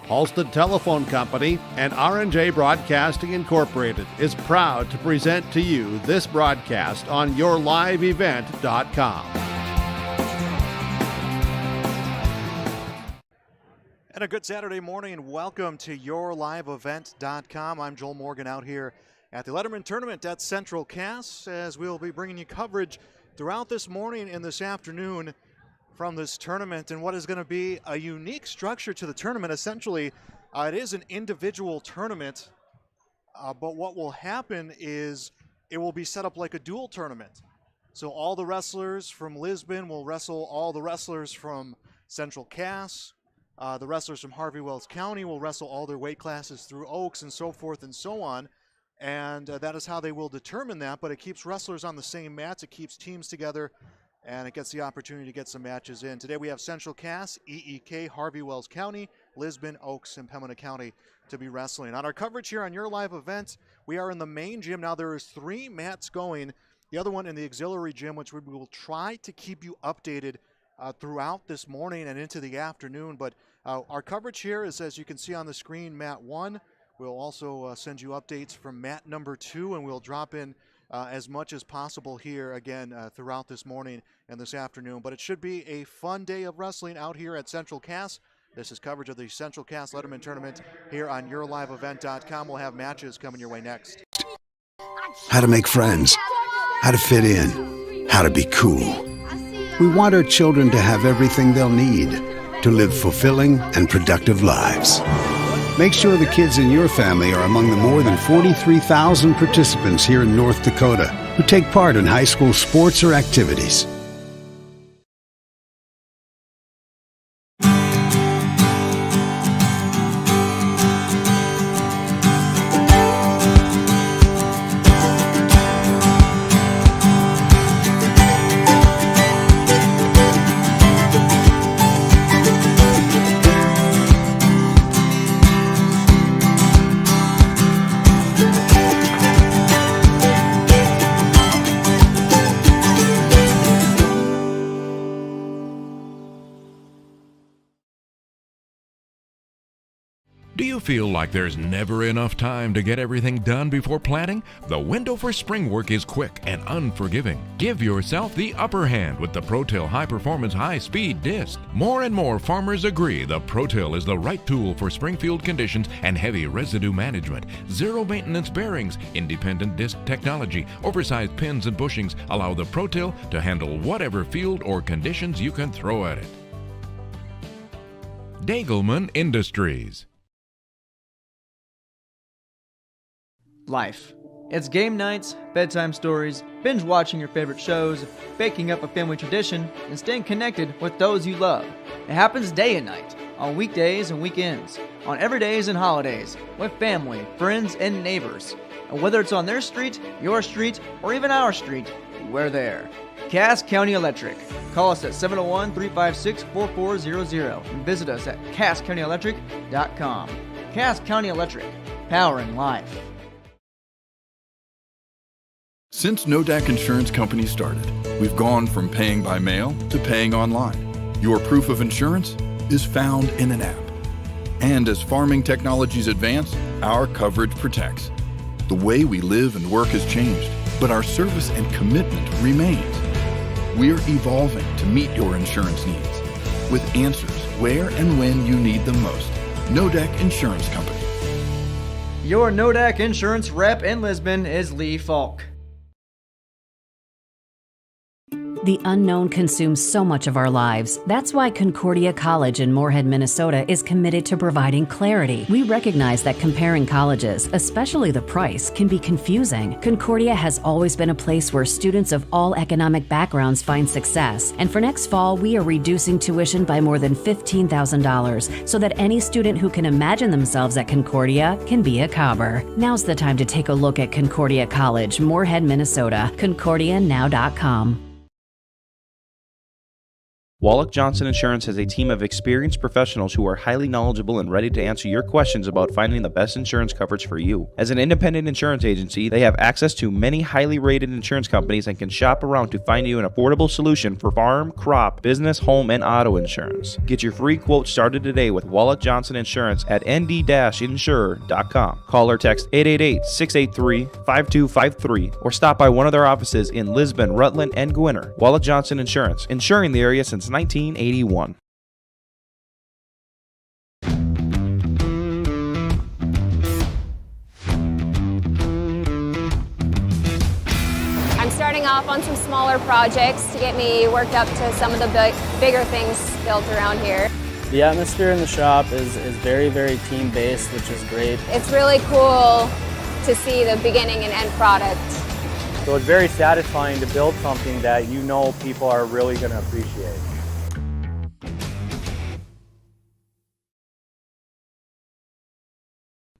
Halstead Telephone Company and R&J Broadcasting Incorporated is proud to present to you this broadcast on yourliveevent.com. And a good Saturday morning and welcome to yourliveevent.com. I'm Joel Morgan out here at the Letterman Tournament at Central Cass, as we'll be bringing you coverage throughout this morning and this afternoon from this tournament, and what is going to be a unique structure to the tournament. Essentially, it is an individual tournament, but what will happen is it will be set up like a dual tournament. So all the wrestlers from Lisbon will wrestle all the wrestlers from Central Cass. The wrestlers from Harvey Wells County will wrestle all their weight classes through Oaks and so forth and so on. And that is how they will determine that, but it keeps wrestlers on the same mats, it keeps teams together, and it gets the opportunity to get some matches in. Today we have Central Cass, EEK, Harvey Wells County, Lisbon, Oaks, and Pembina County to be wrestling. On our coverage here on Your Live Event, we are in the main gym. Now there is 3 mats going, the other one in the auxiliary gym, which we will try to keep you updated throughout this morning and into the afternoon. But our coverage here is, as you can see on the screen, mat 1. We'll also send you updates from mat number 2, and we'll drop in as much as possible here again throughout this morning and this afternoon. But it should be a fun day of wrestling out here at Central Cass. This is coverage of the Central Cass Letterman Tournament here on yourliveevent.com. We'll have matches coming your way next. How to make friends, how to fit in, how to be cool. We want our children to have everything they'll need to live fulfilling and productive lives. Make sure the kids in your family are among the more than 43,000 participants here in North Dakota who take part in high school sports or activities. Do you feel like there's never enough time to get everything done before planting? The window for spring work is quick and unforgiving. Give yourself the upper hand with the ProTill High Performance High Speed Disc. More and more farmers agree the ProTill is the right tool for springfield conditions and heavy residue management. Zero maintenance bearings, independent disc technology, oversized pins and bushings allow the ProTill to handle whatever field or conditions you can throw at it. Dagelman Industries. Life. It's game nights, bedtime stories, binge watching your favorite shows, baking up a family tradition, and staying connected with those you love. It happens day and night, on weekdays and weekends, on everydays and holidays, with family, friends, and neighbors. And whether it's on their street, your street, or even our street, we're there. Cass County Electric. Call us at 701-356-4400 and visit us at CassCountyElectric.com. Cass County Electric. Powering life. Since Nodak Insurance Company started, we've gone from paying by mail to paying online. Your proof of insurance is found in an app. And as farming technologies advance, our coverage protects. The way we live and work has changed, but our service and commitment remains. We're evolving to meet your insurance needs with answers where and when you need them most. Nodak Insurance Company. Your Nodak Insurance rep in Lisbon is Lee Falk. The unknown consumes so much of our lives. That's why Concordia College in Moorhead, Minnesota is committed to providing clarity. We recognize that comparing colleges, especially the price, can be confusing. Concordia has always been a place where students of all economic backgrounds find success. And for next fall, we are reducing tuition by more than $15,000 so that any student who can imagine themselves at Concordia can be a Cobber. Now's the time to take a look at Concordia College, Moorhead, Minnesota. ConcordiaNow.com. Wallach Johnson Insurance has a team of experienced professionals who are highly knowledgeable and ready to answer your questions about finding the best insurance coverage for you. As an independent insurance agency, they have access to many highly rated insurance companies and can shop around to find you an affordable solution for farm, crop, business, home, and auto insurance. Get your free quote started today with Wallach Johnson Insurance at nd-insurer.com. Call or text 888-683-5253 or stop by one of their offices in Lisbon, Rutland, and Gwinner. Wallach Johnson Insurance, insuring the area since 1981. I'm starting off on some smaller projects to get me worked up to some of the bigger things built around here. The atmosphere in the shop is very, very team-based, which is great. It's really cool to see the beginning and end product. So it's very satisfying to build something that you know people are really going to appreciate.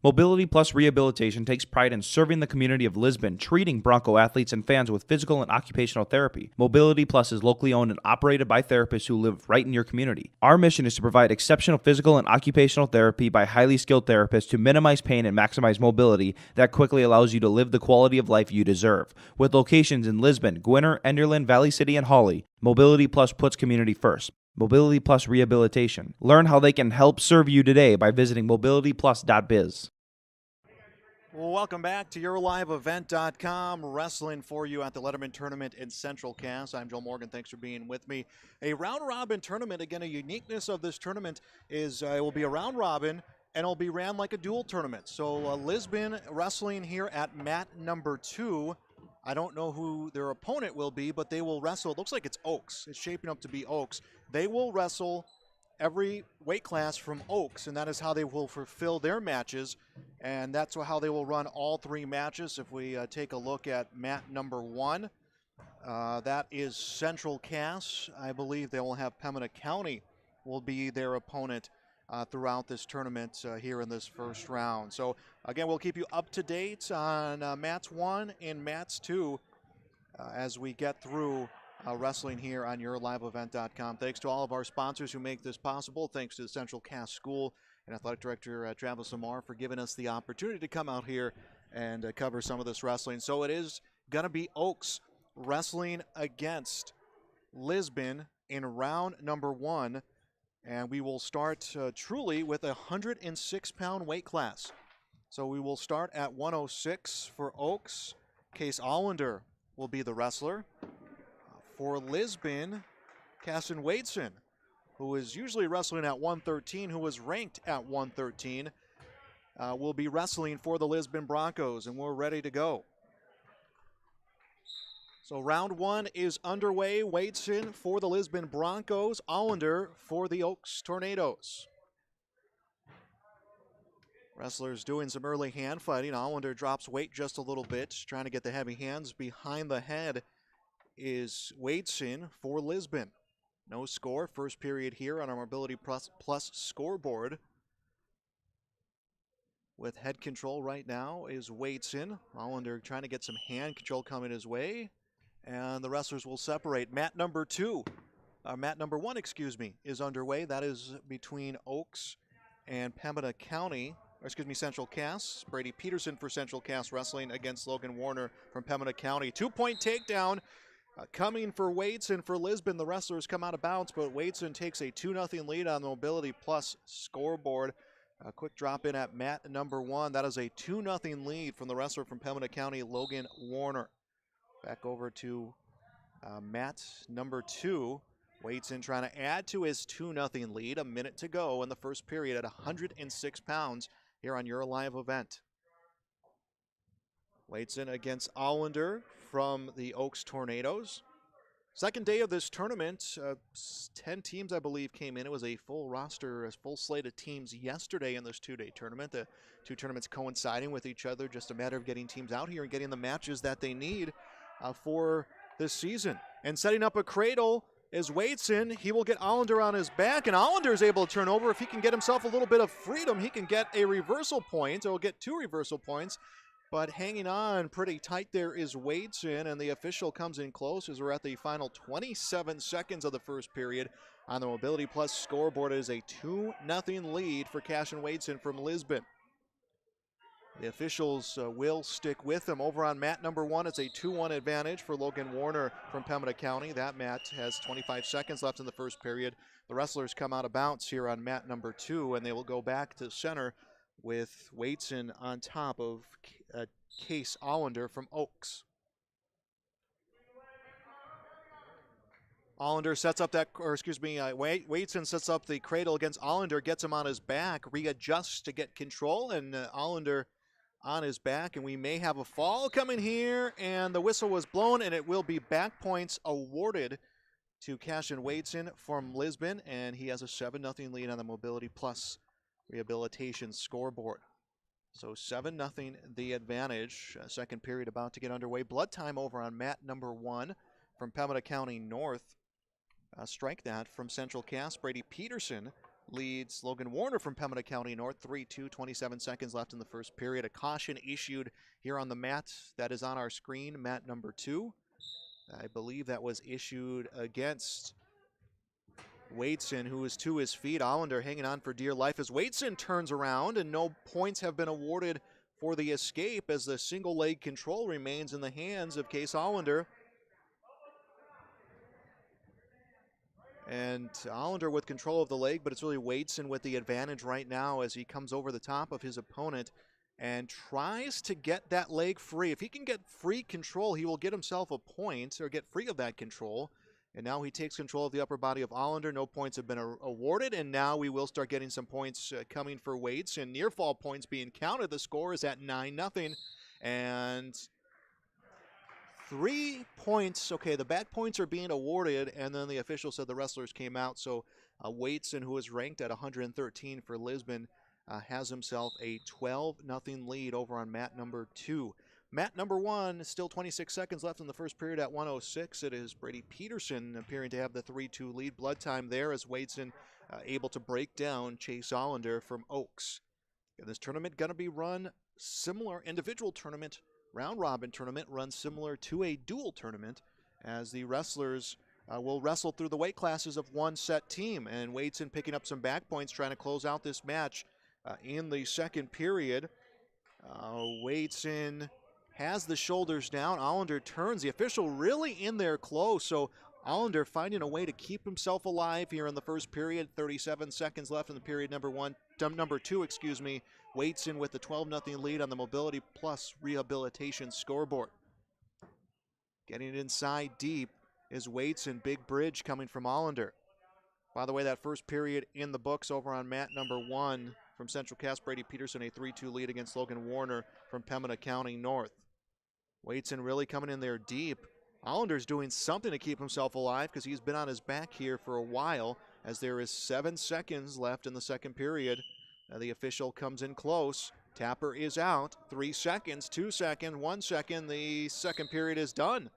Mobility Plus Rehabilitation takes pride in serving the community of Lisbon, treating Bronco athletes and fans with physical and occupational therapy. Mobility Plus is locally owned and operated by therapists who live right in your community. Our mission is to provide exceptional physical and occupational therapy by highly skilled therapists to minimize pain and maximize mobility that quickly allows you to live the quality of life you deserve. With locations in Lisbon, Gwinner, Enderlin, Valley City, and Hawley, Mobility Plus puts community first. Mobility Plus Rehabilitation. Learn how they can help serve you today by visiting mobilityplus.biz. Welcome back to YourLiveEvent.com. Wrestling for you at the Letterman Tournament in Central Cass. I'm Joel Morgan. Thanks for being with me. A round-robin tournament. Again, a uniqueness of this tournament is it will be a round-robin, and it'll be ran like a dual tournament. So Lisbon wrestling here at mat number 2. I don't know who their opponent will be, but they will wrestle. It looks like it's Oaks. It's shaping up to be Oaks. They will wrestle every weight class from Oaks, and that is how they will fulfill their matches, and that's how they will run all 3 matches. If we take a look at mat number 1, that is Central Cass. I believe they will have Pembina County will be their opponent throughout this tournament here in this first round. So again, we'll keep you up to date on mats 1 and mats 2 as we get through wrestling here on YourLiveEvent.com. Thanks to all of our sponsors who make this possible. Thanks to the Central Cass School and Athletic Director Travis Amar for giving us the opportunity to come out here and cover some of this wrestling. So it is going to be Oaks wrestling against Lisbon in round number 1. And we will start truly with a 106-pound weight class. So we will start at 106 for Oaks. Case Allender will be the wrestler. For Lisbon, Casson Wadeson, who is usually wrestling at 113, who was ranked at 113, will be wrestling for the Lisbon Broncos, and we're ready to go. So round 1 is underway. Wadeson for the Lisbon Broncos, Allender for the Oaks Tornadoes. Wrestlers doing some early hand fighting. Allender drops weight just a little bit, trying to get the heavy hands behind the head. Is Wadeson for Lisbon. No score. First period here on our Mobility Plus scoreboard. With head control right now is Wadeson. Allender trying to get some hand control coming his way. And the wrestlers will separate. Mat number 1, is underway. That is between Oaks and Pembina County. Central Cass. Brady Peterson for Central Cass wrestling against Logan Warner from Pembina County. 2-point takedown. Coming for Wadeson for Lisbon. The wrestlers come out of bounds, but Wadeson takes a 2-0 lead on the Mobility Plus scoreboard. A quick drop in at mat number 1. That is a 2-0 lead from the wrestler from Pembina County, Logan Warner. Back over to mat number 2. Wadeson trying to add to his 2-0 lead. A minute to go in the first period at 106 pounds here on your live event. Wadeson against Allender from the Oaks Tornadoes. Second day of this tournament, 10 teams, I believe, came in. It was a full roster, a full slate of teams yesterday in this 2-day tournament. The 2 tournaments coinciding with each other, just a matter of getting teams out here and getting the matches that they need for this season. And setting up a cradle is Wadeson. He will get Allender on his back, and Allender is able to turn over. If he can get himself a little bit of freedom, he can get a reversal point, or will get 2 reversal points. but hanging on pretty tight there is Wadeson, and the official comes in close as we're at the final 27 seconds of the first period. On the Mobility Plus scoreboard, it is a 2-0 lead for Cashin Wadeson from Lisbon. The officials will stick with them. Over on mat number 1, it's a 2-1 advantage for Logan Warner from Pembina County. That mat has 25 seconds left in the first period. The wrestlers come out of bounds here on mat number 2, and they will go back to center with Wadeson on top of Case Allender from Oaks. Allender sets up Wadeson sets up the cradle against Allender, gets him on his back, readjusts to get control, and Allender on his back, and we may have a fall coming here, and the whistle was blown, and it will be back points awarded to Cashin Wadeson from Lisbon, and he has a 7-0 lead on the Mobility Plus rehabilitation scoreboard. So 7-0 the advantage. Second period about to get underway. Blood time over on mat number 1 from Pembina County North. Strike that from Central Cass. Brady Peterson leads Logan Warner from Pembina County North. 3-2, 27 seconds left in the first period. A caution issued here on the mat that is on our screen, mat number 2. I believe that was issued against Wadeson, who is to his feet. Allender hanging on for dear life as Wadeson turns around, and no points have been awarded for the escape as the single leg control remains in the hands of Case Allender. And Allender with control of the leg, but it's really Wadeson with the advantage right now as he comes over the top of his opponent and tries to get that leg free. If he can get free control, he will get himself a point, or get free of that control. And now he takes control of the upper body of Allender. No points have been awarded, and now we will start getting some points coming for Wadeson. Near fall points being counted. The score is at 9-0. And 3 points. Okay, the back points are being awarded, and then the official said the wrestlers came out. So Wadeson, who is ranked at 113 for Lisbon, has himself a 12-0 lead over on mat number 2. Mat number 1, still 26 seconds left in the first period at 1:06. It is Brady Peterson appearing to have the 3-2 lead. Blood time there as Wadeson able to break down Chase Allender from Oaks. And this tournament going to be run similar, individual tournament, round-robin tournament, run similar to a dual tournament, as the wrestlers will wrestle through the weight classes of one set team. And Wadeson picking up some back points, trying to close out this match in the second period. Wadeson has the shoulders down. Allender turns. The official really in there close. So Allender finding a way to keep himself alive here in the first period. 37 seconds left in the period number 2. Wadeson with the 12-0 lead on the Mobility Plus rehabilitation scoreboard. Getting it inside deep is Wadeson. Big bridge coming from Allender. By the way, that first period in the books over on mat number 1 from Central Cass. Brady Peterson, a 3-2 lead against Logan Warner from Pembina County North. Wadeson really coming in there deep. Allender's doing something to keep himself alive because he's been on his back here for a while, as there is 7 seconds left in the second period. The official comes in close. Tapper is out. 3 seconds, 2 seconds, 1 second. The second period is done.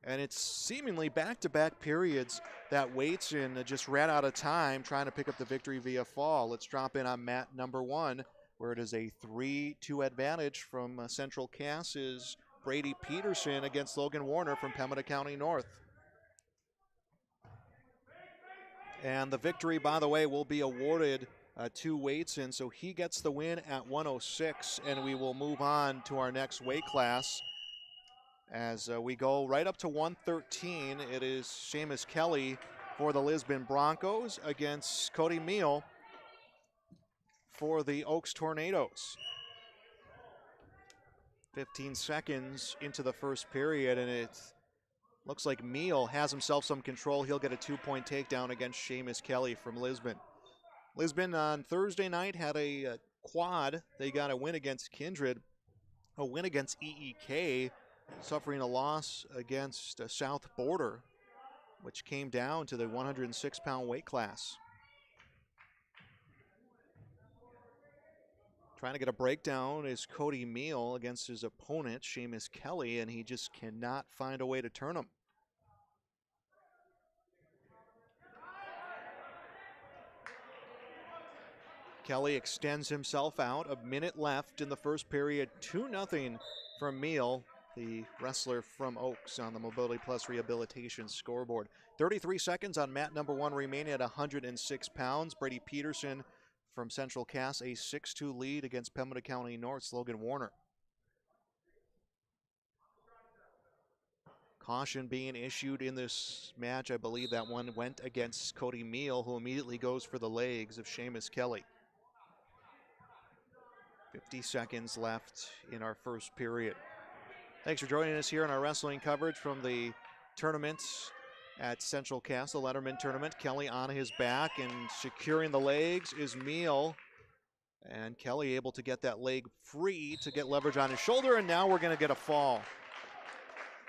And it's seemingly back-to-back periods that Wadeson just ran out of time trying to pick up the victory via fall. Let's drop in on mat number 1, where it is a 3-2 advantage from Central Cass's Brady Peterson against Logan Warner from Pembina County North. And the victory, by the way, will be awarded to Wadeson, so he gets the win at 1:06, and we will move on to our next weight class. As we go right up to 113, it is Seamus Kelly for the Lisbon Broncos against Cody Meal for the Oaks Tornadoes. 15 seconds into the first period, and it looks like Meal has himself some control. He'll get a 2-point takedown against Seamus Kelly from Lisbon. Lisbon on Thursday night had a quad. They got a win against Kindred, a win against EEK, suffering a loss against South Border, which came down to the 106-pound weight class. Trying to get a breakdown is Cody Meal against his opponent, Seamus Kelly, and he just cannot find a way to turn him. Kelly extends himself out. A minute left in the first period. 2-0 from Meal, the wrestler from Oaks, on the Mobility Plus Rehabilitation scoreboard. 33 seconds on mat number 1 remaining at 106 pounds. Brady Peterson from Central Cass, a 6-2 lead against Pembina County North's Logan Warner. Caution being issued in this match. I believe that one went against Cody Meal, who immediately goes for the legs of Seamus Kelly. 50 seconds left in our first period. Thanks for joining us here on our wrestling coverage from the tournament at Central Cass, the Letterman tournament. Kelly on his back and securing the legs is Meal. And Kelly able to get that leg free to get leverage on his shoulder, and now we're going to get a fall.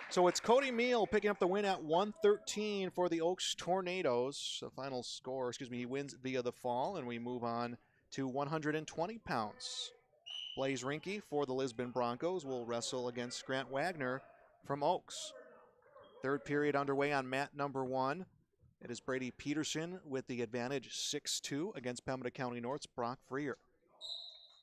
So it's Cody Meal picking up the win at 113 for the Oaks Tornadoes. The final score, he wins via the fall, and we move on to 120 pounds. Blaze Rinke for the Lisbon Broncos will wrestle against Grant Wagner from Oaks. Third period underway on mat number 1. It is Brady Peterson with the advantage, 6-2 against Pembina County North's Brock Freer.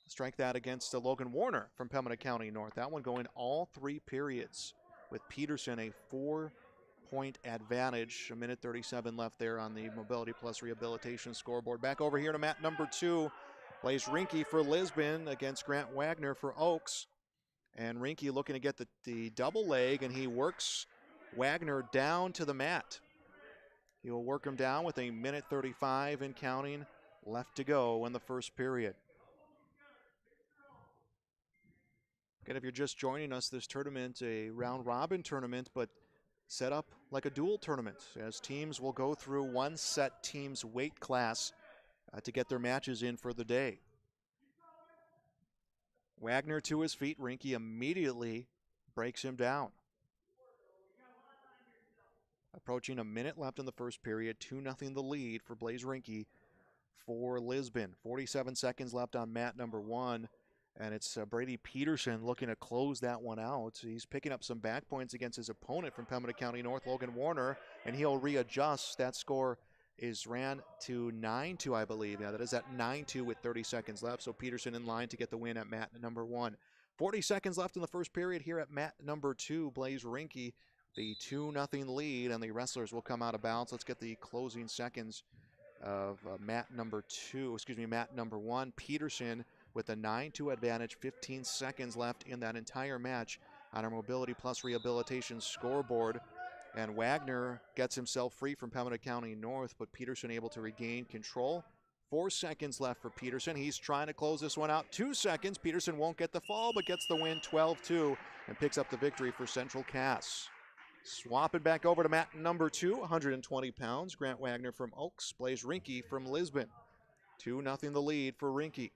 Strike that against Logan Warner from Pembina County North. That one going all 3 periods, with Peterson a 4-point advantage. A minute 37 left there on the Mobility Plus Rehabilitation scoreboard. Back over here to mat number 2. Blaze Rinke for Lisbon against Grant Wagner for Oaks. And Rinke looking to get the double leg, and he works Wagner down to the mat. He will work him down with a minute 35 and counting left to go in the first period. Again, if you're just joining us, this tournament, a round-robin tournament, but set up like a dual tournament, as teams will go through one set team's weight class to get their matches in for the day. Wagner to his feet. Rinke immediately breaks him down. Approaching a minute left in the first period, 2-0 the lead for Blaze Rinke for Lisbon. 47 seconds left on mat number 1. And it's Brady Peterson looking to close that one out. He's picking up some back points against his opponent from Pembina County North, Logan Warner, and he'll readjust. That score is ran to 9-2, I believe. Yeah, that is at 9-2 with 30 seconds left. So Peterson in line to get the win at mat number 1. 40 seconds left in the first period here at mat number 2. Blaze Rinke, the 2-0 lead, and the wrestlers will come out of bounds. Let's get the closing seconds of mat number 1. Peterson with a 9-2 advantage, 15 seconds left in that entire match on our Mobility Plus Rehabilitation scoreboard. And Wagner gets himself free from Pembina County North, but Peterson able to regain control. 4 seconds left for Peterson. He's trying to close this one out. 2 seconds. Peterson won't get the fall, but gets the win 12-2 and picks up the victory for Central Cass. Swapping back over to mat number 2, 120 pounds. Grant Wagner from Oaks, Blaze Rinke from Lisbon. 2-0 the lead for Rinke.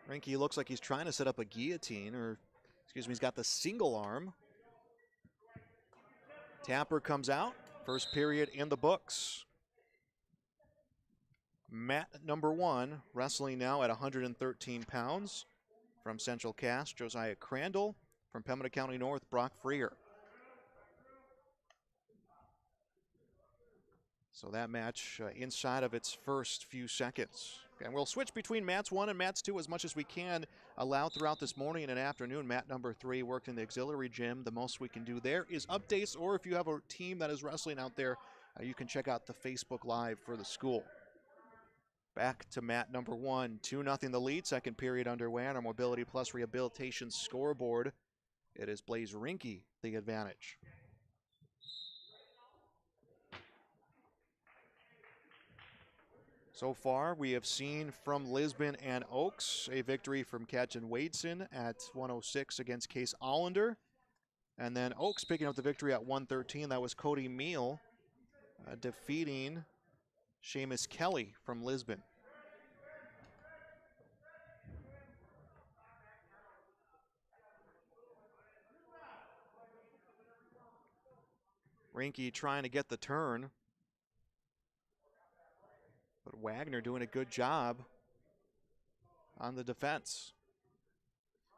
Rinke looks like he's trying to set up a guillotine, he's got the single arm. Tapper comes out. First period in the books. Mat number 1, wrestling now at 113 pounds. From Central Cass, Josiah Crandall. From Pembina County North, Brock Freer. So that match inside of its first few seconds. And we'll switch between mats 1 and mats 2 as much as we can allowed throughout this morning and afternoon. Mat number 3 worked in the auxiliary gym. The most we can do there is updates, or if you have a team that is wrestling out there, you can check out the Facebook Live for the school. Back to mat number 1, 2-0 the lead. Second period underway on our Mobility Plus Rehabilitation scoreboard. It is Blaze Rinke the advantage. So far, we have seen from Lisbon and Oaks a victory from Katjan Wadeson at 106 against Case Allender. And then Oaks picking up the victory at 113. That was Cody Meal defeating Seamus Kelly from Lisbon. Rinke trying to get the turn. But Wagner doing a good job on the defense.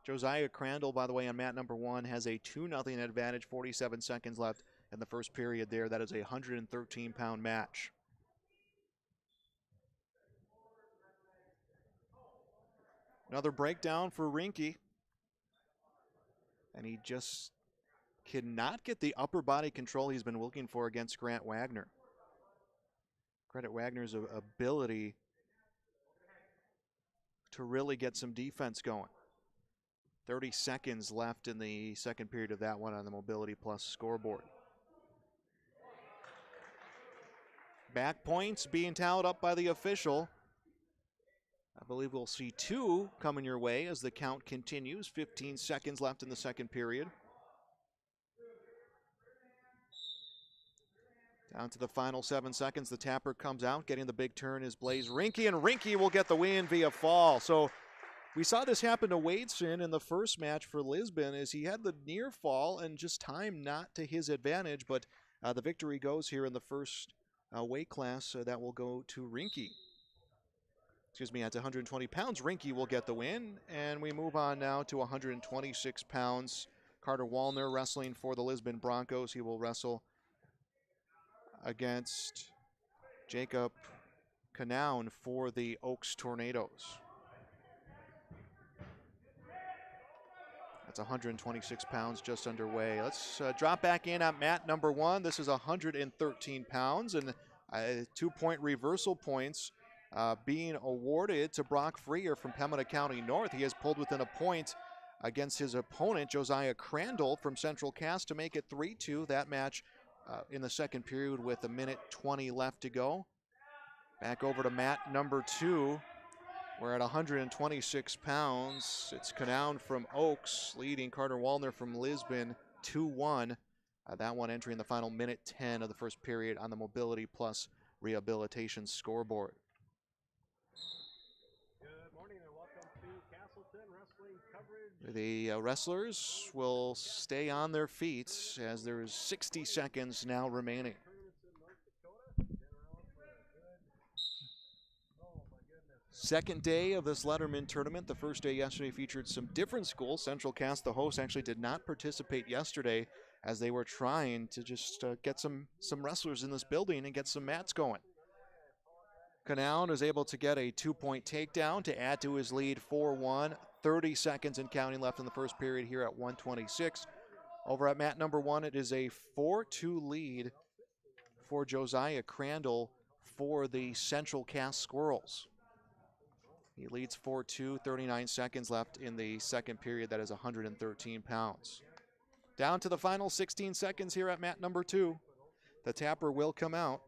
Josiah Crandall, by the way, on mat number 1 has a 2-0 advantage, 47 seconds left in the first period there. That is a 113-pound match. Another breakdown for Rinke. And he just cannot get the upper body control he's been looking for against Grant Wagner. Grant Wagner's ability to really get some defense going. 30 seconds left in the second period of that one on the Mobility Plus scoreboard. Back points being tallied up by the official. I believe we'll see 2 coming your way as the count continues. 15 seconds left in the second period. Down to the final 7 seconds. The tapper comes out. Getting the big turn is Blaze Rinke, and Rinke will get the win via fall. So we saw this happen to Wadeson in the first match for Lisbon, as he had the near fall and just time not to his advantage, but the victory goes here in the first weight class. That will go to Rinke. Excuse me, at 120 pounds, Rinke will get the win. And we move on now to 126 pounds. Carter Wallner wrestling for the Lisbon Broncos. He will wrestle against Jacob Canown for the Oaks Tornadoes. That's 126 pounds just underway. Let's drop back in at mat number 1. This is 113 pounds, and 2-point reversal points being awarded to Brock Freer from Pembina County North. He has pulled within a point against his opponent, Josiah Crandall from Central Cass, to make it 3-2. That match in the second period with 1:20 left to go. Back over to mat number 2. We're at 126 pounds. It's Canown from Oaks leading Carter Wallner from Lisbon 2-1. That one entering the final 1:10 of the first period on the Mobility Plus Rehabilitation scoreboard. The wrestlers will stay on their feet as there's 60 seconds now remaining. Second day of this Letterman tournament. The first day yesterday featured some different schools. Central Cass, the host, actually did not participate yesterday as they were trying to just get some wrestlers in this building and get some mats going. Canown is able to get a 2-point takedown to add to his lead 4-1. 30 seconds and counting left in the first period here at 126. Over at mat number 1, it is a 4-2 lead for Josiah Crandall for the Central Cass Squirrels. He leads 4-2, 39 seconds left in the second period. That is 113 pounds. Down to the final 16 seconds here at mat number 2. The tapper will come out.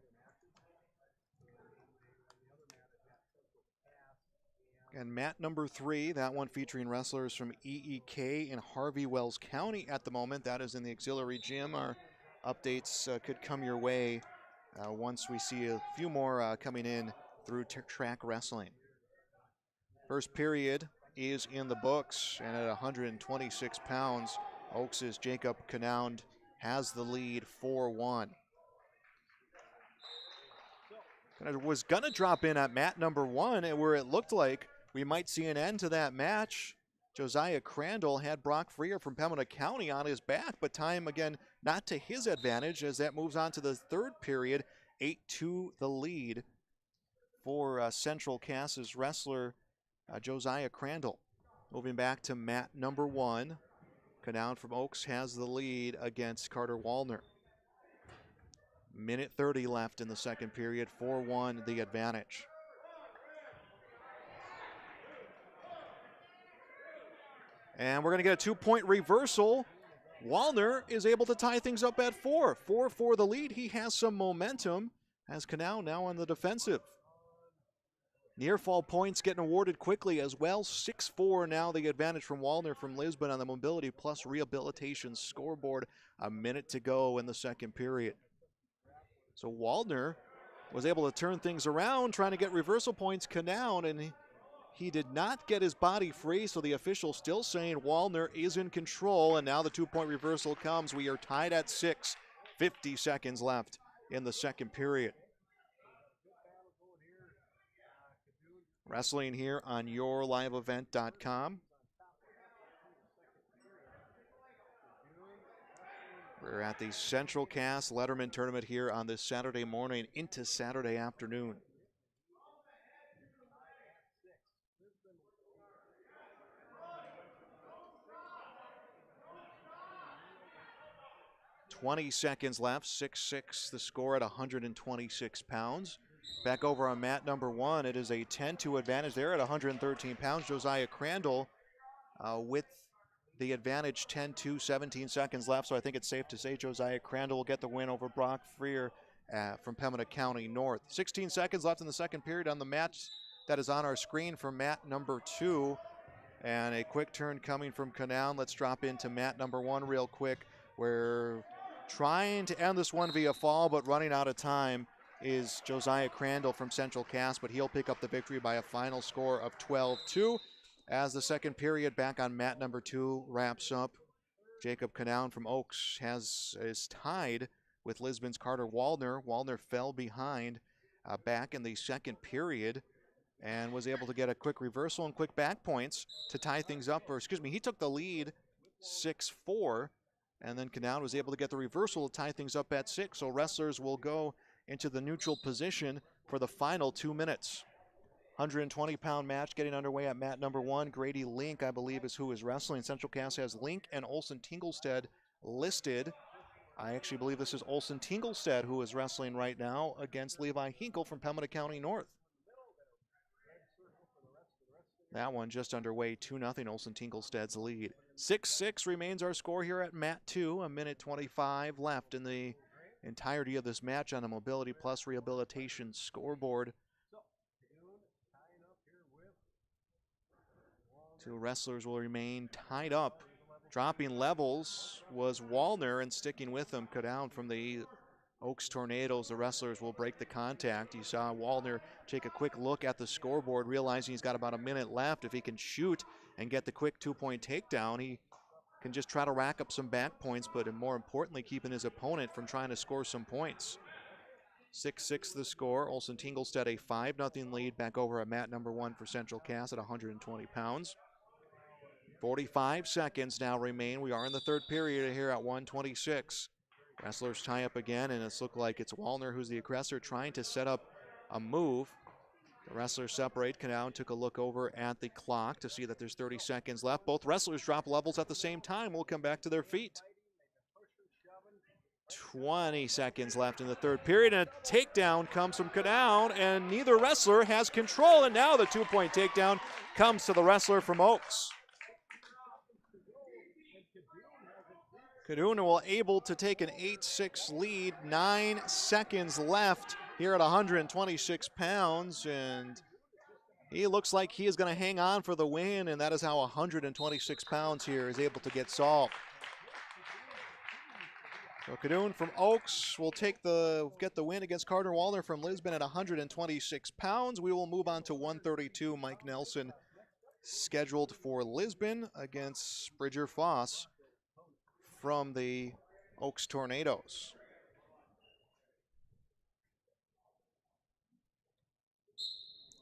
And mat number 3, that one featuring wrestlers from EEK in Harvey Wells County at the moment. That is in the auxiliary gym. Our updates could come your way once we see a few more coming in through track wrestling. First period is in the books, and at 126 pounds, Oaks' Jacob Canown has the lead 4-1. And it was going to drop in at mat number 1, where it looked like we might see an end to that match. Josiah Crandall had Brock Freer from Pembina County on his back, but time, again, not to his advantage as that moves on to the third period. 8-2 the lead for Central Cass's wrestler, Josiah Crandall. Moving back to mat number 1, Canown from Oaks has the lead against Carter Wallner. 1:30 left in the second period, 4-1 the advantage. And we're going to get a 2-point reversal. Wallner is able to tie things up at 4. 4 for the lead. He has some momentum as Canown now on the defensive. Near fall points getting awarded quickly as well. 6-4 now the advantage from Wallner from Lisbon on the Mobility Plus Rehabilitation scoreboard. 1 minute to go in the second period. So Wallner was able to turn things around, trying to get reversal points. Canown, and he did not get his body free, so the official still saying Wallner is in control, and now the 2-point reversal comes. We are tied at 6, 50 seconds left in the second period. Wrestling here on yourliveevent.com. We're at the Central Cass Letterman Tournament here on this Saturday morning into Saturday afternoon. "20 seconds left, 6-6 the score at 126 pounds. Back over on mat number 1, it is a 10-2 advantage there at 113 pounds. Josiah Crandall with the advantage, 10-2, 17 seconds left. So I think it's safe to say Josiah Crandall will get the win over Brock Freer from Pembina County North. 16 seconds left in the second period on the match that is on our screen for mat number 2. And a quick turn coming from Canal. Let's drop into mat number 1 real quick. We're trying to end this one via fall, but running out of time is Josiah Crandall from Central Cass, but he'll pick up the victory by a final score of 12-2. As the second period back on mat number 2 wraps up, Jacob Canal from Oaks is tied with Lisbon's Carter Waldner. Waldner fell behind back in the second period and was able to get a quick reversal and quick back points to tie things up, or excuse me, he took the lead 6-4, and then Canal was able to get the reversal to tie things up at 6. So wrestlers will go into the neutral position for the final 2 minutes. 120-pound match getting underway at mat number 1. Grady Link, I believe, is who is wrestling. Central Cass has Link and Olson Tinglestead listed. I actually believe this is Olson Tinglestead who is wrestling right now against Levi Hinkle from Pembina County North. That one just underway, 2-0, Olson Tinglestead's lead. 6-6 remains our score here at mat 2. A minute 25 left in the entirety of this match on the Mobility Plus Rehabilitation scoreboard. Two wrestlers will remain tied up. Dropping levels was Wallner, and sticking with him, cut down from the Oaks Tornadoes. The wrestlers will break the contact. You saw Wallner take a quick look at the scoreboard, realizing he's got about a minute left. If he can shoot and get the quick 2-point takedown, he can just try to rack up some back points, but more importantly, keeping his opponent from trying to score some points. 6-6 the score. Olson Tinglestead a 5-0 lead back over at mat number 1 for Central Cass at 120 pounds. 45 seconds now remain. We are in the third period here at 126. Wrestlers tie up again, and it's looked like it's Wallner who's the aggressor, trying to set up a move. The wrestlers separate. Canal took a look over at the clock to see that there's 30 seconds left. Both wrestlers drop levels at the same time. Will come back to their feet. 20 seconds left in the third period, and a takedown comes from Canal, and neither wrestler has control, and now the 2-point takedown comes to the wrestler from Oaks. Kaduna will able to take an 8-6 lead. 9 seconds left here at 126 pounds, and he looks like he is going to hang on for the win, and that is how 126 pounds here is able to get solved. So Kaduna from Oaks will get the win against Carter Wallner from Lisbon at 126 pounds. We will move on to 132. Mike Nelson scheduled for Lisbon against Bridger Foss from the Oaks Tornadoes.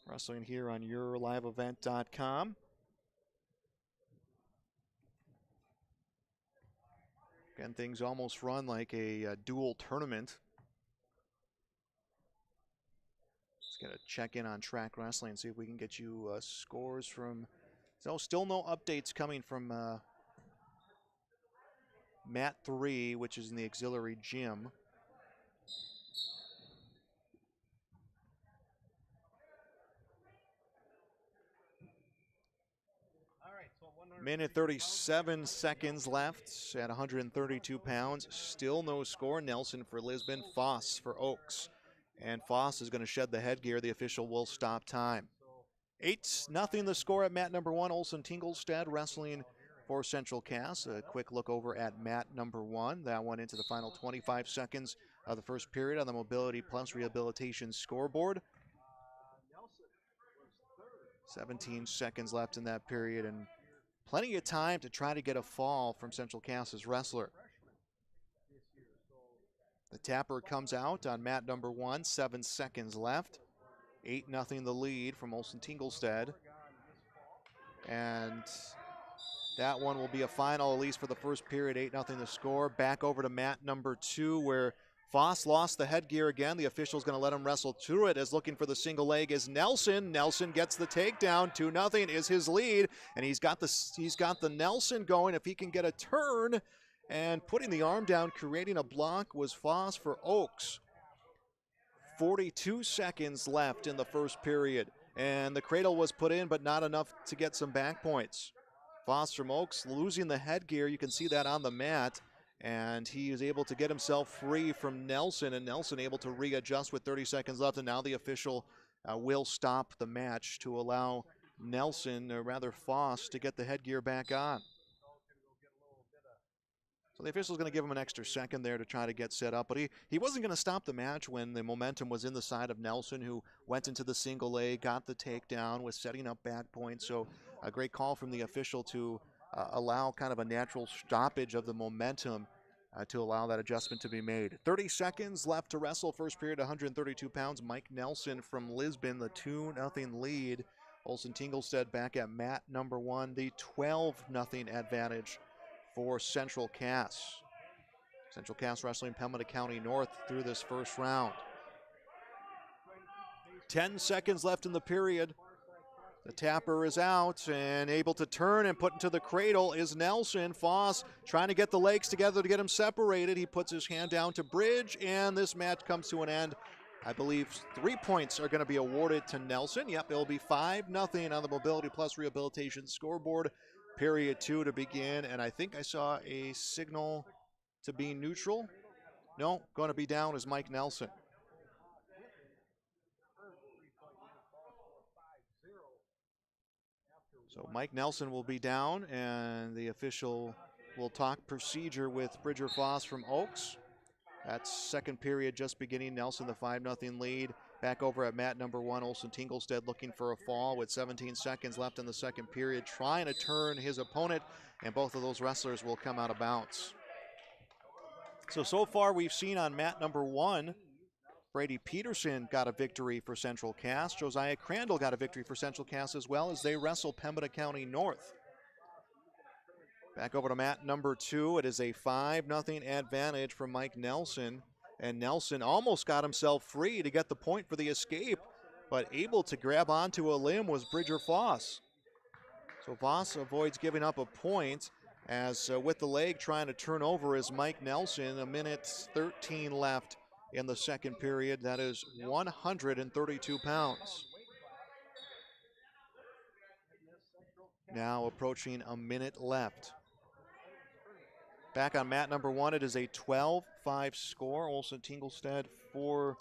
Wrestling here on yourliveevent.com. Again, things almost run like a dual tournament. Just gonna check in on Track Wrestling and see if we can get you scores from. So still no updates coming from mat 3, which is in the auxiliary gym. Minute 37 seconds left at 132 pounds. Still no score. Nelson for Lisbon, Foss for Oaks. And Foss is going to shed the headgear. The official will stop time. 8-0 the score at mat number 1. Olson Tinglestead wrestling for Central Cass. A quick look over at mat number 1. That one into the final 25 seconds of the first period on the Mobility Plus Rehabilitation scoreboard. 17 seconds left in that period, and plenty of time to try to get a fall from Central Cass's wrestler. The tapper comes out on mat number 1, 7 seconds left. 8-0 the lead from Olson Tinglestead. And That one will be a final, at least for the first period, 8-0 the score. Back over to mat number 2, where Foss lost the headgear again. The official's going to let him wrestle through it, as looking for the single leg is Nelson. Nelson gets the takedown. 2-0 is his lead, and he's got the Nelson going. If he can get a turn, and putting the arm down, creating a block, was Foss for Oaks. 42 seconds left in the first period, and the cradle was put in, but not enough to get some back points. Foss from Oaks losing the headgear. You can see that on the mat. And he is able to get himself free from Nelson, and Nelson able to readjust with 30 seconds left. And now the official will stop the match to allow Nelson, or rather Foss, to get the headgear back on. So the official's going to give him an extra second there to try to get set up. But he wasn't going to stop the match when the momentum was in the side of Nelson, who went into the single leg, got the takedown, was setting up back points. So a great call from the official to allow kind of a natural stoppage of the momentum to allow that adjustment to be made. 30 seconds left to wrestle. First period, 132 pounds. Mike Nelson from Lisbon, the 2-0 lead. Olson Tinglestead back at mat number 1, the 12-0 advantage for Central Cass. Central Cass wrestling Pembina County North through this first round. 10 seconds left in the period. The tapper is out, and able to turn and put into the cradle is Nelson. Foss trying to get the legs together to get him separated. He puts his hand down to bridge, and this match comes to an end. I believe 3 points are going to be awarded to Nelson. Yep, it'll be 5-0 on the Mobility Plus Rehabilitation scoreboard. Period 2 to begin, and I think I saw a signal to be neutral. No, going to be down is Mike Nelson. So Mike Nelson will be down, and the official will talk procedure with Bridger Foss from Oaks. That's second period just beginning. Nelson, the 5-0 lead. Back over at mat number 1, Olson Tinglestead looking for a fall with 17 seconds left in the second period, trying to turn his opponent, and both of those wrestlers will come out of bounds. So far we've seen on mat number 1, Brady Peterson got a victory for Central Cass. Josiah Crandall got a victory for Central Cass as well, as they wrestle Pembina County North. Back over to mat number 2. It is a 5-0 advantage for Mike Nelson. And Nelson almost got himself free to get the point for the escape, but able to grab onto a limb was Bridger Foss. So Foss avoids giving up a point, as with the leg trying to turn over is Mike Nelson. 1:13 left in the second period. That is 132 pounds. Now approaching a minute left. Back on mat number 1, it is a 12-5 score. Olson Tinglestead for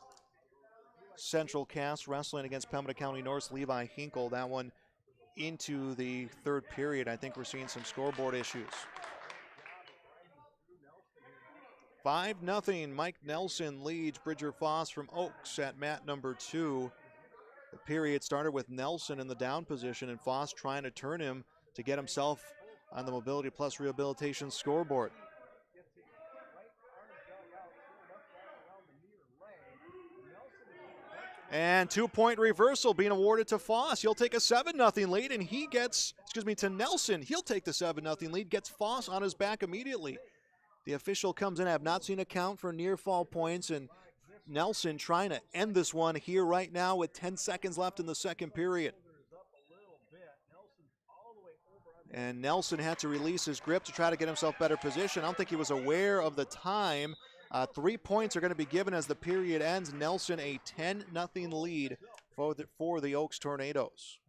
Central Cass wrestling against Pembina County North's Levi Hinkle. That one into the third period. I think we're seeing some scoreboard issues. 5-0. Mike Nelson leads Bridger Foss from Oaks at mat number 2. The period started with Nelson in the down position, and Foss trying to turn him to get himself on the Mobility Plus Rehabilitation scoreboard. And 2-point reversal being awarded to Foss. He'll take a 7-0 lead, and he gets, to Nelson. He'll take the 7-0 lead, gets Foss on his back immediately. The official comes in. I have not seen a count for near fall points, and Nelson trying to end this one here right now with 10 seconds left in the second period. And Nelson had to release his grip to try to get himself better position. I don't think he was aware of the time. 3 points are going to be given as the period ends. Nelson a 10-0 lead for the Oaks Tornadoes.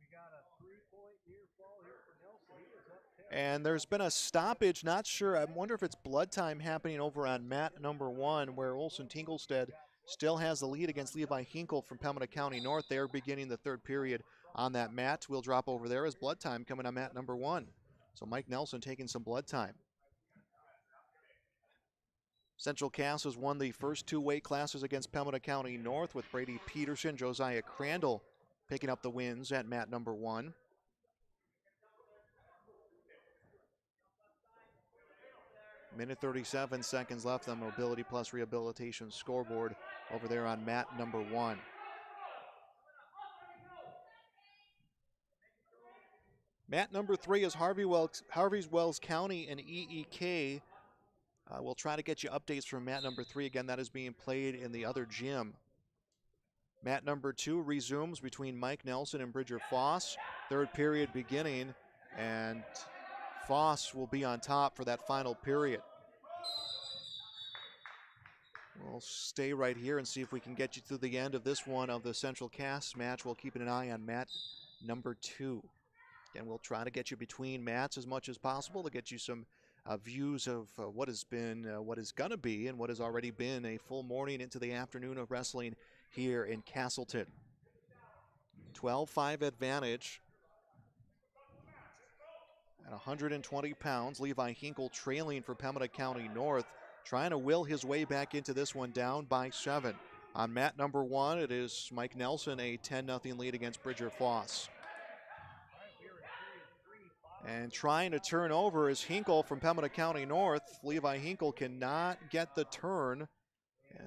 And there's been a stoppage, not sure. I wonder if it's blood time happening over on mat number 1, where Olson Tinglestead still has the lead against Levi Hinkle from Pembina County North. They're beginning the third period on that mat. We'll drop over there as blood time coming on mat number 1. So Mike Nelson taking some blood time. Central Cass has won the first 2 weight classes against Pembina County North, with Brady Peterson, Josiah Crandall picking up the wins at mat number 1. Minute 37 seconds left on Mobility Plus Rehabilitation scoreboard over there on mat number 1. Mat number 3 is Harvey's Wells County and EEK. We'll try to get you updates from mat number 3. Again, that is being played in the other gym. Mat number 2 resumes between Mike Nelson and Bridger Foss. Third period beginning, and Foss will be on top for that final period. We'll stay right here and see if we can get you through the end of this one of the Central Cass match. We'll keep an eye on mat number 2. And we'll try to get you between mats as much as possible to get you some views of what has been, what is going to be, and what has already been a full morning into the afternoon of wrestling here in Castleton. 12-5 advantage at 120 pounds. Levi Hinkle trailing for Pembina County North, trying to will his way back into this one, down by 7. On mat number 1, it is Mike Nelson, a 10-0 lead against Bridger Foss. And trying to turn over is Hinkle from Pembina County North. Levi Hinkle cannot get the turn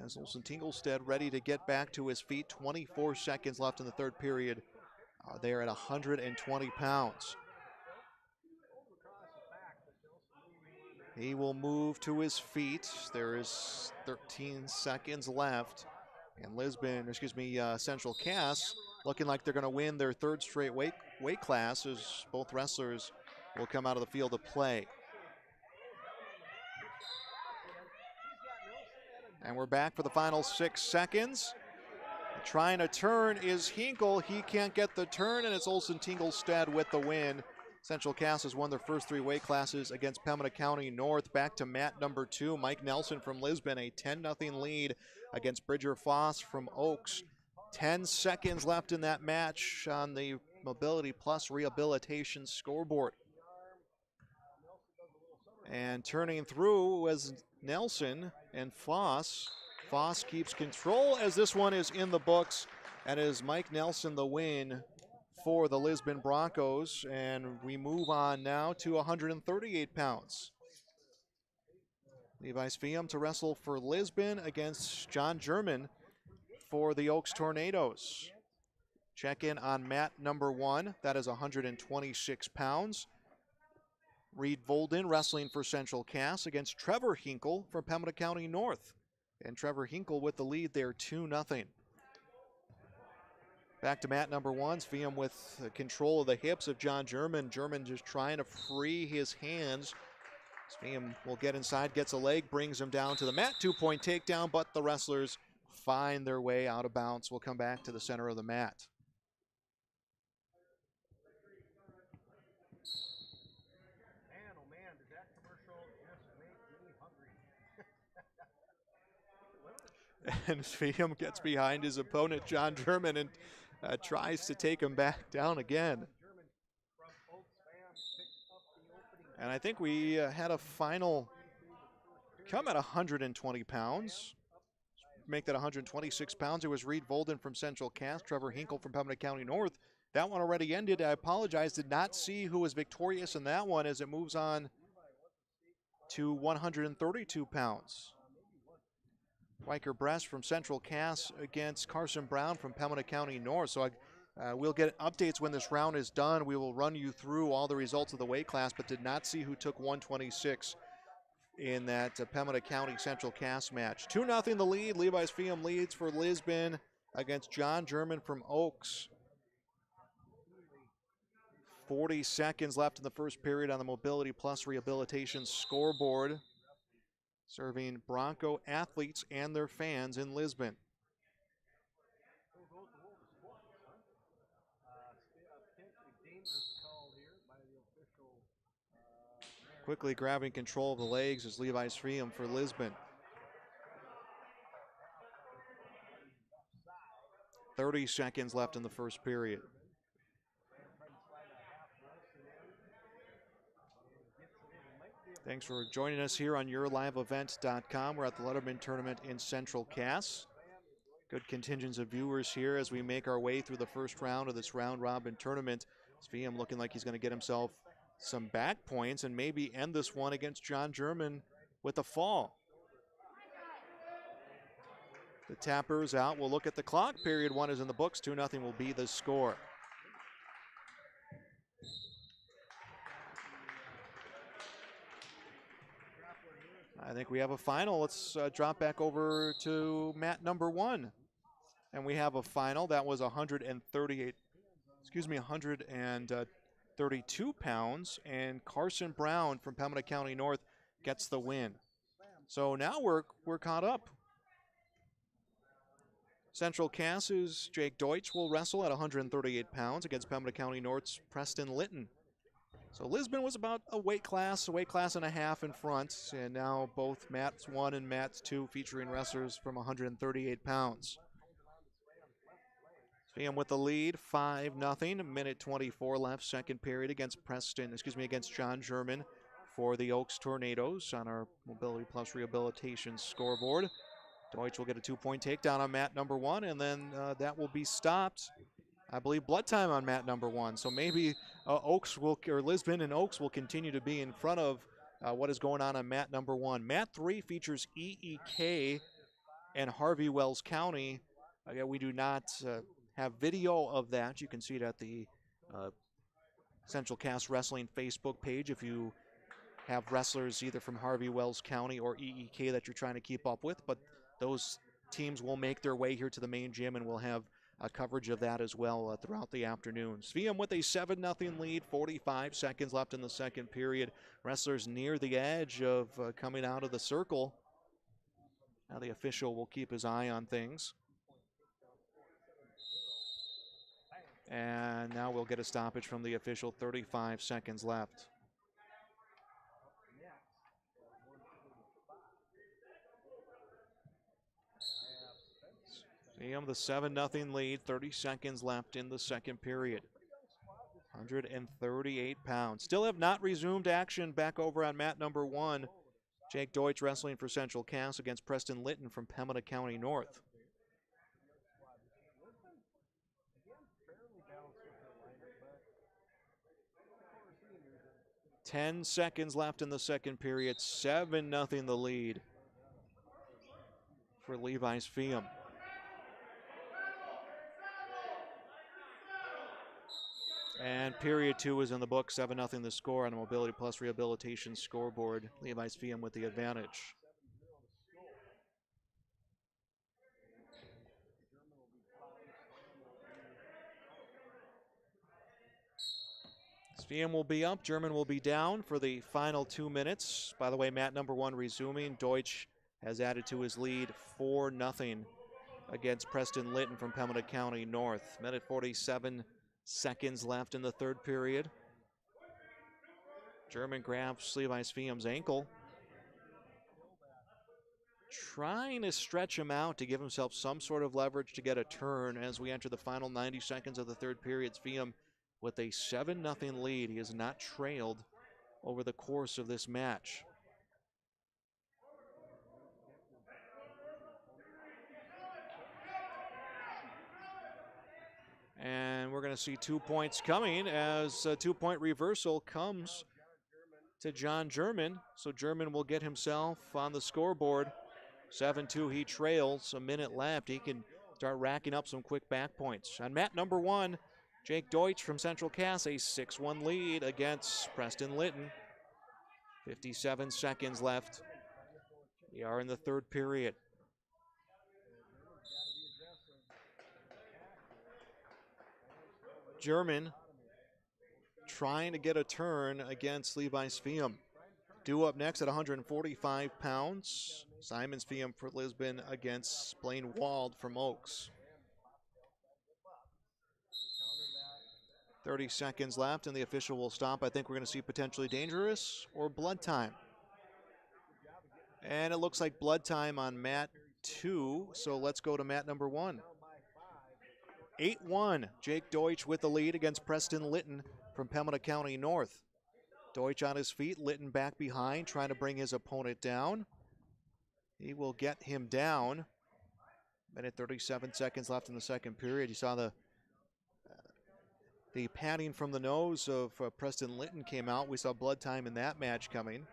as Olsen Tinglestead ready to get back to his feet. 24 seconds left in the third period. They're at 120 pounds. He will move to his feet. There is 13 seconds left. And Central Cass looking like they're going to win their third straight weight class as both wrestlers will come out of the field to play. And we're back for the final 6 seconds. Trying to turn is Hinkle. He can't get the turn, and it's Olsen Tinglestead with the win. Central Cass has won their first 3 weight classes against Pembina County North. Back to mat number 2, Mike Nelson from Lisbon, a 10-0 lead against Bridger Foss from Oaks. 10 seconds left in that match on the Mobility Plus Rehabilitation scoreboard. And turning through was Nelson and Foss. Foss keeps control as this one is in the books, and is Mike Nelson the win for the Lisbon Broncos. And we move on now to 138 pounds. Levi Sviam to wrestle for Lisbon against John German for the Oaks Tornadoes. Check in on mat number 1. That is 126 pounds. Reed Volden wrestling for Central Cass against Trevor Hinkle from Pembina County North. And Trevor Hinkle with the lead there, 2-0. Back to mat number 1. Sviam with control of the hips of John German. German just trying to free his hands. Sviam will get inside, gets a leg, brings him down to the mat. 2-point takedown, but the wrestlers find their way out of bounds. We'll come back to the center of the mat. And Sviam gets behind his opponent, John German, and tries to take him back down again. And I think we had a final come at 120 pounds. Make that 126 pounds. It was Reed Volden from Central Cass, Trevor Hinkle from Pembina County North. That one already ended. I apologize, did not see who was victorious in that one as it moves on to 132 pounds. Riker Bress from Central Cass against Carson Brown from Pembina County North. So we'll get updates when this round is done. We will run you through all the results of the weight class, but did not see who took 126 in that Pembina County Central Cass match. 2-0 the lead. Levi Sviam leads for Lisbon against John German from Oaks. 40 seconds left in the first period on the Mobility Plus Rehabilitation scoreboard, serving Bronco athletes and their fans in Lisbon. Quickly grabbing control of the legs is Levi Sviam for Lisbon. 30 seconds left in the first period. Thanks for joining us here on YourLiveEvent.com. We're at the Letterman Tournament in Central Cass. Good contingents of viewers here as we make our way through the first round of this round-robin tournament. Sviam looking like he's going to get himself some back points and maybe end this one against John German with a fall. The tapper's out. We'll look at the clock. Period 1 is in the books. 2-0 will be the score. I think we have a final. Let's drop back over to mat number 1. And we have a final. That was 132 pounds. And Carson Brown from Pembina County North gets the win. So now we're caught up. Central Cass's Jake Deutsch will wrestle at 138 pounds against Pembina County North's Preston Litton. So Lisbon was about a weight class and a half in front, and now both Mats 1 and Mats 2 featuring wrestlers from 138 pounds. Sweden with the lead, 5-0, minute 24 left, second period against John German for the Oaks Tornadoes on our Mobility Plus Rehabilitation scoreboard. Deutsch will get a 2-point takedown on mat number 1, and then that will be stopped. I believe blood time on mat number 1. So maybe Lisbon and Oaks will continue to be in front of what is going on mat number 1. Mat 3 features EEK and Harvey Wells County. Again, we do not have video of that. You can see it at the Central Cass Wrestling Facebook page if you have wrestlers either from Harvey Wells County or EEK that you're trying to keep up with. But those teams will make their way here to the main gym, and we'll have coverage of that as well throughout the afternoon. Sveum with a 7-0 lead, 45 seconds left in the second period. Wrestlers near the edge of coming out of the circle. Now the official will keep his eye on things. And now we'll get a stoppage from the official, 35 seconds left. Sveum the 7-0 lead, 30 seconds left in the second period. 138 pounds. Still have not resumed action back over on mat number 1. Jake Deutsch wrestling for Central Cass against Preston Litton from Pembina County North. Ten seconds left in the second period. 7-0 the lead for Levi's Sveum. And period 2 is in the book. 7-0 the score on the Mobility Plus Rehabilitation scoreboard. Levi's Sveum with the advantage. Sveum will be up, German will be down for the final 2 minutes. By the way, mat number 1 resuming. Deutsch has added to his lead, 4-0 against Preston Litton from Pembina County North. Minute 47 seconds left in the third period. German grabs Levi's Sveum's ankle, trying to stretch him out to give himself some sort of leverage to get a turn as we enter the final 90 seconds of the third period. Sveum with a 7-0 lead. He has not trailed over the course of this match. And we're going to see 2 points coming as a 2-point reversal comes to John German. So German will get himself on the scoreboard. 7-2, he trails, a minute left. He can start racking up some quick back points. On mat number 1, Jake Deutsch from Central Cass, a 6-1 lead against Preston Litton. 57 seconds left. We are in the third period. German trying to get a turn against Levi's Sveum. Due up next at 145 pounds. Simon Sveum for Lisbon against Blaine Wald from Oaks. 30 seconds left and the official will stop. I think we're going to see potentially dangerous or blood time. And it looks like blood time on mat 2, so let's go to mat number 1. 8-1, Jake Deutsch with the lead against Preston Litton from Pembina County North. Deutsch on his feet, Litton back behind, trying to bring his opponent down. He will get him down. Minute 37 seconds left in the second period. You saw the padding from the nose of Preston Litton came out. We saw blood time in that match coming.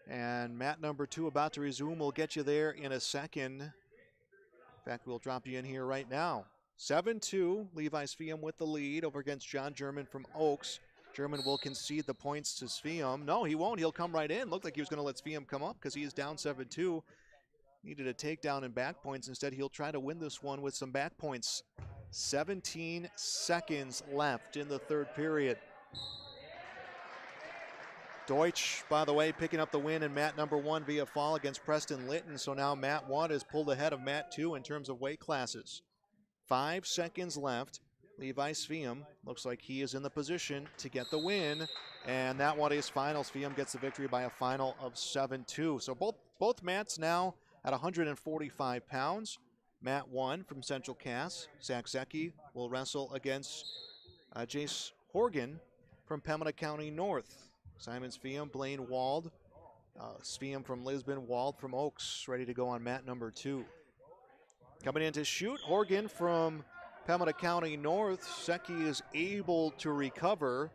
And mat number 2 about to resume. We'll get you there in a second. In fact, we'll drop you in here right now. 7-2, Levi's Sveum with the lead over against John German from Oaks. German will concede the points to Svium. No, he won't. He'll come right in. Looked like he was going to let Svium come up because he is down 7-2. Needed a takedown and back points. Instead, he'll try to win this one with some back points. 17 seconds left in the third period. Deutsch, by the way, picking up the win in mat number 1 via fall against Preston Litton. So now mat 1 is pulled ahead of mat 2 in terms of weight classes. 5 seconds left. Levi Svium looks like he is in the position to get the win. And that one is final. Svium gets the victory by a final of 7-2. So both mats now at 145 pounds. Mat 1 from Central Cass, Zach Zecki, will wrestle against Jace Horgan from Pembina County North. Simon Svium, Blaine Wald, Svium from Lisbon, Wald from Oaks, ready to go on mat number 2. Coming in to shoot, Horgan from Pembina County North. Zecki is able to recover.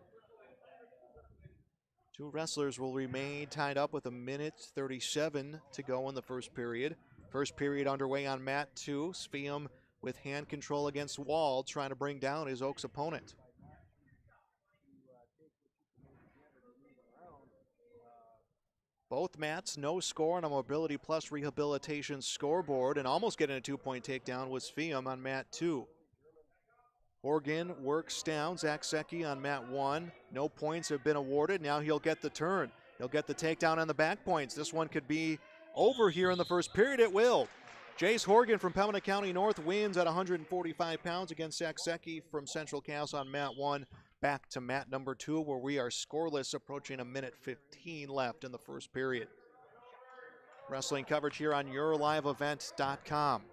Two wrestlers will remain tied up with 1:37 to go in the first period. First period underway on mat 2. Svium with hand control against Wald, trying to bring down his Oaks opponent. Both mats, no score on a Mobility Plus Rehabilitation scoreboard, and almost getting a 2-point takedown was Svium on mat 2. Horgan works down Zach Zecki on mat 1. No points have been awarded. Now he'll get the turn. He'll get the takedown on the back points. This one could be over here in the first period. It will. Jace Horgan from Pembina County North wins at 145 pounds against Zach Zecki from Central Cass on mat 1. Back to mat number 2, where we are scoreless, approaching 1:15 left in the first period. Wrestling coverage here on YourLiveEvent.com.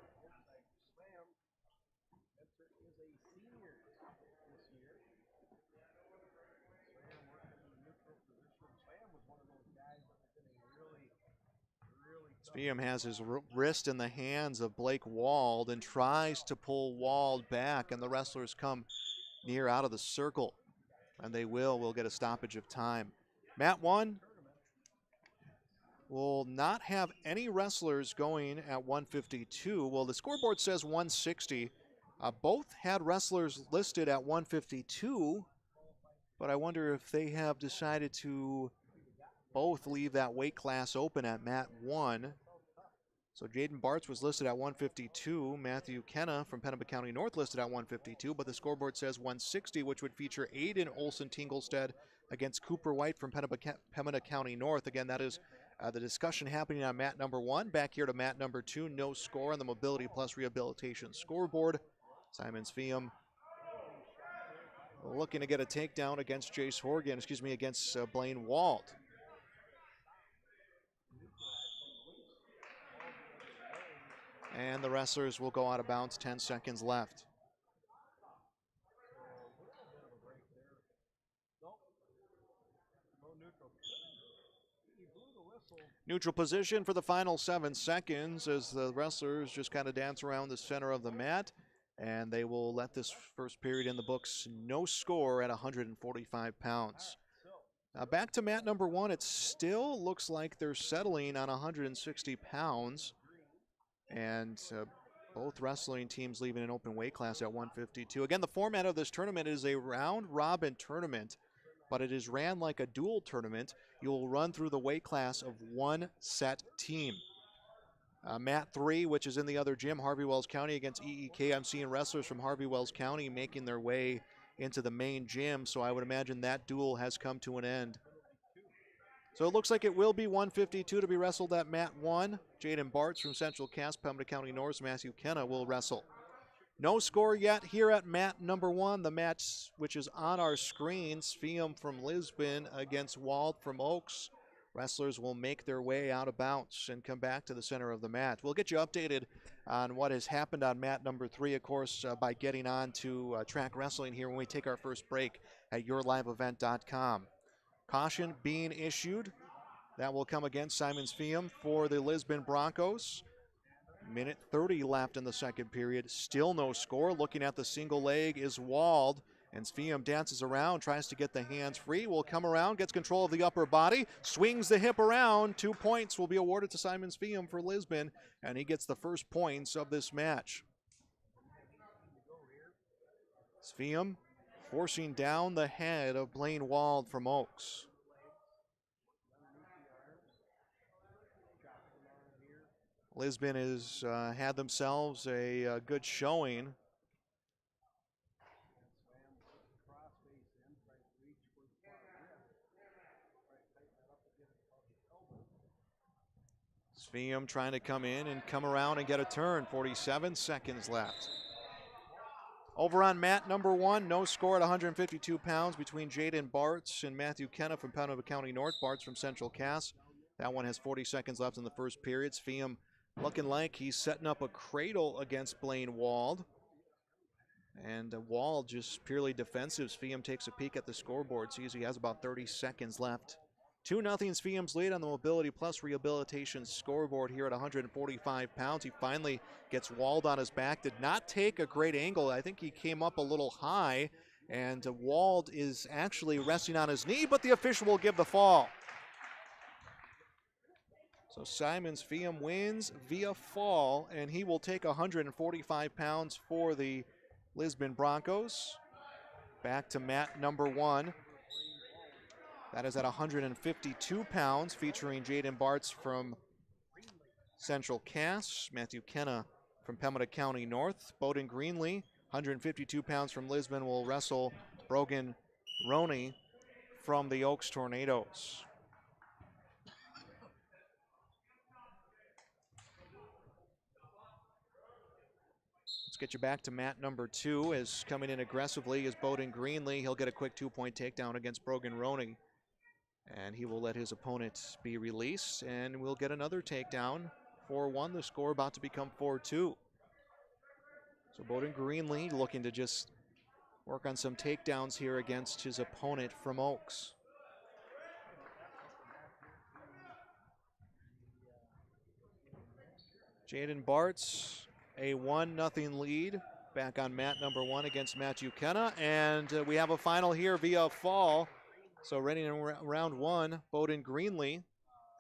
Svium has his wrist in the hands of Blake Wald and tries to pull Wald back, and the wrestlers come near out of the circle, and they will. We'll get a stoppage of time. Mat 1 will not have any wrestlers going at 152. Well, the scoreboard says 160. Both had wrestlers listed at 152, but I wonder if they have decided to both leave that weight class open at mat 1. So Jaden Bartz was listed at 152. Matthew Kenna from Pembina County North listed at 152, but the scoreboard says 160, which would feature Aiden Olsen-Tinglestead against Cooper White from Pembina County North. Again, that is the discussion happening on mat number 1. Back here to mat number 2, no score on the Mobility Plus Rehabilitation scoreboard. Simon Svium looking to get a takedown against Jace Horgan, against Blaine Wald. And the wrestlers will go out of bounds, 10 seconds left. Neutral position for the final 7 seconds as the wrestlers just kind of dance around the center of the mat, and they will let this first period in the books. No score at 145 pounds. Back to mat number 1, it still looks like they're settling on 160 pounds. And both wrestling teams leaving an open weight class at 152. Again, the format of this tournament is a round-robin tournament, but it is ran like a dual tournament. You will run through the weight class of one set team. Mat 3, which is in the other gym, Harvey Wells County against EEK. I'm seeing wrestlers from Harvey Wells County making their way into the main gym, so I would imagine that duel has come to an end. So it looks like it will be 152 to be wrestled at mat 1. Jaden Bartz from Central Cass, Pembina County North, Matthew Kenna will wrestle. No score yet here at mat number 1. The match which is on our screen, Svium from Lisbon against Wald from Oaks. Wrestlers will make their way out of bounds and come back to the center of the mat. We'll get you updated on what has happened on mat number 3, of course, by getting on to Track Wrestling here when we take our first break at YourLiveEvent.com. Caution being issued. That will come against Simon Svium for the Lisbon Broncos. 1:30 left in the second period. Still no score. Looking at the single leg is Wald. And Svium dances around, tries to get the hands free. Will come around, gets control of the upper body, swings the hip around. 2 points will be awarded to Simon Svium for Lisbon, and he gets the first points of this match. Svium forcing down the head of Blaine Wald from Oaks. Lisbon has had themselves a good showing. Sveum trying to come in and come around and get a turn. 47 seconds left. Over on mat number 1, no score at 152 pounds between Jaden Bartz and Matthew Kenna from Pembina County North. Bartz from Central Cass. That one has 40 seconds left in the first period. Sveum looking like he's setting up a cradle against Blaine Wald. And Wald just purely defensive. Sveum takes a peek at the scoreboard, sees he has about 30 seconds left. 2-0 Sveum's lead on the Mobility Plus Rehabilitation scoreboard here at 145 pounds. He finally gets Wald on his back. Did not take a great angle. I think he came up a little high, and Wald is actually resting on his knee, but the official will give the fall. So Simon Sveum wins via fall, and he will take 145 pounds for the Lisbon Broncos. Back to mat number 1. That is at 152 pounds, featuring Jaden Bartz from Central Cass, Matthew Kenna from Pembina County North. Bowden Greenlee, 152 pounds from Lisbon, will wrestle Brogan Roney from the Oaks Tornadoes. Let's get you back to mat number 2. As coming in aggressively is Bowden Greenlee. He'll get a quick 2-point takedown against Brogan Roney. And he will let his opponent be released, and we'll get another takedown. 4-1, the score about to become 4-2. So Bowden Greenlee looking to just work on some takedowns here against his opponent from Oaks. Jaden Bartz, a 1-0 lead, back on mat number 1 against Matthew Kenna, and we have a final here via fall. So ready in round 1, Bowden Greenlee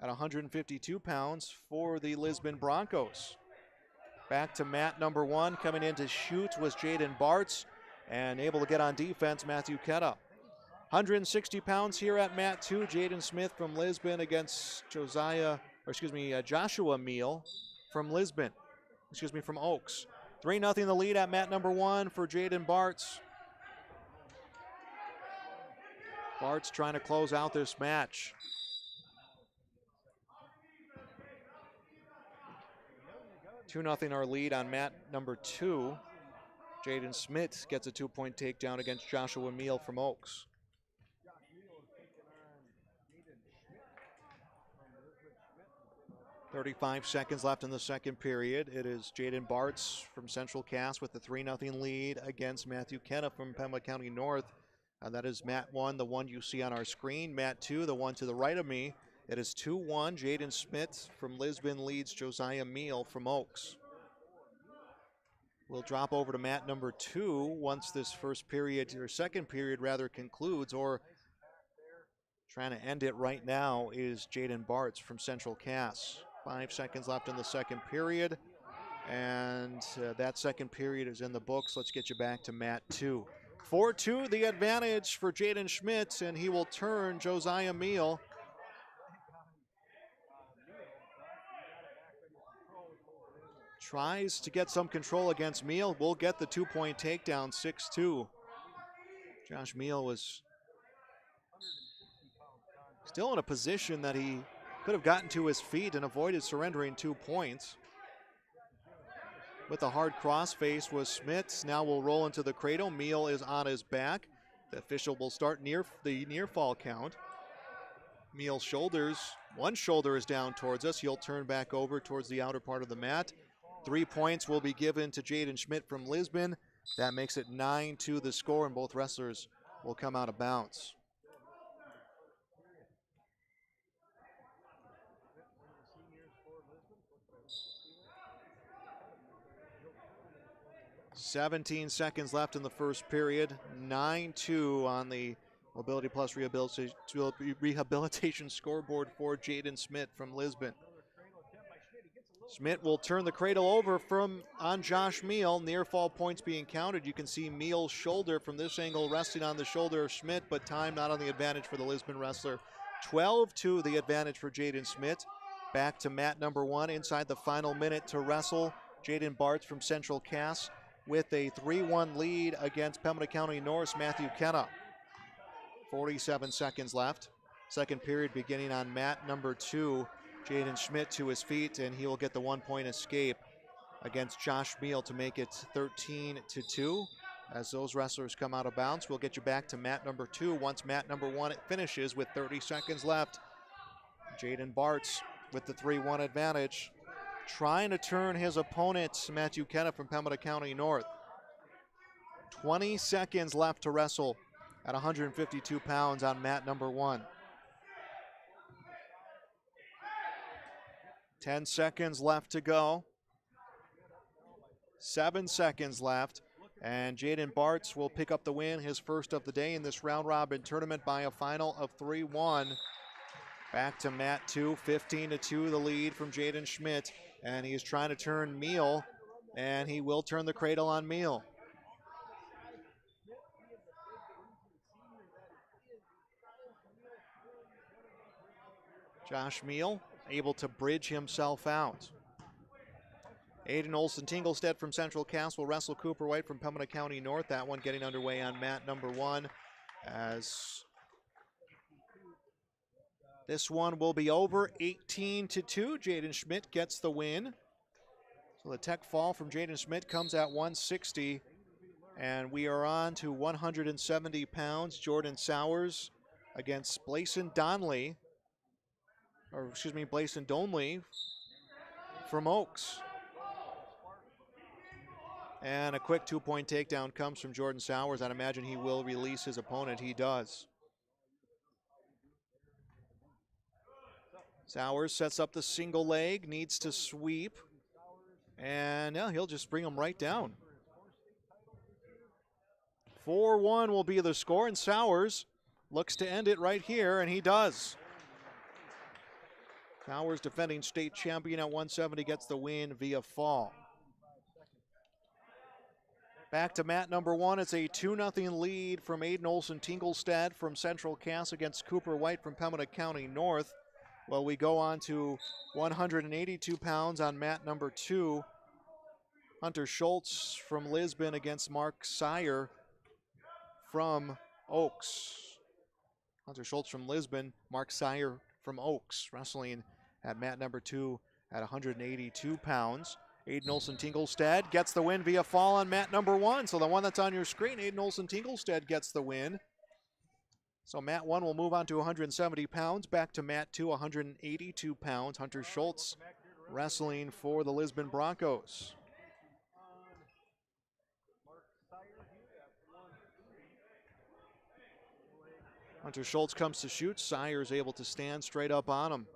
at 152 pounds for the Lisbon Broncos. Back to mat number 1, coming in to shoot was Jaden Bartz, and able to get on defense, Matthew Kenna. 160 pounds here at mat 2, Jaden Smith from Lisbon against Joshua Meal from from Oaks. 3-0 the lead at mat number 1 for Jaden Bartz. Bartz trying to close out this match. $2-0 our lead on mat number 2. Jaden Smith gets a 2-point takedown against Joshua Meal from Oaks. .35 seconds left in the second period. It is Jaden Bartz from Central Cass with the 3-0 lead against Matthew Kenna from Pembina County North. That is mat 1, the one you see on our screen. Mat 2, the one to the right of me. It is 2-1. Jaden Smith from Lisbon leads Josiah Meal from Oaks. We'll drop over to mat number 2 once this second period concludes, or trying to end it right now is Jaden Bartz from Central Cass. 5 seconds left in the second period, and that second period is in the books. Let's get you back to mat 2. 4-2 the advantage for Jaden Schmidt, and he will turn Josiah Meal. Tries to get some control against Meal. Will get the 2-point takedown, 6-2. Josh Meal was still in a position that he could have gotten to his feet and avoided surrendering 2 points. With a hard crossface was Smith. Now will roll into the cradle. Meal is on his back. The official will start the near fall count. Meal's one shoulder is down towards us. He'll turn back over towards the outer part of the mat. 3 points will be given to Jaden Schmidt from Lisbon. That makes it 9-2 the score, and both wrestlers will come out of bounds. .17 seconds left in the first period. 9-2 on the Mobility Plus Rehabilitation scoreboard for Jaden Smith from Lisbon. Schmidt will turn the cradle over on Josh Meal. Near fall points being counted. You can see Meal's shoulder from this angle resting on the shoulder of Schmidt, but time not on the advantage for the Lisbon wrestler. 12-2 the advantage for Jaden Schmidt. Back to mat number 1 inside the final minute to wrestle. Jaden Bartz from Central Cass with a 3-1 lead against Pembina County North's Matthew Kenna. 47 seconds left. Second period beginning on mat number 2. Jaden Schmidt to his feet, and he will get the 1-point escape against Josh Meal to make it 13-2. As those wrestlers come out of bounds, we'll get you back to mat number 2 once mat number 1 finishes with 30 seconds left. Jaden Bartz with the 3-1 advantage, trying to turn his opponent, Matthew Kenna from Pembina County North. 20 seconds left to wrestle at 152 pounds on mat number 1. 10 seconds left to go. 7 seconds left. And Jaden Bartz will pick up the win, his first of the day in this round robin tournament by a final of 3-1. Back to mat 2, 15-2 the lead from Jaden Schmidt. And he is trying to turn Meal, and he will turn the cradle on Meal. Josh Meal able to bridge himself out. Aiden Olson-Tinglestead from Central Cass will wrestle Cooper White from Pembina County North. That one getting underway on mat number 1, as this one will be over 18-2. Jaden Schmidt gets the win. So the tech fall from Jaden Schmidt comes at 160, and we are on to 170 pounds. Jordan Sowers against Blason Donley from Oaks. And a quick 2-point takedown comes from Jordan Sowers. I'd imagine he will release his opponent. He does. Sowers sets up the single leg, needs to sweep. And yeah, he'll just bring him right down. 4-1 will be the score, and Sowers looks to end it right here, and he does. Sowers, defending state champion at 170, gets the win via fall. Back to mat number 1. It's a 2-0 lead from Aiden Olson-Tinglestead from Central Cass against Cooper White from Pembina County North. Well, we go on to 182 pounds on mat number 2. Hunter Schultz from Lisbon against Mark Sire from Oaks. Hunter Schultz from Lisbon, Mark Sire from Oaks, wrestling at mat number 2 at 182 pounds. Aiden Olson-Tinglestead gets the win via fall on mat number 1. So the one that's on your screen, Aiden Olson-Tinglestead gets the win. So mat 1 will move on to 170 pounds. Back to mat 2, 182 pounds. Hunter Schultz wrestling for the Lisbon Broncos. Hunter Schultz comes to shoot. Sire is able to stand straight up on him.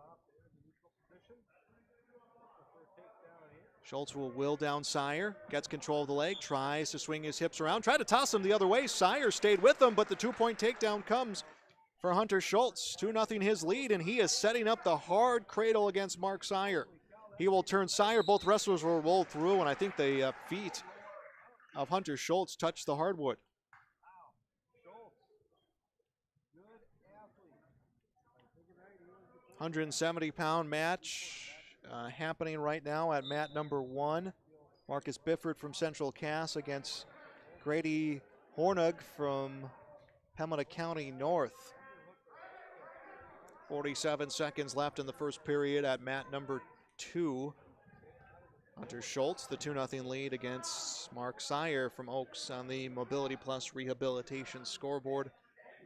Schultz will will down Sire, gets control of the leg, tries to swing his hips around, try to toss him the other way. Sire stayed with him, but the 2-point takedown comes for Hunter Schultz. 2-0 his lead, and he is setting up the hard cradle against Mark Sire. He will turn Sire. Both wrestlers will roll through, and I think the feet of Hunter Schultz touch the hardwood. $170 match happening right now at mat number 1. Marcus Bifford from Central Cass against Grady Hornug from Pembina County North. 47 seconds left in the first period at mat number 2. Hunter Schultz, the 2-0 lead against Mark Sire from Oaks on the Mobility Plus Rehabilitation scoreboard.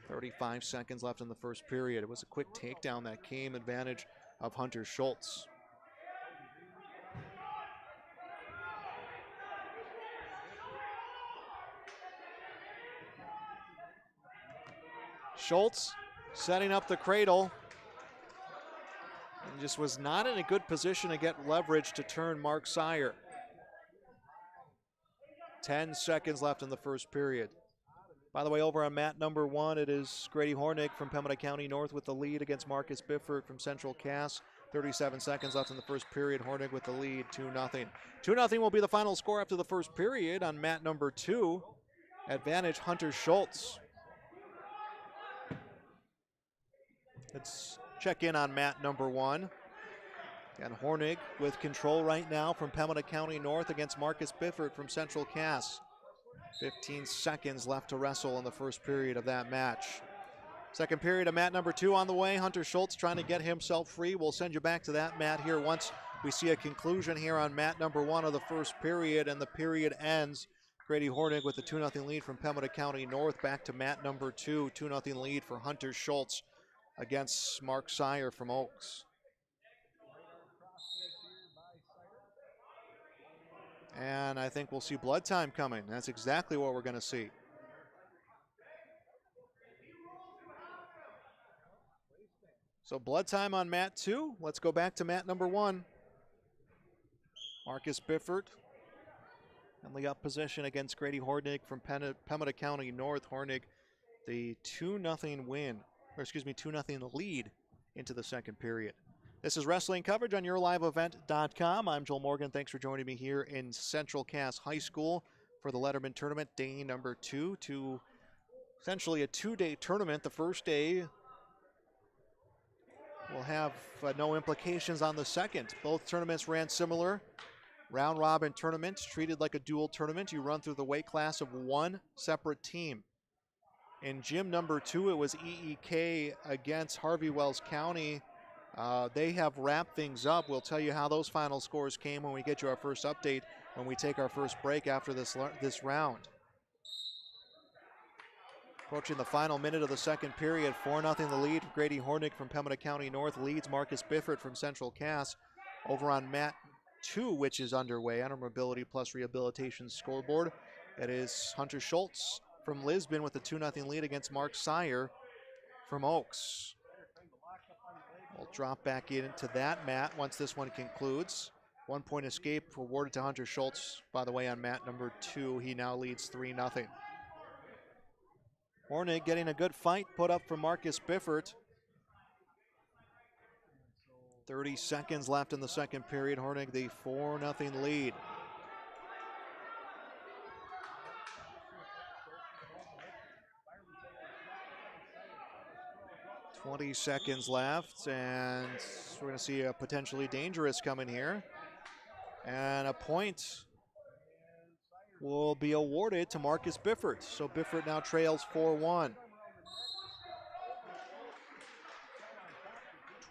35 seconds left in the first period. It was a quick takedown that came advantage of Hunter Schultz. Schultz setting up the cradle and just was not in a good position to get leverage to turn Mark Sire. 10 seconds left in the first period. By the way, over on mat number 1, it is Grady Hornick from Pembina County North with the lead against Marcus Bifford from Central Cass. 37 seconds left in the first period. Hornig with the lead, 2-0. 2-0 will be the final score after the first period on mat number 2. Advantage Hunter Schultz. Let's check in on mat number 1. And Hornig with control right now from Pembina County North against Marcus Bifford from Central Cass. 15 seconds left to wrestle in the first period of that match. Second period of mat number 2 on the way. Hunter Schultz trying to get himself free. We'll send you back to that mat here once we see a conclusion here on mat number 1 of the first period, and the period ends. Grady Hornig with the 2-0 lead from Pembina County North. Back to mat number 2, 2-0 lead for Hunter Schultz against Mark Sire from Oaks. And I think we'll see blood time coming. That's exactly what we're going to see. So blood time on mat 2. Let's go back to mat number 1. Marcus Bifford in the up position against Grady Hornig from Pembina County North. Hornig the 2-0 win, or excuse me, 2-0 lead into the second period. This is wrestling coverage on yourliveevent.com. I'm Joel Morgan. Thanks for joining me here in Central Cass High School for the Letterman Tournament, day number 2, to essentially a 2-day tournament. The first day will have no implications on the second. Both tournaments ran similar. Round robin tournament, treated like a dual tournament. You run through the weight class of one separate team. In gym number 2, it was EEK against Harvey Wells County. They have wrapped things up. We'll tell you how those final scores came when we get you our first update, when we take our first break after this round. Approaching the final minute of the second period, 4-0 the lead. Grady Hornig from Pembina County North leads Marcus Bifford from Central Cass. Over on mat 2, which is underway on our Mobility Plus Rehabilitation scoreboard, it is Hunter Schultz from Lisbon with the 2-0 lead against Mark Sire from Oaks. We'll drop back into that mat once this one concludes. 1 point escape awarded to Hunter Schultz, by the way, on mat number 2. He now leads 3-0. Hornig getting a good fight put up from Marcus Bifford. 30 seconds left in the second period. Hornig the 4-0 lead. $20 seconds left, and we're going to see a potentially dangerous coming here. And a point will be awarded to Marcus Bifford. So Bifford now trails 4-1.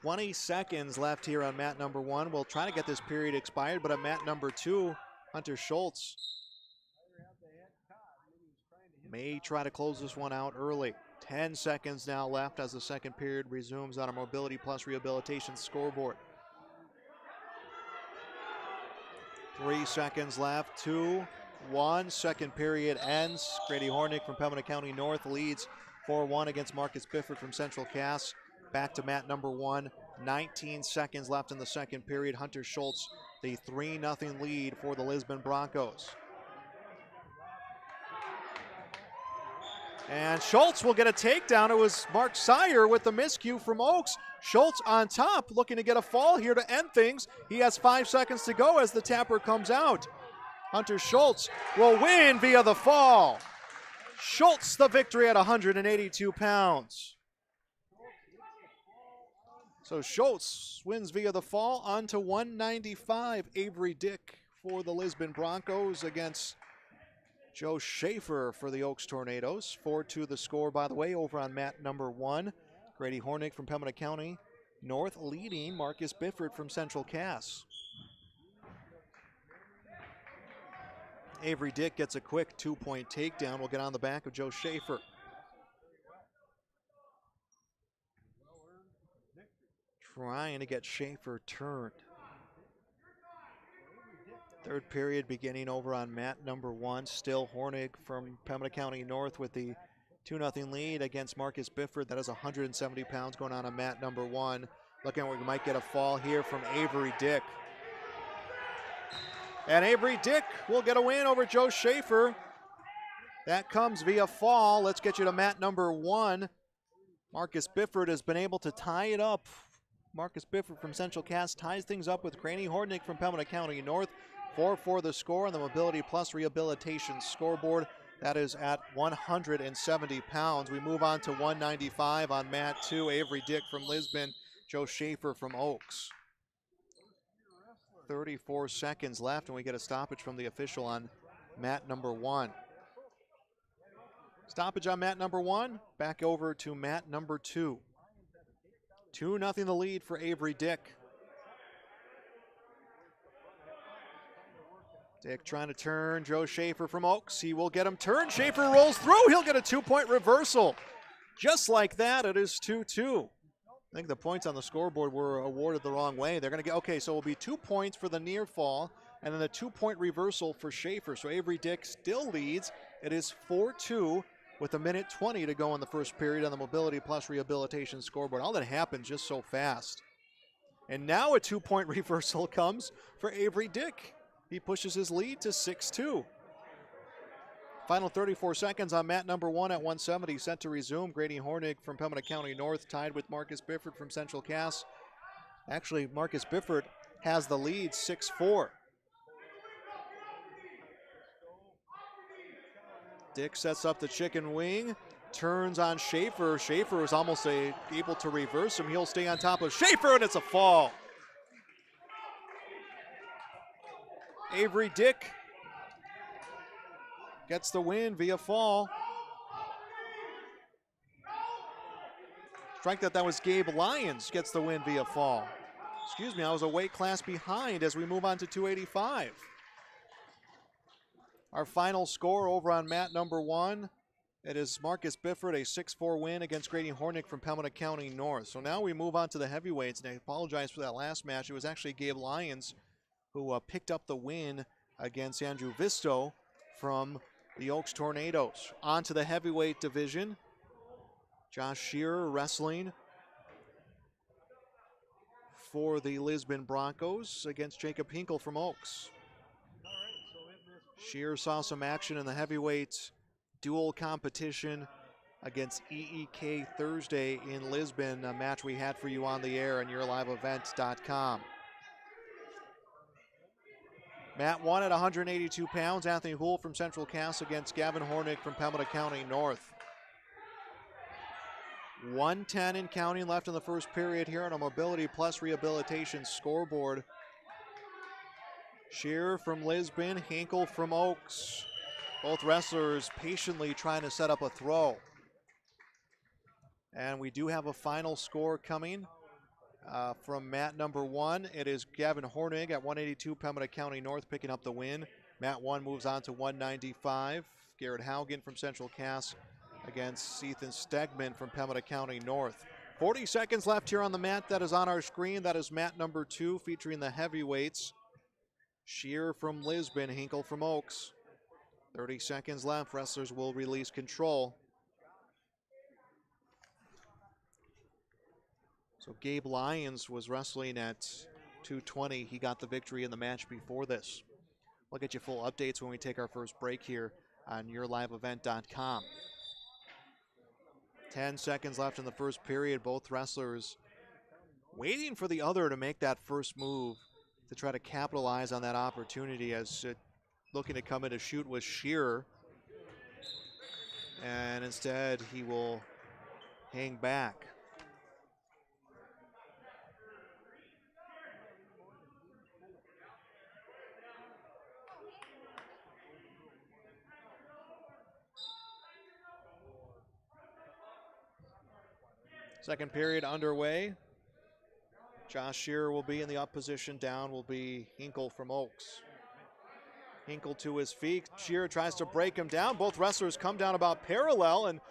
20 seconds left here on mat number 1. We'll try to get this period expired, but on mat number 2, Hunter Schultz may try to close this one out early. 10 seconds now left as the second period resumes on our Mobility Plus Rehabilitation scoreboard. 3 seconds left, 2, 1. Second period ends. Grady Hornig from Pembina County North leads 4-1 against Marcus Bifford from Central Cass. Back to mat number 1. 19 seconds left in the second period. Hunter Schultz, the 3-0 lead for the Lisbon Broncos. And Schultz will get a takedown. It was Mark Sire with the miscue from Oaks. Schultz on top, looking to get a fall here to end things. He has 5 seconds to go as the tapper comes out. Hunter Schultz will win via the fall. Schultz the victory at 182 pounds. So Schultz wins via the fall on to 195. Avery Dick for the Lisbon Broncos against Joe Schaefer for the Oaks Tornadoes. 4-2 the score, by the way, over on mat number 1. Grady Hornig from Pembina County North leading Marcus Bifford from Central Cass. Avery Dick gets a quick 2-point takedown. We'll get on the back of Joe Schaefer. Trying to get Schaefer turned. Third period beginning over on mat number 1. Still Hornig from Pembina County North with the 2-0 lead against Marcus Bifford. That is 170 pounds going on mat number 1. Looking like we might get a fall here from Avery Dick. And Avery Dick will get a win over Joe Schaefer. That comes via fall. Let's get you to mat number 1. Marcus Bifford has been able to tie it up Marcus Bifford from Central Cass ties things up with Granny Hornick from Pembina County North. 4-4 the score on the Mobility Plus Rehabilitation scoreboard. That is at 170 pounds. We move on to 195 on mat 2. Avery Dick from Lisbon, Joe Schaefer from Oaks. 34 seconds left, and we get a stoppage from the official on mat number 1. Stoppage on mat number 1. Back over to mat number 2. 2-0 the lead for Avery Dick. Dick trying to turn Joe Schaefer from Oaks. He will get him turned. Schaefer rolls through. He'll get a 2-point reversal. Just like that, it is 2-2. I think the points on the scoreboard were awarded the wrong way. They're going to get, okay, so it will be 2 points for the near fall and then a 2-point reversal for Schaefer. So Avery Dick still leads. It is 4-2 with 1:20 to go in the first period on the Mobility Plus Rehabilitation scoreboard. All that happened just so fast. And now a 2-point reversal comes for Avery Dick. He pushes his lead to 6-2. Final 34 seconds on mat number 1 at 170, set to resume. Grady Hornick from Pembina County North tied with Marcus Bifford from Central Cass. Actually, Marcus Bifford has the lead, 6-4. Dick sets up the chicken wing, turns on Schaefer. Schaefer was almost able to reverse him. He'll stay on top of Schaefer, and it's a fall. Avery Dick gets the win via fall. Strike that was Gabe Lyons gets the win via fall. Excuse me, I was a weight class behind as we move on to 285. Our final score over on mat number 1. It is Marcus Bifford, a 6-4 win against Grady Hornick from Pembina County North. So now we move on to the heavyweights, and I apologize for that last match. It was actually Gabe Lyons who picked up the win against Andrew Visto from the Oaks Tornadoes. On to the heavyweight division. Josh Shearer wrestling for the Lisbon Broncos against Jacob Hinkle from Oaks. Shearer saw some action in the heavyweight dual competition against EEK Thursday in Lisbon, a match we had for you on the air on yourliveevent.com. Mat 1 at 182 pounds, Anthony Houle from Central Cass against Gavin Hornick from Pembina County North. 1:10 in counting left in the first period here on a Mobility Plus Rehabilitation scoreboard. Shearer from Lisbon, Hinkle from Oaks. Both wrestlers patiently trying to set up a throw. And we do have a final score coming from mat number 1. It is Gavin Hornig at 182, Pembina County North picking up the win. Mat 1 moves on to 195. Garrett Haugen from Central Cass against Ethan Stegman from Pembina County North. 40 seconds left here on the mat that is on our screen. That is mat number 2 featuring the heavyweights. Shearer from Lisbon, Hinkle from Oaks. 30 seconds left. Wrestlers will release control. So Gabe Lyons was wrestling at 220. He got the victory in the match before this. We'll get you full updates when we take our first break here on yourliveevent.com. 10 seconds left in the first period. Both wrestlers waiting for the other to make that first move to try to capitalize on that opportunity, as looking to come in to shoot was Shearer. And instead he will hang back. Second period underway. Josh Shearer will be in the up position. Down will be Hinkle from Oaks. Hinkle to his feet. Shearer tries to break him down. Both wrestlers come down about parallel and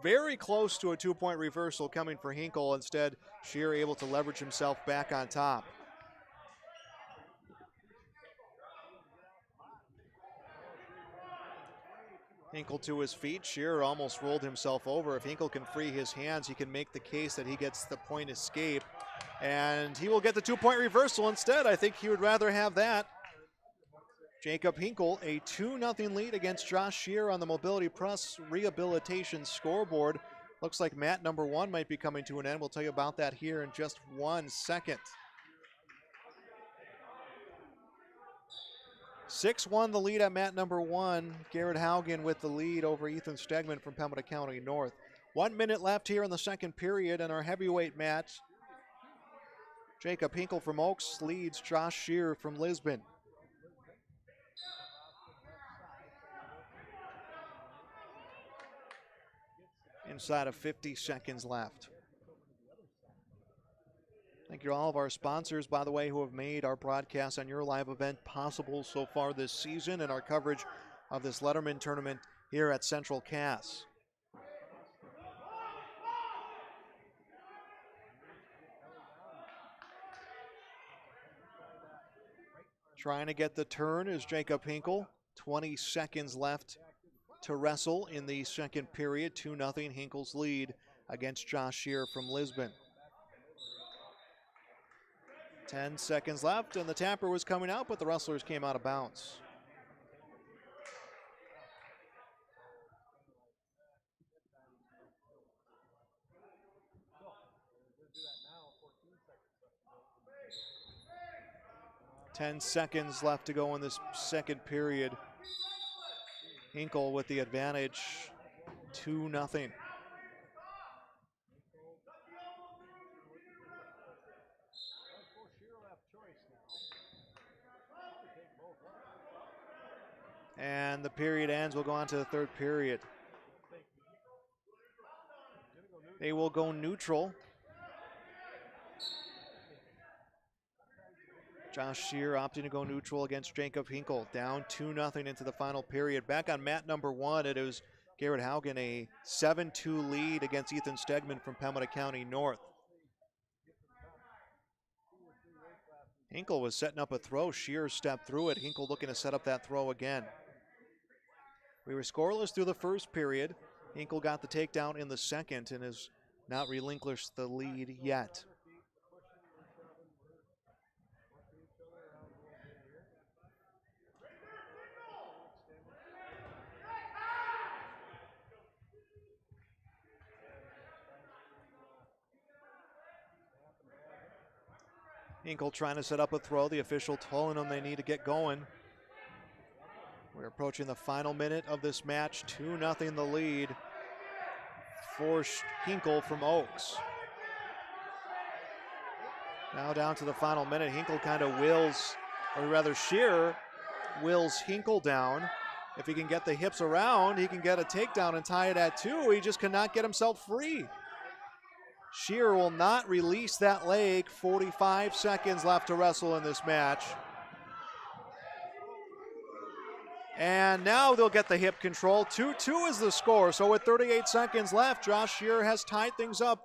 very close to a 2-point reversal coming for Hinkle. Instead, Shearer able to leverage himself back on top. Hinkle to his feet. Shearer almost rolled himself over. If Hinkle can free his hands, he can make the case that he gets the point escape. And he will get the 2-point reversal instead. I think he would rather have that. Jacob Hinkle, a 2-0 lead against Josh Shearer on the Mobility Plus Rehabilitation scoreboard. Looks like mat number 1 might be coming to an end. We'll tell you about that here in just 1 second. 6-1 the lead at mat number 1. Garrett Haugen with the lead over Ethan Stegman from Pembina County North. 1 minute left here in the second period in our heavyweight match. Jacob Hinkle from Oaks leads Josh Shear from Lisbon. Inside of 50 seconds left. Thank you to all of our sponsors, by the way, who have made our broadcast on your live event possible so far this season and our coverage of this Letterman tournament here at Central Cass. Trying to get the turn is Jacob Hinkle. 20 seconds left to wrestle in the second period. 2-0 Hinkle's lead against Josh Shear from Lisbon. 10 seconds left, and the tapper was coming out, but the wrestlers came out of bounds. Ten seconds left to go in this second period. Hinkle with the advantage, 2-0. And the period ends. We'll go on to the third period. They will go neutral. Josh Shear opting to go neutral against Jacob Hinkle. Down 2-0 into the final period. Back on mat number 1, it was Garrett Haugen, a 7-2 lead against Ethan Stegman from Pembina County North. Hinkle was setting up a throw. Shear stepped through it. Hinkle looking to set up that throw again. We were scoreless through the first period. Hinkle got the takedown in the second and has not relinquished the lead yet. Hinkle trying to set up a throw. The official telling them they need to get going. We're approaching the final minute of this match. 2-0 the lead for Hinkle from Oaks. Now down to the final minute. Hinkle kind of wills, or rather Shear wills Hinkle down. If he can get the hips around, he can get a takedown and tie it at 2. He just cannot get himself free. Shear will not release that leg. 45 seconds left to wrestle in this match. And now they'll get the hip control. 2-2 is the score. So with 38 seconds left, Josh Shear has tied things up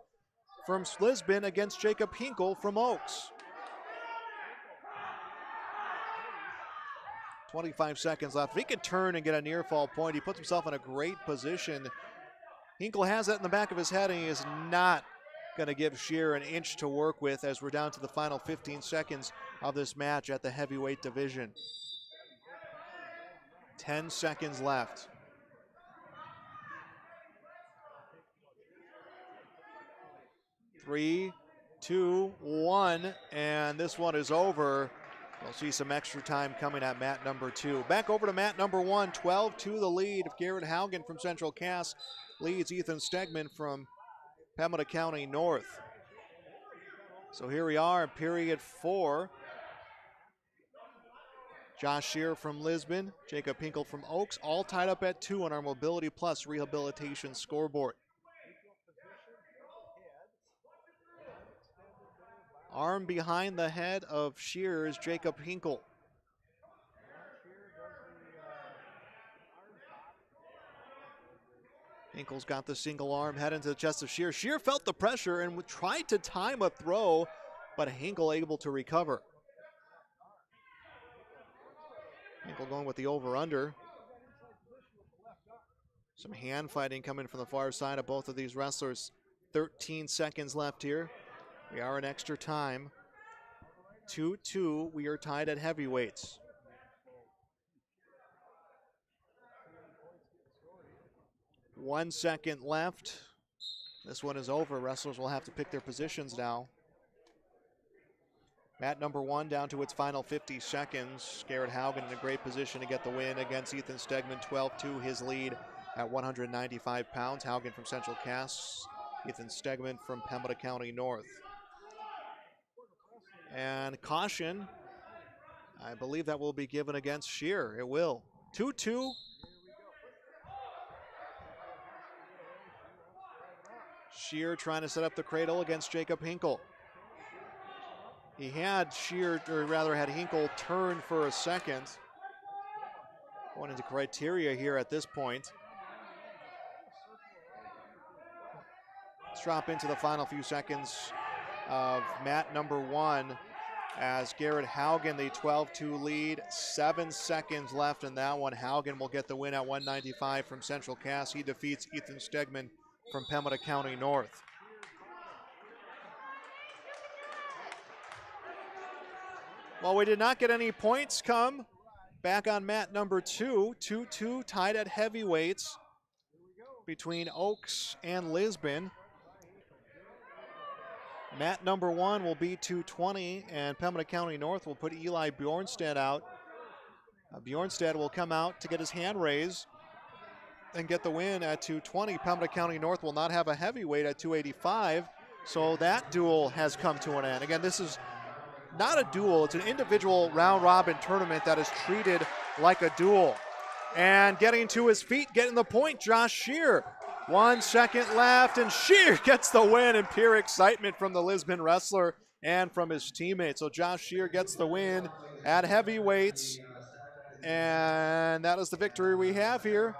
from Lisbon against Jacob Hinkle from Oaks. 25 seconds left. If he can turn and get a near fall point, he puts himself in a great position. Hinkle has that in the back of his head, and he is not going to give Shear an inch to work with as we're down to the final 15 seconds of this match at the heavyweight division. 10 seconds left. Three, two, one, and this one is over. We'll see some extra time coming at mat number 2. Back over to mat number 1, 12-2 the lead. Garrett Haugen from Central Cass leads Ethan Stegman from Pembina County North. So here we are in period 4. Josh Shear from Lisbon, Jacob Hinkle from Oaks, all tied up at 2 on our Mobility Plus rehabilitation scoreboard. Arm behind the head of Shear is Jacob Hinkle. Hinkle's got the single arm, head into the chest of Shear. Shear felt the pressure and tried to time a throw, but Hinkle able to recover. Hinkle going with the over-under. Some hand fighting coming from the far side of both of these wrestlers. 13 seconds left here. We are in extra time. 2-2, we are tied at heavyweights. One second left. This one is over. Wrestlers will have to pick their positions now. Mat number 1 down to its final 50 seconds. Garrett Haugen in a great position to get the win against Ethan Stegman. 12-2 his lead at 195 pounds. Haugen from Central Cass. Ethan Stegman from Pembina County North. And caution, I believe that will be given against Shear. It will. 2-2. Shear trying to set up the cradle against Jacob Hinkle. He had Shear, or rather had Hinkle turn for a second. Going into criteria here at this point. Let's drop into the final few seconds of Mat number 1 as Garrett Haugen, the 12-2 lead. 7 seconds left in that one. Haugen will get the win at 195 from Central Cass. He defeats Ethan Stegman from Pembina County North. Well, we did not get any points come back on mat number 2. 2-2 tied at heavyweights between Oaks and Lisbon. Mat number 1 will be 220, and Pembina County North will put Eli Bjornstad out. Bjornstad will come out to get his hand raised and get the win at 220. Pembina County North will not have a heavyweight at 285, so that duel has come to an end. Again, this is not a duel, it's an individual round-robin tournament that is treated like a duel. And getting to his feet, getting the point, Josh Shear. 1 second left, and Shear gets the win, and pure excitement from the Lisbon wrestler and from his teammates. So Josh Shear gets the win at heavyweights, and that is the victory we have here.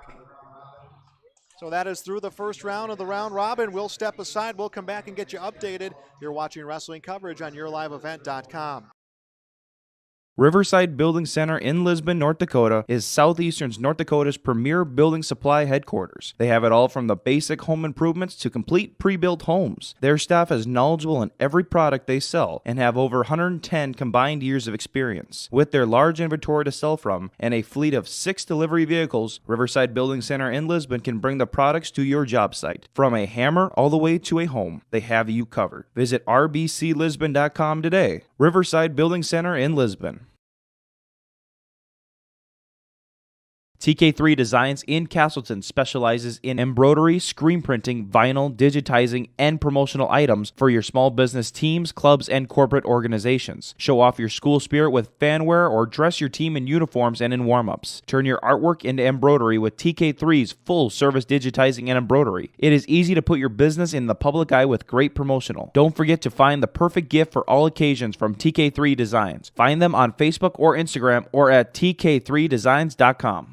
So that is through the first round of the round robin. We'll step aside. We'll come back and get you updated. You're watching wrestling coverage on YourLiveEvent.com. Riverside Building Center in Lisbon, North Dakota is Southeastern North Dakota's premier building supply headquarters. They have it all from the basic home improvements to complete pre-built homes. Their staff is knowledgeable in every product they sell and have over 110 combined years of experience. With their large inventory to sell from and a fleet of 6 delivery vehicles, Riverside Building Center in Lisbon can bring the products to your job site. From a hammer all the way to a home, they have you covered. Visit rbclisbon.com today. Riverside Building Center in Lisbon. TK3 Designs in Castleton specializes in embroidery, screen printing, vinyl, digitizing, and promotional items for your small business teams, clubs, and corporate organizations. Show off your school spirit with fanware or dress your team in uniforms and in warm-ups. Turn your artwork into embroidery with TK3's full-service digitizing and embroidery. It is easy to put your business in the public eye with great promotional. Don't forget to find the perfect gift for all occasions from TK3 Designs. Find them on Facebook or Instagram or at tk3designs.com.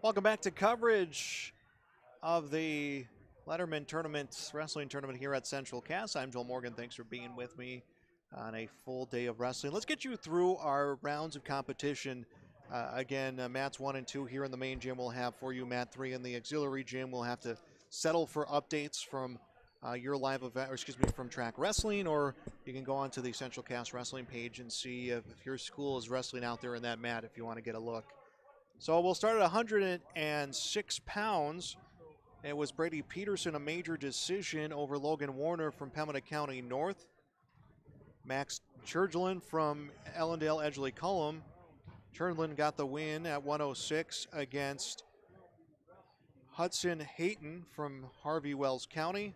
Welcome back to coverage of the Letterman Tournament, wrestling tournament here at Central Cass. I'm Joel Morgan. Thanks for being with me on a full day of wrestling. Let's get you through our rounds of competition. Again, mats 1 and 2 here in the main gym we'll have for you. Mat 3 in the auxiliary gym. We'll have to settle for updates from your live event, or excuse me, from Track Wrestling, or you can go onto the Central Cass Wrestling page and see if your school is wrestling out there in that mat if you want to get a look. So we'll start at 106 pounds. It was Brady Peterson, a major decision over Logan Warner from Pembina County North. Max Churgelin from Ellendale Edgeley Cullum. Churgelin got the win at 106 against Hudson Hayton from Harvey Wells County.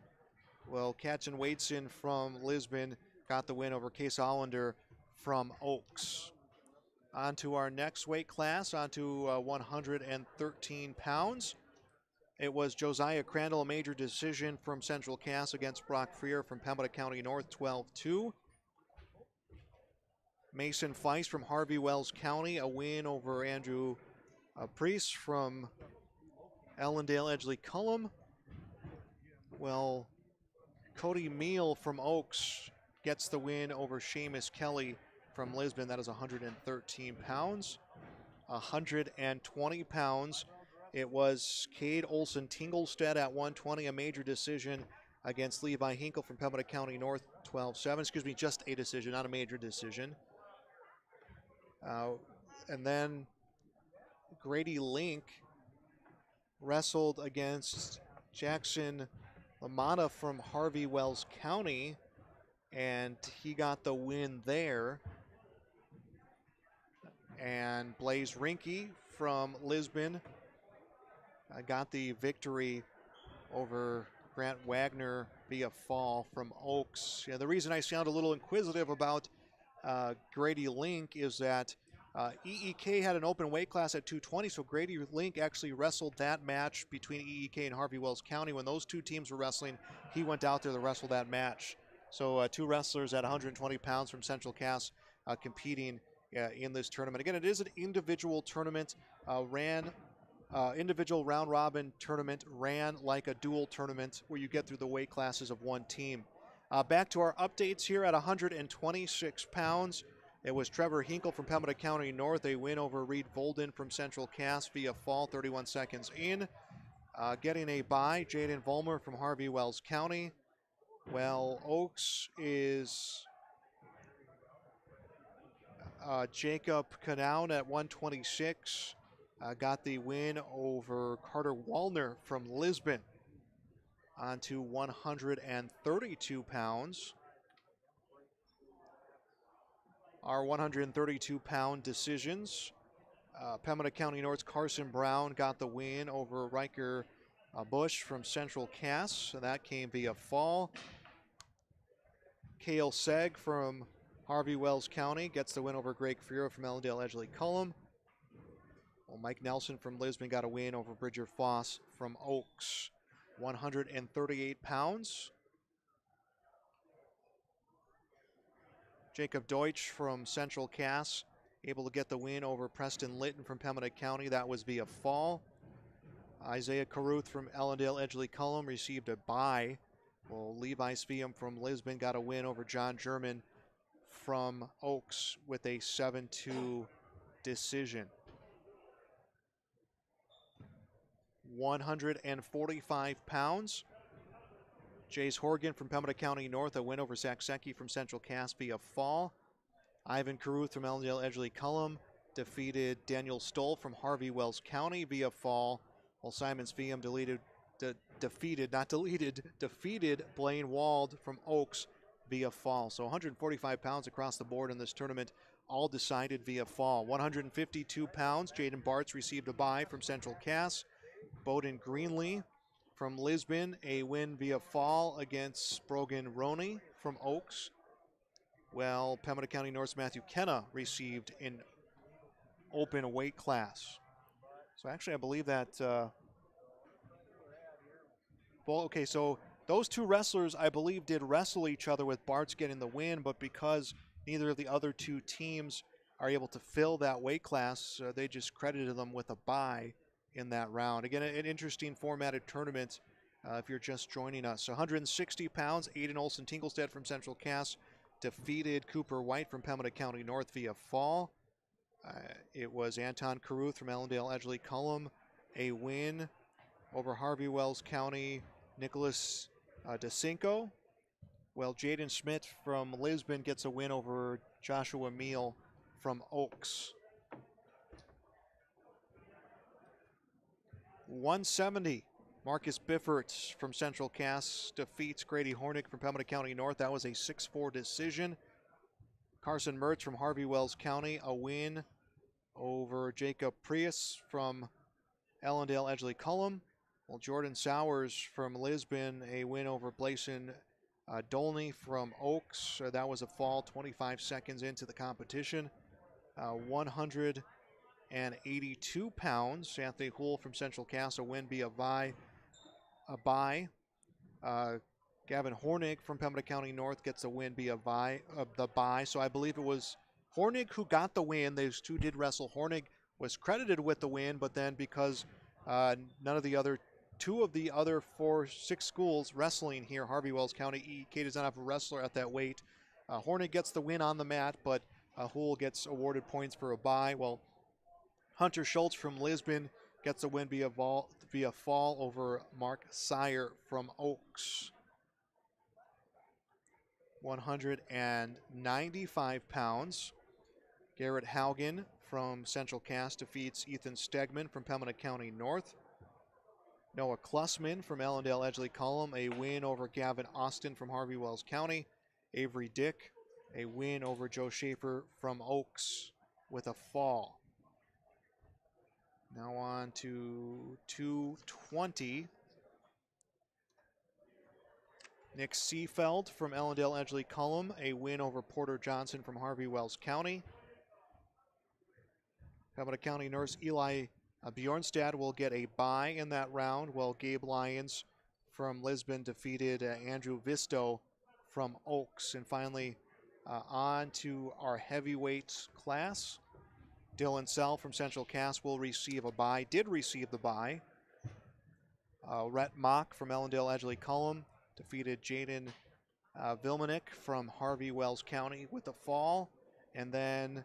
Well, Katzen Wadeson from Lisbon got the win over Case Hollander from Oaks. On to our next weight class, on to 113 pounds. It was Josiah Crandall, a major decision from Central Cass against Brock Freer from Pembina County North, 12-2. Mason Feist from Harvey Wells County, a win over Andrew Priest from Ellendale Edgeley Cullum. Well, Cody Meal from Oaks gets the win over Seamus Kelly from Lisbon. That is 113 pounds. 120 pounds. It was Cade Olson Tinglestead at 120, a major decision against Levi Hinkle from Pembina County North, 12-7. Excuse me, just a decision, not a major decision. And then Grady Link wrestled against Jackson LaMotta from Harvey Wells County, and he got the win there. And Blaze Rinke from Lisbon got the victory over Grant Wagner via fall from Oaks. Yeah, the reason I sound a little inquisitive about Grady Link is that EEK had an open weight class at 220, so Grady Link actually wrestled that match between EEK and Harvey Wells County. When those two teams were wrestling, he went out there to wrestle that match. So two wrestlers at 120 pounds from Central Cass competing in this tournament. Again, it is an individual tournament, individual round robin tournament, ran like a dual tournament where you get through the weight classes of one team. Back to our updates here at 126 pounds. It was Trevor Hinkle from Pembina County North, a win over Reed Volden from Central Cass via fall, 31 seconds in. Getting a bye, Jaden Vollmer from Harvey Wells County. Well, Oaks is Jacob Canown at 126. Got the win over Carter Wallner from Lisbon on to 132 pounds. Our 132-pound decisions. Pembina County North's Carson Brown got the win over Riker Bush from Central Cass. So that came via fall. Cale Seg from Harvey Wells County gets the win over Greg Furrow from Ellendale Edgeley Cullum. Well, Mike Nelson from Lisbon got a win over Bridger Foss from Oaks. 138 pounds. Jacob Deutsch from Central Cass able to get the win over Preston Litton from Pembina County. That was via fall. Isaiah Caruth from Ellendale Edgeley Cullum received a bye. Well, Levi Sveum from Lisbon got a win over John German from Oaks with a 7-2 decision. 145 pounds. Jace Horgan from Pembina County North, a win over Zach Secchi from Central Cass via fall. Ivan Caruth from Ellendale Edgeley Cullum defeated Daniel Stoll from Harvey Wells County via fall, while Simon Sveum defeated Blaine Wald from Oaks via fall. So 145 pounds across the board in this tournament, all decided via fall. 152 pounds, Jaden Bartz received a bye from Central Cass. Bowden Greenlee from Lisbon, a win via fall against Brogan Roney from Oaks. Well, Pembina County North's Matthew Kenna received an open weight class. So actually I believe that, so those two wrestlers I believe did wrestle each other with Bartz getting the win, but because neither of the other two teams are able to fill that weight class, they just credited them with a bye in that round. Again, an interesting formatted tournament if you're just joining us. 160 pounds, Aiden Olson Tinglestead from Central Cass defeated Cooper White from Pembina County North via fall. It was Anton Caruth from Ellendale Edgeley Cullum, a win over Harvey Wells County Nicholas DeCinco. Well, Jaden Schmidt from Lisbon gets a win over Joshua Meal from Oaks. 170, Marcus Biffert from Central Cass defeats Grady Hornick from Pembina County North. That was a 6-4 decision. Carson Mertz from Harvey Wells County, a win over Jacob Prius from Ellendale Edgeley Cullum. Well, Jordan Sowers from Lisbon, a win over Blason Dolney from Oaks. That was a fall 25 seconds into the competition. 182 pounds, Anthony Houle from Central Cass, a win via bye. Gavin Hornig from Pembina County North gets a win via the bye. So I believe it was Hornig who got the win. Those two did wrestle. Hornig was credited with the win, but then because two of the other 6 schools wrestling here, Harvey Wells County, EEK does not have a wrestler at that weight. Hornig gets the win on the mat, but Houle gets awarded points for a bye. Well, Hunter Schultz from Lisbon gets a win via fall over Mark Sire from Oaks. 195 pounds. Garrett Haugen from Central Cass defeats Ethan Stegman from Pembina County North. Noah Klussman from Allendale Edgeley Cullum, a win over Gavin Austin from Harvey Wells County. Avery Dick, a win over Joe Schaefer from Oaks with a fall. Now on to 220. Nick Seafeld from Allendale Edgeley Cullum, a win over Porter Johnson from Harvey Wells County. Covenant County nurse Eli Bjornstad will get a bye in that round, while Gabe Lyons from Lisbon defeated Andrew Visto from Oaks. And finally, on to our heavyweights class. Dylan Sell from Central Cass will receive a bye, did receive the bye. Rhett Mock from Allendale Edgeley Cullum defeated Jaden Vilmanik from Harvey Wells County with a fall. And then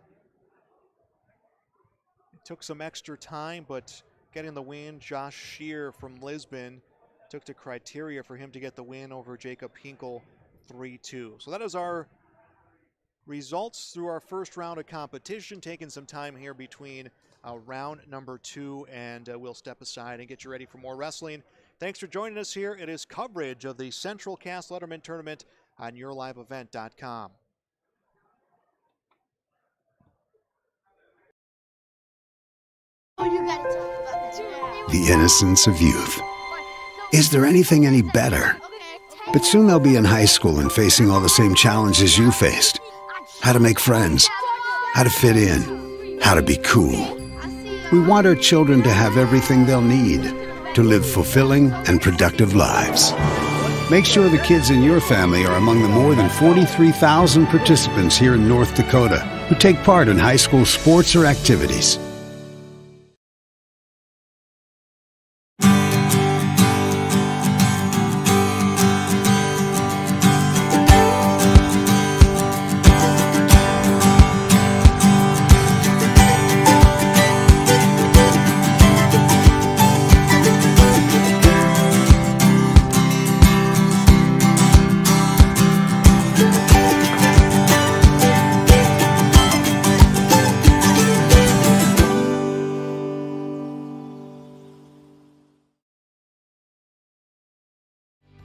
it took some extra time, but getting the win, Josh Shear from Lisbon took to criteria for him to get the win over Jacob Hinkle 3-2. So that is our results through our first round of competition, taking some time here between round number 2, and we'll step aside and get you ready for more wrestling. Thanks for joining us here. It is coverage of the Central Cass Letterman Tournament on yourliveevent.com. The innocence of youth. Is there anything any better? But soon they'll be in high school and facing all the same challenges you faced. How to make friends, how to fit in, how to be cool. We want our children to have everything they'll need to live fulfilling and productive lives. Make sure the kids in your family are among the more than 43,000 participants here in North Dakota who take part in high school sports or activities.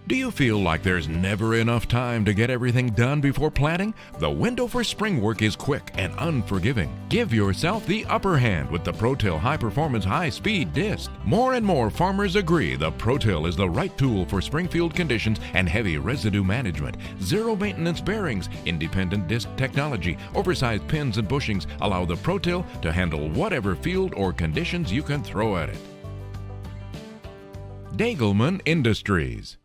Do you feel like there's never enough time to get everything done before planting? The window for spring work is quick and unforgiving. Give yourself the upper hand with the ProTill High Performance High Speed Disc. More and more farmers agree the ProTill is the right tool for springfield conditions and heavy residue management. Zero maintenance bearings, independent disc technology, oversized pins and bushings allow the ProTill to handle whatever field or conditions you can throw at it. Dagelman Industries.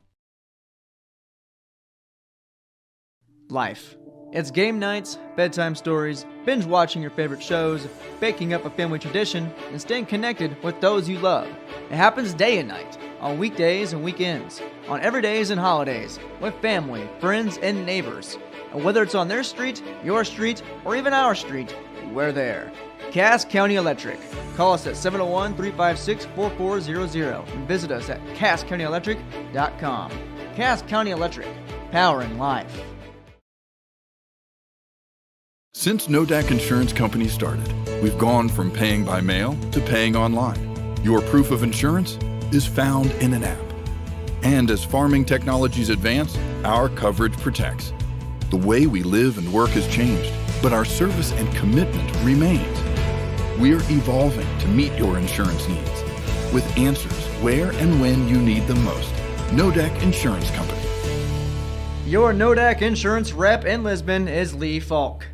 Life. It's game nights, bedtime stories, binge watching your favorite shows, baking up a family tradition, and staying connected with those you love. It happens day and night, on weekdays and weekends, on everydays and holidays, with family, friends, and neighbors. And whether it's on their street, your street, or even our street, we're there. Cass County Electric. Call us at 701-356-4400 and visit us at CassCountyElectric.com. Cass County Electric. Powering life. Since Nodak Insurance Company started, we've gone from paying by mail to paying online. Your proof of insurance is found in an app. And as farming technologies advance, our coverage protects. The way we live and work has changed, but our service and commitment remains. We're evolving to meet your insurance needs with answers where and when you need them most. Nodak Insurance Company. Your Nodak Insurance rep in Lisbon is Lee Falk.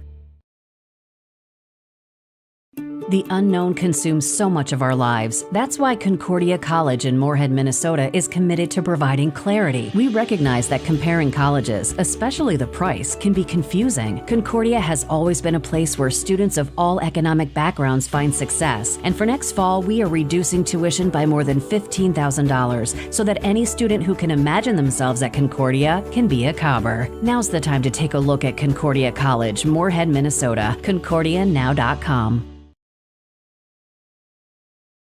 The unknown consumes so much of our lives. That's why Concordia College in Moorhead, Minnesota is committed to providing clarity. We recognize that comparing colleges, especially the price, can be confusing. Concordia has always been a place where students of all economic backgrounds find success. And for next fall, we are reducing tuition by more than $15,000 so that any student who can imagine themselves at Concordia can be a Cobber. Now's the time to take a look at Concordia College, Moorhead, Minnesota. ConcordiaNow.com.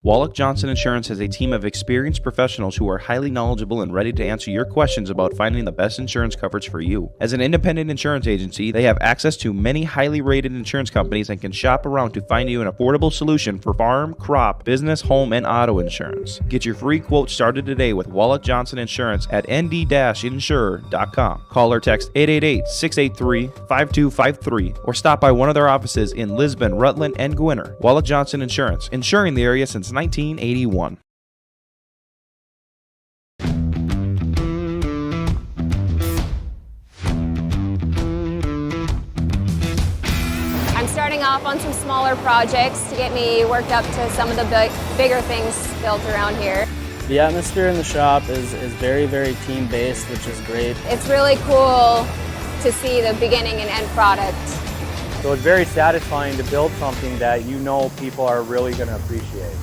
Wallach Johnson Insurance has a team of experienced professionals who are highly knowledgeable and ready to answer your questions about finding the best insurance coverage for you. As an independent insurance agency, they have access to many highly rated insurance companies and can shop around to find you an affordable solution for farm, crop, business, home, and auto insurance. Get your free quote started today with Wallach Johnson Insurance at nd-insurer.com. Call or text 888-683-5253 or stop by one of their offices in Lisbon, Rutland, and Gwinnett. Wallach Johnson Insurance, insuring the area since 1981. I'm starting off on some smaller projects to get me worked up to some of the bigger things built around here. The atmosphere in the shop is very, very team-based, which is great. It's really cool to see the beginning and end product. So it's very satisfying to build something that you know people are really going to appreciate.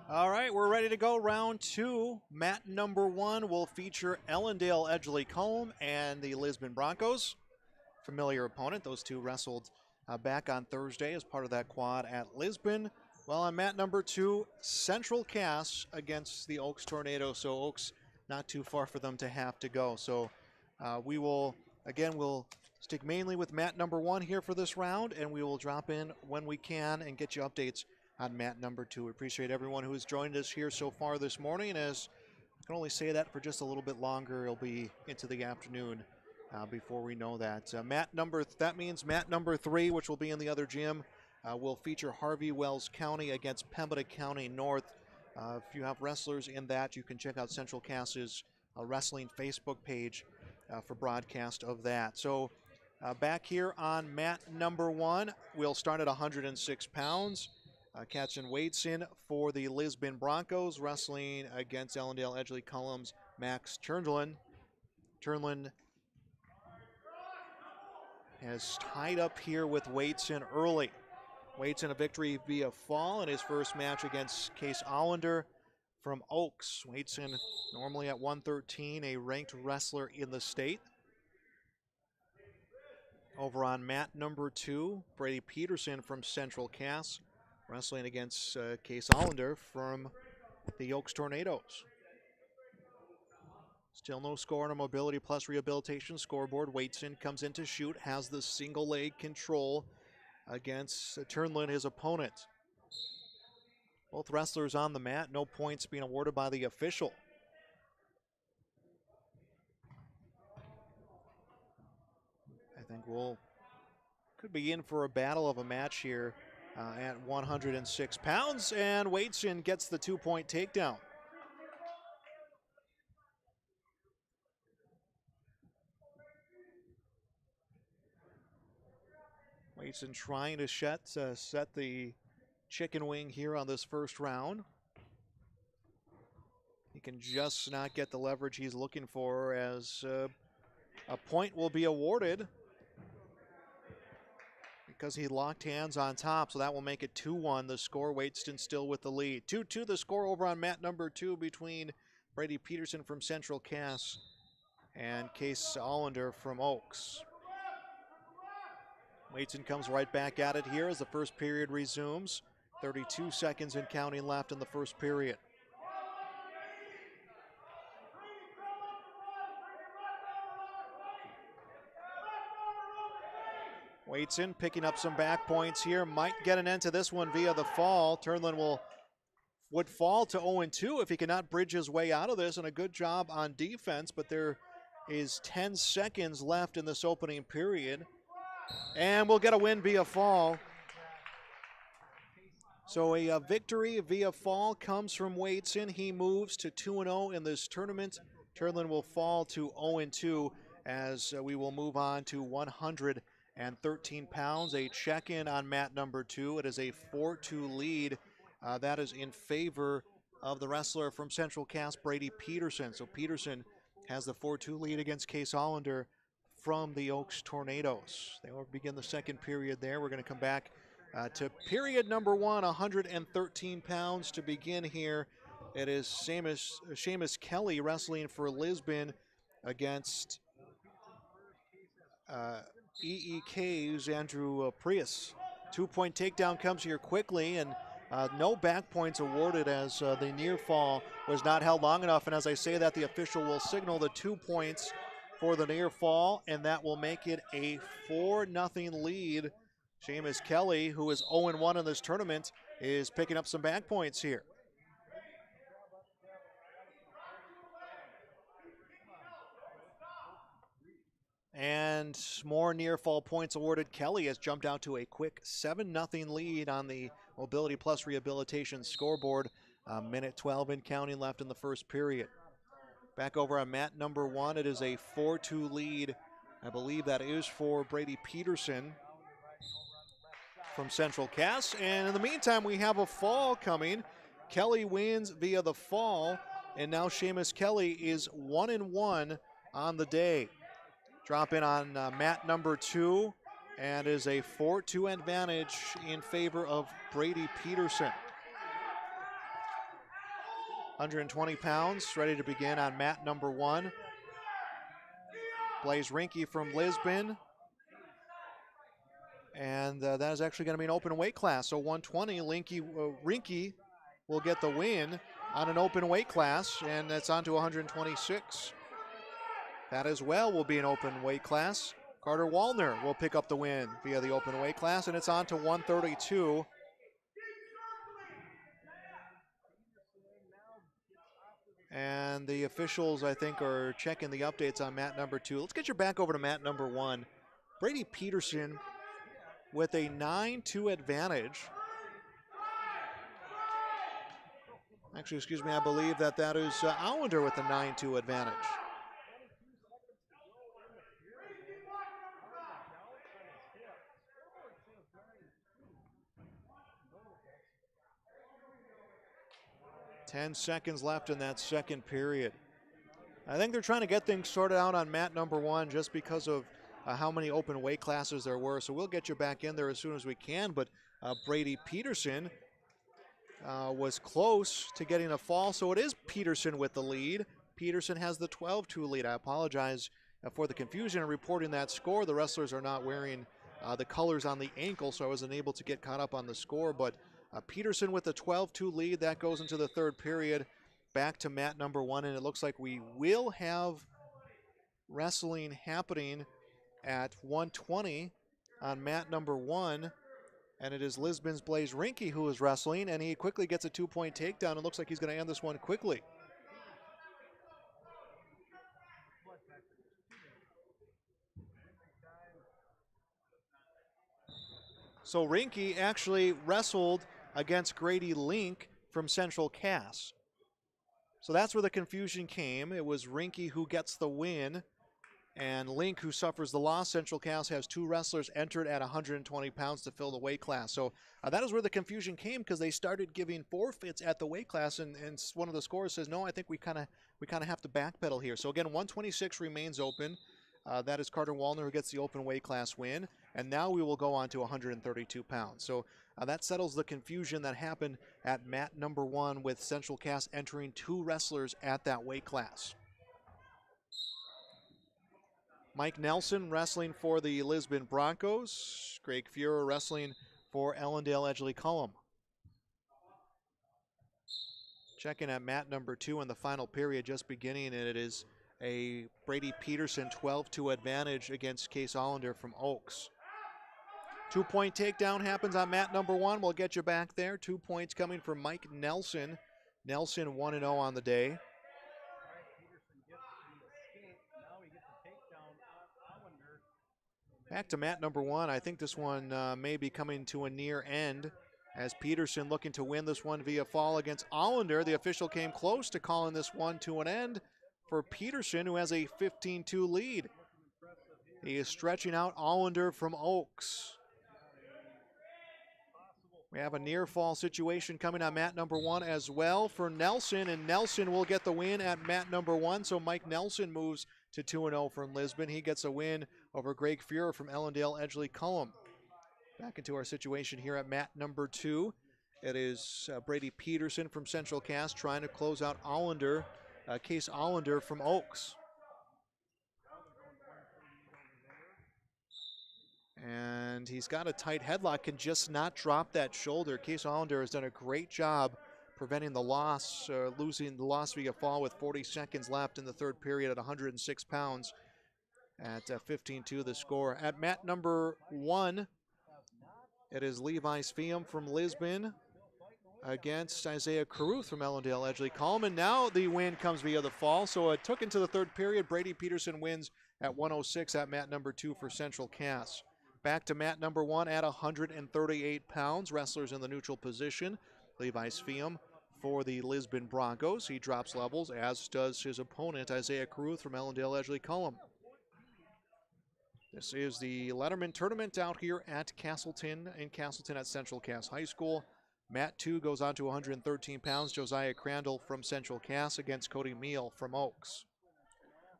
All right, we're ready to go. Round two. Mat number one will feature Ellendale Edgley Cullen and the Lisbon Broncos. Familiar opponent. Those two wrestled back on Thursday as part of that quad at Lisbon. Well, on mat number two, Central Cass against the Oaks Tornado. So Oaks, not too far for them to have to go. So we'll stick mainly with mat number one here for this round, and we will drop in when we can and get you updates on mat number two. We appreciate everyone who has joined us here so far this morning. And as I can only say that for just a little bit longer, it'll be into the afternoon before we know that. That means mat number three, which will be in the other gym, will feature Harvey Wells County against Pembina County North. If you have wrestlers in that, you can check out Central Cass's wrestling Facebook page for broadcast of that. So back here on mat number one, we'll start at 106 pounds. Catching weights in for the Lisbon Broncos, wrestling against Ellendale Edgley Cullen's Max Turnlin. Turnlin has tied up here with Waitson early. Waitson a victory via fall in his first match against Case Allender from Oaks. Waitson normally at 113, a ranked wrestler in the state. Over on mat number two, Brady Peterson from Central Cass, wrestling against Case Allender from the Oaks Tornadoes. Still no score on a mobility plus rehabilitation scoreboard. Waitson comes in to shoot, has the single leg control against Turnlin, his opponent. Both wrestlers on the mat, no points being awarded by the official. I think could be in for a battle of a match here at 106 pounds, and Waitson gets the 2-point takedown. Waitson trying to set the chicken wing here on this first round. He can just not get the leverage he's looking for, as a point will be awarded because he locked hands on top, so that will make it 2-1. The score, Waitson still with the lead. 2-2 the score over on mat number two between Brady Peterson from Central Cass and Case Allender from Oaks. Waitson comes right back at it here as the first period resumes. 32 seconds and counting left in the first period. Waitson picking up some back points here. Might get an end to this one via the fall. Turnlin would fall to 0-2 if he cannot bridge his way out of this, and a good job on defense, but there is 10 seconds left in this opening period. And we'll get a win via fall. So a victory via fall comes from Waitson. He moves to 2-0 in this tournament. Turnlin will fall to 0-2 as we will move on to 113 pounds. A check-in on mat number two. It is a 4-2 lead. That is in favor of the wrestler from Central Cass, Brady Peterson. So Peterson has the 4-2 lead against Case Allender from the Oaks Tornadoes. They will begin the second period there. We're going to come back to period number one, 113 pounds to begin here. It is Seamus Kelly wrestling for Lisbon against EEK's Andrew Prius. 2-point takedown comes here quickly, and no back points awarded as the near fall was not held long enough. And as I say that, the official will signal the 2 points for the near fall, and that will make it a 4-0 lead. Seamus Kelly, who is 0-1 in this tournament, is picking up some back points here. And more near fall points awarded. Kelly has jumped out to a quick 7-0 lead on the Mobility Plus Rehabilitation scoreboard. Minute 12 and counting left in the first period. Back over on mat number 1, it is a 4-2 lead. I believe that is for Brady Peterson from Central Cass. And in the meantime, we have a fall coming. Kelly wins via the fall, and now Seamus Kelly is 1-1 on the day. Drop in on mat number 2, and is a 4-2 advantage in favor of Brady Peterson. 120 pounds, ready to begin on mat number 1. Blaze Rinke from Lisbon. And that is actually going to be an open weight class. So 120, Rinke will get the win on an open weight class, and that's on to 126. That as well will be an open weight class. Carter Wallner will pick up the win via the open weight class, and it's on to 132. And the officials, I think, are checking the updates on mat number 2. Let's get you back over to mat number 1. Brady Peterson with a 9-2 advantage. Actually, excuse me, I believe that is Allender with a 9-2 advantage. Ten seconds left in that second period. I think they're trying to get things sorted out on mat number 1 just because of how many open weight classes there were. So we'll get you back in there as soon as we can. But Brady Peterson was close to getting a fall. So it is Peterson with the lead. Peterson has the 12-2 lead. I apologize for the confusion in reporting that score. The wrestlers are not wearing the colors on the ankle, so I wasn't able to get caught up on the score. But Peterson with the 12-2 lead. That goes into the third period. Back to mat number 1, and it looks like we will have wrestling happening at 120 on mat number 1. And it is Lisbon's Blaze Rinke who is wrestling, and he quickly gets a 2-point takedown. It looks like he's going to end this one quickly. So Rinke actually wrestled against Grady Link from Central Cass. So that's where the confusion came. It was Rinke who gets the win, and Link who suffers the loss. Central Cass has 2 wrestlers entered at 120 pounds to fill the weight class. So that is where the confusion came, because they started giving forfeits at the weight class, and one of the scorers says, no, I think we kind of have to backpedal here. So again, 126 remains open. That is Carter Wallner who gets the open weight class win. And now we will go on to 132 pounds. So that settles the confusion that happened at mat number 1 with Central Cass entering 2 wrestlers at that weight class. Mike Nelson wrestling for the Lisbon Broncos. Greg Fuhrer wrestling for Ellendale Edgeley Cullum. Checking at mat number 2 in the final period just beginning, and it is a Brady Peterson 12-2 advantage against Case Allender from Oaks. 2-point takedown happens on mat number 1. We'll get you back there. 2 points coming from Mike Nelson. Nelson 1-0 on the day. Back to mat number 1. I think this one may be coming to a near end, as Peterson looking to win this one via fall against Allender. The official came close to calling this one to an end for Peterson, who has a 15-2 lead. He is stretching out Allender from Oaks. We have a near fall situation coming on mat number 1 as well for Nelson, and Nelson will get the win at mat number 1. So Mike Nelson moves to 2-0 from Lisbon. He gets a win over Greg Fuhrer from Ellendale Edgeley Cullum. Back into our situation here at mat number 2. It is Brady Peterson from Central Cass trying to close out Allender, Case Allender from Oaks. And he's got a tight headlock, can just not drop that shoulder. Case Hollander has done a great job preventing the loss, losing the loss via fall with 40 seconds left in the third period at 106 pounds at 15-2 the score. At mat number 1, it is Levi Svium from Lisbon against Isaiah Caruth from Ellendale Edgley Coleman. Now the win comes via the fall, so it took into the third period. Brady Peterson wins at 106 at mat number 2 for Central Cass. Back to mat number 1 at 138 pounds. Wrestlers in the neutral position. Levi Svium for the Lisbon Broncos. He drops levels, as does his opponent, Isaiah Caruth from Ellendale Edgley Coleman. This is the Letterman tournament out here at Castleton, in Castleton at Central Cass High School. Mat 2 goes on to 113 pounds. Josiah Crandall from Central Cass against Cody Meal from Oaks.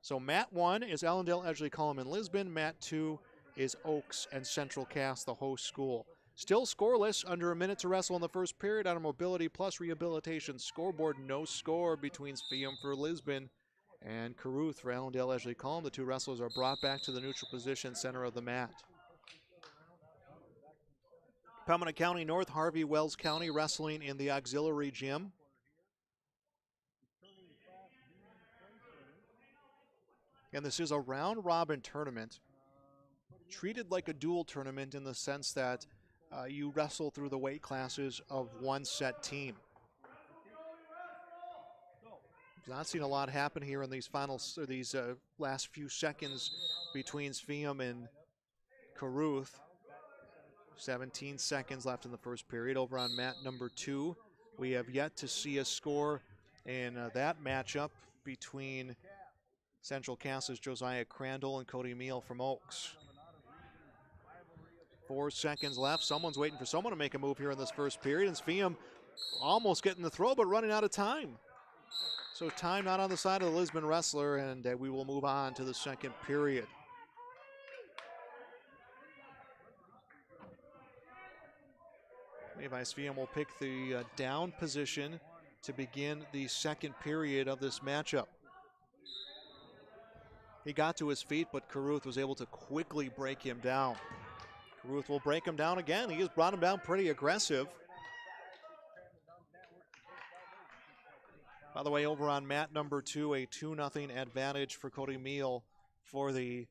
So mat 1 is Ellendale Edgley Coleman Lisbon. Mat 2 is Oaks and Central Cass, the host school. Still scoreless, under a minute to wrestle in the first period on a mobility plus rehabilitation scoreboard. No score between Svium for Lisbon and Caruth for Ellendale Edgley Coleman. The two wrestlers are brought back to the neutral position, center of the mat. Pembina County North, Harvey Wells County wrestling in the auxiliary gym. And this is a round-robin tournament, treated like a dual tournament in the sense that you wrestle through the weight classes of one set team. We've not seen a lot happen here in these last few seconds between Svium and Caruth. 17 seconds left in the first period. Over on mat number 2, we have yet to see a score in that matchup between Central Cass's Josiah Crandall and Cody Meal from Oaks. 4 seconds left. Someone's waiting for someone to make a move here in this first period, and Svium almost getting the throw, but running out of time. So time not on the side of the Lisbon wrestler, and we will move on to the second period. Levi Svium will pick the down position to begin the second period of this matchup. He got to his feet, but Caruth was able to quickly break him down. Caruth will break him down again. He has brought him down pretty aggressive. By the way, over on mat number 2, a 2-0 advantage for Cody Meal for the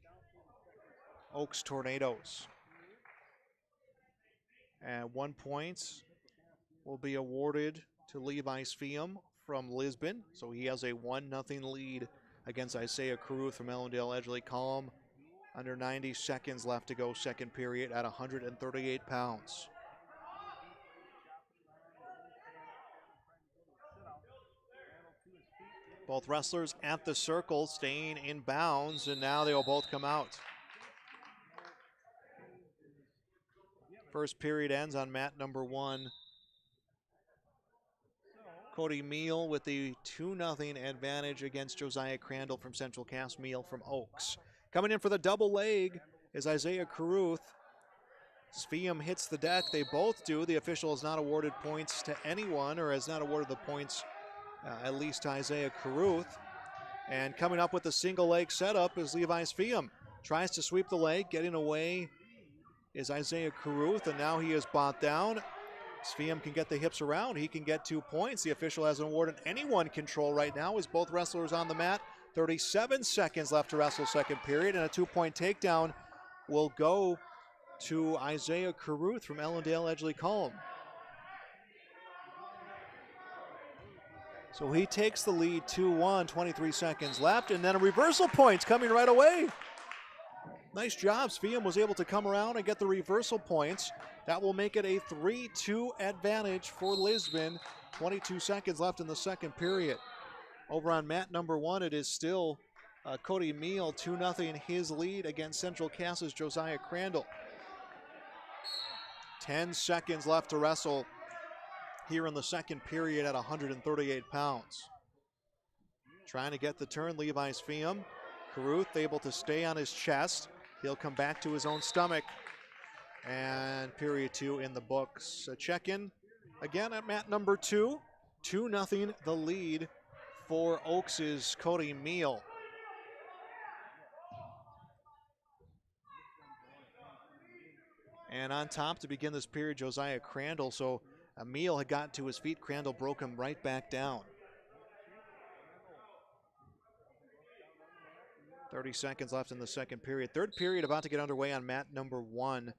Oaks Tornadoes. And 1 point will be awarded to Levi Svium from Lisbon. So he has a 1-0 lead against Isaiah Caruth from Ellendale Edgley Coleman. Under 90 seconds left to go, second period at 138 pounds. Both wrestlers at the circle, staying in bounds, and now they will both come out. First period ends on mat number 1. Cody Meal with the 2-0 advantage against Josiah Crandall from Central Cass. Meal from Oaks. Coming in for the double leg is Isaiah Caruth. Svium hits the deck. They both do. The official has not awarded points to anyone, or has not awarded the points at least to Isaiah Caruth. And coming up with the single leg setup is Levi Svium. Tries to sweep the leg. Getting away is Isaiah Caruth, and now he is bought down. Svium can get the hips around. He can get 2 points. The official hasn't awarded anyone control right now as both wrestlers on the mat. 37 seconds left to wrestle second period, and a 2-point takedown will go to Isaiah Caruth from Ellendale Edgley Coleman. So he takes the lead 2-1, 23 seconds left, and then a reversal points coming right away. Nice job. Svium was able to come around and get the reversal points. That will make it a 3-2 advantage for Lisbon. 22 seconds left in the second period. Over on mat number 1, it is still Cody Meal, 2-0 his lead against Central Cass's Josiah Crandall. 10 seconds left to wrestle here in the second period at 138 pounds. Trying to get the turn, Levi Svium. Caruth able to stay on his chest. He'll come back to his own stomach. And period 2 in the books. A check-in again at mat number 2. 2-0 the lead for Oaks' Cody Meal. And on top to begin this period, Josiah Crandall. So Emil had gotten to his feet. Crandall broke him right back down. 30 seconds left in the second period. Third period about to get underway on mat number 1.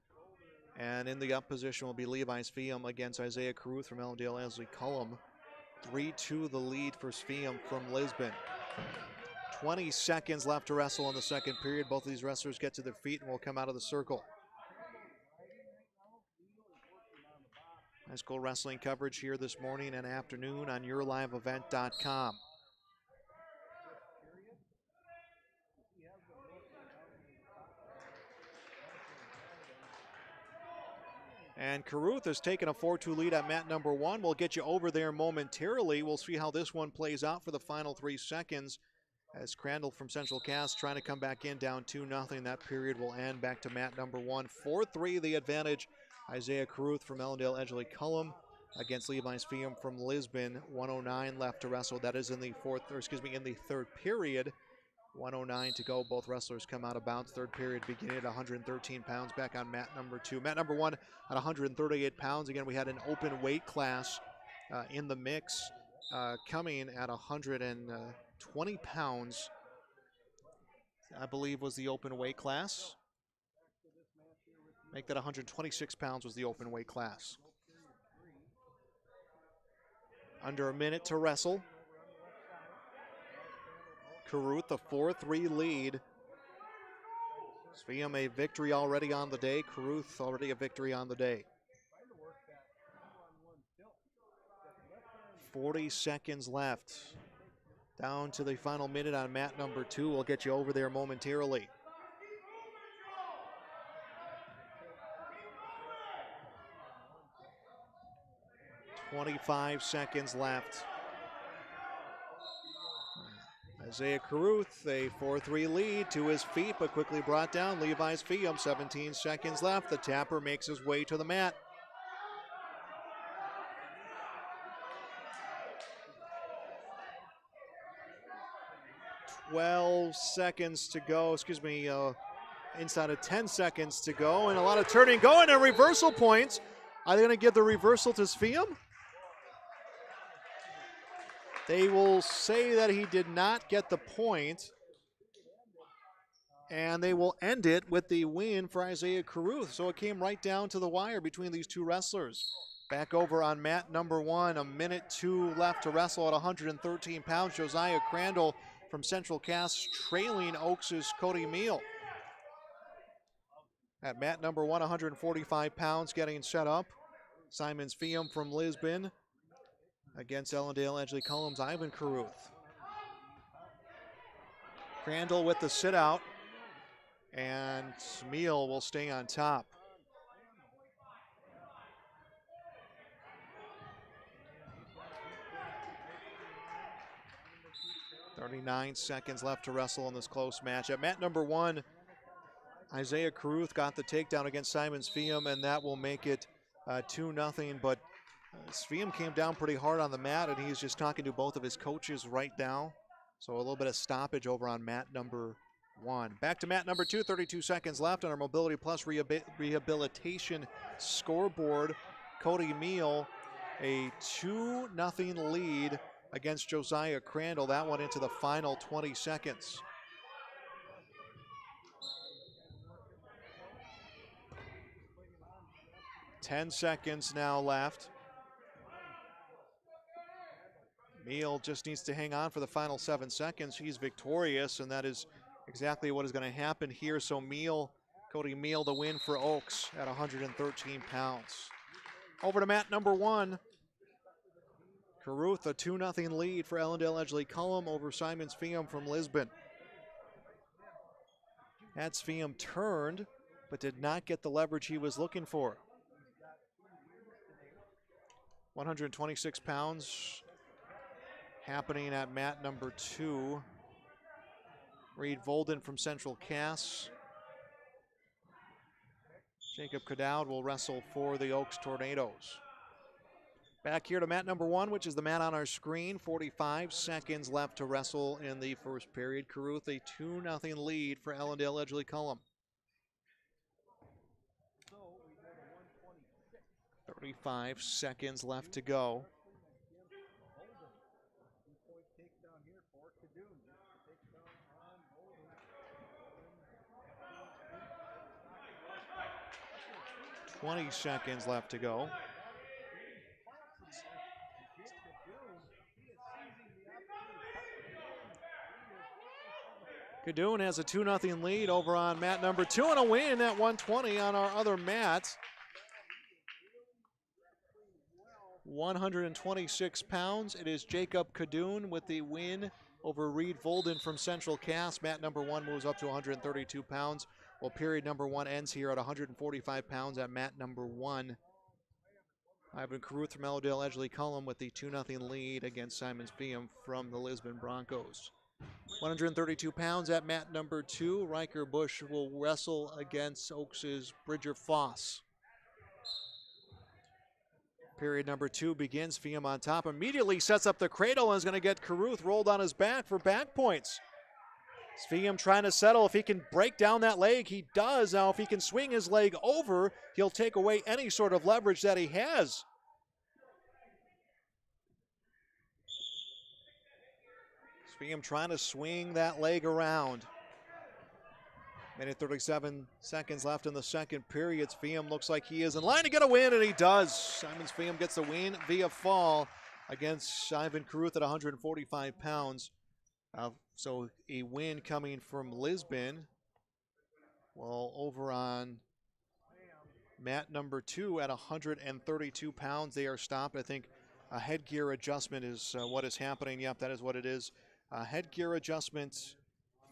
And in the up position will be Levi Svium against Isaiah Caruth from Ellendale Esley Cullum. 3-2 the lead for Svium from Lisbon. 20 seconds left to wrestle in the second period. Both of these wrestlers get to their feet and will come out of the circle. High school wrestling coverage here this morning and afternoon on yourliveevent.com. And Caruth has taken a 4-2 lead at mat number 1. We'll get you over there momentarily. We'll see how this one plays out for the final 3 seconds. As Crandall from Central Cass trying to come back in down 2-0. That period will end back to mat number 1. 4-3 the advantage. Isaiah Caruth from Ellendale Edgeley Cullum against Levi Svium from Lisbon. 1:09 left to wrestle. That is in the third period. 1:09 to go. Both wrestlers come out of bounds. Third period beginning at 113 pounds. Back on mat number 2. Mat number 1 at 138 pounds. Again, we had an open weight class in the mix coming at 120 pounds. I believe was the open weight class. Make that 126 pounds was the open weight class. Under a minute to wrestle. Caruth, a 4-3 lead. Svium a victory already on the day. Caruth already a victory on the day. 40 seconds left. Down to the final minute on mat number 2. We'll get you over there momentarily. .25 seconds left. Isaiah Caruth, a 4-3 lead to his feet, but quickly brought down. Levi Svium, 17 seconds left. The tapper makes his way to the mat. Inside of 10 seconds to go, and a lot of turning going, and reversal points. Are they going to give the reversal to Svium? They will say that he did not get the point, and they will end it with the win for Isaiah Caruth. So it came right down to the wire between these two wrestlers. Back over on mat number 1, a minute 2 left to wrestle at 113 pounds. Josiah Crandall from Central Cass trailing Oaks' Cody Meal. At mat number 1, 145 pounds getting set up. Simon Svium from Lisbon against Ellendale Edgeley Cullum's Ivan Caruth. Crandall with the sit out, and Meal will stay on top. .39 seconds left to wrestle in this close match. At mat number 1, Isaiah Caruth got the takedown against Simon Svium, and that will make it 2-0. But Svium came down pretty hard on the mat, and he's just talking to both of his coaches right now. So a little bit of stoppage over on mat number 1. Back to mat number 2, 32 seconds left on our Mobility Plus Rehabilitation scoreboard. Cody Meal, a 2-0 lead against Josiah Crandall. That one into the final 20 seconds. Ten seconds now left. Meal just needs to hang on for the final 7 seconds. He's victorious, and that is exactly what is going to happen here. So Cody Meal, the win for Oaks at 113 pounds. Over to mat number 1. Caruth, a 2-0 lead for Ellendale Edgeley Cullum over Simon Svium from Lisbon. Had Svium turned, but did not get the leverage he was looking for. 126 pounds happening at mat number 2. Reed Volden from Central Cass. Jacob Cadowd will wrestle for the Oaks Tornadoes. Back here to mat number 1, which is the mat on our screen. 45 seconds left to wrestle in the first period. Caruth, a 2-0 lead for Ellendale Edgeley Cullum. 35 seconds left to go. $20 seconds left to go. Cadoon has a 2-0 lead over on mat number 2 and a win at 120 on our other mat. 126 pounds. It is Jacob Cadoon with the win over Reed Volden from Central Cass. Mat number 1 moves up to 132 pounds. Well, period number 1 ends here at 145 pounds at mat number 1. Ivan Caruth from Allendale Edgeley Cullum with the 2-0 lead against Simons Fium from the Lisbon Broncos. 132 pounds at mat number 2. Riker Bush will wrestle against Oaks' Bridger Foss. Period number 2 begins. Fium on top. Immediately sets up the cradle and is going to get Caruth rolled on his back for back points. Fium trying to settle. If he can break down that leg, he does. Now, if he can swing his leg over, he'll take away any sort of leverage that he has. Fium trying to swing that leg around. Minute 37 seconds left in the second period. Fium looks like he is in line to get a win, and he does. Simons Fium gets the win via fall against Ivan Caruth at 145 pounds. So a win coming from Lisbon. Well, over on mat number 2 at 132 pounds, they are stopped. I think a headgear adjustment is what is happening. Yep, that is what it is. Headgear adjustment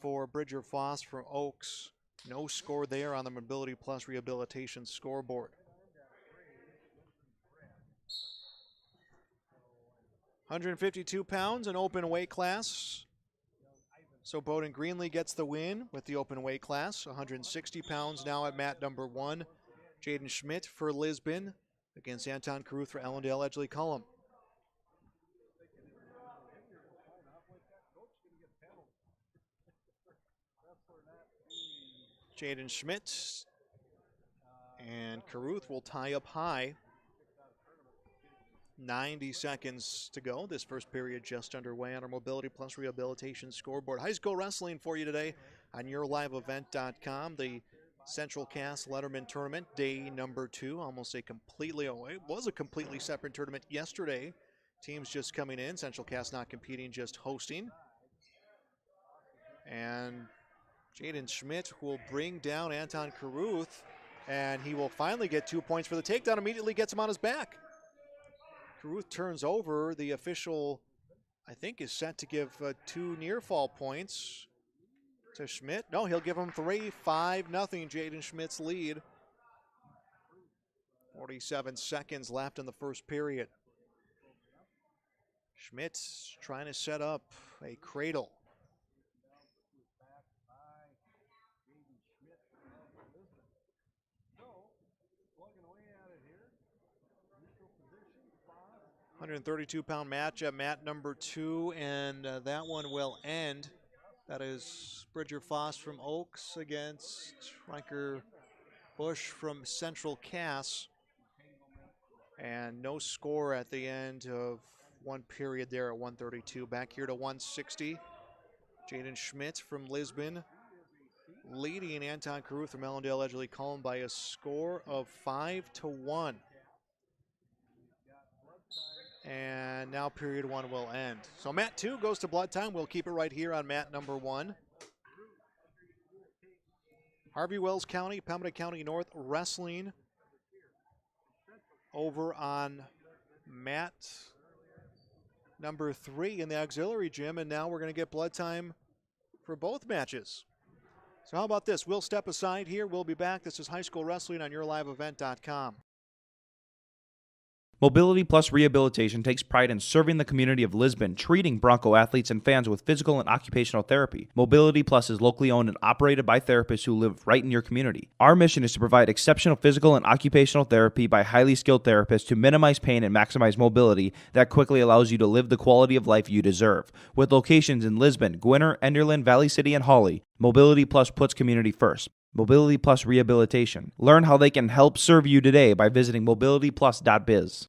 for Bridger Foss from Oaks. No score there on the Mobility Plus Rehabilitation scoreboard. 152 pounds, an open weight class. So Bowden Greenlee gets the win with the open weight class. 160 pounds now at mat number 1. Jaden Schmidt for Lisbon against Anton Caruth for Allendale Edgeley Cullum. Jaden Schmidt and Caruth will tie up high. 90 seconds to go. This first period just underway on our Mobility Plus Rehabilitation scoreboard. High school wrestling for you today on yourliveevent.com. The Central Cass Letterman Tournament, day number 2. Almost a completely, it was a completely separate tournament yesterday. Teams just coming in. Central Cass not competing, just hosting. And Jaden Schmidt will bring down Anton Caruth, and he will finally get 2 points for the takedown. Immediately gets him on his back. Caruth turns over. The official, I think, is set to give 2 near fall points to Schmidt. No, he'll give him 3. 5-0, Jaden Schmidt's lead. 47 seconds left in the first period. Schmidt's trying to set up a cradle. $132-pound match at mat number 2, and that one will end. That is Bridger Foss from Oaks against Riker Bush from Central Cass. And no score at the end of one period there at 132. Back here to 160. Jaden Schmidt from Lisbon leading Anton Caruth from Allendale Edgeley Cullum by a score of 5-1. And now period 1 will end. So mat 2 goes to blood time. We'll keep it right here on mat number 1. Harvey Wells County, Pembina County North Wrestling over on mat number 3 in the auxiliary gym. And now we're going to get blood time for both matches. So how about this? We'll step aside here. We'll be back. This is High School Wrestling on yourliveevent.com. Mobility Plus Rehabilitation takes pride in serving the community of Lisbon, treating Bronco athletes and fans with physical and occupational therapy. Mobility Plus is locally owned and operated by therapists who live right in your community. Our mission is to provide exceptional physical and occupational therapy by highly skilled therapists to minimize pain and maximize mobility that quickly allows you to live the quality of life you deserve. With locations in Lisbon, Gwinnett, Enderlin, Valley City, and Hawley, Mobility Plus puts community first. Mobility Plus Rehabilitation. Learn how they can help serve you today by visiting mobilityplus.biz.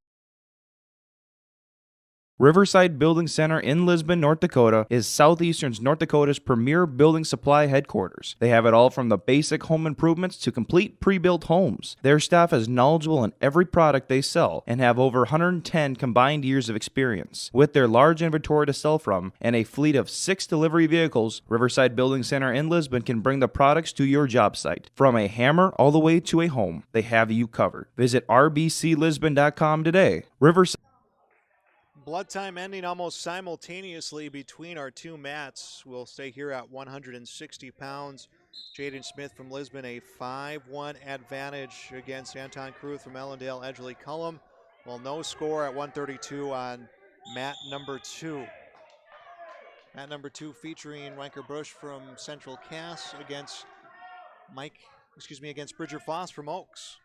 Riverside Building Center in Lisbon, North Dakota is Southeastern North Dakota's premier building supply headquarters. They have it all from the basic home improvements to complete pre-built homes. Their staff is knowledgeable in every product they sell and have over 110 combined years of experience. With their large inventory to sell from and a fleet of 6 delivery vehicles, Riverside Building Center in Lisbon can bring the products to your job site. From a hammer all the way to a home, they have you covered. Visit rbclisbon.com today. Riverside Blood time ending almost simultaneously between our two mats. We'll stay here at 160 pounds. Jaden Smith from Lisbon, a 5-1 advantage against Anton Kruth from Ellendale Edgley Cullum. Well, no score at 132 on mat number 2. Mat number 2 featuring Riker Bush from Central Cass against against Bridger Foss from Oaks.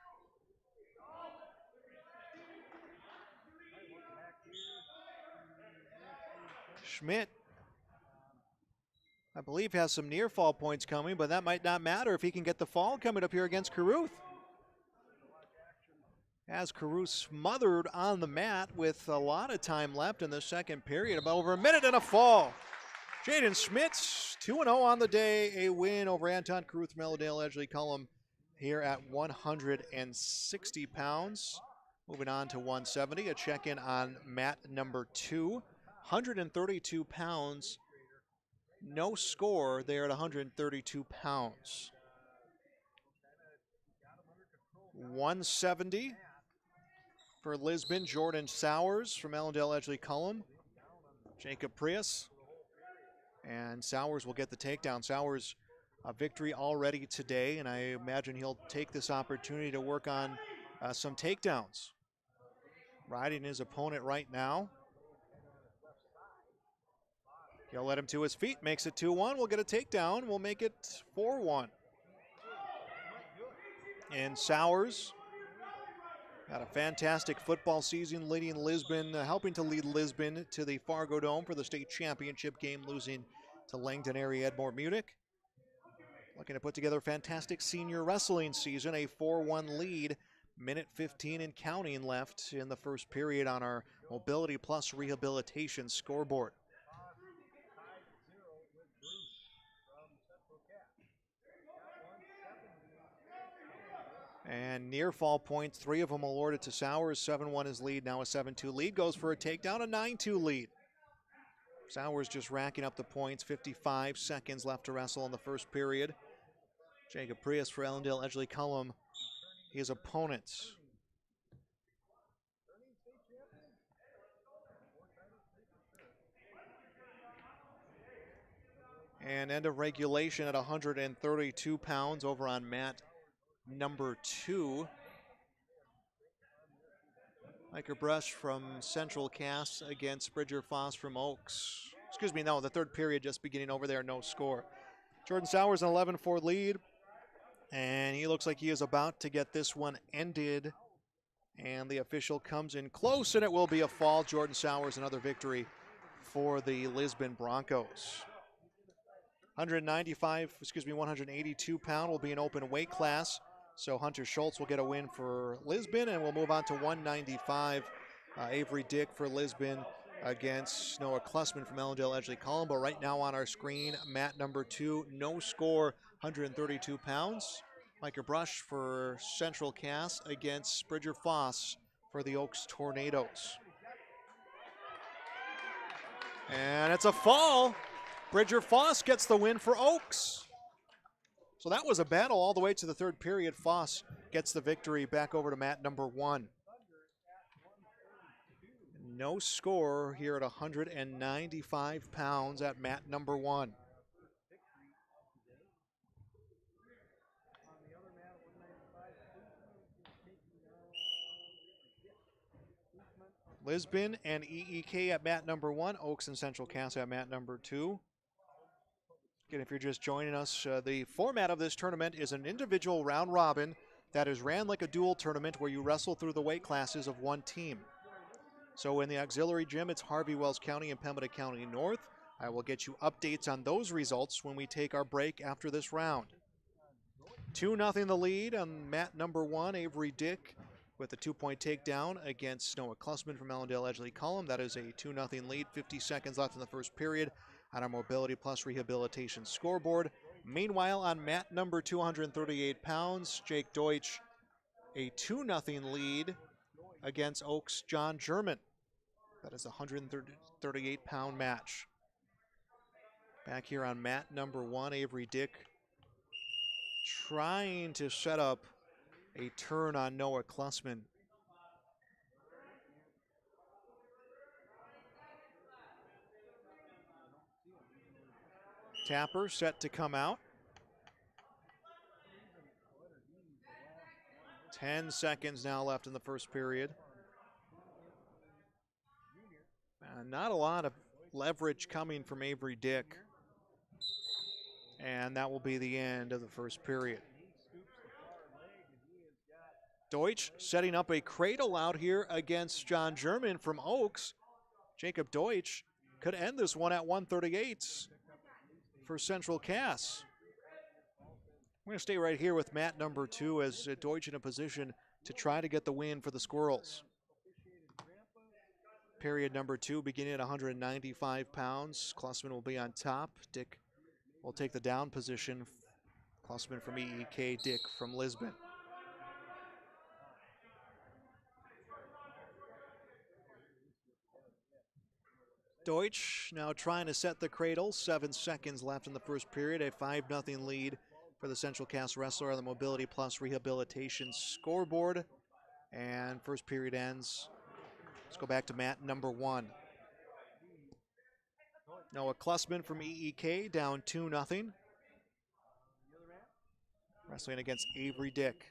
Schmidt, I believe, has some near fall points coming, but that might not matter if he can get the fall coming up here against Caruth. As Caruth smothered on the mat with a lot of time left in the second period, about over a minute and a fall. Jaden Schmidt, 2-0 on the day, a win over Anton Caruth from Ellendale Edgley Cullum here at 160 pounds. Moving on to 170, a check-in on mat number 2. 132 pounds, no score there at 132 pounds. 170 for Lisbon, Jordan Sowers from Ellendale Edgley Cullum, Jacob Prius, and Sowers will get the takedown. Sowers, a victory already today, and I imagine he'll take this opportunity to work on some takedowns. Riding his opponent right now. He'll let him to his feet, makes it 2-1. We'll get a takedown. We'll make it 4-1. And Sowers had a fantastic football season leading Lisbon, helping to lead Lisbon to the Fargo Dome for the state championship game, losing to Langdon area Edmore Munich. Looking to put together a fantastic senior wrestling season, a 4-1 lead. Minute 15 and counting left in the first period on our Mobility Plus Rehabilitation scoreboard. And near fall points, 3 of them awarded to Sowers. 7-1 his lead, now a 7-2 lead. Goes for a takedown, a 9-2 lead. Sowers just racking up the points. 55 seconds left to wrestle in the first period. Jacob Prius for Ellendale Edgley Cullum, his opponents. And end of regulation at 132 pounds over on mat number 2. Hiker Brush from Central Cass against Bridger Foss from Oaks. Excuse me, no, the third period just beginning over there, no score. Jordan Sowers an 11-4 lead, and he looks like he is about to get this one ended. And the official comes in close, and it will be a fall. Jordan Sowers, another victory for the Lisbon Broncos. 182 pound will be an open weight class. So Hunter Schultz will get a win for Lisbon, and we'll move on to 195. Avery Dick for Lisbon against Noah Klussman from Ellendale Edgley Cullum. But right now on our screen, mat number 2, no score, 132 pounds. Micah Brush for Central Cass against Bridger Foss for the Oaks Tornadoes. And it's a fall. Bridger Foss gets the win for Oaks. So that was a battle all the way to the third period. Foss gets the victory back over to mat number 1. No score here at 195 pounds at mat number 1. Lisbon and EEK at mat number 1. Oaks and Central Cass at mat number 2. Again, if you're just joining us, the format of this tournament is an individual round robin that is ran like a dual tournament where you wrestle through the weight classes of one team. So in the auxiliary gym, it's Harvey Wells County and Pembina County North. I will get you updates on those results when we take our break after this round. 2-0 the lead on mat number 1, Avery Dick with a 2-point takedown against Noah Klussman from Ellendale Edgeley Cullum. That is a 2-0 lead, 50 seconds left in the first period on our Mobility Plus Rehabilitation scoreboard. Meanwhile, on mat number 238 pounds, Jake Deutsch, a 2-0 lead against Oaks' John German. That is a 138-pound match. Back here on mat number 1, Avery Dick trying to set up a turn on Noah Klussman. Tapper set to come out. 10 seconds now left in the first period. Not a lot of leverage coming from Avery Dick. And that will be the end of the first period. Deutsch setting up a cradle out here against John German from Oaks. Jacob Deutsch could end this one at 138 for Central Cass. We're going to stay right here with mat number 2 as Deutsch in a position to try to get the win for the Squirrels. Period number 2 beginning at 195 pounds. Klussman will be on top. Dick will take the down position. Klussman from EEK, Dick from Lisbon. Deutsch now trying to set the cradle. 7 seconds left in the first period. A 5-0 lead for the Central Cass wrestler on the Mobility Plus Rehabilitation scoreboard. And first period ends. Let's go back to mat number 1. Noah Klussman from EEK down 2-0. Wrestling against Avery Dick.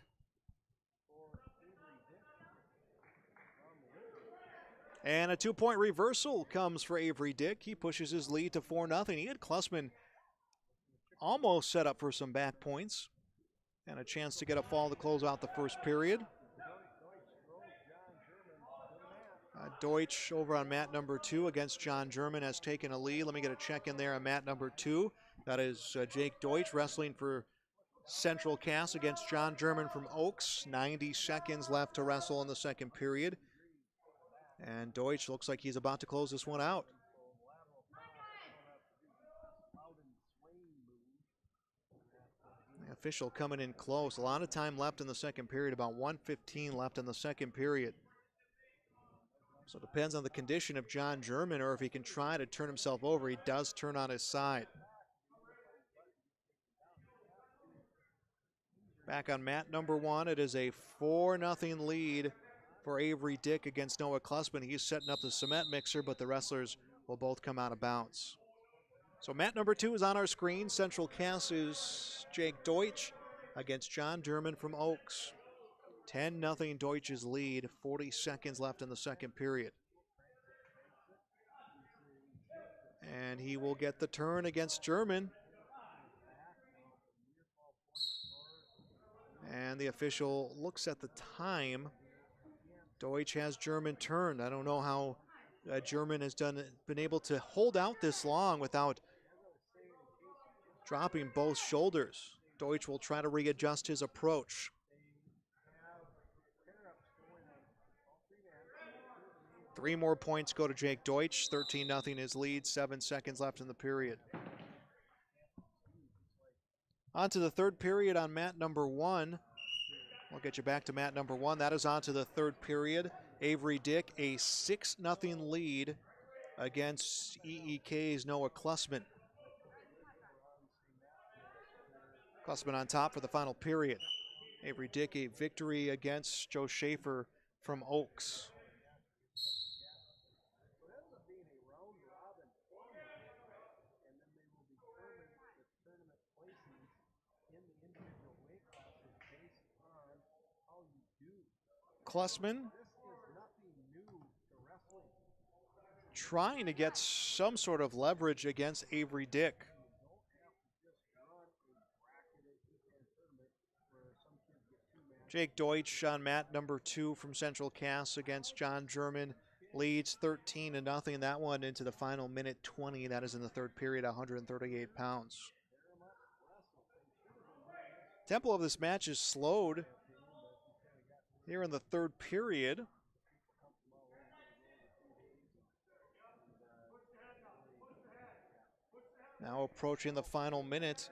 And a 2-point reversal comes for Avery Dick. He pushes his lead to 4-0. He had Klussman almost set up for some back points and a chance to get a fall to close out the first period. Deutsch over on mat number 2 against John German has taken a lead. Let me get a check in there on mat number 2. That is Jake Deutsch wrestling for Central Cass against John German from Oaks. 90 seconds left to wrestle in the second period. And Deutsch looks like he's about to close this one out. The official coming in close. A lot of time left in the second period, about 1:15 left in the second period. So it depends on the condition of John German or if he can try to turn himself over. He does turn on his side. Back on mat number 1, it is a 4-0 lead for Avery Dick against Noah Klussman. He's setting up the cement mixer, but the wrestlers will both come out of bounds. So mat number 2 is on our screen. Central Cass is Jake Deutsch against John German from Oaks. 10-0 Deutsch's lead, 40 seconds left in the second period. And he will get the turn against German. And the official looks at the time. Deutsch has German turned. I don't know how German has been able to hold out this long without dropping both shoulders. Deutsch will try to readjust his approach. Three more points go to Jake Deutsch. 13-0 his lead. 7 seconds left in the period. On to the third period on mat number 1. We'll get you back to mat number 1. That is on to the third period. Avery Dick, a 6-0 lead against EEK's Noah Klussman. Klussman on top for the final period. Avery Dick, a victory against Joe Schaefer from Oaks. Klussman trying to get some sort of leverage against Avery Dick. Jake Deutsch on mat number 2 from Central Cass against John German leads 13-0. That one into the final minute 20. That is in the third period, 138 pounds. Tempo of this match is slowed here in the third period. Now approaching the final minute.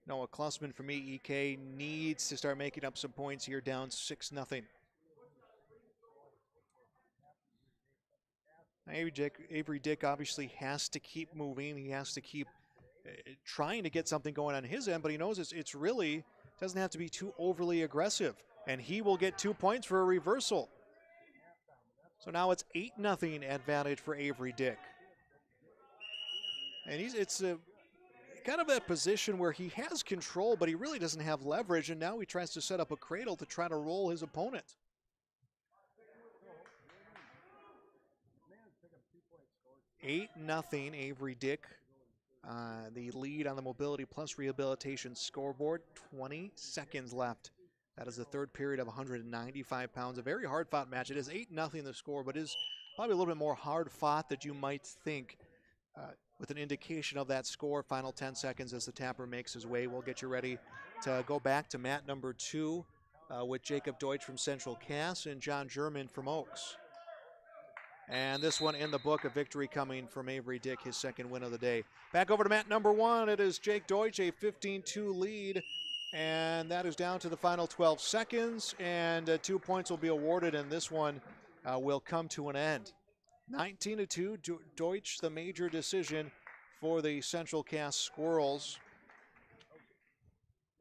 Noah Klussman from EEK needs to start making up some points here, down 6-0. Avery Dick obviously has to keep moving. He has to keep trying to get something going on his end, but he knows it's really doesn't have to be too overly aggressive, and he will get 2 points for a reversal. So now it's 8-0 advantage for Avery Dick. And it's kind of that position where he has control, but he really doesn't have leverage, and now he tries to set up a cradle to try to roll his opponent. Eight nothing, Avery Dick. The lead on the Mobility Plus Rehabilitation scoreboard. 20 seconds left. That is the third period of 195 pounds. A very hard-fought match. It is 8-0 the score, but is probably a little bit more hard-fought than you might think. With an indication of that score, final 10 seconds as the tapper makes his way. We'll get you ready to go back to mat number 2 with Jacob Deutsch from Central Cass and John German from Oaks. And this one in the book, a victory coming from Avery Dick, his second win of the day. Back over to mat number 1. It is Jake Deutsch, a 15-2 lead. And that is down to the final 12 seconds. And 2 points will be awarded, and this one will come to an end. 19-2, Deutsch, the major decision for the Central Cass Squirrels.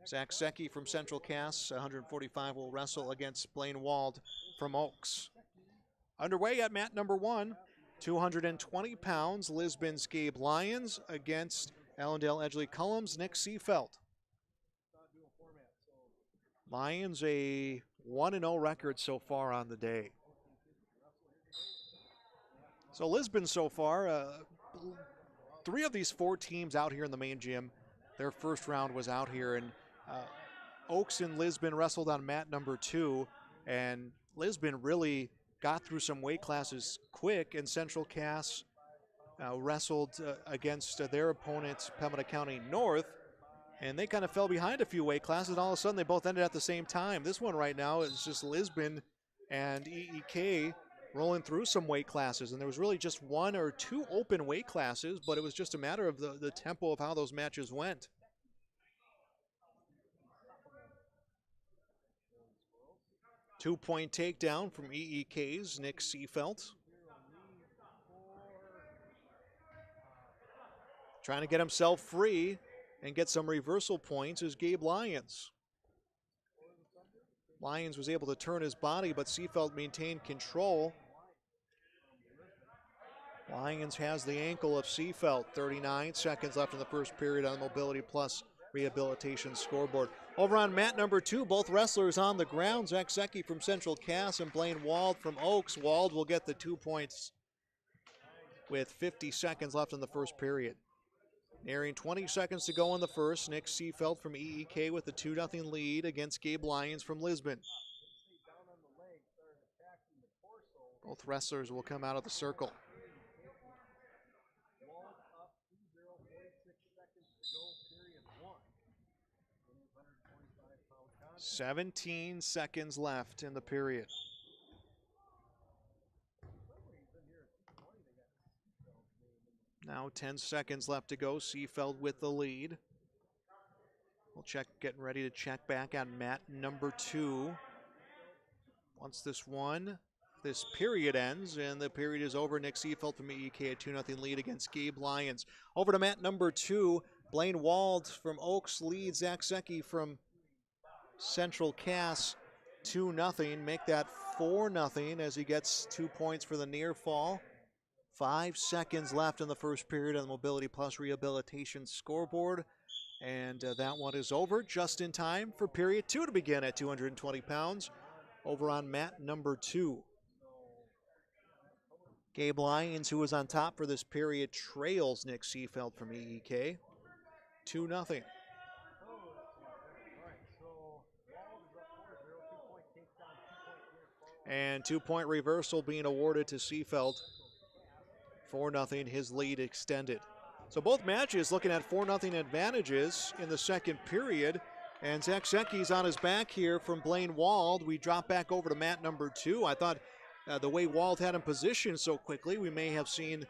Zach Secchi from Central Cass, 145, will wrestle against Blaine Wald from Oaks. Underway at mat number 1, 220 pounds, Lisbon's Gabe Lyons against Allendale Edgley Cullum's Nick Seafelt. Lyons a 1-0 record so far on the day. So Lisbon so far, 3 of these 4 teams out here in the main gym, their first round was out here, and Oaks and Lisbon wrestled on mat number 2, and Lisbon really got through some weight classes quick, and Central Cass wrestled against their opponents, Pembina County North, and they kind of fell behind a few weight classes, and all of a sudden they both ended at the same time. This one right now is just Lisbon and EEK rolling through some weight classes, and there was really just 1 or 2 open weight classes, but it was just a matter of the tempo of how those matches went. Two-point takedown from EEK's Nick Seafelt. Trying to get himself free and get some reversal points is Gabe Lyons. Lyons was able to turn his body, but Seafelt maintained control. Lyons has the ankle of Seafelt. 39 seconds left in the first period on the Mobility Plus Rehabilitation scoreboard. Over on mat number 2, both wrestlers on the ground. Zach Secchi from Central Cass and Blaine Wald from Oaks. Wald will get the 2 points with 50 seconds left in the first period. Nearing 20 seconds to go in the first, Nick Seafelt from EEK with the 2-0 lead against Gabe Lyons from Lisbon. Both wrestlers will come out of the circle. 17 seconds left in the period. Now 10 seconds left to go. Seafelt with the lead. We'll check, getting ready to check back on mat number 2. Once this period ends and the period is over, Nick Seafelt from EEK a 2-0 lead against Gabe Lyons. Over to mat number 2, Blaine Wald from Oaks leads Zach Secchi from Central Cass 2-0. Make that 4-0 as he gets 2 points for the near fall. 5 seconds left in the first period on the Mobility Plus Rehabilitation scoreboard. And that one is over just in time for period 2 to begin at 220 pounds over on mat number 2. Gabe Lyons, who was on top for this period, trails Nick Seafelt from EEK 2-0. And 2-point reversal being awarded to Seafelt. 4-0, his lead extended. So both matches looking at 4-0 advantages in the second period. And Zach Secchi's on his back here from Blaine Wald. We drop back over to mat number 2. I thought the way Wald had him positioned so quickly, we may have seen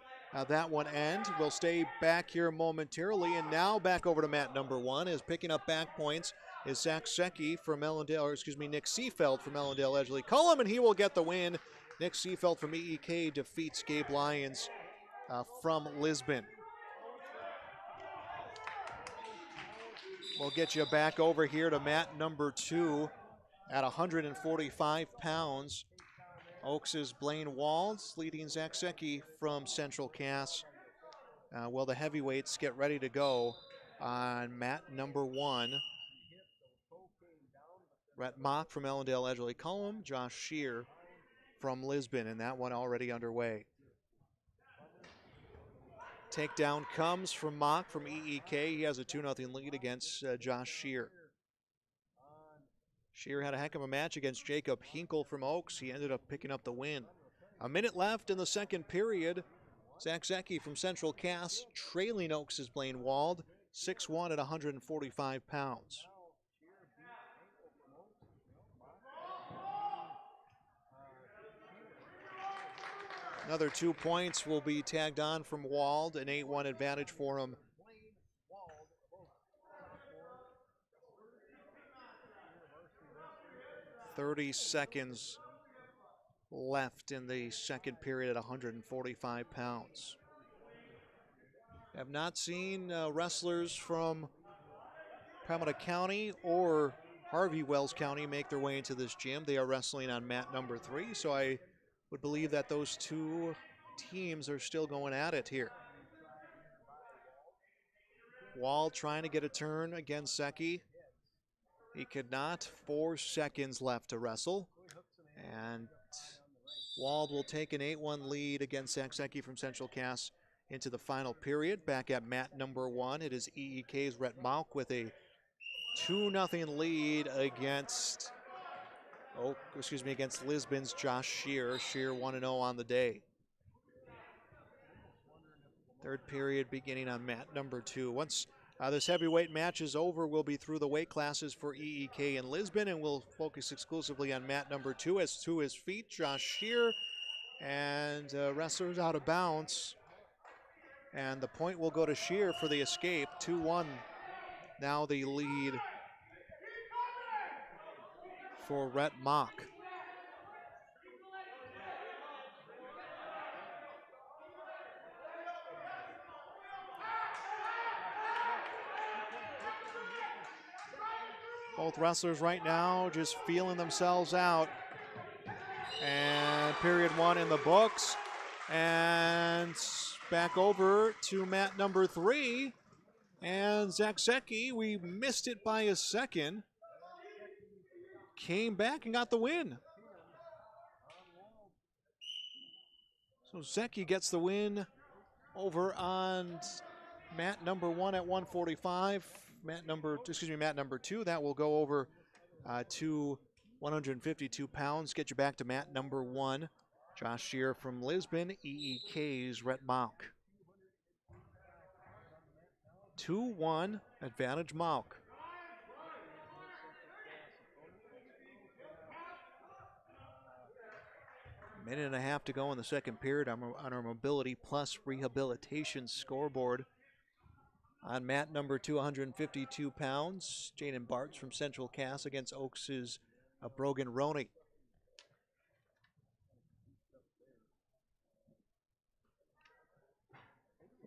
that one end. We'll stay back here momentarily, and now back over to mat number 1 is picking up back points is Zach Secchi from Nick Seefeld from Ellendale Edgeley Cullum, and he will get the win. Nick Seefeld from EEK defeats Gabe Lyons from Lisbon. We'll get you back over here to mat number 2 at 145 pounds. Oaks' Blaine Walds leading Zach Secchi from Central Cass. The heavyweights get ready to go on mat number 1. Rhett Mock from Ellendale Edgeley Cullum, Josh Shear from Lisbon, and that one already underway. Takedown comes from Mock from EEK. He has a 2-0 lead against Josh Shear. Shear had a heck of a match against Jacob Hinkle from Oaks. He ended up picking up the win. A minute left in the second period. Zach Secchi from Central Cass trailing Oaks' Blaine Wald, 6-1 at 145 pounds. Another 2 points will be tagged on from Wald, an 8-1 advantage for him. .30 seconds left in the second period at 145 pounds. Have not seen wrestlers from Palmetto County or Harvey Wells County make their way into this gym. They are wrestling on mat number 3, so I would believe that those two teams are still going at it here. Wald trying to get a turn against Secchi. He could not. 4 seconds left to wrestle. And Wald will take an 8-1 lead against Zach Secchi from Central Cass into the final period. Back at mat number 1, it is EEK's Rhett Mauk with a 2-0 lead against Lisbon's Josh Shear. Shear 1-0 on the day. Third period beginning on mat number 2. Once this heavyweight match is over, we'll be through the weight classes for EEK in Lisbon, and we'll focus exclusively on mat number 2. As to his feet, Josh Shear, and wrestlers out of bounds. And the point will go to Shear for the escape. 2-1 now the lead for Rhett Mauk. Both wrestlers right now just feeling themselves out. And period 1 in the books. And back over to mat number 3. And Zach Secchi, we missed it by a second. Came back and got the win. So Secchi gets the win over on mat number 1 at 145. Mat number 2, that will go over to 152 pounds. Get you back to mat number 1. Josh Shear from Lisbon, EEK's Rhett Mauk. 2-1 advantage Mauk. Minute and a half to go in the second period on our Mobility Plus Rehabilitation scoreboard. On mat number 2, 152 pounds, Jaden Bartz from Central Cass against Oaks' Brogan Roney.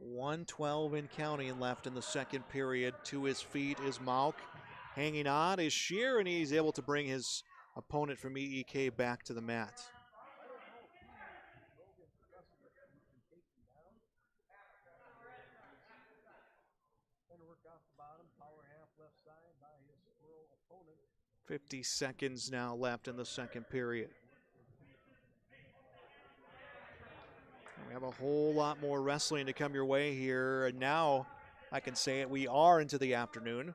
.112 in counting left in the second period. To his feet is Mauk. Hanging on is Shear, and he's able to bring his opponent from EEK back to the mat. .50 seconds now left in the second period. We have a whole lot more wrestling to come your way here, and now I can say it, we are into the afternoon.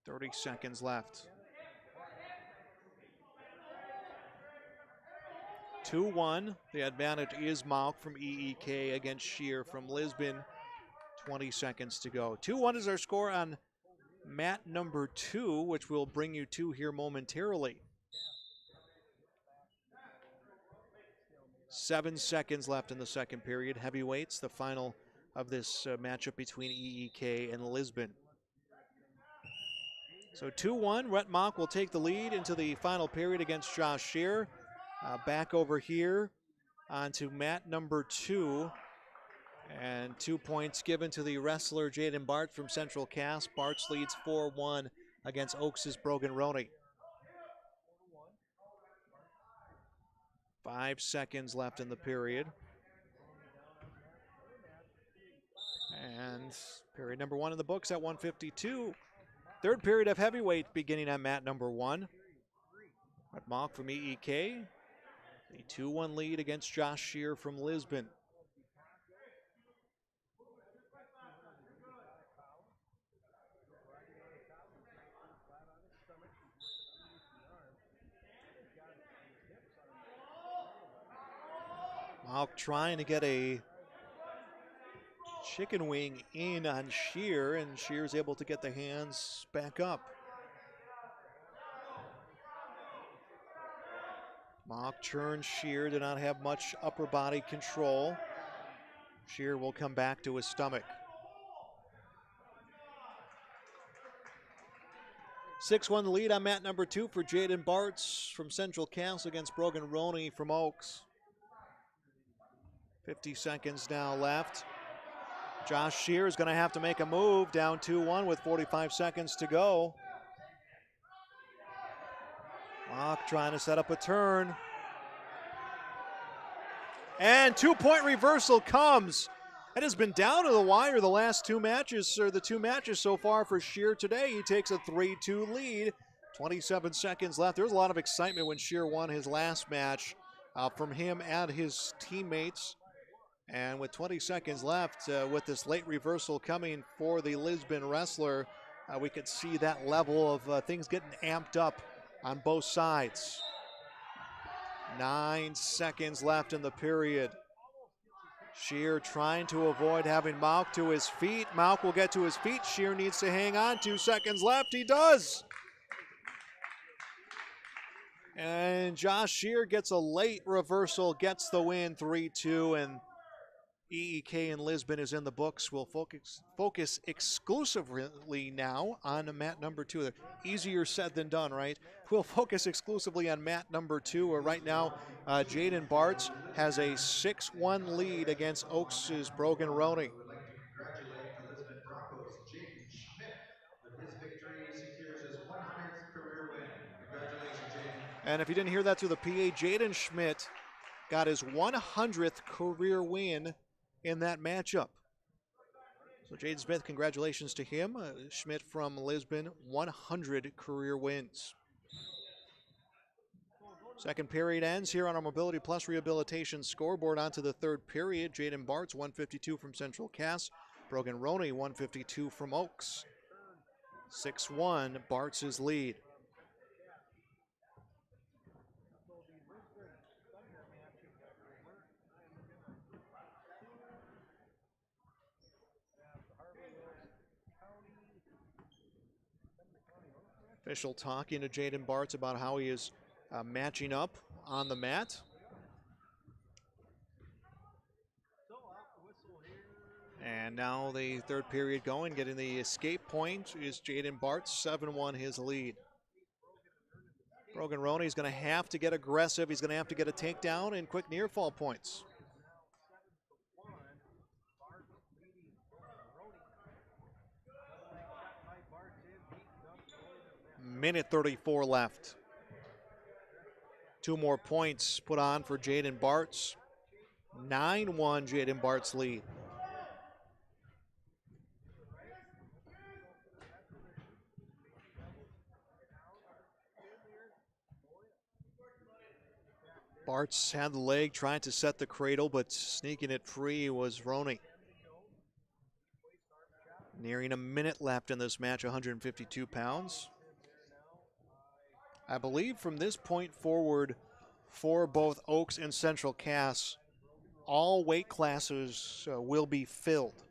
.30 seconds left. 2-1. The advantage is Malk from EEK against Shear from Lisbon. 20 seconds to go. 2-1 is our score on mat number 2, which we'll bring you to here momentarily. 7 seconds left in the second period. Heavyweights, the final of this matchup between EEK and Lisbon. So 2-1, Rhett Mock will take the lead into the final period against Josh Shear. Back over here onto mat number 2. And 2 points given to the wrestler Jaden Bart from Central Cass. Bart's leads 4-1 against Oaks' Brogan Roney. 5 seconds left in the period. And period number 1 in the books at 1:52. Third period of heavyweight beginning on mat number 1. Rhett Mock from EEK. A 2-1 lead against Josh Shear from Lisbon. Malk trying to get a chicken wing in on Shear, and Shear's able to get the hands back up. Malk turns Shear, did not have much upper body control. Shear will come back to his stomach. 6-1 the lead on mat number 2 for Jaden Bartz from Central Cass against Brogan Roney from Oaks. 50 seconds now left. Josh Shear is going to have to make a move, down 2-1 with 45 seconds to go. Mock trying to set up a turn. And 2-point reversal comes. It has been down to the wire the last 2 matches, or the 2 matches so far for Shear today. He takes a 3-2 lead. 27 seconds left. There was a lot of excitement when Shear won his last match from him and his teammates. And with 20 seconds left, with this late reversal coming for the Lisbon wrestler, we could see that level of things getting amped up on both sides. 9 seconds left in the period. Shear trying to avoid having Malk to his feet. Malk will get to his feet. Shear needs to hang on. 2 seconds left. He does. And Josh Shear gets a late reversal, gets the win, 3-2, and EEK in Lisbon is in the books. We'll focus exclusively now on mat number 2. Easier said than done, right? We'll focus exclusively on mat number 2, where right now Jaden Bartz has a 6-1 lead against Oaks' Brogan Roney. And if you didn't hear that through the PA, Jaden Schmidt got his 100th career win in that matchup. So Jaden Smith, congratulations to him. Schmidt from Lisbon, 100 career wins. Second period ends here on our Mobility Plus Rehabilitation scoreboard. On to the third period. Jaden Bartz, 152 from Central Cass. Brogan Roney, 152 from Oaks. 6-1, Bartz' lead. Official talking to Jaden Bartz about how he is matching up on the mat. And now the third period going, getting the escape point is Jaden Bartz, 7-1 his lead. Brogan Roney is going to have to get aggressive. He's going to have to get a takedown and quick near fall points. Minute 34 left. 2 more points put on for Jaden Bartz. 9-1 Jaden Bartz lead. Bartz had the leg trying to set the cradle, but sneaking it free was Roney. Nearing a minute left in this match, 152 pounds. I believe from this point forward, for both Oaks and Central Cass. All weight classes will be filled.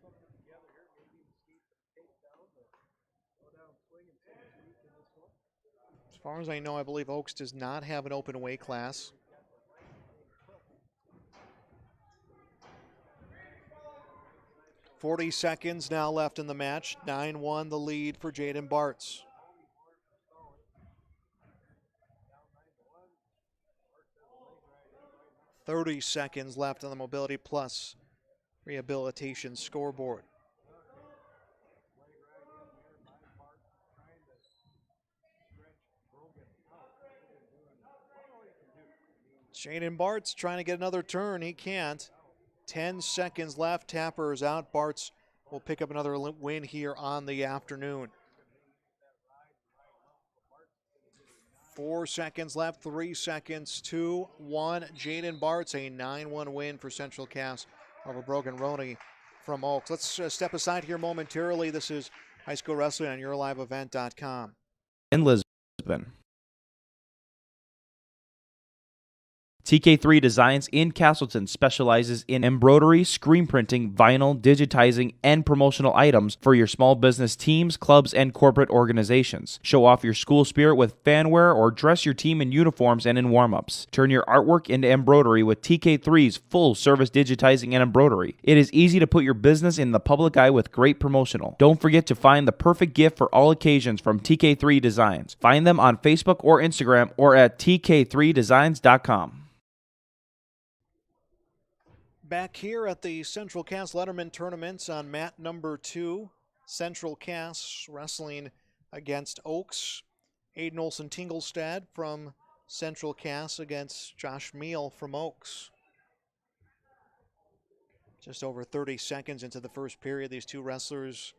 As far as I know, I believe Oaks does not have an open weight class. .40 seconds now left in the match. 9-1 the lead for Jaden Bartz. .30 seconds left on the Mobility Plus Rehabilitation scoreboard. Jaden Bartz trying to get another turn. He can't. 10 seconds left. Tapper is out. Bartz will pick up another win here on the afternoon. 4 seconds left. 3 seconds. 2, 1. Jaden Bartz, a 9-1 win for Central Cass over Brogan Roney from Oaks. Let's step aside here momentarily. This is High School Wrestling on YourLiveEvent.com. In Lisbon. TK3 Designs in Castleton specializes in embroidery, screen printing, vinyl, digitizing, and promotional items for your small business teams, clubs, and corporate organizations. Show off your school spirit with fanware or dress your team in uniforms and in warm-ups. Turn your artwork into embroidery with TK3's full-service digitizing and embroidery. It is easy to put your business in the public eye with great promotional. Don't forget to find the perfect gift for all occasions from TK3 Designs. Find them on Facebook or Instagram or at tk3designs.com. Back here at the Central Cass Letterman tournaments on mat number 2. Central Cass wrestling against Oaks. Aiden Olson-Tingelstad from Central Cass against Josh Meal from Oaks. Just over 30 seconds into the first period, these two wrestlers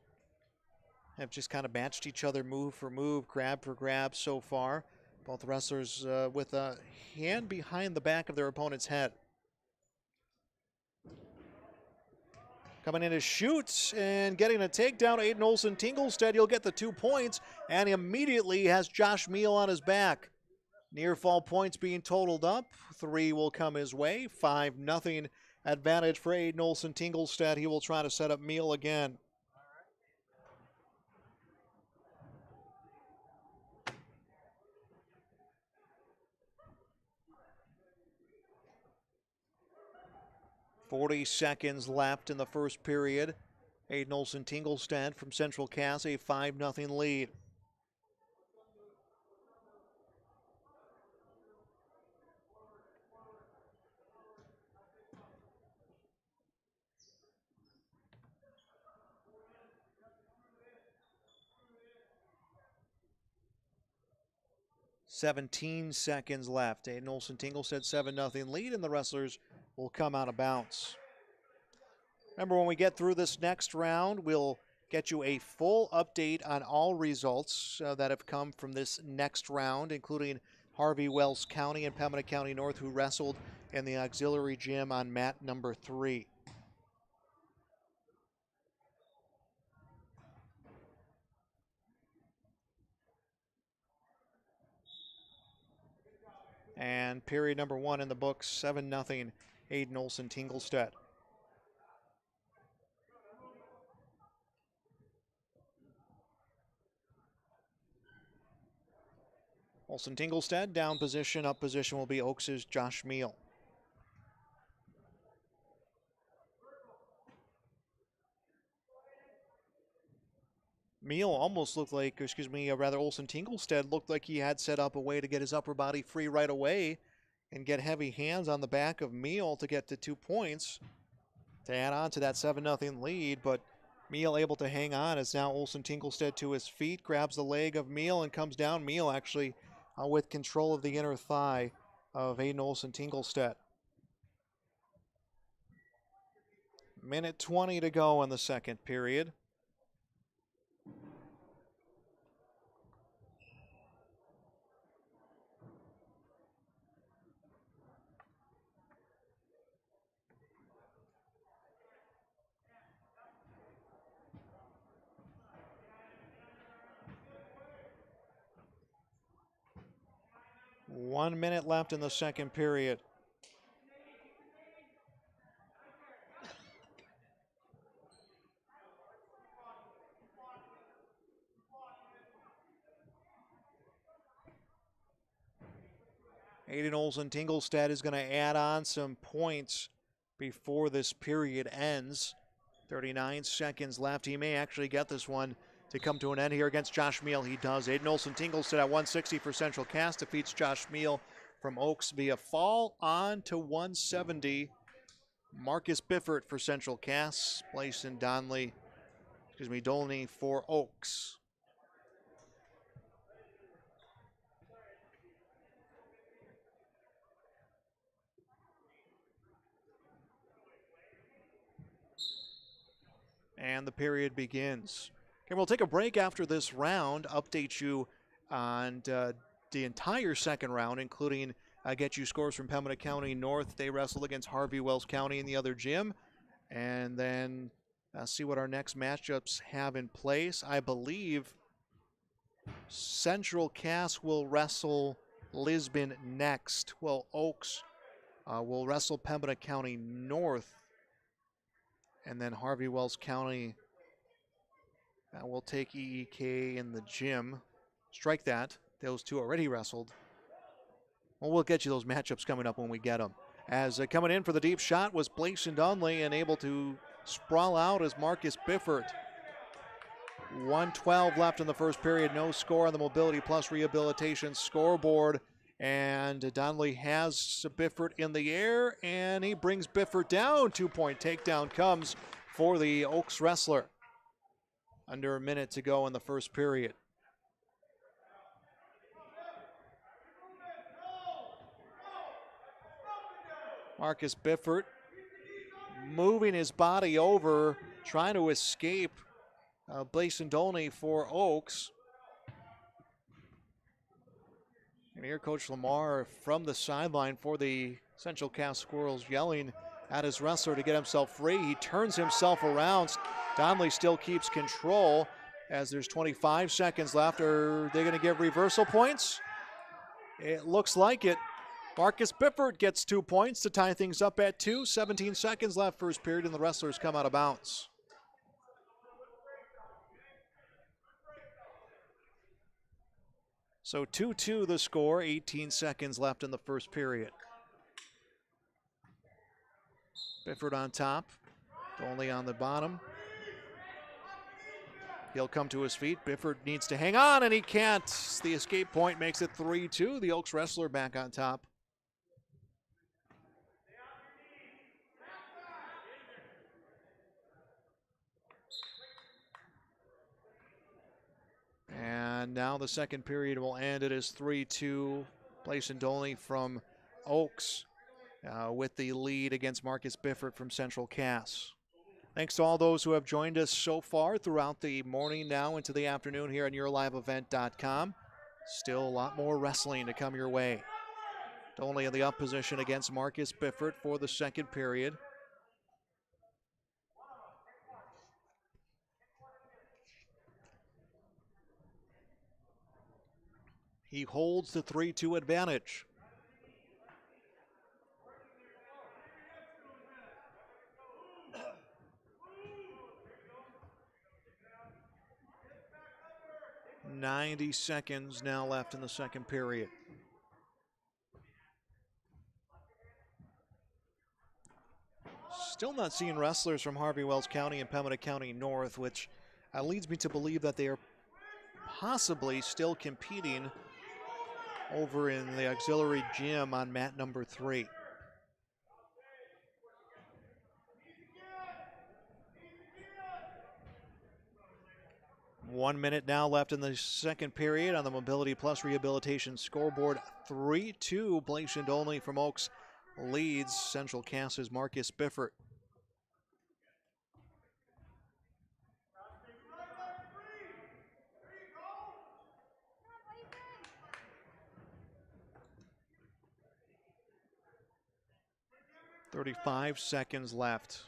have just kind of matched each other move for move, grab for grab so far. Both wrestlers with a hand behind the back of their opponent's head. Coming in to shoot and getting a takedown, Aiden Olson-Tingelstad. He'll get the 2 points, and he immediately has Josh Meal on his back. Near fall points being totaled up. 3 will come his way. 5-0 advantage for Aiden Olson-Tingelstad. He will try to set up Meal again. .40 seconds left in the first period. Aiden Olson-Tingelstad from Central Cass, a 5-0 lead. .17 seconds left. Aiden Olson-Tingelstad 7-0 lead, and the wrestlers will come out of bounds. Remember, when we get through this next round, we'll get you a full update on all results that have come from this next round, including Harvey Wells County and Pembina County North, who wrestled in the auxiliary gym on mat number 3. And period number 1 in the books, 7-0 Aiden Olson-Tingelstad. Olson-Tingelstad down position, up position will be Oaks' Josh Meal. Meal almost looked like, Olson-Tingelstad looked like he had set up a way to get his upper body free right away and get heavy hands on the back of Meal to get to 2 points to add on to that 7-0 lead, but Meal able to hang on as now Olson-Tingelstad to his feet, grabs the leg of Meal and comes down. Meal actually with control of the inner thigh of Aiden Olson-Tingelstad. Minute 20 to go in the second period. 1 minute left in the second period. Aiden Olsen-Tingelstad is going to add on some points before this period ends. 39 seconds left. He may actually get this one to come to an end here against Josh Meal. He does. Aiden Olsen-Tingelstad at 160 for Central Cass defeats Josh Meal from Oaks via fall on to 170. Marcus Biffert for Central Cass. Blayson Dolney for Oaks. And the period begins. Okay, we'll take a break after this round, update you on the entire second round, including get you scores from Pembina County North. They wrestled against Harvey Wells County in the other gym. And then see what our next matchups have in place. I believe Central Cass will wrestle Lisbon next. Well, Oaks will wrestle Pembina County North. And then Harvey Wells County will take EEK in the gym. Strike that. Those two already wrestled. Well, we'll get you those matchups coming up when we get them. As coming in for the deep shot was Blayson Dolney, and able to sprawl out as Marcus Biffert. 1:12 left in the first period. No score on the Mobility Plus Rehabilitation scoreboard. And Dolney has Biffert in the air, and he brings Biffert down. 2-point takedown comes for the Oaks wrestler. Under a minute to go in the first period. Marcus Biffert moving his body over, trying to escape Blayson Dolney for Oaks. And here Coach Lamar from the sideline for the Central Cass Squirrels yelling at his wrestler to get himself free. He turns himself around. Dolney still keeps control as there's 25 seconds left. Are they going to give reversal points? It looks like it. Marcus Biffert gets 2 points to tie things up at 2. 17 seconds left first period, and the wrestlers come out of bounds. So 2-2 the score, 18 seconds left in the first period. Biffert on top, Dolney on the bottom. He'll come to his feet. Biffert needs to hang on, and he can't. The escape point makes it 3-2. The Oaks wrestler back on top. And now the second period will end. It is 3-2. Blayson Dolney from Oaks with the lead against Marcus Biffert from Central Cass. Thanks to all those who have joined us so far throughout the morning now into the afternoon here on YourLiveEvent.com. Still a lot more wrestling to come your way. Dolney in the up position against Marcus Biffert for the second period. He holds the 3-2 advantage. .90 seconds now left in the second period. Still not seeing wrestlers from Harvey Wells County and Pembina County North, which leads me to believe that they are possibly still competing over in the auxiliary gym on mat number 3. One minute now left in the second period on the Mobility Plus Rehabilitation scoreboard. 3-2. Blayson Dolney from Oaks leads Central Cass's Marcus Biffert. .35 seconds left.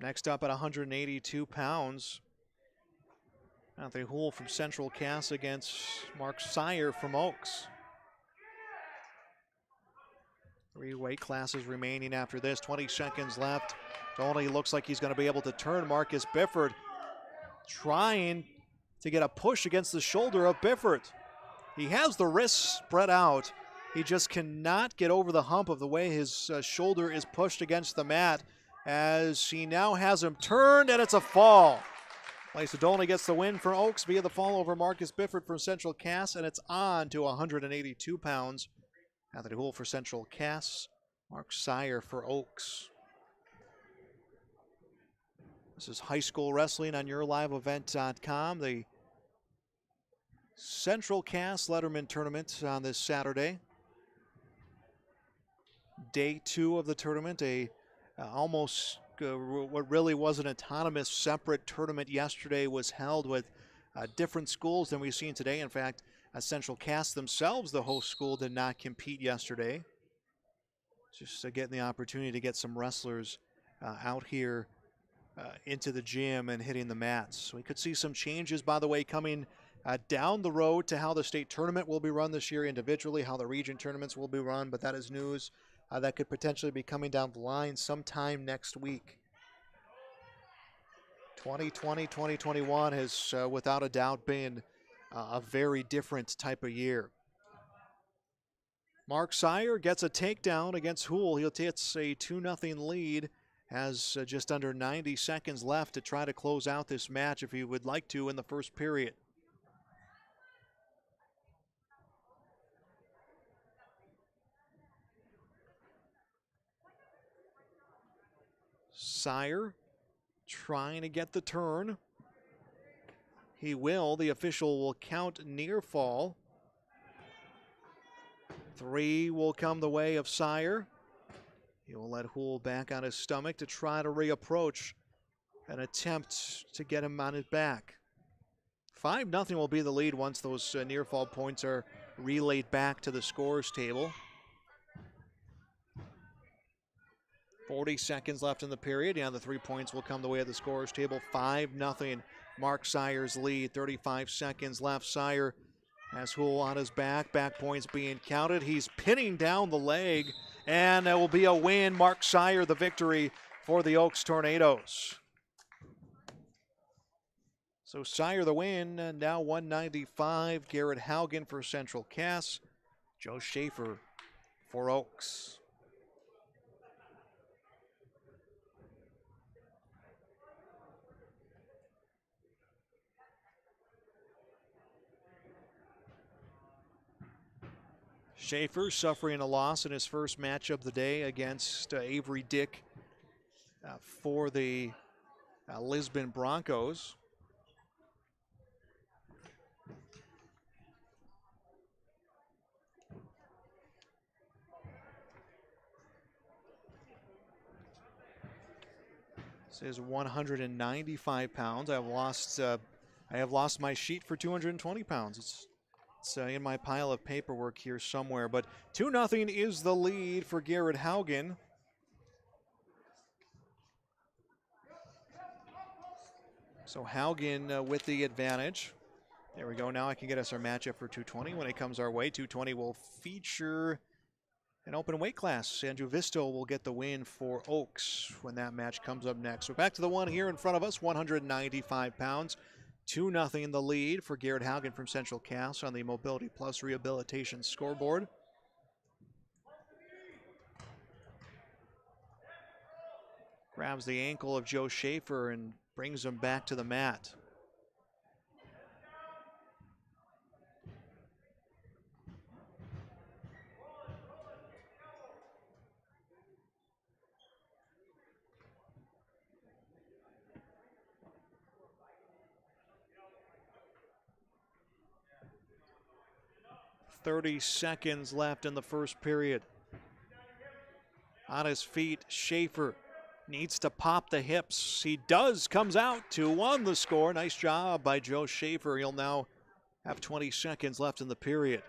Next up at 182 pounds. Anthony Houle from Central Cass against Mark Sire from Oaks. 3 weight classes remaining after this. 20 seconds left. Tony looks like he's going to be able to turn. Marcus Bifford trying to get a push against the shoulder of Bifford. He has the wrists spread out. He just cannot get over the hump of the way his shoulder is pushed against the mat, as he now has him turned, and it's a fall. Lisa Dolney gets the win for Oaks via the fall over Marcus Bifford from Central Cass, and it's on to 182 pounds. Anthony Houle for Central Cass, Mark Sire for Oaks. This is high school wrestling on YourLiveEvent.com. The Central Cass Letterman Tournament on this Saturday. Day 2 of the tournament, what really was an autonomous separate tournament yesterday was held with different schools than we've seen today. In fact, Central Cass themselves, the host school, did not compete yesterday. Just getting the opportunity to get some wrestlers out here into the gym and hitting the mats. So we could see some changes, by the way, coming down the road to how the state tournament will be run this year individually, how the region tournaments will be run, but that is news that could potentially be coming down the line sometime next week. 2020-2021 has without a doubt been a very different type of year. Mark Sire gets a takedown against Houle. He takes a 2-0 lead. Has just under 90 seconds left to try to close out this match if he would like to in the first period. Sire trying to get the turn. He will. The official will count near fall. 3 will come the way of Sire. He will let Houle back on his stomach to try to reapproach an attempt to get him on his back. 5-0 will be the lead once those near fall points are relayed back to the scores table. 40 seconds left in the period. Yeah, the 3 points will come the way of the scores table. 5-0, Mark Sire's lead. 35 seconds left. Sire has Houle on his back. Back points being counted. He's pinning down the leg, and there will be a win. Mark Sire the victory for the Oaks Tornadoes. So Sire the win, now 195. Garrett Haugen for Central Cass. Joe Schaefer for Oaks. Schaefer suffering a loss in his first match of the day against Avery Dick for the Lisbon Broncos. This is 195 pounds. I have lost my sheet for 220 pounds. It's in my pile of paperwork here somewhere, but 2-0 is the lead for Garrett Haugen. So Haugen with the advantage. There we go. Now I can get us our matchup for 220 when it comes our way. 220 will feature an open weight class. Andrew Visto will get the win for Oaks when that match comes up next. So back to the one here in front of us, 195 pounds. 2-0 the lead for Garrett Haugen from Central Cass on the Mobility Plus Rehabilitation scoreboard. Grabs the ankle of Joe Schaefer and brings him back to the mat. .30 seconds left in the first period. On his feet, Schaefer needs to pop the hips. He does, comes out 2-1 the score. Nice job by Joe Schaefer. He'll now have 20 seconds left in the period.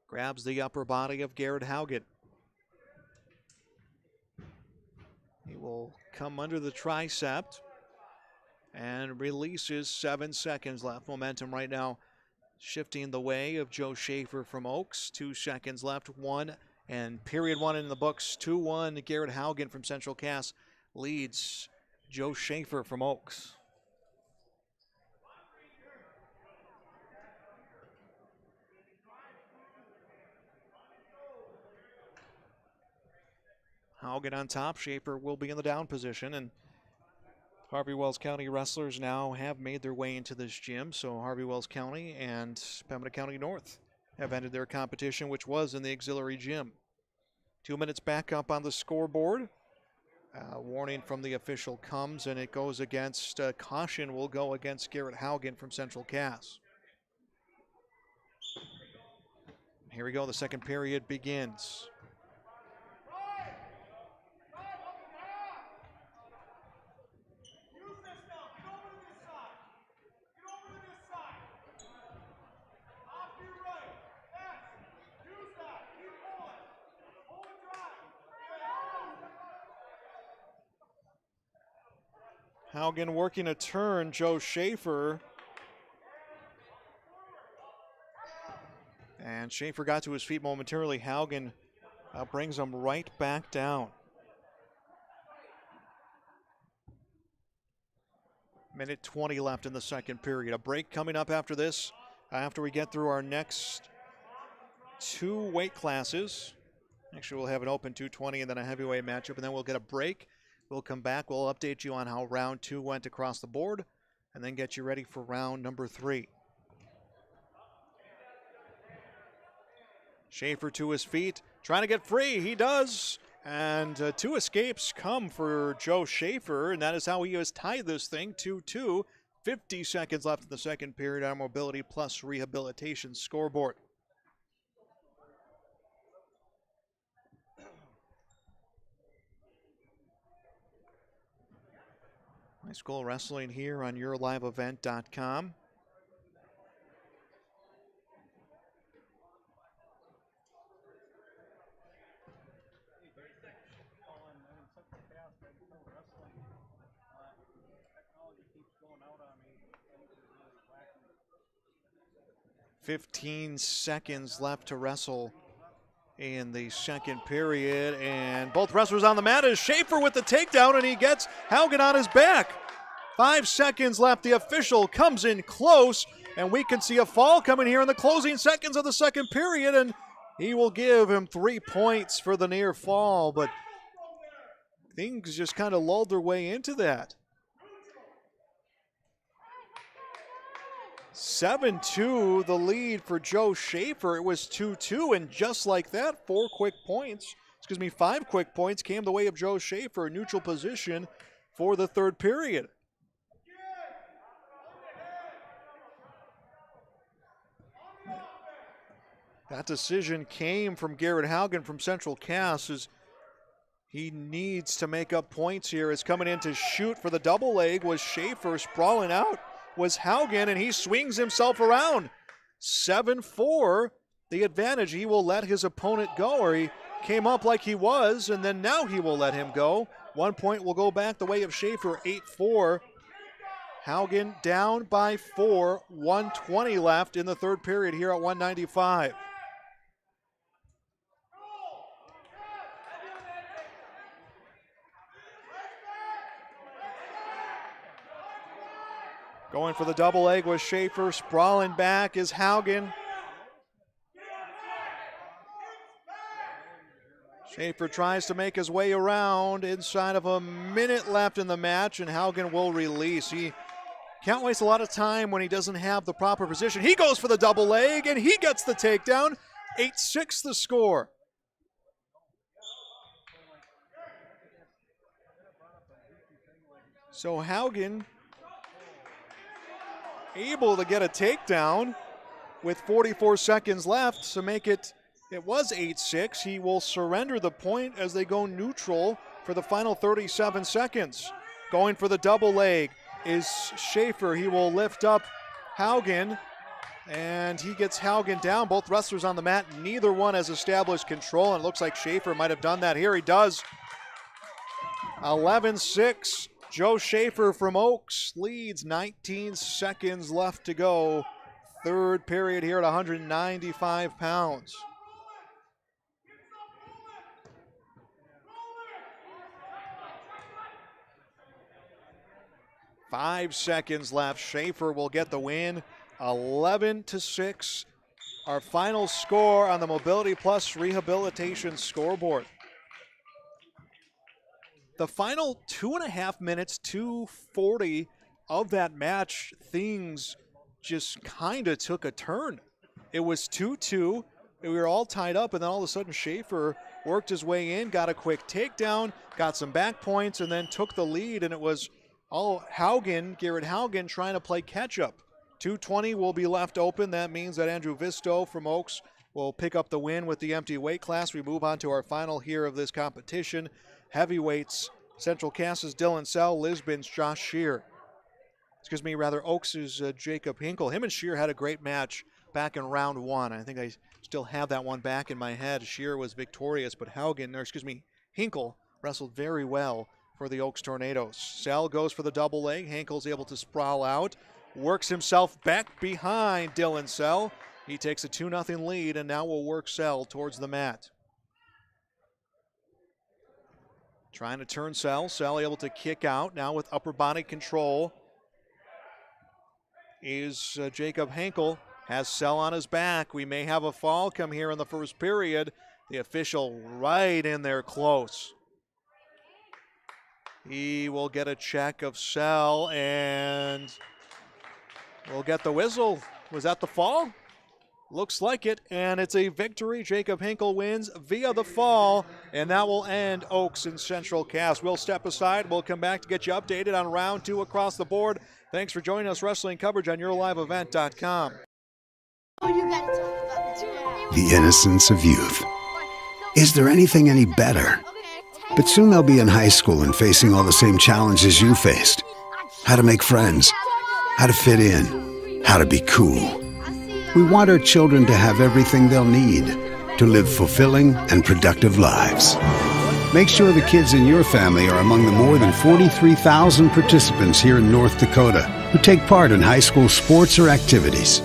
Grabs the upper body of Garrett Haugen. He will come under the tricep and releases. 7 seconds left. Momentum right now shifting the way of Joe Schaefer from Oaks. 2 seconds left. 1 And period one in the books, 2-1. Garrett Haugen from Central Cass leads Joe Schaefer from Oaks. Haugen on top. Schaefer will be in the down position, and Harvey Wells County wrestlers now have made their way into this gym. So Harvey Wells County and Pembina County North have ended their competition, which was in the auxiliary gym. 2 minutes back up on the scoreboard. Warning from the official comes, and it goes against, caution will go against Garrett Haugen from Central Cass. Here we go, the second period begins. Haugen working a turn, Joe Schaefer. And Schaefer got to his feet momentarily. Haugen brings him right back down. Minute 20 left in the second period. A break coming up after this, after we get through our next two weight classes. Actually, we'll have an open 220 and then a heavyweight matchup, and then we'll get a break. We'll come back. We'll update you on how round 2 went across the board and then get you ready for round number 3. Schaefer to his feet, trying to get free. He does. And 2 escapes come for Joe Schaefer, and that is how he has tied this thing 2-2. 50 seconds left in the second period on Mobility Plus Rehabilitation scoreboard. High school wrestling here on yourliveevent.com. .15 seconds left to wrestle in the second period, and both wrestlers on the mat is Schaefer with the takedown, and he gets Haugen on his back. 5 seconds left. The official comes in close, and we can see a fall coming here in the closing seconds of the second period, and he will give him 3 points for the near fall, but things just kind of lulled their way into that. 7-2, the lead for Joe Schaefer. It was 2-2, and just like that, 5 quick points came the way of Joe Schaefer, neutral position for the third period. That decision came from Garrett Haugen from Central Cass, as he needs to make up points here. As coming in to shoot for the double leg was Schaefer. Sprawling out was Haugen, and he swings himself around. 7-4, the advantage. He will let his opponent go, or he came up like he was, and then now he will let him go. 1 point will go back the way of Schaefer, 8-4. Haugen down by 4, 120 left in the third period here at 195. Going for the double leg was Schaefer. Sprawling back is Haugen. Schaefer tries to make his way around inside of a minute left in the match, and Haugen will release. He can't waste a lot of time when he doesn't have the proper position. He goes for the double leg, and he gets the takedown. 8-6 the score. So Haugen able to get a takedown with 44 seconds left to make it was 8-6. He will surrender the point as they go neutral for the final 37 seconds. Going for the double leg is Schaefer. He will lift up Haugen, and he gets Haugen down. Both wrestlers on the mat. Neither one has established control, and it looks like Schaefer might have done that here. He does. 11-6. Joe Schaefer from Oaks leads. 19 seconds left to go. Third period here at 195 pounds. 5 seconds left. Schaefer will get the win, 11-6. Our final score on the Mobility Plus Rehabilitation scoreboard. The final 2.5 minutes, 2:40 of that match, things just kind of took a turn. It was 2-2. We were all tied up, and then all of a sudden Schaefer worked his way in, got a quick takedown, got some back points, and then took the lead, and it was all Garrett Haugen trying to play catch-up. 2:20 will be left open. That means that Andrew Visto from Oaks will pick up the win with the empty weight class. We move on to our final here of this competition. Heavyweights, Central Cass's Dylan Sell, Lisbon's Josh Shear. Oaks' Jacob Hinkle. Him and Shear had a great match back in round 1. I think I still have that one back in my head. Shear was victorious, but Hinkle wrestled very well for the Oaks Tornadoes. Sell goes for the double leg. Hinkle's able to sprawl out, works himself back behind Dylan Sell. He takes a 2-0 lead and now will work Sell towards the mat. Trying to turn Sell. Sell able to kick out now with upper body control is Jacob Hinkle. Has Sell on his back. We may have a fall come here in the first period. The official right in there close. He will get a check of Sell and we'll get the whistle. Was that the fall? Looks like it, and it's a victory. Jacob Hinkle wins via the fall, and that will end Oaks and Central Cass. We'll step aside. We'll come back to get you updated on round 2 across the board. Thanks for joining us wrestling coverage on YourLiveEvent.com. The innocence of youth. Is there anything any better? But soon they'll be in high school and facing all the same challenges you faced. How to make friends, how to fit in, how to be cool. We want our children to have everything they'll need to live fulfilling and productive lives. Make sure the kids in your family are among the more than 43,000 participants here in North Dakota who take part in high school sports or activities.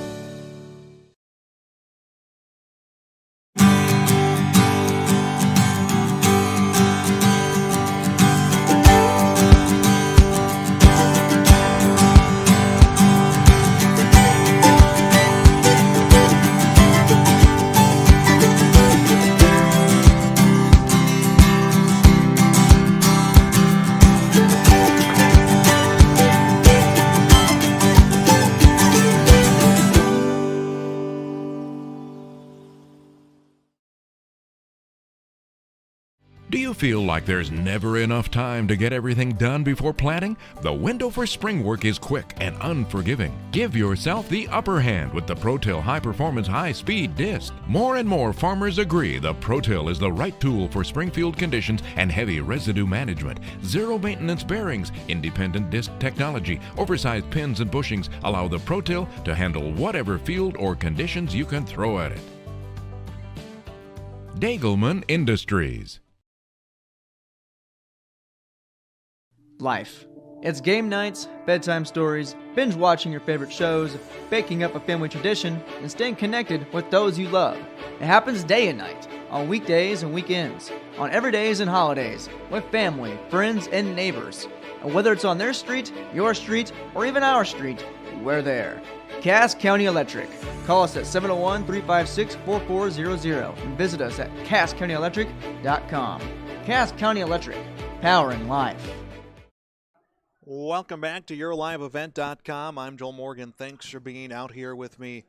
Do you feel like there's never enough time to get everything done before planting? The window for spring work is quick and unforgiving. Give yourself the upper hand with the ProTill High Performance High Speed Disc. More and more farmers agree the ProTill is the right tool for spring field conditions and heavy residue management. Zero maintenance bearings, independent disc technology, oversized pins and bushings allow the ProTill to handle whatever field or conditions you can throw at it. Dagelman Industries. Life. It's game nights, bedtime stories, binge watching your favorite shows, baking up a family tradition, and staying connected with those you love. It happens day and night, on weekdays and weekends, on everydays and holidays, with family, friends, and neighbors. And whether it's on their street, your street, or even our street, we're there. Cass County Electric. Call us at 701-356-4400 and visit us at CassCountyElectric.com. Cass County Electric, powering life. Welcome back to YourLiveEvent.com. I'm Joel Morgan. Thanks for being out here with me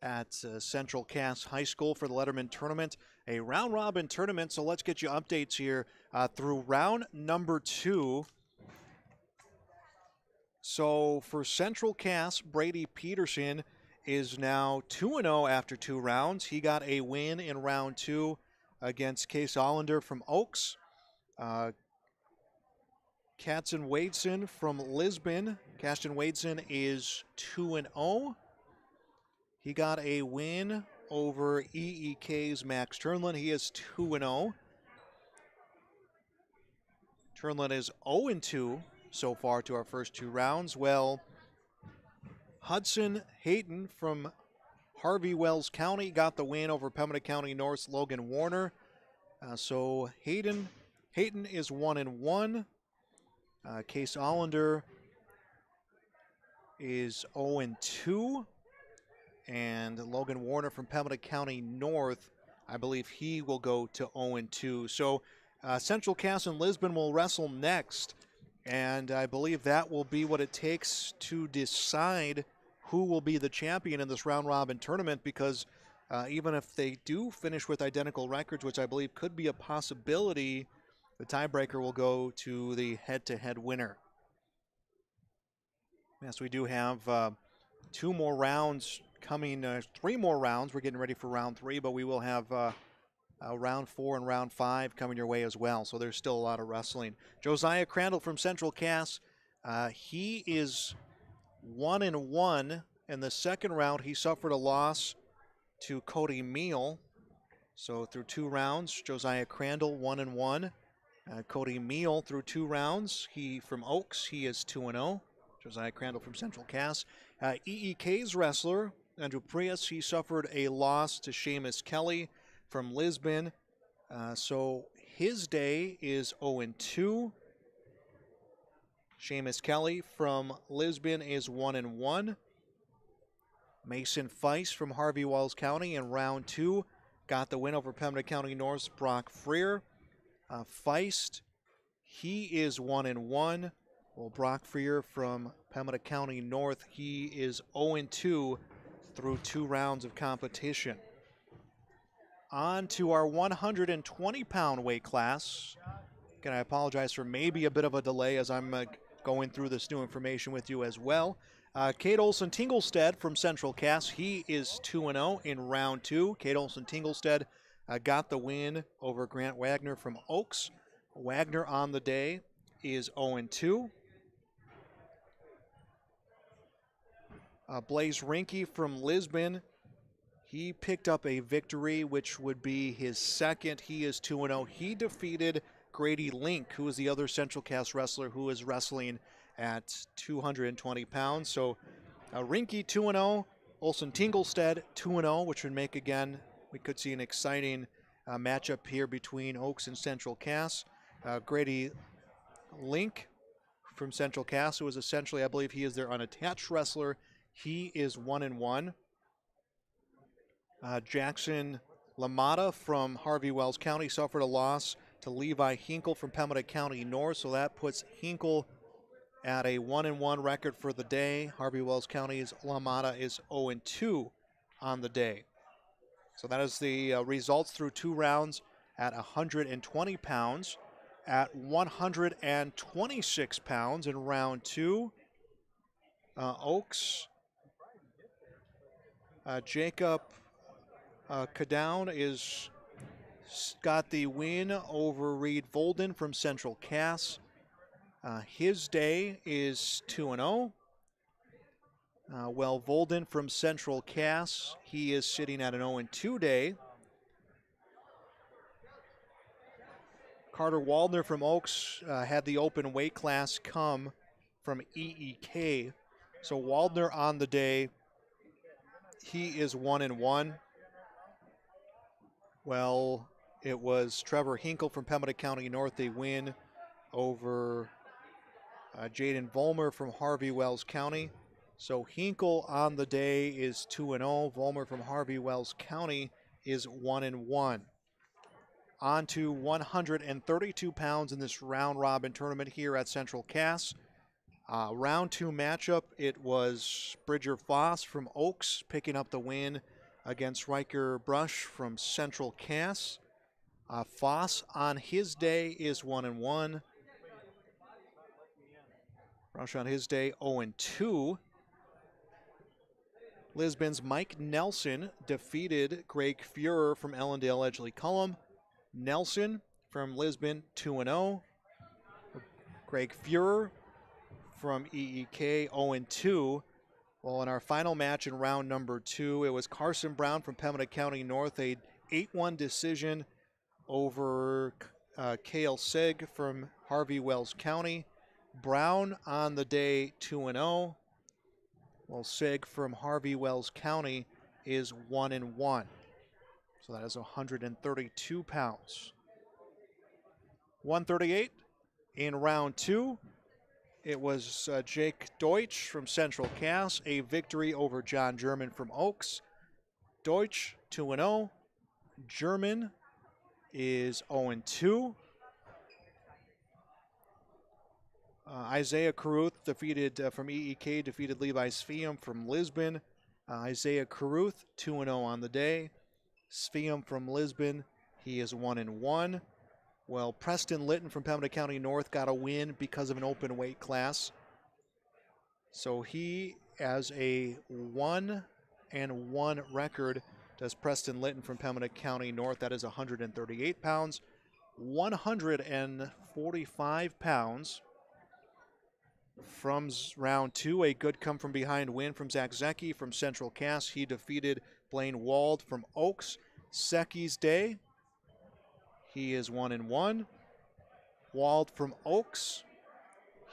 at Central Cass High School for the Letterman Tournament, a round-robin tournament. So let's get you updates here through round number 2. So for Central Cass, Brady Peterson is now 2-0 after 2 rounds. He got a win in round 2 against Case Allender from Oaks. Kasten Wadeson from Lisbon. Kasten Wadeson is 2-0. He got a win over EEK's Max Turnlin. He is 2-0. Turnlin is 0-2 so far to our first 2 rounds. Well, Hudson Hayton from Harvey Wells County got the win over Pembina County North's Logan Warner. So Hayton is 1-1. Case Allender is 0-2. And Logan Warner from Pembina County North, I believe he will go to 0-2. So Central Cass and Lisbon will wrestle next. And I believe that will be what it takes to decide who will be the champion in this round-robin tournament, because even if they do finish with identical records, which I believe could be a possibility, the tiebreaker will go to the head-to-head winner. Yes, we do have 2 more rounds coming, 3 more rounds. We're getting ready for round 3, but we will have round 4 and round 5 coming your way as well. So there's still a lot of wrestling. Josiah Crandall from Central Cass, he is 1-1. In the second round, he suffered a loss to Cody Meal. So through 2 rounds, Josiah Crandall 1-1. Cody Meal through 2 rounds. He from Oaks, he is 2-0. Josiah Crandall from Central Cass. EEK's wrestler, Andrew Prius, he suffered a loss to Seamus Kelly from Lisbon. So his day is 0-2. Seamus Kelly from Lisbon is 1-1. Mason Feist from Harvey Wells County in round 2 got the win over Pembina County North's Brock Freer. Feist, he is 1-1. Well, Brock Freer from Pembina County North, he is 0-2 through 2 rounds of competition. On to our 120-pound weight class. Again, I apologize for maybe a bit of a delay as I'm going through this new information with you as well. Kate Olson-Tinglestead from Central Cass, he is 2-0 in round 2. Kate Olson-Tinglestead got the win over Grant Wagner from Oaks. Wagner on the day is 0-2. Blaze Rinke from Lisbon, he picked up a victory, which would be his second. He is 2-0. He defeated Grady Link, who is the other Central Cass wrestler who is wrestling at 220 pounds. So Rinke 2-0, Olson-Tinglestead 2-0, which would make, again, we could see an exciting matchup here between Oaks and Central Cass. Grady Link from Central Cass, who is essentially, I believe he is their unattached wrestler. He is 1-1. Jackson Lamata from Harvey Wells County suffered a loss to Levi Hinkle from Pembina County North, so that puts Hinkle at a 1-1 record for the day. Harvey Wells County's Lamata is 0-2 on the day. So that is the results through 2 rounds at 120 pounds. At 126 pounds in round 2, Oaks, Jacob Kadown is got the win over Reed Volden from Central Cass. His day is 2-0. Well, Volden from Central Cass, he is sitting at an 0-2 day. Carter Waldner from Oaks had the open weight class come from EEK. So Waldner on the day, he is 1-1. Well, it was Trevor Hinkle from Pembina County North, a win over Jaden Vollmer from Harvey Wells County. So Hinkle on the day is 2-0. Vollmer from Harvey Wells County is 1-1. On to 132 pounds in this round-robin tournament here at Central Cass. Round 2 matchup, it was Bridger Foss from Oaks picking up the win against Riker Brush from Central Cass. Foss on his day is 1-1. Brush on his day 0-2. Lisbon's Mike Nelson defeated Greg Fuhrer from Ellendale Edgeley Cullum. Nelson from Lisbon 2-0. Greg Fuhrer from EEK 0-2. Well, in our final match in round number 2, it was Carson Brown from Pembina County North, a 8-1 decision over Cale Sig from Harvey Wells County. Brown on the day 2-0. Well, Sig from Harvey Wells County is 1-1. So that is 132 pounds. 138 in round 2. It was Jake Deutsch from Central Cass, a victory over John German from Oaks. Deutsch 2-0. German is 0-2. Isaiah Caruth defeated from EEK, defeated Levi Svium from Lisbon. Isaiah Caruth 2-0 on the day. Svium from Lisbon, he is 1-1. Well, Preston Litton from Pembina County North got a win because of an open weight class. So he, as a 1-1 record, does Preston Litton from Pembina County North. That is 138 pounds. 145 pounds from round 2. A good come from behind win from Zach Zecki from Central Cass. He defeated Blaine Wald from Oaks. Zecki's day, he is 1-1. Wald from Oaks,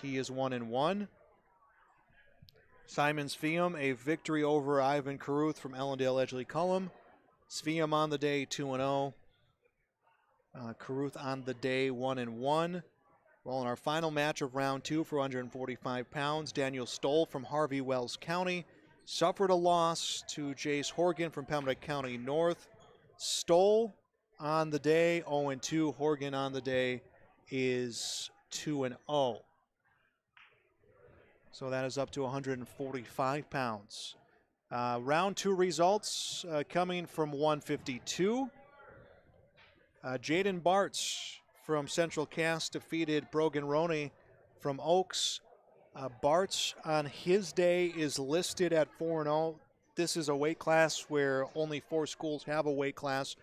he is 1-1. Simon Svium, a victory over Ivan Caruth from Ellendale Edgeley Cullum. Svium on the day 2-0. Caruth on the day 1-1. Well, in our final match of round 2 for 145 pounds, Daniel Stoll from Harvey Wells County suffered a loss to Jace Horgan from Pembina County North. Stoll on the day 0-2. Horgan on the day is 2-0. So that is up to 145 pounds. Round 2 results coming from 152. Jaden Bartz from Central Cass defeated Brogan Roney from Oaks. Bartz on his day is listed at 4-0. This is a weight class where only 4 schools have a weight class.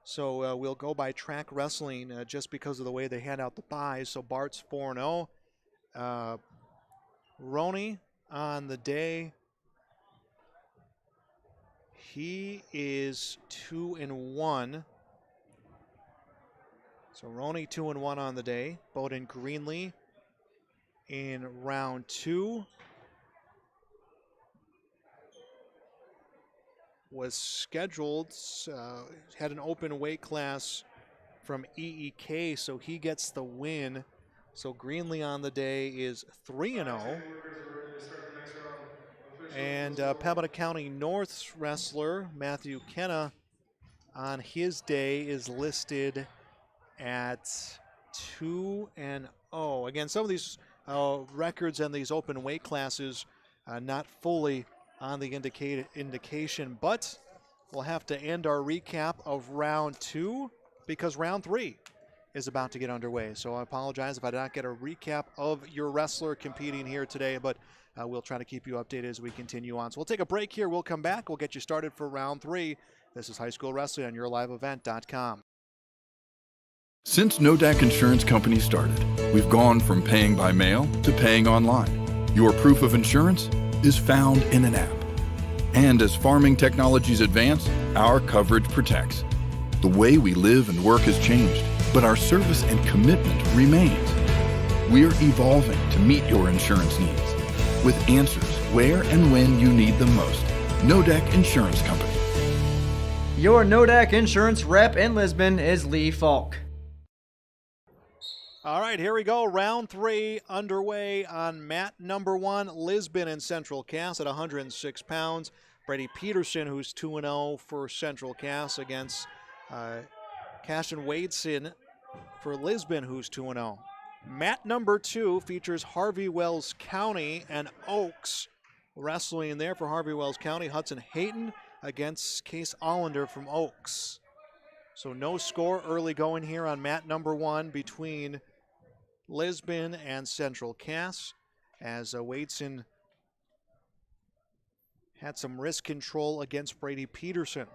So we'll go by track wrestling just because of the way they hand out the buys. So Bart's 4-0. Roney on the day, he is 2-1. So Roney 2-1 on the day. Bowden Greenlee in round 2 was scheduled, had an open weight class from EEK, so he gets the win. So Greenlee on the day is 3-0. And Pembina County North's wrestler, Matthew Kenna, on his day is listed at 2-0. Again, some of these records and these open weight classes not fully on the indication, but we'll have to end our recap of round 2 because round 3 is about to get underway. So I apologize if I did not get a recap of your wrestler competing here today, but we'll try to keep you updated as we continue on. So we'll take a break here. We'll come back. We'll get you started for round 3. This is High School Wrestling on YourLiveEvent.com. Since Nodak Insurance Company started, we've gone from paying by mail to paying online. Your proof of insurance is found in an app. And as farming technologies advance, our coverage protects. The way we live and work has changed, but our service and commitment remains. We're evolving to meet your insurance needs with answers where and when you need them most. Nodak Insurance Company. Your Nodak Insurance rep in Lisbon is Lee Falk. All right, here we go. Round 3 underway on mat number 1. Lisbon and Central Cass at 106 pounds. Brady Peterson, who's 2-0 for Central Cass, against Cashin Wadeson for Lisbon, who's 2-0. Mat number 2 features Harvey Wells County and Oaks wrestling there for Harvey Wells County. Hudson Hayton against Case Allender from Oaks. So no score early going here on mat number 1 between Lisbon and Central Cass, as Wadeson had some wrist control against Brady Peterson.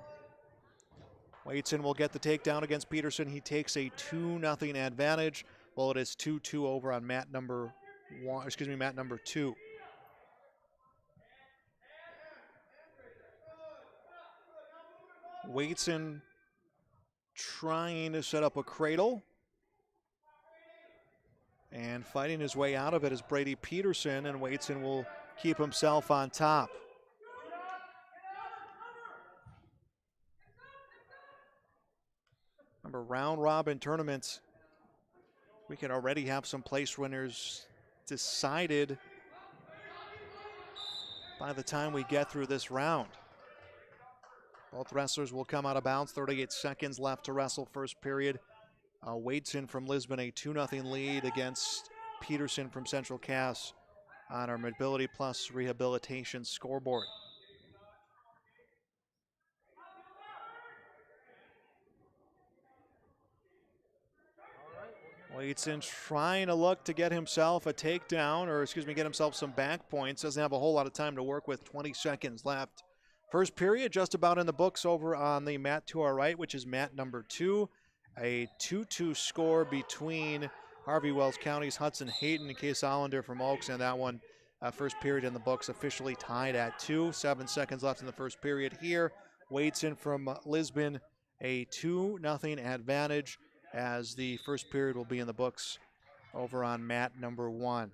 Wadeson will get the takedown against Peterson. He takes a 2-0 advantage. Well, it is 2-2 over on mat number 2. Wadeson trying to set up a cradle. And fighting his way out of it is Brady Peterson, and Wadeson will keep himself on top. Remember, round robin tournaments, we can already have some place winners decided by the time we get through this round. Both wrestlers will come out of bounds. 38 seconds left to wrestle first period. Wadeson from Lisbon, a 2-0 lead against Peterson from Central Cass on our Mobility Plus Rehabilitation scoreboard. Wadeson trying to look to get himself a takedown, or get himself some back points. Doesn't have a whole lot of time to work with, 20 seconds left. First period just about in the books over on the mat to our right, which is mat number 2. A 2-2 score between Harvey Wells County's Hudson Hayden and Case Hollander from Oaks, and that one, first period in the books, officially tied at 2. 7 seconds left in the first period here. Wadeson from Lisbon, a 2-0 advantage, as the first period will be in the books over on mat number 1.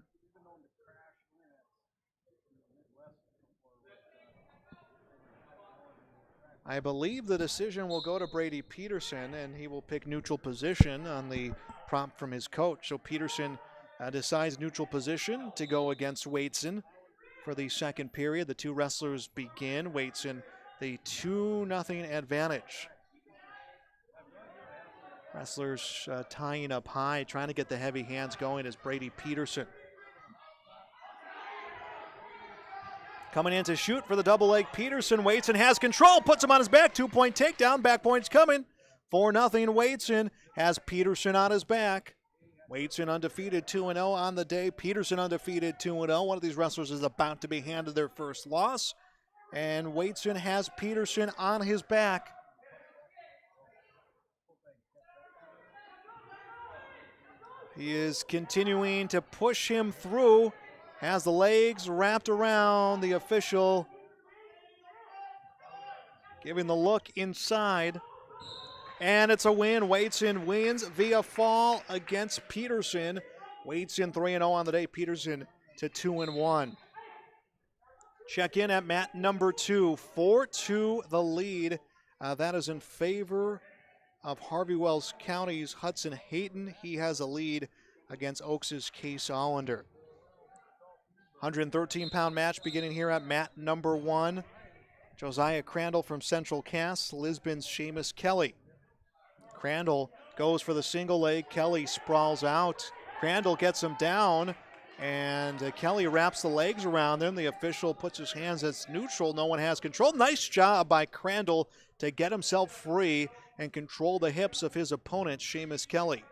I believe the decision will go to Brady Peterson, and he will pick neutral position on the prompt from his coach. So Peterson decides neutral position to go against Wadeson for the second period. The two wrestlers begin. Wadeson, the 2-0 advantage. Wrestlers tying up high, trying to get the heavy hands going as Brady Peterson. Coming in to shoot for the double leg, Peterson. Wadeson has control, puts him on his back. 2-point takedown, back point's coming. 4-0 Wadeson has Peterson on his back. Wadeson undefeated 2-0 on the day. Peterson undefeated 2-0. One of these wrestlers is about to be handed their first loss. And Wadeson has Peterson on his back. He is continuing to push him through. Has the legs wrapped around the official, giving the look inside. And it's a win. Wadeson wins via fall against Peterson. Wadeson 3-0 on the day. Peterson to 2-1. Check in at mat number 2. 4-2 the lead. That is in favor of Harvey Wells County's Hudson Hayden. He has a lead against Oaks' Case Hollander. 113-pound match beginning here at mat number 1. Josiah Crandall from Central Cass, Lisbon's Seamus Kelly. Crandall goes for the single leg. Kelly sprawls out. Crandall gets him down, and Kelly wraps the legs around him. The official puts his hands as neutral. No one has control. Nice job by Crandall to get himself free and control the hips of his opponent, Seamus Kelly.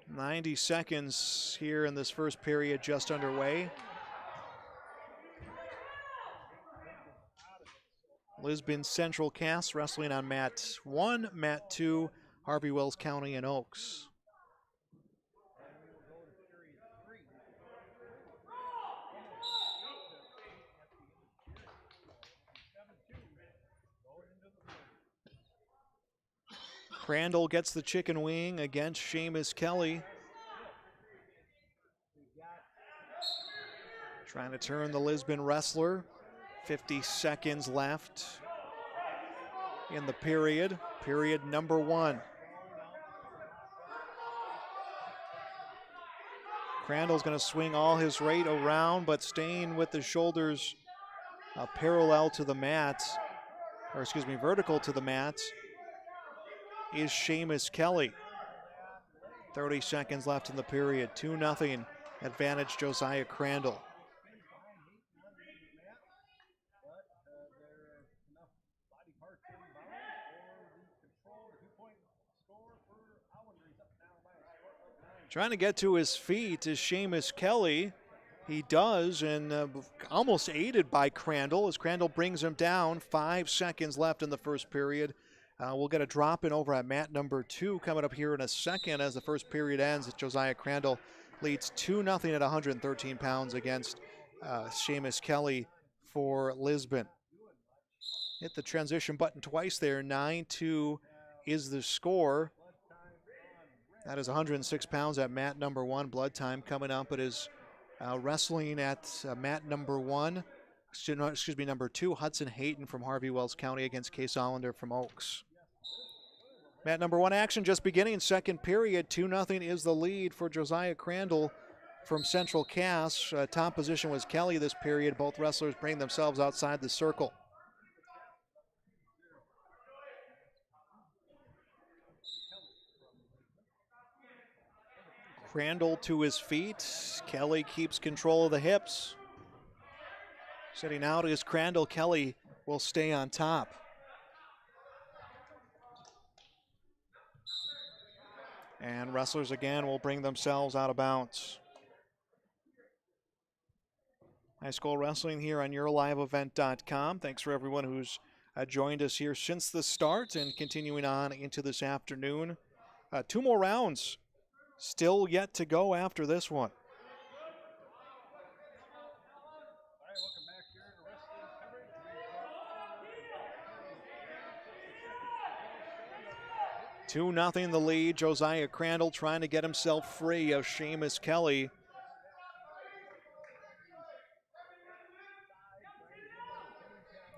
90 seconds here in this first period just underway. Lisbon Central Cass wrestling on mat 1, mat 2, Harvey Wells County and Oaks. Crandall gets the chicken wing against Seamus Kelly. Trying to turn the Lisbon wrestler. 50 seconds left in the period. Period number 1. Crandall's going to swing all his weight around, but staying with the shoulders parallel to the mat, vertical to the mat, is Seamus Kelly. 30 seconds left in the period. 2-0 advantage Josiah Crandall. Trying to get to his feet is Seamus Kelly. He does, and almost aided by Crandall as Crandall brings him down. 5 seconds left in the first period. We'll get a drop in over at mat number 2 coming up here in a second as the first period ends. Josiah Crandall leads 2-0 at 113 pounds against Seamus Kelly for Lisbon. Hit the transition button twice there. 9-2 is the score. That is 106 pounds at mat number 1. Blood time coming up. It is wrestling at mat number 1. number 2, Hudson Hayton from Harvey Wells County against Case Hollander from Oaks. Mat number 1 action just beginning, second period. 2-0 is the lead for Josiah Crandall from Central Cass. Top position was Kelly this period. Both wrestlers bring themselves outside the circle. Crandall to his feet. Kelly keeps control of the hips. Sitting out is Crandall. Kelly will stay on top. And wrestlers again will bring themselves out of bounds. High school wrestling here on YourLiveEvent.com. Thanks for everyone who's joined us here since the start and continuing on into this afternoon. 2 more rounds still yet to go after this one. Two nothing the lead. Josiah Crandall trying to get himself free of Seamus Kelly.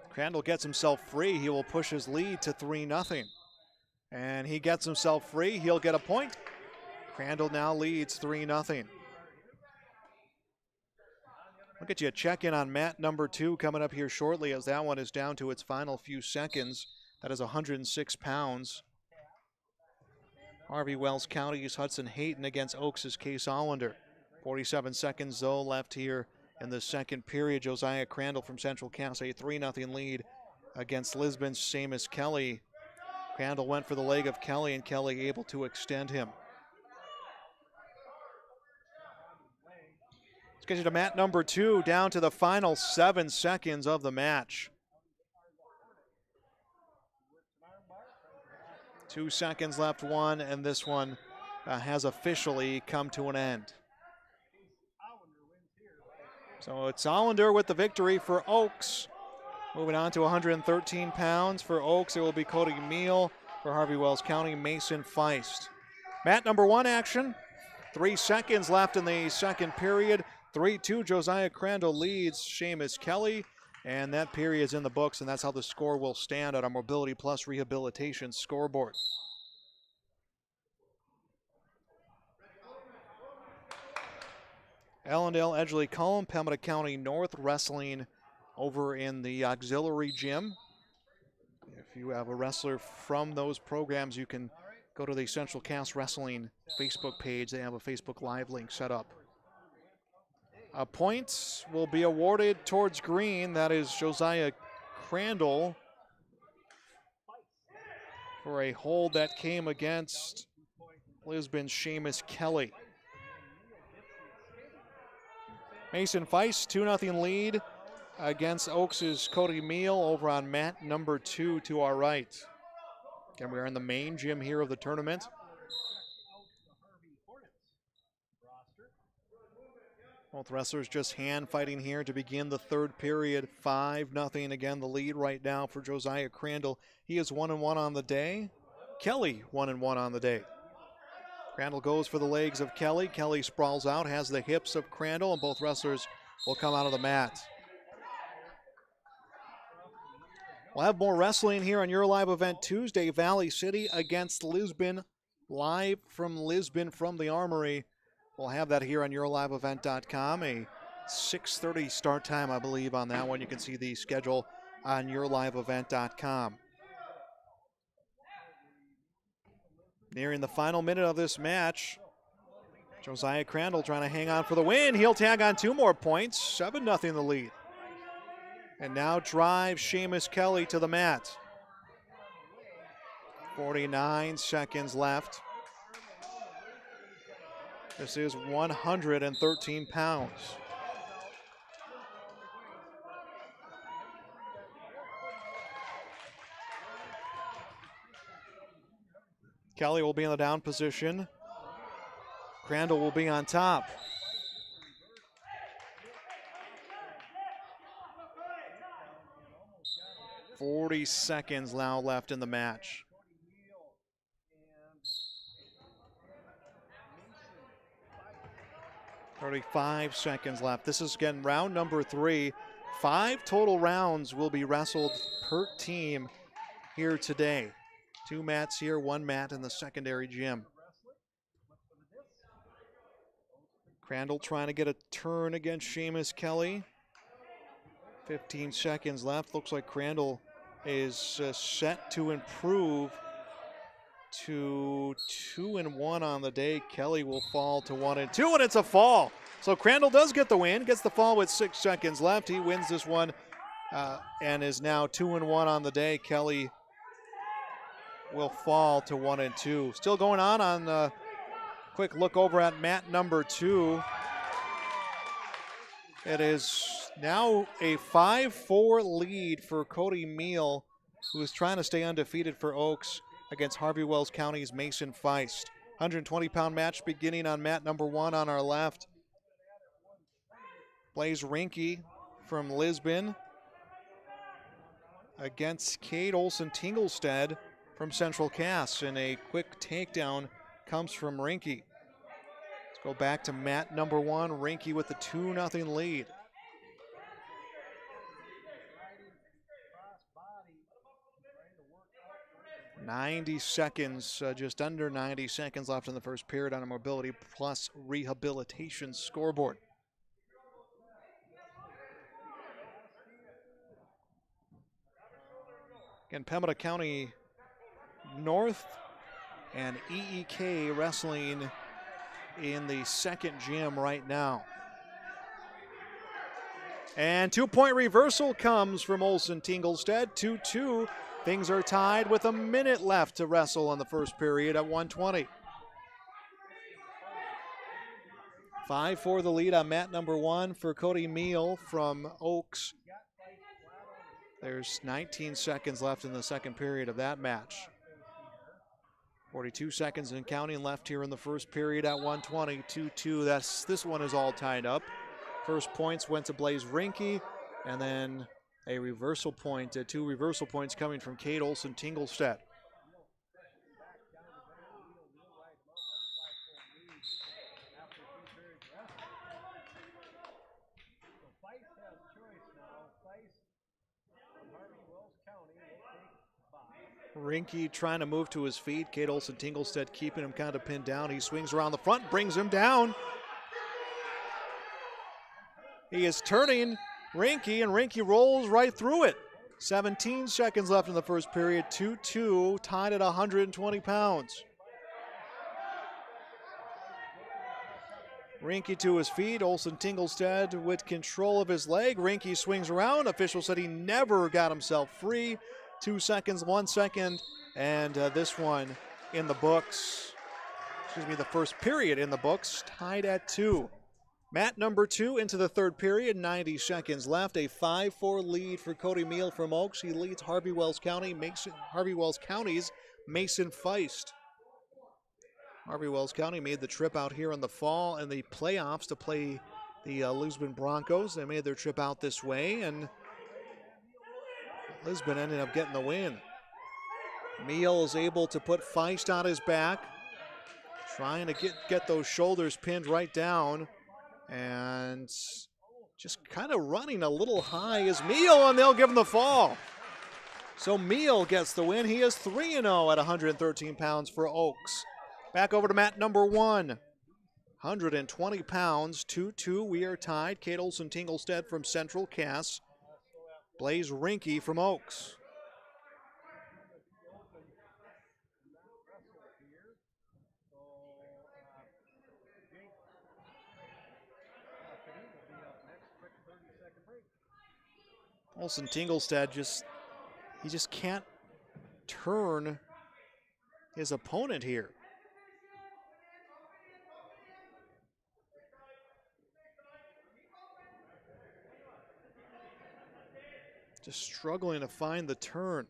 Crandall gets himself free. He will push his lead to 3-0. And he gets himself free. He'll get a point. Crandall now leads 3-0. We'll get you a check-in on mat number 2 coming up here shortly, as that one is down to its final few seconds. That is 106 pounds. Harvey Wells County's Hudson Hayton against Oaks' Case Hollander. 47 seconds, though, left here in the second period. Josiah Crandall from Central Cass, a 3-0 lead against Lisbon's Seamus Kelly. Crandall went for the leg of Kelly, and Kelly able to extend him. Let's get you to mat number 2, down to the final 7 seconds of the match. 2 seconds left, and this one has officially come to an end. So it's Hollander with the victory for Oaks. Moving on to 113 pounds for Oaks, it will be Cody Meal. For Harvey Wells County, Mason Feist. Mat number 1 action. 3 seconds left in the second period. 3-2, Josiah Crandall leads Seamus Kelly. And that period's in the books, and that's how the score will stand on our Mobility Plus Rehabilitation scoreboard. Allendale, Edgeley, Cullum, Pembina County North wrestling over in the auxiliary gym. If you have a wrestler from those programs, you can go to the Central Cass Wrestling Facebook page. They have a Facebook Live link set up. Points will be awarded towards green. That is Josiah Crandall for a hold that came against Lisbon's Seamus Kelly. Mason Feist, 2-0 lead against Oaks' Cody Meal over on mat number 2 to our right. Again, we are in the main gym here of the tournament. Both wrestlers just hand fighting here to begin the third period. 5-0 again, the lead right now for Josiah Crandall. He is 1-1 on the day. Kelly 1-1 on the day. Crandall goes for the legs of Kelly. Kelly sprawls out, has the hips of Crandall, and both wrestlers will come out of the mat. We'll have more wrestling here on Your Live Event Tuesday. Valley City against Lisbon, live from Lisbon from the Armory. We'll have that here on YourLiveEvent.com. A 6:30 start time, I believe, on that one. You can see the schedule on YourLiveEvent.com. Nearing the final minute of this match, Josiah Crandall trying to hang on for the win. He'll tag on 2 more points. 7-0 the lead. And now drives Seamus Kelly to the mat. 49 seconds left. This is 113 pounds. Kelly will be in the down position. Crandall will be on top. "40 seconds now left in the match. "35 seconds left. This is again round number 3. 5 total rounds will be wrestled per team here today. 2 mats here, 1 mat in the secondary gym. Crandall trying to get a turn against Seamus Kelly. 15 seconds left. Looks like Crandall is set to improve to 2-1 on the day. Kelly will fall to 1-2, and it's a fall. So Crandall does get the win, gets the fall with 6 seconds left. He wins this one and is now 2-1 on the day. Kelly will fall to 1-2. Still going on quick look over at mat number 2. It is now a 5-4 lead for Cody Meal, who is trying to stay undefeated for Oaks against Harvey Wells County's Mason Feist. 120-pound match beginning on mat number 1 on our left. Blaze Rinke from Lisbon against Cade Olson-Tinglestead from Central Cass, and a quick takedown comes from Rinke. Let's go back to mat number 1. Rinke with the 2-0 lead. Just under 90 seconds left in the first period on a mobility plus rehabilitation scoreboard. Again, Pembina County North and EEK wrestling in the second gym right now. And 2-point reversal comes from Olson-Tinglestead, 2-2. Things are tied with a minute left to wrestle in the first period at 1:20. 5-4 the lead on mat number 1 for Cody Meal from Oaks. There's 19 seconds left in the second period of that match. 42 seconds and counting left here in the first period at 1:20, 2-2. This one is all tied up. First points went to Blaze Rinke, and then a reversal point, 2 reversal points coming from Cade Olson-Tinglestead. Rinke trying to move to his feet. Cade Olson-Tinglestead keeping him kind of pinned down. He swings around the front, brings him down. He is turning Rinke, and Rinke rolls right through it. 17 seconds left in the first period, 2-2, tied at 120 pounds. Rinke to his feet, Olson-Tinglestead with control of his leg. Rinke swings around. Official said he never got himself free. 2 seconds, 1 second, and this one in the books. The first period in the books, tied at 2. Mat number 2 into the third period, 90 seconds left. A 5-4 lead for Cody Meal from Oaks. He leads Harvey Wells County's Mason Feist. Harvey Wells County made the trip out here in the fall in the playoffs to play the Lisbon Broncos. They made their trip out this way, and Lisbon ended up getting the win. Meal is able to put Feist on his back, trying to get those shoulders pinned right down, and just kind of running a little high is Meal, and they'll give him the fall. So Meal gets the win. He is 3-0 at 113 pounds for Oaks. Back over to mat number 1. 120 pounds, 2-2. We are tied. Cade Olson-Tinglestead from Central Cass. Blaze Rinke from Oaks. Olson-Tinglestead just can't turn his opponent here. Just struggling to find the turn.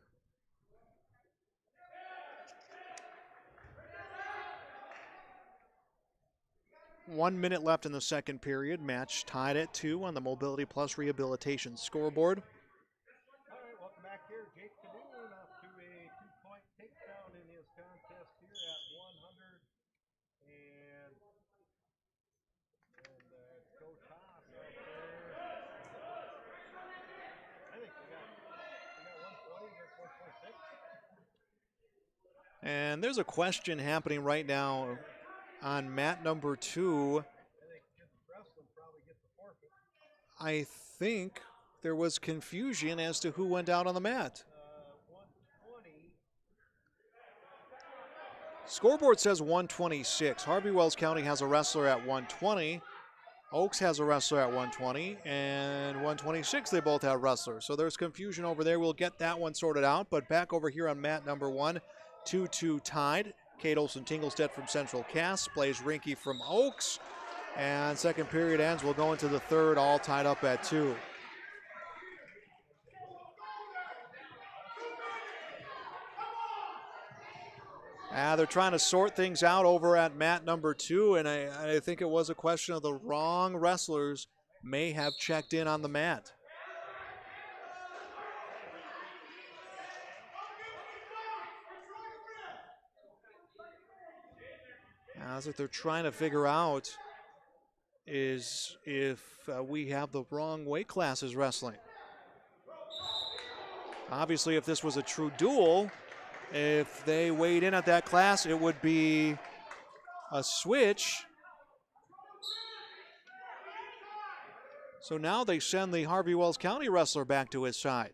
One minute left in the second period. Match tied at 2 on the Mobility Plus Rehabilitation scoreboard. All right, welcome back here. Jake Cadoon up to a 2-point takedown in his contest here at 100. And go toss up there. And there's a question happening right now on mat number 2. I think there was confusion as to who went out on the mat. Scoreboard says 126. Harvey Wells County has a wrestler at 120. Oaks has a wrestler at 120, and 126 they both have wrestlers. So there's confusion over there. We'll get that one sorted out. But back over here on mat number 1, 2-2 tied. Kate Olson-Tinglestead from Central Cass plays Rinky from Oaks. And second period ends. We'll go into the third, all tied up at 2. They're trying to sort things out over at mat number 2, and I think it was a question of the wrong wrestlers may have checked in on the mat. That's what they're trying to figure out, is if we have the wrong weight classes wrestling. Obviously, if this was a true duel, if they weighed in at that class, it would be a switch. So now they send the Harvey Wells County wrestler back to his side.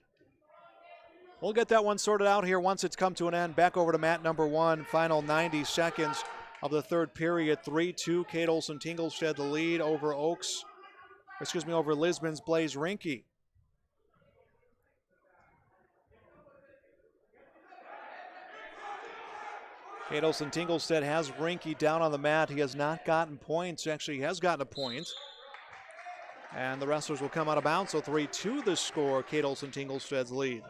We'll get that one sorted out here once it's come to an end. Back over to mat number 1, final 90 seconds of the third period. 3-2, Kate Olson-Tinglestead the lead over over Lisbon's Blaze Rinky. Kate Olson-Tinglestead has Rinky down on the mat. He has not gotten points. Actually, he has gotten a point. And the wrestlers will come out of bounds. So 3-2 the score. Kate Olson-Tinglestead's lead.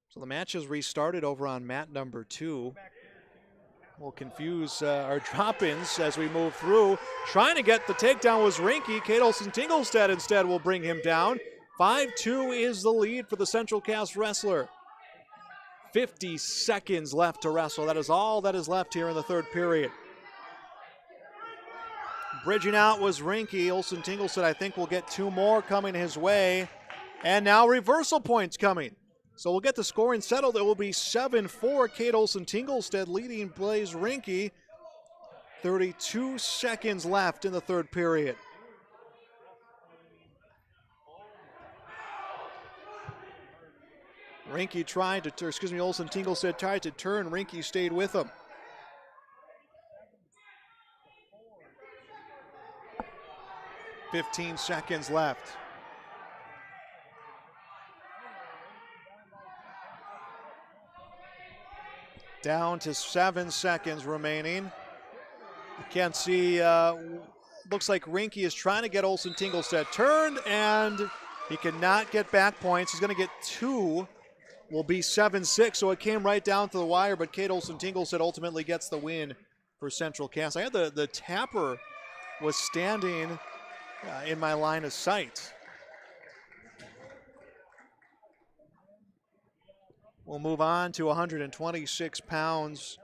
So the match has restarted over on mat number 2. We'll confuse our drop-ins as we move through. Trying to get the takedown was Rinky. Kate Olson-Tinglestead instead will bring him down. 5-2 is the lead for the Central Cass wrestler. 50 seconds left to wrestle. That is all that is left here in the third period. Bridging out was Rinky. Olson-Tinglestead, I think, will get 2 more coming his way. And now reversal points coming. So we'll get the scoring settled. It will be 7-4. Kate Olson-Tinglestead leading Blaze Rinky. 32 seconds left in the third period. Olson-Tinglestead tried to turn. Rinky stayed with him. "15 seconds left. Down to 7 seconds remaining. You can't see, looks like Rinky is trying to get Olson-Tinglestead turned, and he cannot get back points. He's going to get 2. Will be 7-6, so it came right down to the wire, but Kate Olson-Tinglestead ultimately gets the win for Central Cass. I had the tapper was standing in my line of sight. We'll move on to 126 pounds.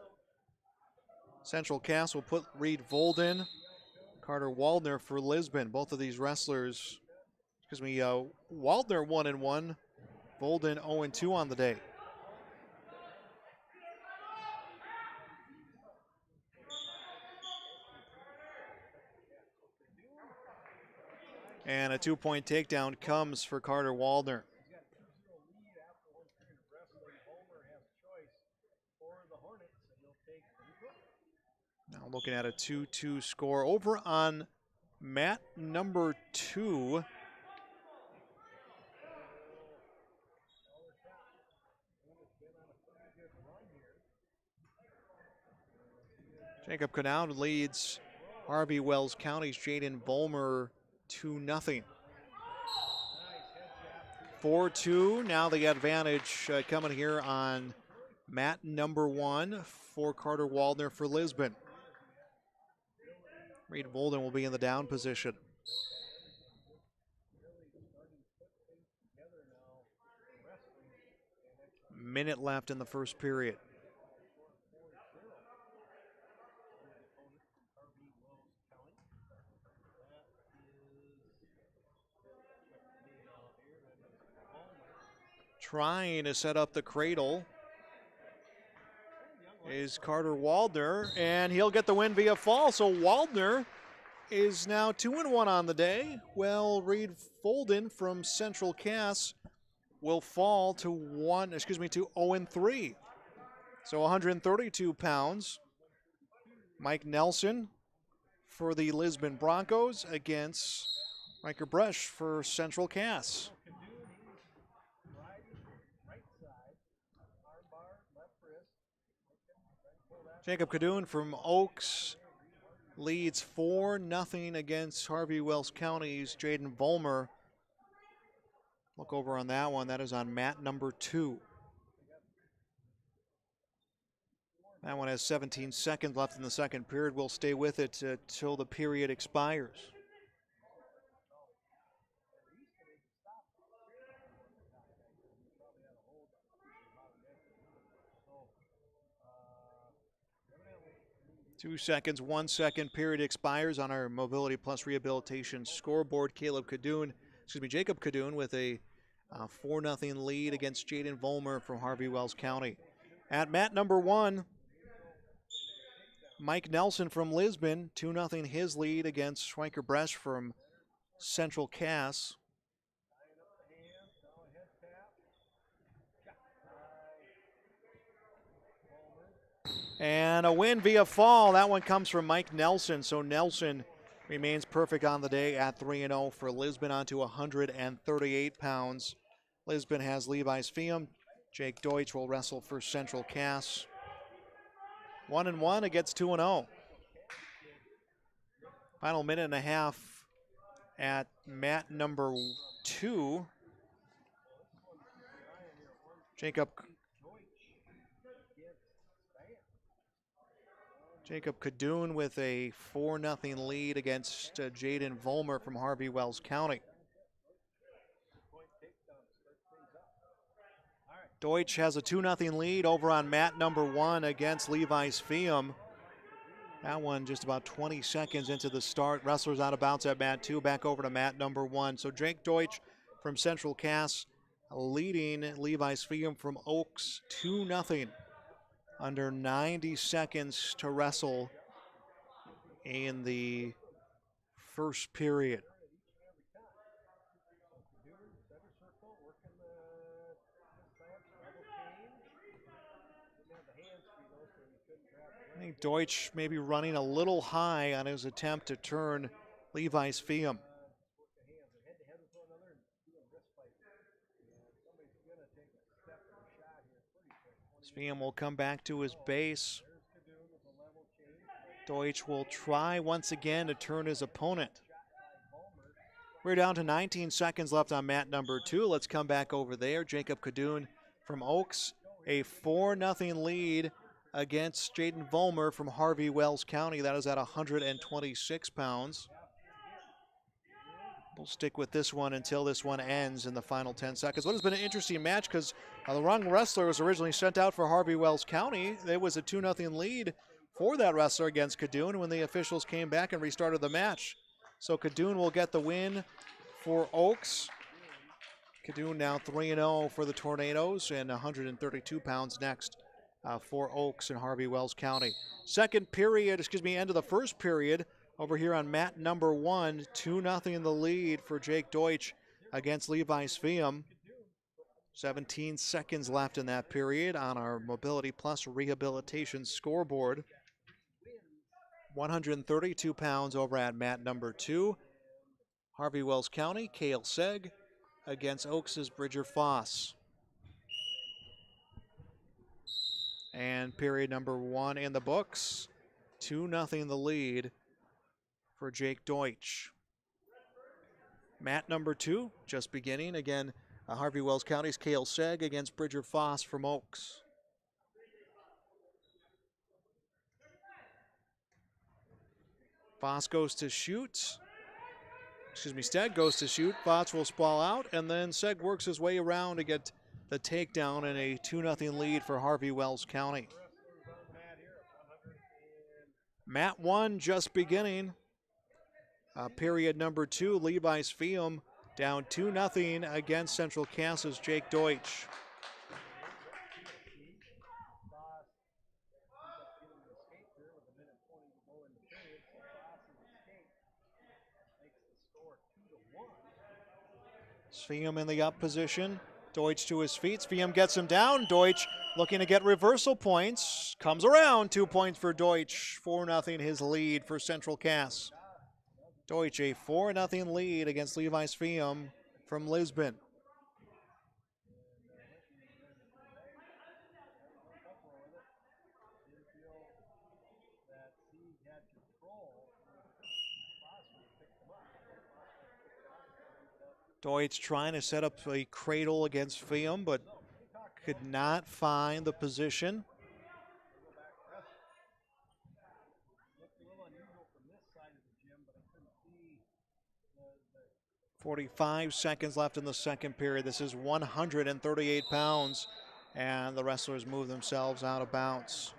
Central Cass will put Reed Volden, Carter Waldner for Lisbon. Both of these wrestlers, Waldner 1-1, Volden 0-2 on the day. And a 2-point takedown comes for Carter Waldner. Now looking at a 2-2 score over on mat number 2. Jacob Knaud leads Harvey Wells County's Jaden Volmer 2-0. 4-2, now the advantage coming here on mat number 1 for Carter Waldner for Lisbon. Reed Volden will be in the down position. Minute left in the first period. trying to set up the cradle is Carter Waldner, and he'll get the win via fall. So Waldner is now 2-1 on the day. Well, Reed Folden from Central Cass will fall to 0-3. So 132 pounds. Mike Nelson for the Lisbon Broncos against Riker Bresch for Central Cass. Jacob Cadoon from Oaks leads 4-0 against Harvey Wells County's Jaden Vollmer. Look over on that one. That is on mat number 2. That one has 17 seconds left in the second period. We'll stay with it till the period expires. Two seconds, 1 second period expires on our Mobility Plus Rehabilitation scoreboard. Jacob Cadoon with a 4-0 lead against Jaden Vollmer from Harvey Wells County. At mat number 1, Mike Nelson from Lisbon, 2-0 his lead against Schwenker Bresch from Central Cass. And a win via fall. That one comes from Mike Nelson. So Nelson remains perfect on the day at 3-0 for Lisbon, on to 138 pounds. Lisbon has Levi's Fium. Jake Deutsch will wrestle for Central Cass. 1-1 against 2-0. Final minute and a half at mat number 2. Jacob Cadoon with a 4-0 lead against Jaden Vollmer from Harvey Wells County. Deutsch has a 2-0 lead over on mat number 1 against Levi's Fium. That one just about 20 seconds into the start. Wrestlers out of bounds at mat 2, back over to mat number 1. So Jake Deutsch from Central Cass leading Levi's Fium from Oaks 2-0. Under 90 seconds to wrestle in the first period. I think Deutsch may be running a little high on his attempt to turn Levi's Fium. Fium will come back to his base. Deutsch will try once again to turn his opponent. We're down to 19 seconds left on mat number 2. Let's come back over there. Jacob Cadoon from Oaks, a 4-0 lead against Jaden Vollmer from Harvey Wells County. That is at 126 pounds. We'll stick with this one until this one ends in the final 10 seconds. What has been an interesting match because the wrong wrestler was originally sent out for Harvey Wells County. There was a 2-0 lead for that wrestler against Cadoon when the officials came back and restarted the match. So Cadoon will get the win for Oaks. Cadoon now 3-0 for the Tornadoes and 132 pounds next for Oaks and Harvey Wells County. End of the first period. Over here on mat number 1, 2-0 the lead for Jake Deutsch against Levi's Fium. 17 seconds left in that period on our Mobility Plus Rehabilitation scoreboard. 132 pounds over at mat number 2. Harvey Wells County, Cale Seg against Oaks' Bridger Foss. And period number 1 in the books. 2-0 the lead for Jake Deutsch. Mat number 2, just beginning. Again, Harvey Wells County's Cale Seg against Bridger Foss from Oaks. Foss goes to shoot. Seg goes to shoot. Foss will sprawl out, and then Seg works his way around to get the takedown and a 2-0 lead for Harvey Wells County. Mat 1 just beginning. Period number 2, Levi's Fium down 2-0 against Central Cass's Jake Deutsch. Svium in the up position. Deutsch to his feet. Svium gets him down. Deutsch looking to get reversal points. Comes around. 2 points for Deutsch. 4-0 his lead for Central Cass. Deutsch a 4-0 lead against Levi Svium from Lisbon. Deutsch trying to set up a cradle against Svium, but could not find the position. 45 seconds left in the second period. This is 138 pounds, and the wrestlers move themselves out of bounds.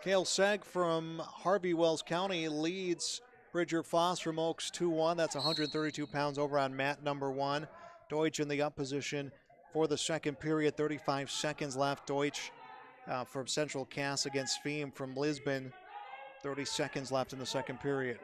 Cale Seg from Harvey Wells County leads Bridger Foss from Oaks 2-1. That's 132 pounds over on mat number 1. Deutsch in the up position for the second period. 35 seconds left. Deutsch from Central Cass against Svium from Lisbon. 30 seconds left in the second period.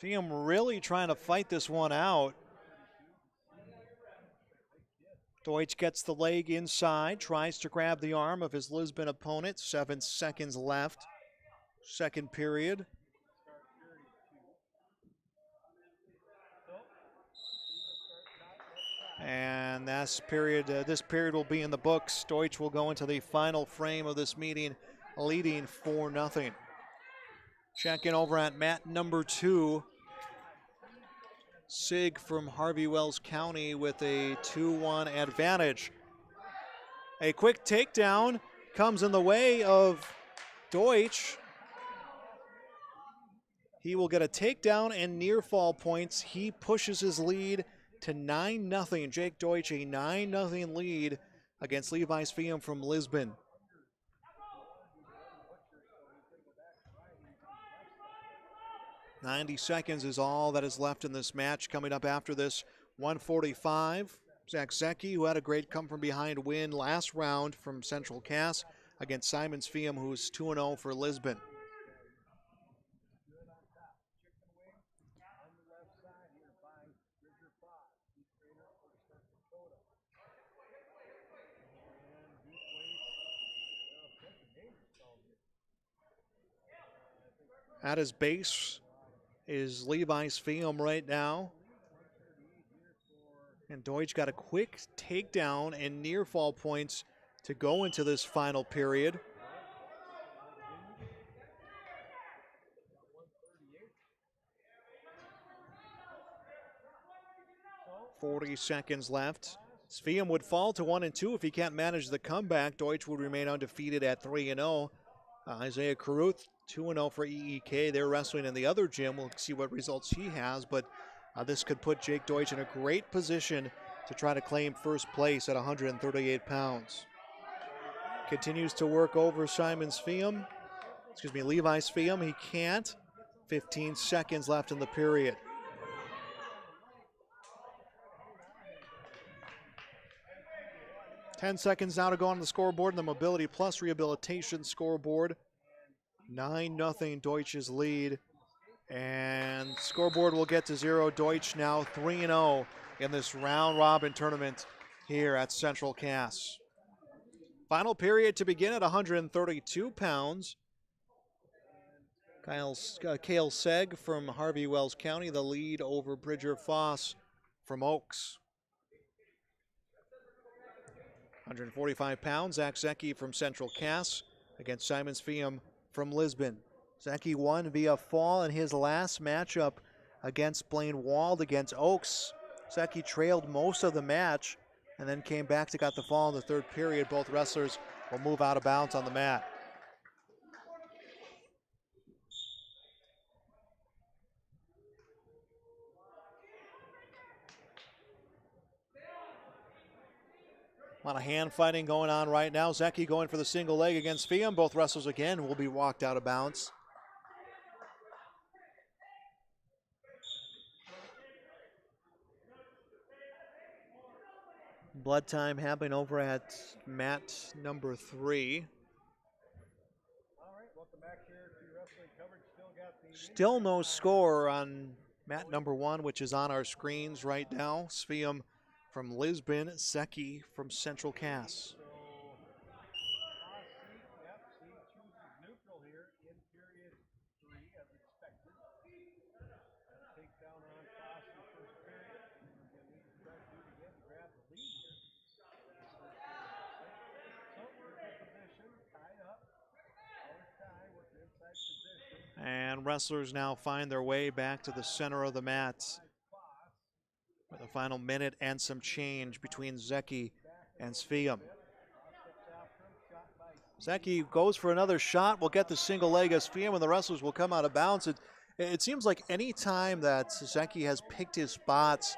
Svium really trying to fight this one out. Deutsch gets the leg inside, tries to grab the arm of his Lisbon opponent. 7 seconds left. Second period. And this period will be in the books. Deutsch will go into the final frame of this meeting, leading 4-0. Checking over at mat number 2. Sig from Harvey Wells County with a 2-1 advantage. A quick takedown comes in the way of Deutsch. He will get a takedown and near fall points. He pushes his lead to 9-0. Jake Deutsch, a 9-0 lead against Levi Svium from Lisbon. "90 seconds is all that is left in this match. Coming up after this, 145. Zach Zecki, who had a great come-from-behind win last round from Central Cass against Simon Svium, who's 2-0 for Lisbon. At his base is Levi Svium right now. And Deutsch got a quick takedown and near fall points to go into this final period. "40 seconds left. Svium would fall to 1-2 if he can't manage the comeback. Deutsch would remain undefeated at 3-0. Isaiah Caruth, 2-0 for EEK. They're wrestling in the other gym. We'll see what results he has, but this could put Jake Deutsch in a great position to try to claim first place at 138 pounds. Continues to work over Levi Svium. He can't. 15 seconds left in the period. Ten seconds now to go on the scoreboard, and the Mobility Plus Rehabilitation scoreboard. 9-0 Deutsch's lead. And scoreboard will get to 0. Deutsch now 3-0 in this round-robin tournament here at Central Cass. Final period to begin at 132 pounds. Cale Seg from Harvey Wells County, the lead over Bridger Foss from Oaks. 145 pounds, Zach Zecki from Central Cass against Simon Svium from Lisbon. Zecki won via fall in his last matchup against Blaine Wald against Oaks. Zecki trailed most of the match and then came back to got the fall in the third period. Both wrestlers will move out of bounds on the mat. A lot of hand fighting going on right now. Zeki going for the single leg against Fiam. Both wrestlers again will be walked out of bounds. Blood time happening over at mat number 3. Still no score on mat number 1, which is on our screens right now. Sviam from Lisbon, Zeki from Central Cass. And wrestlers now find their way back to the center of the mat with a final minute and some change between Zeki and Sviam. Zeki goes for another shot, will get the single leg as Sviam, and the wrestlers will come out of bounds. It seems like any time that Zeki has picked his spots,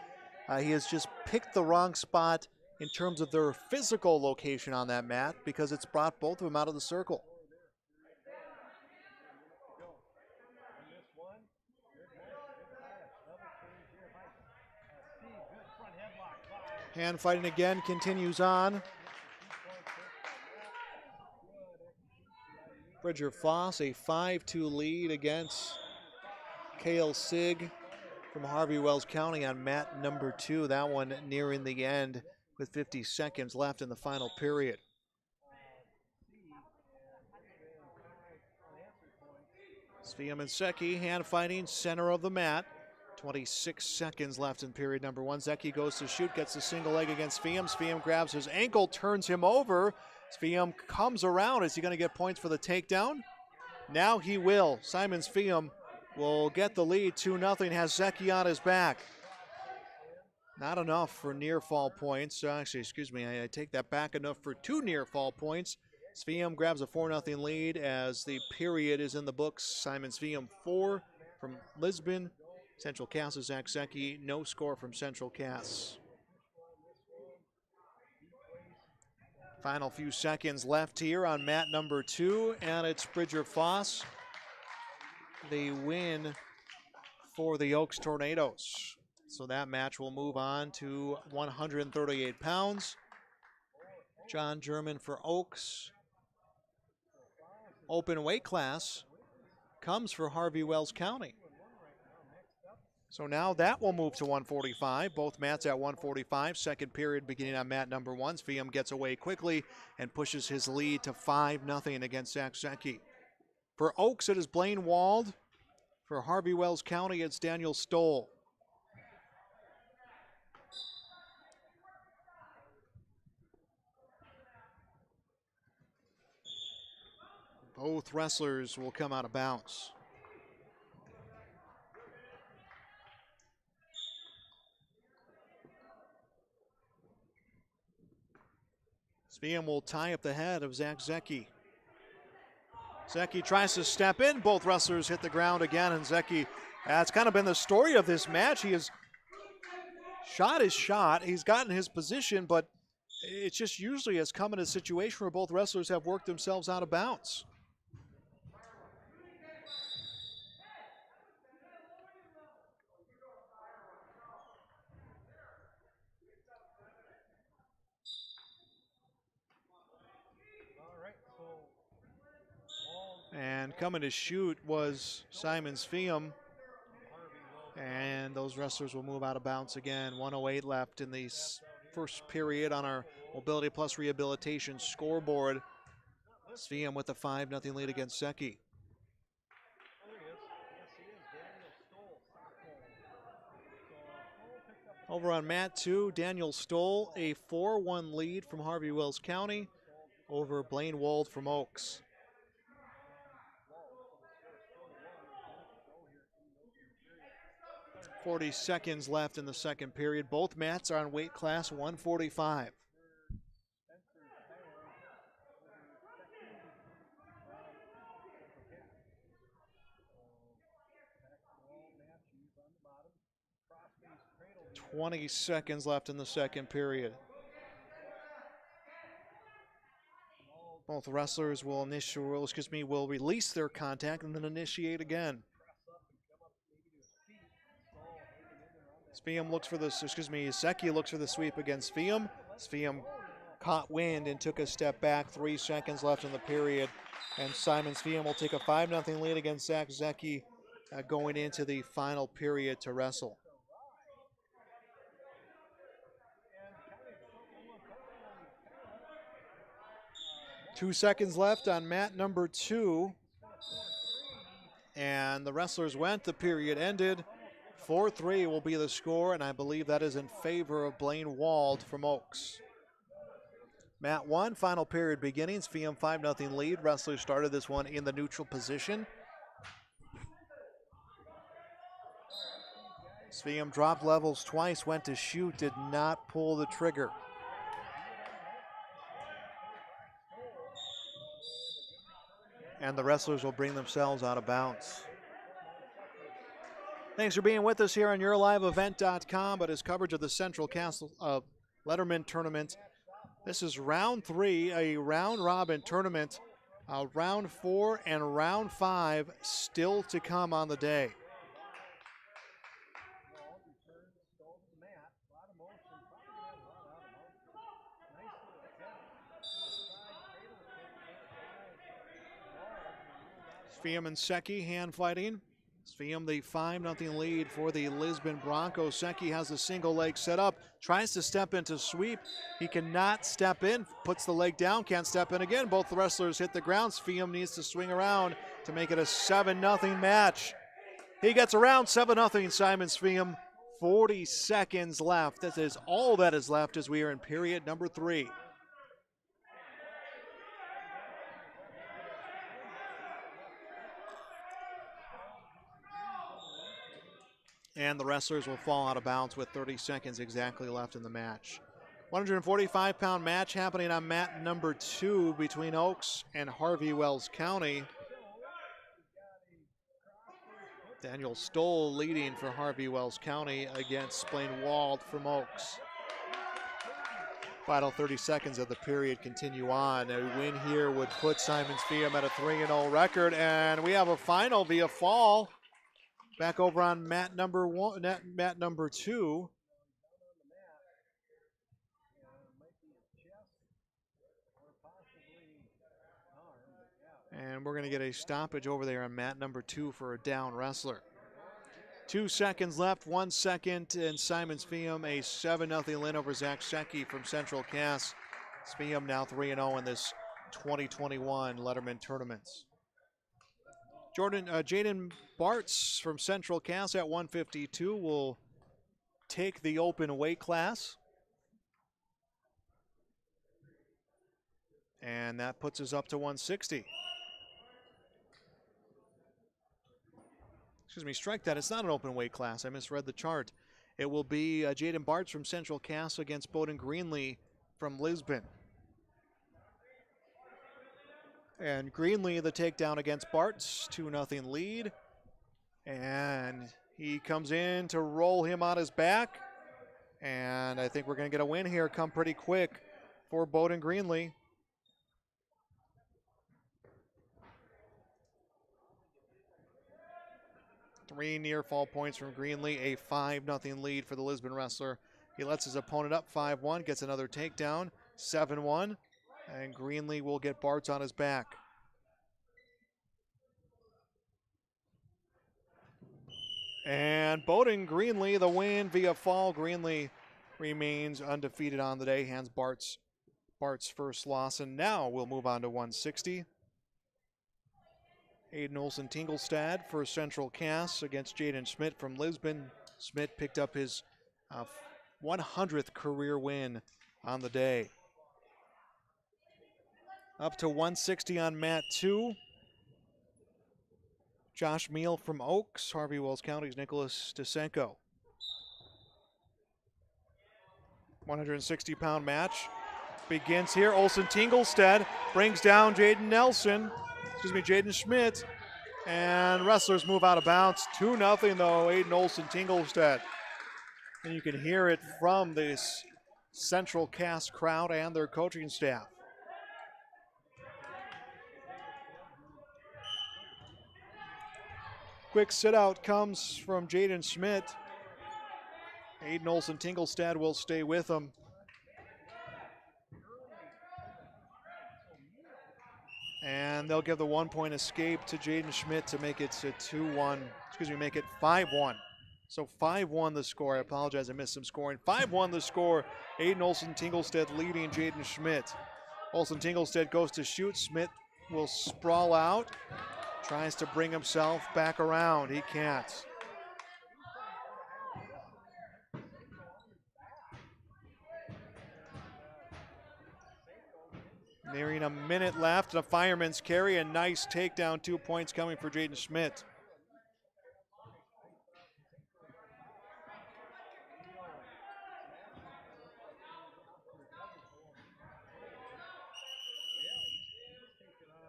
he has just picked the wrong spot in terms of their physical location on that mat, because it's brought both of them out of the circle. Hand fighting again continues on. Bridger Foss, a 5-2 lead against Kale Sig from Harvey Wells County on mat number 2. That one nearing the end with 50 seconds left in the final period. Sviam and Zeki hand fighting center of the mat. 26 seconds left in period number 1. Zeki goes to shoot, gets the single leg against Sviam. Sviam grabs his ankle, turns him over. Sviam comes around. Is he going to get points for the takedown? Now he will. Simon Sviam will get the lead 2-0, has Zeki on his back. Not enough for near fall points. Actually, excuse me, I take that back. Enough for 2 near fall points. Sviam grabs a 4-0 lead as the period is in the books. Simon Sviam 4 from Lisbon. Central Cass is Zach Zeki. No score from Central Cass. Final few seconds left here on mat number 2, and it's Bridger Foss. The win for the Oaks Tornadoes. So that match will move on to 138 pounds. John German for Oaks. Open weight class comes for Harvey Wells County. So now that will move to 145. Both mats at 145. Second period beginning on mat number 1. Sviam gets away quickly and pushes his lead to 5-0 against Zach Zeki. For Oaks, it is Blaine Wald. For Harvey Wells County, it's Daniel Stoll. Both wrestlers will come out of bounds. Sviam will tie up the head of Zach Zeki. Zeki tries to step in. Both wrestlers hit the ground again, and Zeki, that's kind of been the story of this match. He has shot his shot. He's gotten his position, but it's just usually has come in a situation where both wrestlers have worked themselves out of bounds. And coming to shoot was Simon Sviam. And those wrestlers will move out of bounds again. 1:08 left in the first period on our Mobility Plus Rehabilitation scoreboard. Sviam with a 5-0 lead against Zeki. Over on mat 2, Daniel Stoll, a 4-1 lead from Harvey Wells County over Blaine Wald from Oaks. .40 seconds left in the second period. Both mats are on weight class 145. .20 seconds left in the second period. Both wrestlers will release their contact and then initiate again. Svium looks for Secchi looks for the sweep against Svium. Svium caught wind and took a step back. 3 seconds left in the period. And Simon Svium will take a 5-0 lead against Zach Secchi going into the final period to wrestle. Two seconds left on mat number 2. And the wrestlers went. The period ended. 4-3 will be the score, and I believe that is in favor of Blaine Wald from Oaks. Mat 1, final period beginning. Svium 5-0 lead. Wrestlers started this one in the neutral position. Svium dropped levels twice, went to shoot, did not pull the trigger. And the wrestlers will bring themselves out of bounds. Thanks for being with us here on YourLiveEvent.com, but as coverage of the Central Castle Letterman Tournament. This is round 3, a round-robin tournament. Round 4 and round 5 still to come on the day. Svium and Secchi hand fighting. Svium the 5-0 lead for the Lisbon Broncos. Secchi has a single leg set up, tries to step into sweep. He cannot step in, puts the leg down, can't step in again. Both the wrestlers hit the ground. Svium needs to swing around to make it a 7-0 match. He gets around 7-0 Simon Svium. 40 seconds left. This is all that is left as we are in period number 3. And the wrestlers will fall out of bounds with 30 seconds exactly left in the match. 145-pound match happening on mat number 2 between Oaks and Harvey Wells County. Daniel Stoll leading for Harvey Wells County against Blaine Wald from Oaks. Final 30 seconds of the period continue on. A win here would put Simon Svium at a 3-0 record, and we have a final via fall. Back over on mat number 2. And we're going to get a stoppage over there on mat number 2 for a down wrestler. 2 seconds left, 1 second, and Simon Svium a 7-0 win over Zach Secchi from Central Cass. Svium now 3-0 in this 2021 Letterman tournaments. Jaden Bartz from Central Cass at 152 will take the open weight class. And that puts us up to 160. Excuse me, strike that. It's not an open weight class. I misread the chart. It will be Jaden Bartz from Central Cass against Bowden Greenlee from Lisbon. And Greenlee the takedown against Bartz, 2-0 lead. And he comes in to roll him on his back. And I think we're going to get a win here, come pretty quick for Bowden Greenlee. Three near fall points from Greenlee, a 5-0 lead for the Lisbon wrestler. He lets his opponent up 5-1, gets another takedown, 7-1. And Greenlee will get Bartz on his back. And Bowden Greenlee the win via fall. Greenlee remains undefeated on the day, hands Bart's first loss. And now we'll move on to 160. Aiden Olsen Tingelstad for Central Cass against Jaden Schmidt from Lisbon. Schmidt picked up his 100th career win on the day. Up to 160 on mat 2. Josh Meal from Oaks, Harvey Wells County's Nicholas Desenko. 160-pound match begins here. Olsen Tingelstad brings down Jaden Schmidt. And wrestlers move out of bounds. 2-0 though, Aiden Olsen Tingelstad. And you can hear it from this Central Cass crowd and their coaching staff. Quick sit-out comes from Jaden Schmidt. Aiden Olsen-Tingelstad will stay with him. And they'll give the 1-point escape to Jaden Schmidt to make it 5-1. So 5-1 the score. I apologize, I missed some scoring. 5-1 the score. Aiden Olsen-Tingelstad leading Jaden Schmidt. Olsen-Tingelstad goes to shoot. Schmidt will sprawl out. Tries to bring himself back around. He can't. Nearing a minute left, a fireman's carry, a nice takedown, 2 points coming for Jaden Schmidt.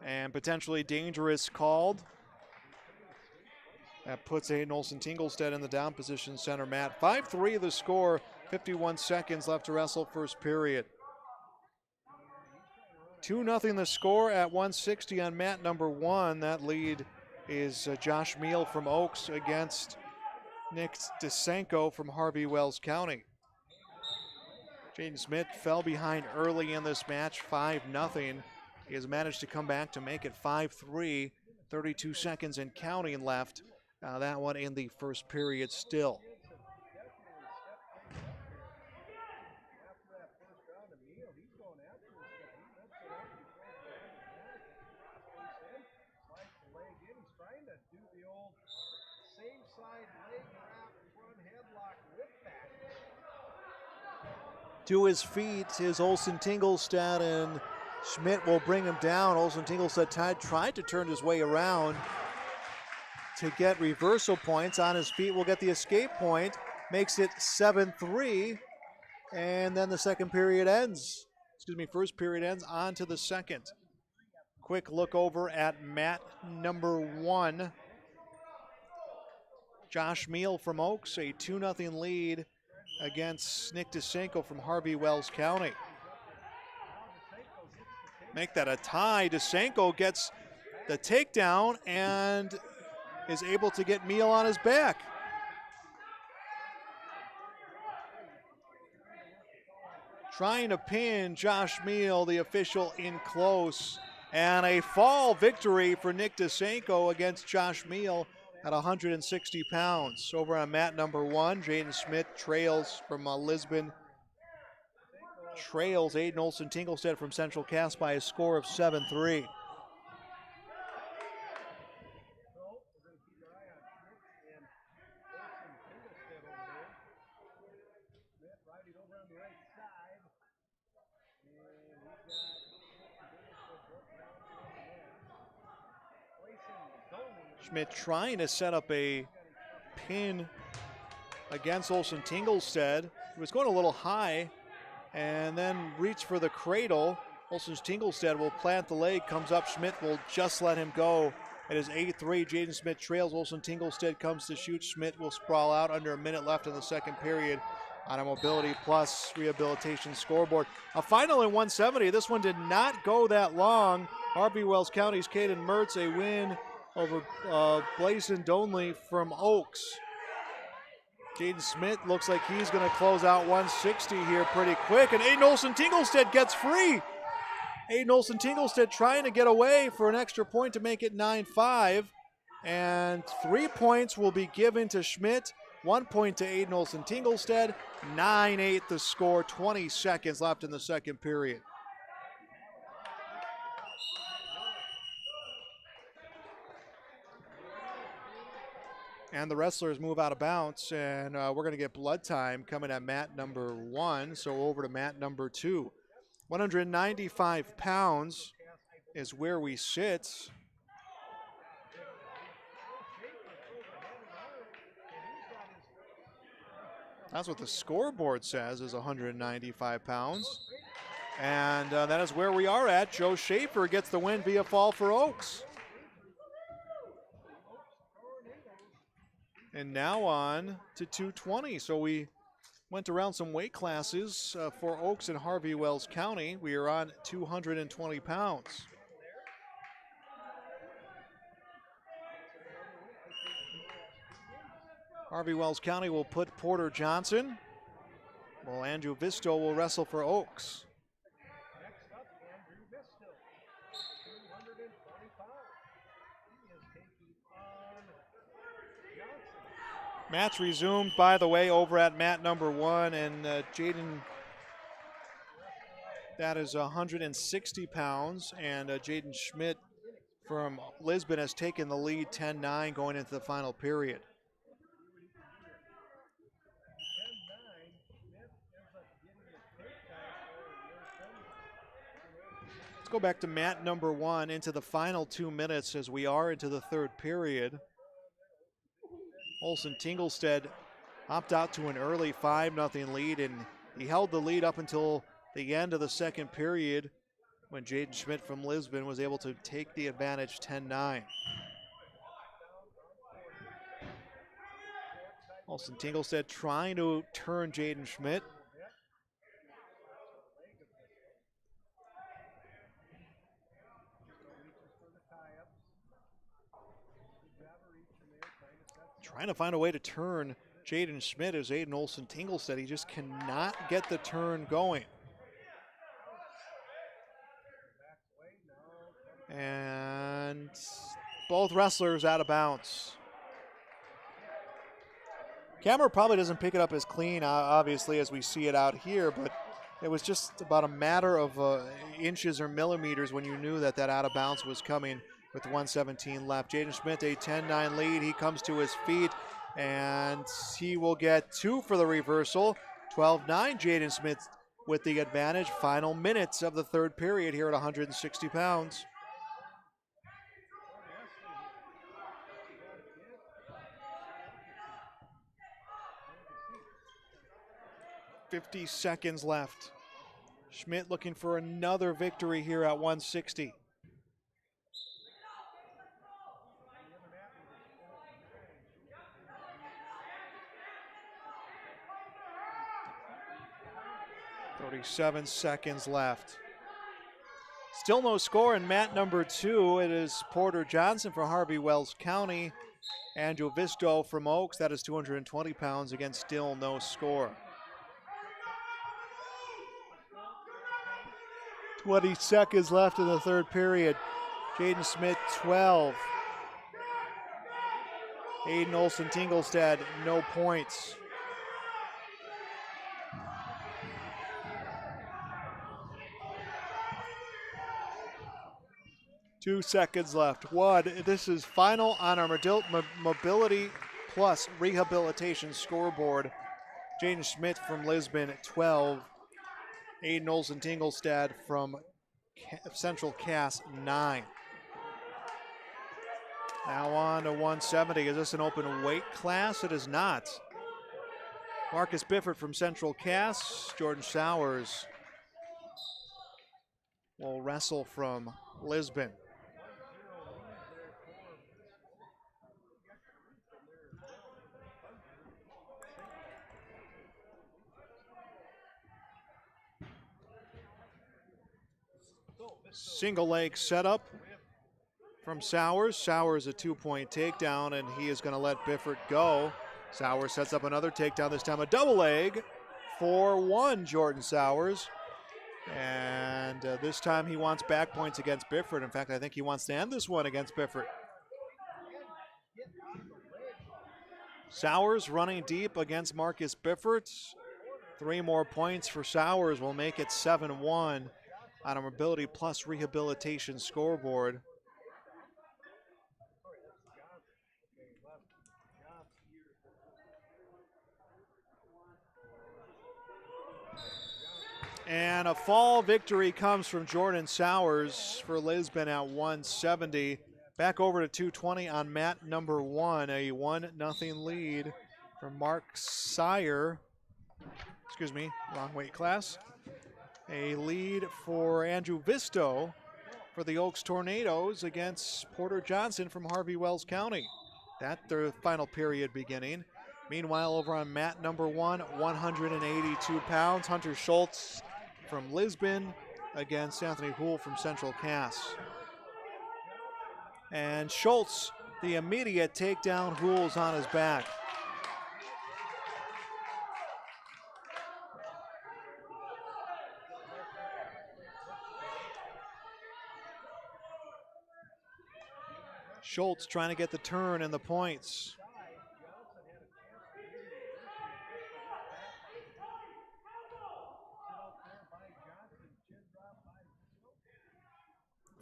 And potentially dangerous called. That puts Aiden Olsen-Tingelstad in the down position, center mat. 5-3 the score, 51 seconds left to wrestle first period. 2-0 the score at 160 on mat number 1. That lead is Josh Meal from Oaks against Nick DeSenko from Harvey Wells County. Jaden Schmidt fell behind early in this match, 5-0. He has managed to come back to make it 5-3, 32 seconds and counting left. That one in the first period still. To his feet is Olsen-Tingelstad, and Schmidt will bring him down. Olsen-Tingelstad tried to turn his way around to get reversal points. On his feet will get the escape point. Makes it 7-3, and then the second period ends. First period ends, on to the second. Quick look over at mat number 1. Josh Meal from Oaks, a 2-0 lead against Nick DeSenko from Harvey Wells County. Make that a tie. DeSenko gets the takedown and is able to get Meal on his back. Trying to pin Josh Meal, the official, in close. And a fall victory for Nick DeSenko against Josh Meal at 160 pounds. Over on mat number 1, Jaden Schmidt trails from Lisbon. Trails Aiden Olsen-Tingelstad from Central Cass by a score of 7-3. Schmidt trying to set up a pin against Olsen-Tingelstad. He was going a little high and then reached for the cradle. Olsen-Tingelstad will plant the leg, comes up. Schmidt will just let him go. It is 8-3. Jaden Schmidt trails. Olsen-Tingelstad comes to shoot. Schmidt will sprawl out under a minute left in the second period on a Mobility Plus rehabilitation scoreboard. A final in 170. This one did not go that long. Harvey Wells County's Caden Mertz, a win over Blazen Donley from Oaks. Jaden Schmidt looks like he's going to close out 160 here pretty quick, and Aiden Olsen-Tingelstad gets free. Aiden Olsen-Tingelstad trying to get away for an extra point to make it 9-5, and 3 points will be given to Schmidt, 1 point to Aiden Olsen-Tingelstad. 9-8 the score, 20 seconds left in the second period. And the wrestlers move out of bounds, and we're going to get blood time coming at mat number 1, so over to mat number 2. 195 pounds is where we sit. That's what the scoreboard says, is 195 pounds. And that is where we are at. Joe Schaefer gets the win via fall for Oaks. And now on to 220. So we went around some weight classes for Oaks and Harvey Wells County. We are on 220 pounds. Harvey Wells County will put Porter Johnson, while Andrew Visto will wrestle for Oaks. Next up, Andrew Visto, 220 pounds. He is taking on Johnson. Match resumed, by the way, over at mat number 1, and Jaden, that is 160 pounds, and Jaden Schmidt from Lisbon has taken the lead 10-9 going into the final period. 10-9. Smith ends up getting a takedown for Lisbon. Let's go back to mat number 1 into the final 2 minutes as we are into the third period. Olson Tinglestead hopped out to an early 5-0 lead, and he held the lead up until the end of the second period when Jaden Schmidt from Lisbon was able to take the advantage 10-9. Olson Tinglestead trying to turn Jaden Schmidt. Trying to find a way to turn Jaden Schmidt as Aiden Olson Tinglestead. He just cannot get the turn going. And both wrestlers out of bounds. Camera probably doesn't pick it up as clean, obviously, as we see it out here, but it was just about a matter of inches or millimeters when you knew that that out of bounds was coming with 1:17 left. Jaden Schmidt, a 10-9 lead. He comes to his feet, and he will get 2 for the reversal. 12-9, Jaden Schmidt with the advantage. Final minutes of the third period here at 160 pounds. .50 seconds left. Schmidt looking for another victory here at 160. .37 seconds left. Still no score in mat number 2. It is Porter Johnson for Harvey Wells County. Andrew Visto from Oaks. That is 220 pounds. Again, still no score. 20 seconds left in the third period. Jaden Schmidt, 12. Aiden Olson Tinglestead, no points. Two seconds left. This is final on our Mobility Plus Rehabilitation scoreboard. Jaden Schmidt from Lisbon, 12. Aiden Olson Tinglestead from Central Cass, 9. Now on to 170. Is this an open weight class? It is not. Marcus Bifford from Central Cass. Jordan Sowers will wrestle from Lisbon. Single leg setup from Sowers. Sowers a 2-point takedown, and he is going to let Bifford go. Sowers sets up another takedown, this time a double leg for 1, Jordan Sowers. And this time he wants back points against Bifford. In fact, I think he wants to end this one against Bifford. Sowers running deep against Marcus Bifford. 3 more points for Sowers will make it 7-1. On our Mobility Plus Rehabilitation scoreboard. And a fall victory comes from Jordan Sowers for Lisbon at 170. Back over to 220 on mat number 1. A 1-0 lead from Mark Sire. Excuse me, wrong weight class. A lead for Andrew Visto for the Oaks Tornadoes against Porter Johnson from Harvey Wells County. That's the final period beginning. Meanwhile, over on mat number 1, 182 pounds, Hunter Schultz from Lisbon against Anthony Houle from Central Cass. And Schultz, the immediate takedown, Houle's on his back. Schultz trying to get the turn and the points.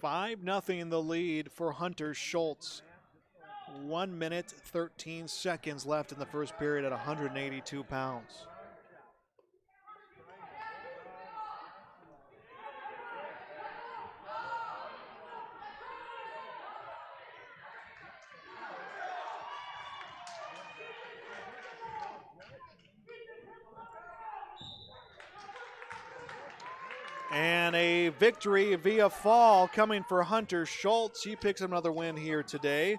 $5-0 the lead for Hunter Schultz. 1 minute, 13 seconds left in the first period at 182 pounds. And a victory via fall coming for Hunter Schultz. He picks up another win here today.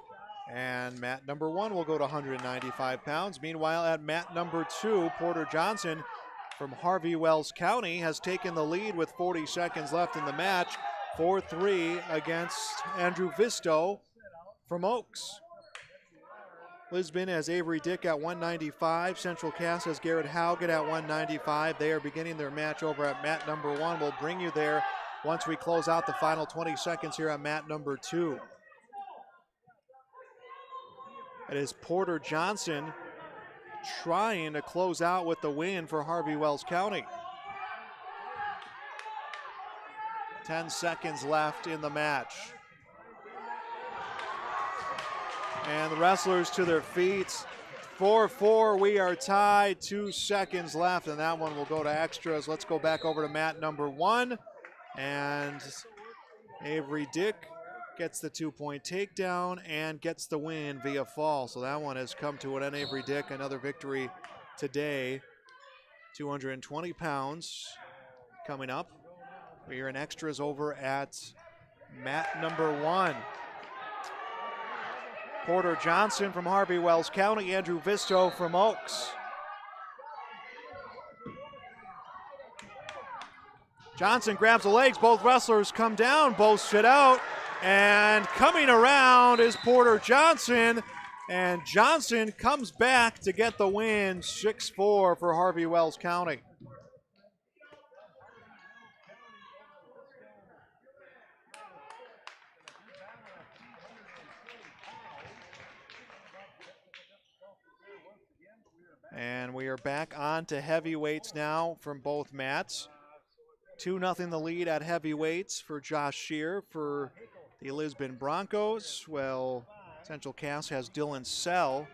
And mat number 1 will go to 195 pounds. Meanwhile, at mat number 2, Porter Johnson from Harvey Wells County has taken the lead with 40 seconds left in the match. 4-3 against Andrew Visto from Oaks. Lisbon has Avery Dick at 195. Central Cass has Garrett Haugen at 195. They are beginning their match over at mat number 1. We'll bring you there once we close out the final 20 seconds here at mat number 2. It is Porter Johnson trying to close out with the win for Harvey Wells County. 10 seconds left in the match. And the wrestlers to their feet. 4-4, we are tied. 2 seconds left, and that one will go to extras. Let's go back over to mat number 1. And Avery Dick gets the 2-point takedown and gets the win via fall. So that one has come to an end. Avery Dick, another victory today. 220 pounds coming up. We're in extras over at mat number 1. Porter Johnson from Harvey Wells County, Andrew Visto from Oaks. Johnson grabs the legs, both wrestlers come down, both sit out, and coming around is Porter Johnson, and Johnson comes back to get the win, 6-4 for Harvey Wells County. And we are back on to heavyweights now from both mats. 2-0 the lead at heavyweights for Josh Shear for the Lisbon Broncos. Well, Central Cass has Dylan Sell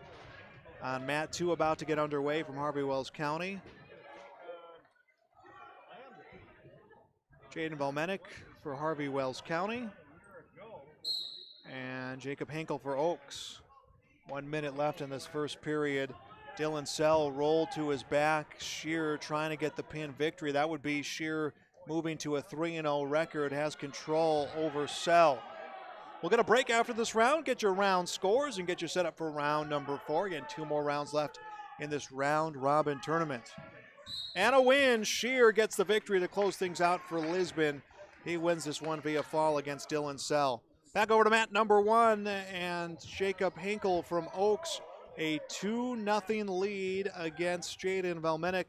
on mat 2 about to get underway from Harvey Wells County. Jaden Valmenick for Harvey Wells County. And Jacob Henkel for Oaks. 1 minute left in this first period. Dylan Sell rolled to his back. Shear trying to get the pin victory. That would be Shear moving to a 3-0 record, has control over Sell. We'll get a break after this round, get your round scores, and get you set up for round number 4. Again, 2 more rounds left in this round robin tournament. And a win. Shear gets the victory to close things out for Lisbon. He wins this one via fall against Dylan Sell. Back over to mat number 1 and Jacob Henkel from Oaks. A 2-0 lead against Jaden Valmenick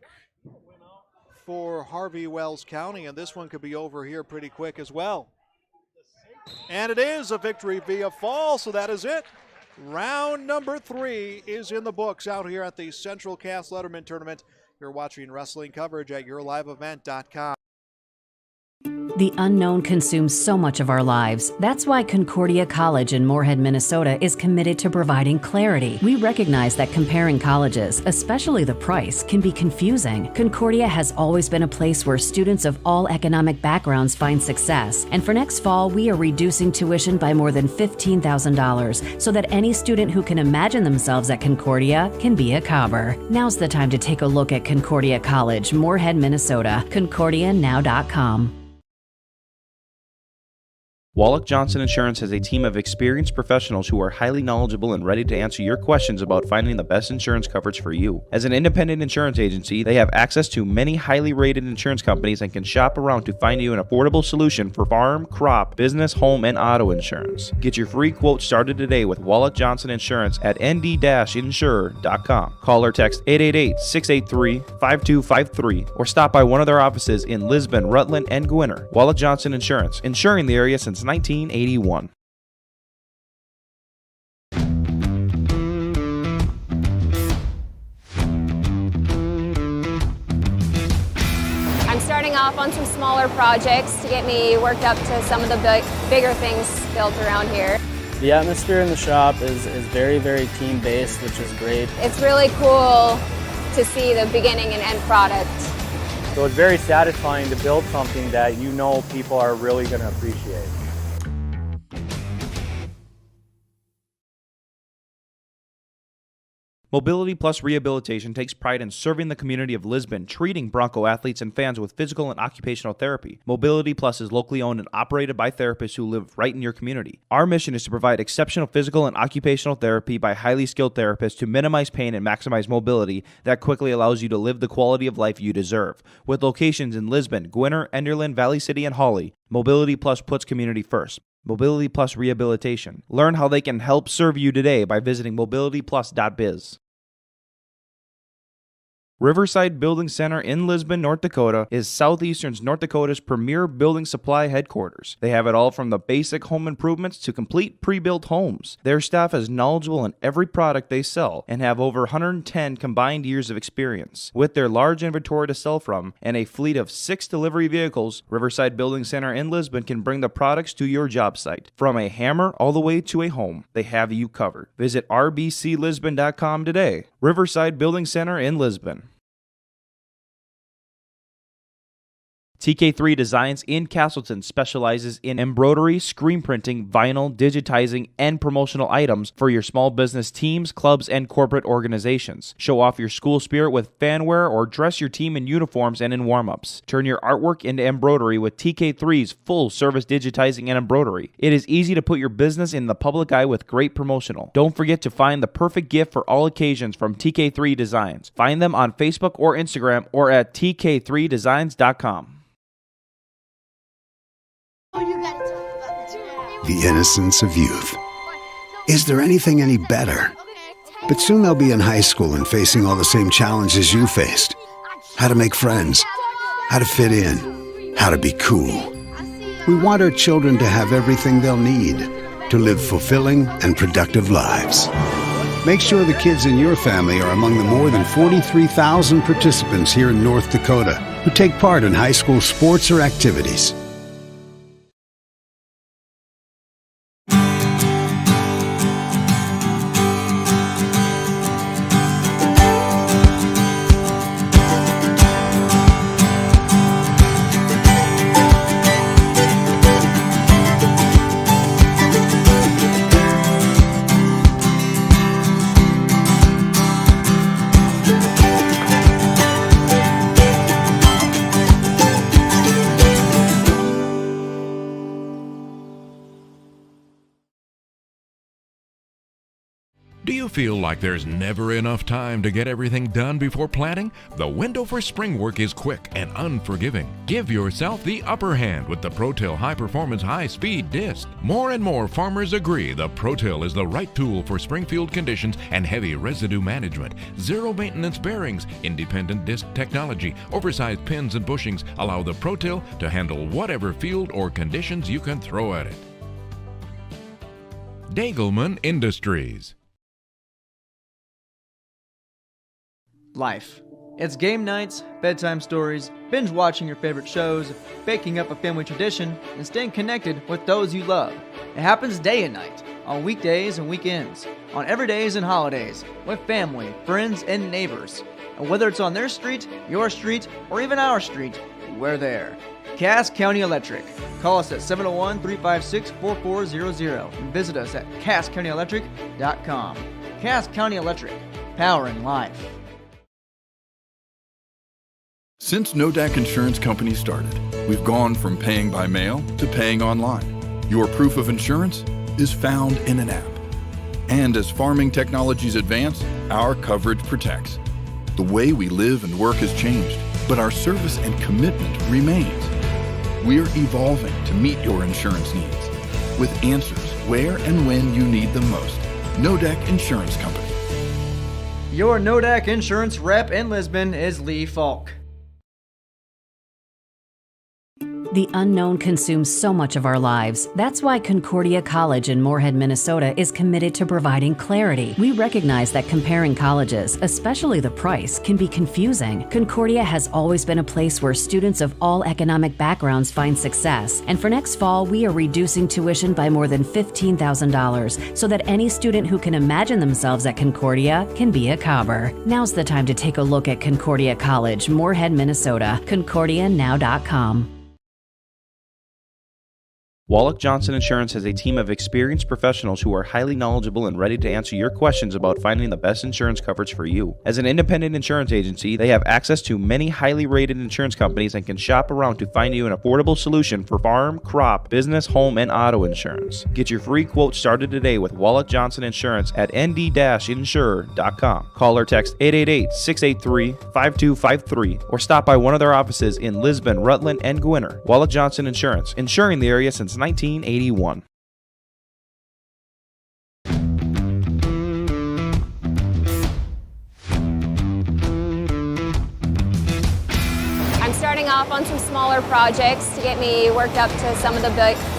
for Harvey Wells County, and this one could be over here pretty quick as well. And it is a victory via fall, so that is it. Round number 3 is in the books out here at the Central Cass Letterman Tournament. You're watching wrestling coverage at yourliveevent.com. The unknown consumes so much of our lives. That's why Concordia College in Moorhead, Minnesota is committed to providing clarity. We recognize that comparing colleges, especially the price, can be confusing. Concordia has always been a place where students of all economic backgrounds find success. And for next fall, we are reducing tuition by more than $15,000 so that any student who can imagine themselves at Concordia can be a Cobber. Now's the time to take a look at Concordia College, Moorhead, Minnesota. ConcordiaNow.com. Wallach Johnson Insurance has a team of experienced professionals who are highly knowledgeable and ready to answer your questions about finding the best insurance coverage for you. As an independent insurance agency, they have access to many highly rated insurance companies and can shop around to find you an affordable solution for farm, crop, business, home, and auto insurance. Get your free quote started today with Wallach Johnson Insurance at nd-insurer.com. Call or text 888-683-5253 or stop by one of their offices in Lisbon, Rutland, and Gwinner. Wallach Johnson Insurance, insuring the area since 1981. off on some smaller projects to get me worked up to some of the bigger things built around here. The atmosphere in the shop is very, very team-based, which is great. It's really cool to see the beginning and end product. So it's very satisfying to build something that you know people are really going to appreciate. Mobility Plus Rehabilitation takes pride in serving the community of Lisbon, treating Bronco athletes and fans with physical and occupational therapy. Mobility Plus is locally owned and operated by therapists who live right in your community. Our mission is to provide exceptional physical and occupational therapy by highly skilled therapists to minimize pain and maximize mobility that quickly allows you to live the quality of life you deserve. With locations in Lisbon, Gwinner, Enderlin, Valley City, and Hawley, Mobility Plus puts community first. Mobility Plus Rehabilitation. Learn how they can help serve you today by visiting mobilityplus.biz. Riverside Building Center in Lisbon, North Dakota is Southeastern North Dakota's premier building supply headquarters. They have it all from the basic home improvements to complete pre-built homes. Their staff is knowledgeable in every product they sell and have over 110 combined years of experience. With their large inventory to sell from and a fleet of 6 delivery vehicles, Riverside Building Center in Lisbon can bring the products to your job site. From a hammer all the way to a home, they have you covered. Visit rbclisbon.com today. Riverside Building Center in Lisbon. TK3 Designs in Castleton specializes in embroidery, screen printing, vinyl, digitizing, and promotional items for your small business teams, clubs, and corporate organizations. Show off your school spirit with fanware or dress your team in uniforms and in warm-ups. Turn your artwork into embroidery with TK3's full-service digitizing and embroidery. It is easy to put your business in the public eye with great promotional. Don't forget to find the perfect gift for all occasions from TK3 Designs. Find them on Facebook or Instagram or at tk3designs.com. The innocence of youth. Is there anything any better? But soon they'll be in high school and facing all the same challenges you faced. How to make friends, how to fit in, how to be cool. We want our children to have everything they'll need to live fulfilling and productive lives. Make sure the kids in your family are among the more than 43,000 participants here in North Dakota who take part in high school sports or activities. Do you feel like there's never enough time to get everything done before planting? The window for spring work is quick and unforgiving. Give yourself the upper hand with the ProTill High Performance High Speed Disc. More and more farmers agree the ProTill is the right tool for spring field conditions and heavy residue management. Zero maintenance bearings, independent disc technology, oversized pins and bushings allow the ProTill to handle whatever field or conditions you can throw at it. Dagelman Industries. Life. It's game nights, bedtime stories, binge watching your favorite shows, baking up a family tradition, and staying connected with those you love. It happens day and night, on weekdays and weekends, on everydays and holidays, with family, friends, and neighbors. And whether it's on their street, your street, or even our street, we're there. Cass County Electric. Call us at 701-356-4400 and visit us at casscountyelectric.com. Cass County Electric. Powering life. Since Nodak Insurance Company started, we've gone from paying by mail to paying online. Your proof of insurance is found in an app. And as farming technologies advance, our coverage protects. The way we live and work has changed, but our service and commitment remains. We're evolving to meet your insurance needs with answers where and when you need them most. Nodak Insurance Company. Your Nodak Insurance rep in Lisbon is Lee Falk. The unknown consumes so much of our lives. That's why Concordia College in Moorhead, Minnesota is committed to providing clarity. We recognize that comparing colleges, especially the price, can be confusing. Concordia has always been a place where students of all economic backgrounds find success. And for next fall, we are reducing tuition by more than $15,000 so that any student who can imagine themselves at Concordia can be a Cobber. Now's the time to take a look at Concordia College, Moorhead, Minnesota. ConcordiaNow.com. Wallach Johnson Insurance has a team of experienced professionals who are highly knowledgeable and ready to answer your questions about finding the best insurance coverage for you. As an independent insurance agency, they have access to many highly rated insurance companies and can shop around to find you an affordable solution for farm, crop, business, home, and auto insurance. Get your free quote started today with Wallach Johnson Insurance at nd-insurer.com. Call or text 888-683-5253 or stop by one of their offices in Lisbon, Rutland, and Gwinner. Wallach Johnson Insurance, insuring the area since 1981. I'm starting off on some smaller projects to get me worked up to some of the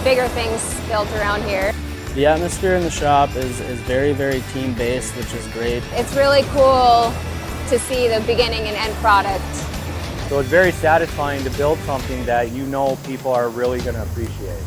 bigger things built around here. The atmosphere in the shop is very, very team-based, which is great. It's really cool to see the beginning and end product. So it's very satisfying to build something that you know people are really going to appreciate.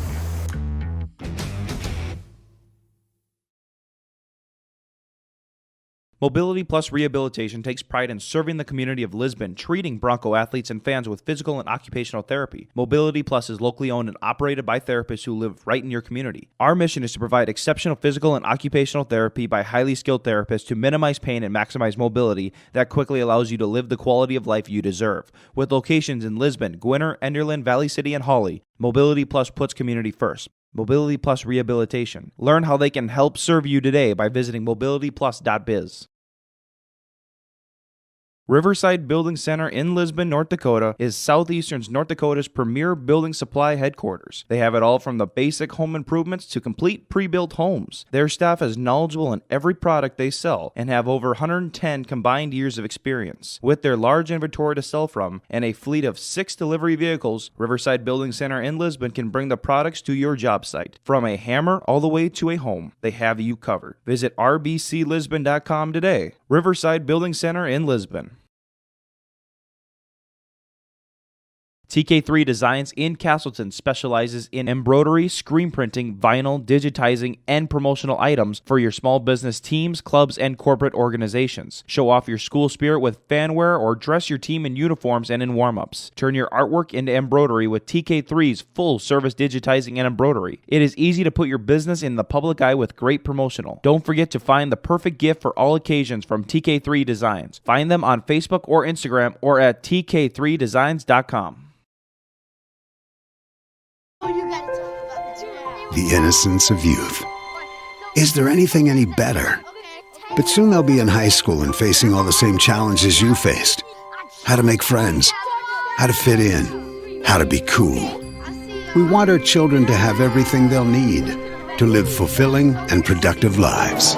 Mobility Plus Rehabilitation takes pride in serving the community of Lisbon, treating Bronco athletes and fans with physical and occupational therapy. Mobility Plus is locally owned and operated by therapists who live right in your community. Our mission is to provide exceptional physical and occupational therapy by highly skilled therapists to minimize pain and maximize mobility that quickly allows you to live the quality of life you deserve. With locations in Lisbon, Gwinner, Enderlin, Valley City, and Hawley, Mobility Plus puts community first. Mobility Plus Rehabilitation. Learn how they can help serve you today by visiting mobilityplus.biz. Riverside Building Center in Lisbon, North Dakota is Southeastern North Dakota's premier building supply headquarters. They have it all from the basic home improvements to complete pre-built homes. Their staff is knowledgeable in every product they sell and have over 110 combined years of experience. With their large inventory to sell from and a fleet of 6 delivery vehicles, Riverside Building Center in Lisbon can bring the products to your job site. From a hammer all the way to a home, they have you covered. Visit rbclisbon.com today. Riverside Building Center in Lisbon. TK3 Designs in Castleton specializes in embroidery, screen printing, vinyl, digitizing, and promotional items for your small business teams, clubs, and corporate organizations. Show off your school spirit with fanware or dress your team in uniforms and in warm-ups. Turn your artwork into embroidery with TK3's full-service digitizing and embroidery. It is easy to put your business in the public eye with great promotional. Don't forget to find the perfect gift for all occasions from TK3 Designs. Find them on Facebook or Instagram or at tk3designs.com. The innocence of youth. Is there anything any better? But soon they'll be in high school and facing all the same challenges you faced. How to make friends, how to fit in, how to be cool. We want our children to have everything they'll need to live fulfilling and productive lives.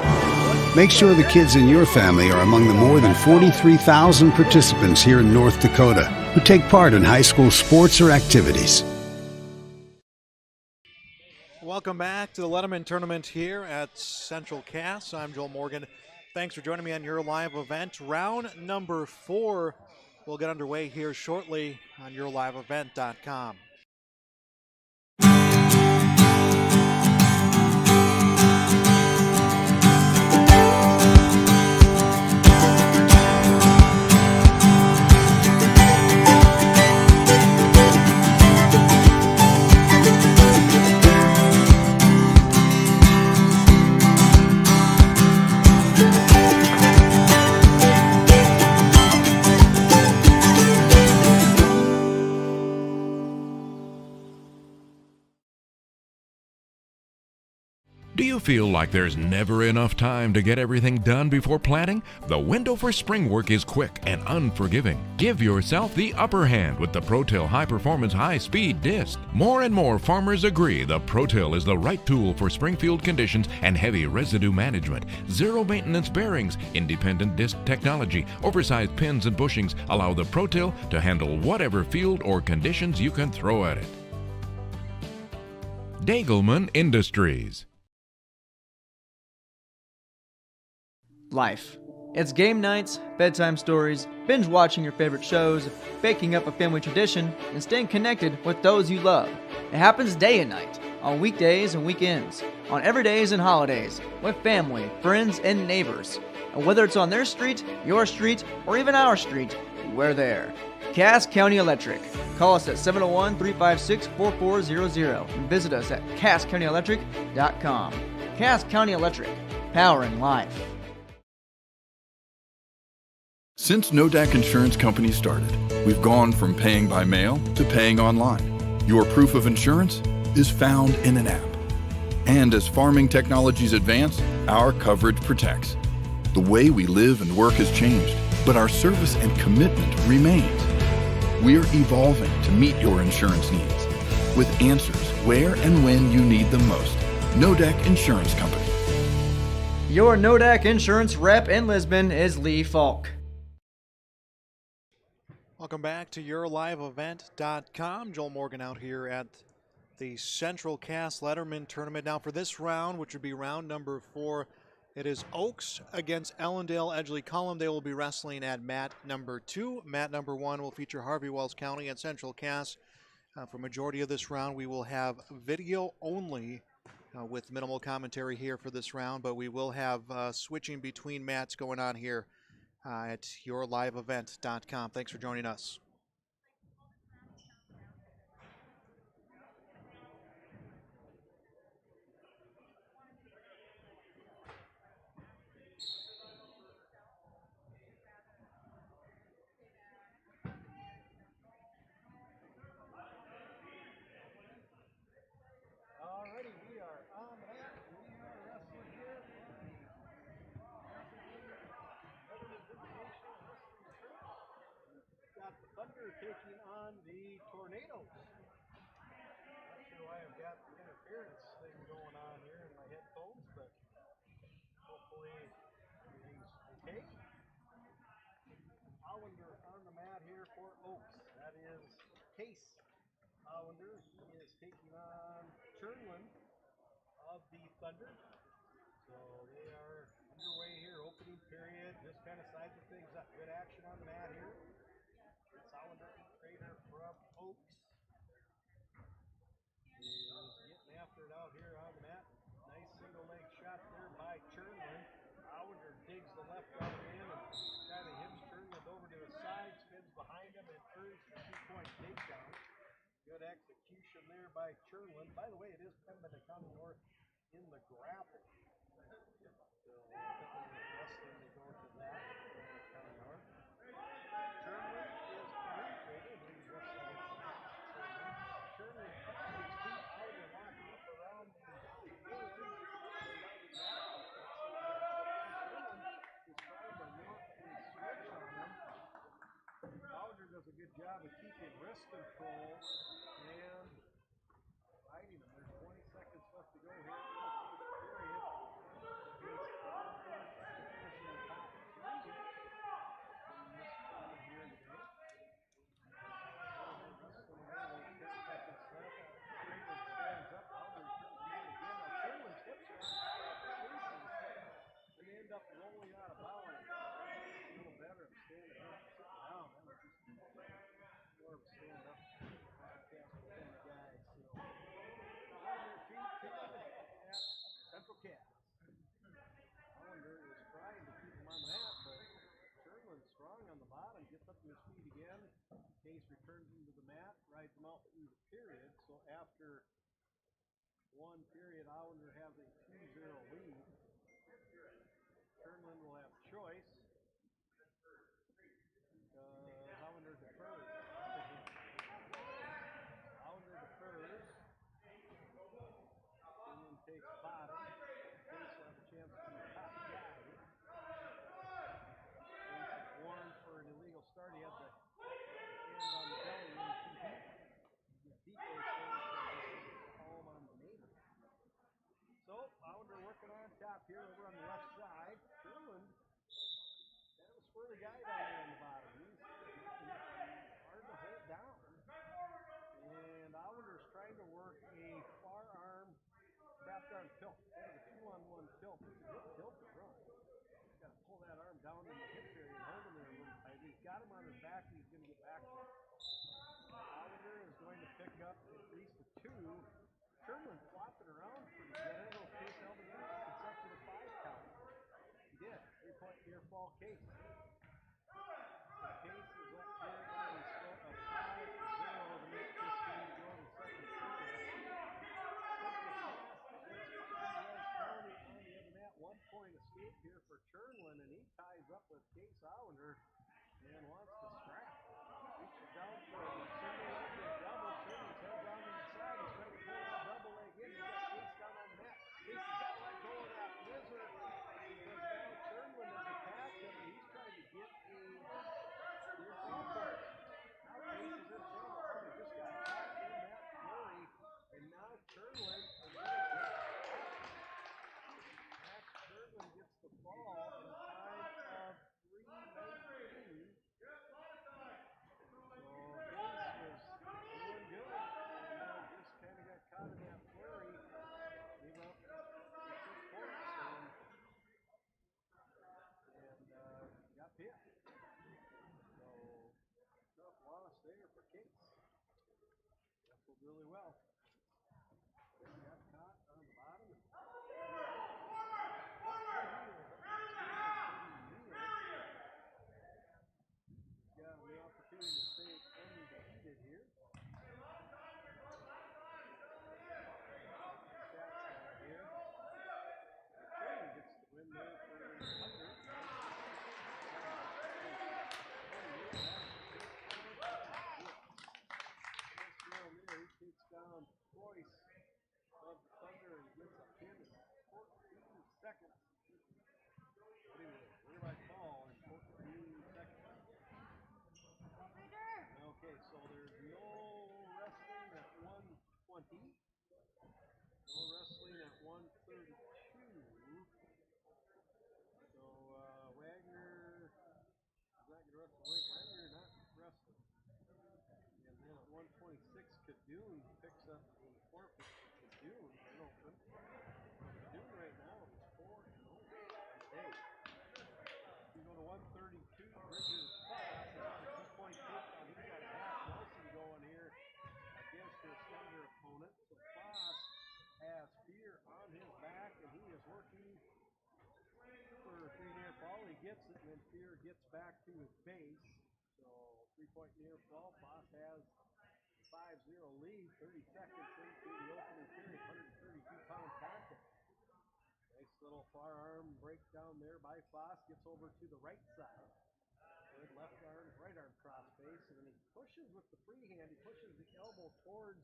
Make sure the kids in your family are among the more than 43,000 participants here in North Dakota who take part in high school sports or activities. Welcome back to the Letterman Tournament here at Central Cass. I'm Joel Morgan. Thanks for joining me on your live event. Round number 4 will get underway here shortly on yourliveevent.com. Do you feel like there's never enough time to get everything done before planting? The window for spring work is quick and unforgiving. Give yourself the upper hand with the ProTill High Performance High Speed Disc. More and more farmers agree the ProTill is the right tool for springfield conditions and heavy residue management. Zero maintenance bearings, independent disc technology, oversized pins and bushings allow the ProTill to handle whatever field or conditions you can throw at it. Dagelman Industries. Life. It's game nights, bedtime stories, binge watching your favorite shows, baking up a family tradition, and staying connected with those you love. It happens day and night, on weekdays and weekends, on everydays and holidays, with family, friends, and neighbors. And whether it's on their street, your street, or even our street, we're there. Cass County Electric. Call us at 701-356-4400 and visit us at CassCountyElectric.com. Cass County Electric. Powering life. Since Nodak Insurance Company started, we've gone from paying by mail to paying online. Your proof of insurance is found in an app. And as farming technologies advance, our coverage protects. The way we live and work has changed, but our service and commitment remains. We're evolving to meet your insurance needs with answers where and when you need them most. Nodak Insurance Company. Your Nodak Insurance rep in Lisbon is Lee Falk. Welcome back to YourLiveEvent.com. Joel Morgan out here at the Central Cass Letterman Tournament. Now for this round, which would be round number 4, it is Oaks against Ellendale Edgeley Cullum. They will be wrestling at mat number 2. Mat number 1 will feature Harvey Wells County and Central Cass. For majority of this round, we will have video only with minimal commentary here for this round, but we will have switching between mats going on here at YourLiveEvent.com. Thanks for joining us. Alrighty, we are on the mat. We are wrestling here. Got the Thunder taking on the Tornadoes. Not sure why I've got the interference thing going on here in my headphones, but hopefully everything's okay. Hollander on the mat here for Oaks. That is Case Hollander. He is taking on Chernlin of the Thunder. So they are underway here, opening period, just kind of sizing things up. Good action on the mat here. It's Hollander, trainer from Oaks, is getting after it out here on the mat. Nice single leg shot there by Chernlin. Hollander digs the left arm in and kind of hips Chernlin over to his side, spins behind him and earns the 2-point takedown. Good execution there by Chernlin. By the way, it is Pembina County North in the grapple. So wrestling to go to that. County North. Chernlin is penetrated. He's wrestling Chernlin up to his feet, out and locking up around the hands. Chernlin is trying to work a switch on him. Hollander does a good job of keeping wrist control and fighting him. There's 20 seconds left to go here in the period. He's finishing the top 3 in this round here today. Wrestling away with 10 seconds left. Chernlin stands up. Hollander turns again. Now Chernlin's hips are they end up rolling out of bounds. A little better at standing up, sitting down. That was just more of a stand up broadcast kind of guy. So on their feet, kicking at Central Cass. Hollander is trying to keep him on the mat, but Chernlin strong on the bottom, gets up to his feet again. Case returns him to the mat, rides him out through the period. So after one period, Hollander has a 2-0 lead. Chernlin will have choice. Hollander defers. Hollander defers. Chernlin takes bottom. Case will have a chance to be top guy. Case is warned for an illegal start. He had the hand on the belly in too deep. Deep palm on the navel. So Hollander working on top here over on the left side. Chernlin, kind of a squirrely guy down there in the bottom. He's hard to hold down. And Hollander's trying to work a far arm tilt. That was a 2-on-1 tilt. It's a good tilt to run. He's got to pull that arm down in the hip area and hold him there a little tight. He's got him on his back, and he's going to get back to him. Oliver is going to pick up at least a 2. Sherman flopping around pretty good. There goes Case held it up. Consecutive 5 count. He did. 3-point near fall Case. So Case is up here by a score of 5-0 to make 15 to go in the second period. County on the other net. 1-point escape here for Chernlin, and he ties up with Case Hollander and wants to scrap. Reaches down for a single leg and a double. Chernlin's head down to the side. He's trying to pull that double leg in. He's got Case down on the net. Case has got to let go of that whizzer because now Chernlin has attacked him, and he's trying to get a near fall court. Now Case is in trouble. Oh, he just got caught in that flurry, and now Chernlin is going to get Max Chernlin gets the ball in a time of 3:19. So Case was doing good, and just kind of got caught in that flurry. Gave up 6 points and got hit. So tough loss there for Case. Wrestled really well. Got caught on the bottom. He's got the opportunity to stay undefeated here. Stats here. Trey gets the win there for 100. He takes down twice of the Thunder and gets a pin in 14 seconds. But anyway, winner by fall in 14 seconds. Okay, so there's no wrestling at 120. No wrestling at 132. So Wagner is not going to wrestle. Wagner not wrestling. And then at 126, Kadoon picks up a forfeit. Kadoon, an open. Kadoon right now is 4-0. Hey. We go to 132. Bridges Foss is on a 2-point takedown. He's got a half Nelson going here against his Thunder opponent. So Foss has Fear on his back, and he is working for a 3-near fall. He gets it, and then Fear gets back to his base. So 3-point near fall. Foss has a 5-0 lead, 30 seconds into the opening period, 132-pound contest. Nice little far arm breakdown there by Foss. Gets over to the right side. Good left arm, right arm cross face, and then he pushes with the free hand. He pushes the elbow towards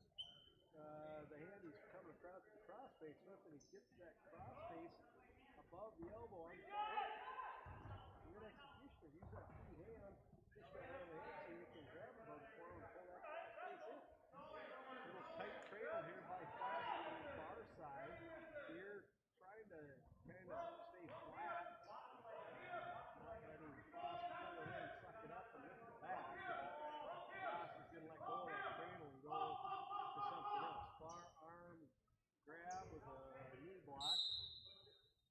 the hand he's coming across the cross face with, and he gets that cross face above the elbow on the far right. Good executioner. Use that free hand. Push that on the head so you can grab it above the forearm and pull that cross face in. A little tight trail here by Foss on the far side. Here trying to kind of stay flat. Not letting Foss pull it in, suck it up, and lift it back. Foss is going to let go of that cradle and go to something else. Far arm grab with a knee block.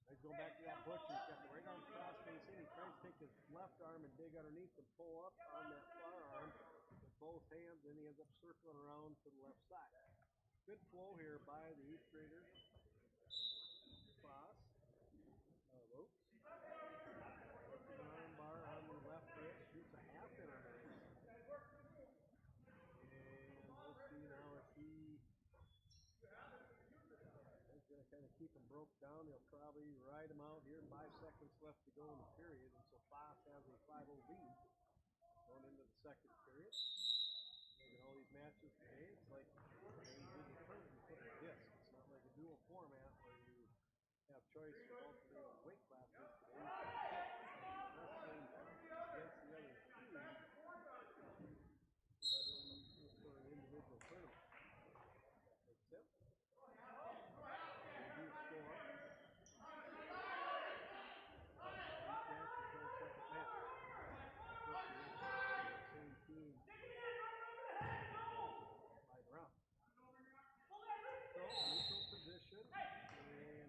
He's going back to that butcher. He's got the right arm cross face in. He tries to take his left arm and dig underneath and pull up on that far arm with both hands. Then he ends up circling around to the left side. Good flow here by the 8th grader. Foss. Ropes. Arm bar on the left wrist. Shoots a half in on the wrist. And we'll see now if he is going to kind of keep him broke down. He'll probably ride him out here. 5 seconds left to go in the period. And so Foss has a 5-0 lead going into the second period. In all these matches today, it's like you put a disc. It's not like a dual format where you have choice of alternating weight classes today. Wrestling against the other team, but it's for an individual tournament. Makes sense? They do score. Each match is no second match. Same team. 5 rounds. So, neutral position, and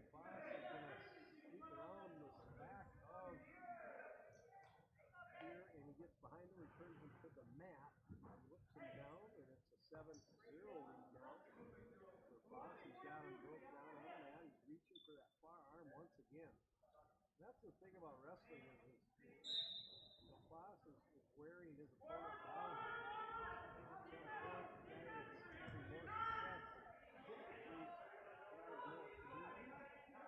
the thing about wrestling is the Foss is wearing his opponent down. At some point, the guy that's having more success typically has more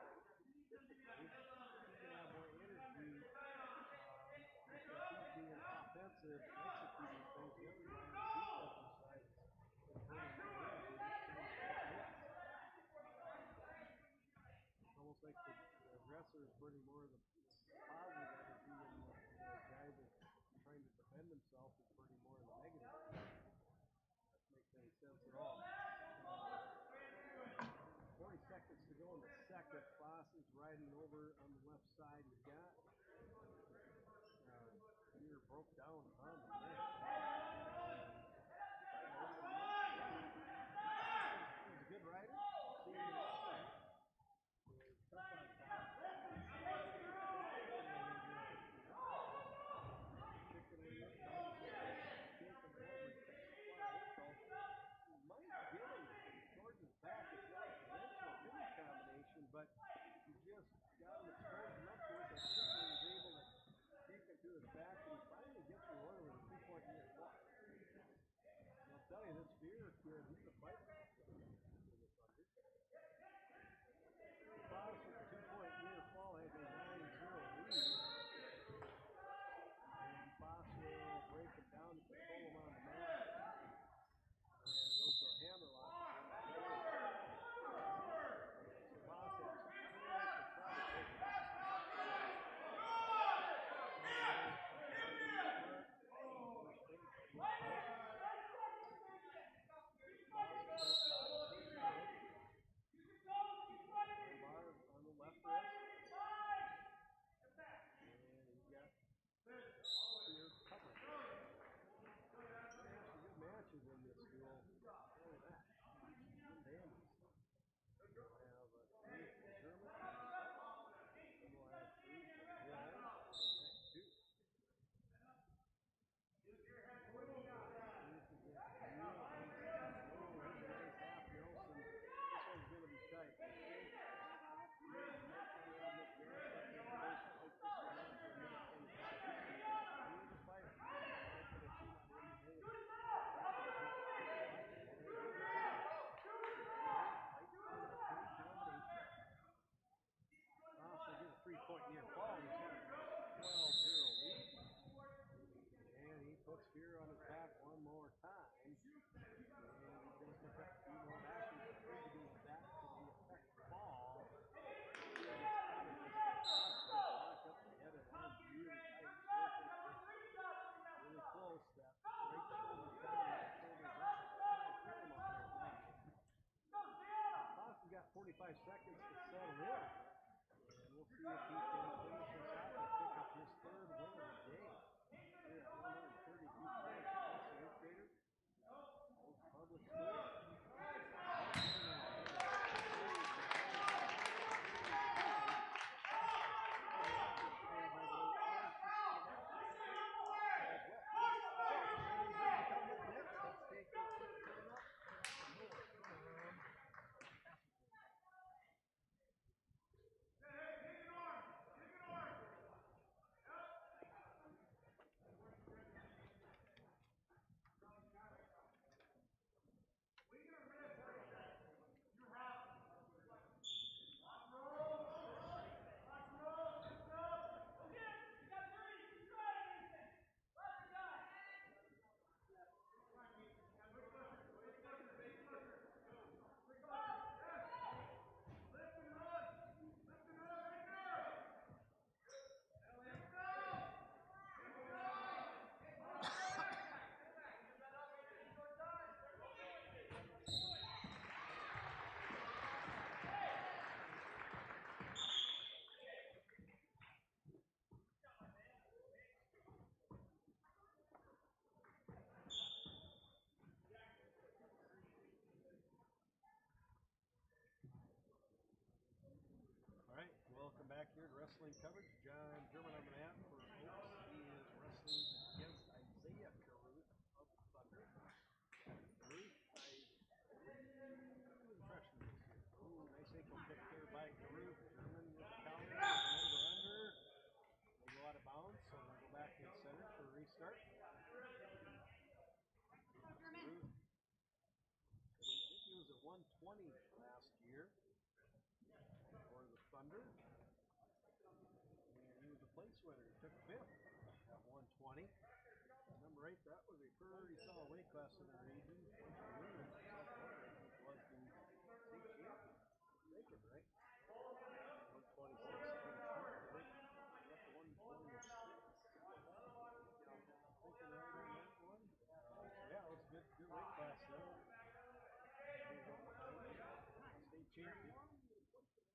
energy. Typically, he can have more energy because he's being offensive, executing things. The other guy on the defensive side is burning more energy. It's almost like the wrestler is burning more of the positive energy, and the guy that's trying to defend himself is burning more of the negative energy. That makes any sense at all. 40 seconds to go in the second. Foss is riding over on the left side. He's got Peter broke down on the net. He's a good rider. Seeing him outside. Tough on top. Chicken wing, taking over. So might get him towards his back. It's not a conventional hitting combination, but he just got him exposed enough to it that Chicken was able to take him to his back, and he finally gets the order with a 2-point near fall. And I'll tell you, this Spear kid, he's a fighter. Foss with a 2-point near fall has a 9-0 lead. And Foss will break him down to control him on the mat. And he goes to a hammerlock. So Foss has 2 minutes to try to take it. On the left wrist. And he's got Spear covered. There's some good matches in this duel. Look at that. Some dandies. We'll have 3 from German. And we'll have 3 from Will on the next 2. This one's going to be tight. Foss will get a 3-point near fall. He's got a 12-0 lead. And he puts Spear on his back one more time. And he's going to pick up a few more matches. He's going to do that to the effect ball. And it's out of this. Foss is lock up the head and arm really tight. Really close. That right shoulder down, that shoulder's up. Foss has got 45 seconds to settle in. And we'll see if he can finish this out and pick up his 3rd win of the day. Here at 132 points across the 8th grader. Public school. Let's take this coming up. Welcome back here to wrestling coverage. John German on the mat for Oaks. He is wrestling against Isaiah Caruth of Thunder. Caruth, freshman this year. Ooh, nice ankle kick there by Caruth. German with the counter, over under. place winner. He took fifth at 120. Remember right, that was a pretty solid weight class in the region. Was the state champion. Thinking, right? 126. Up to 126. Thinking right on that one. Yeah, it was a good weight class there. State champion.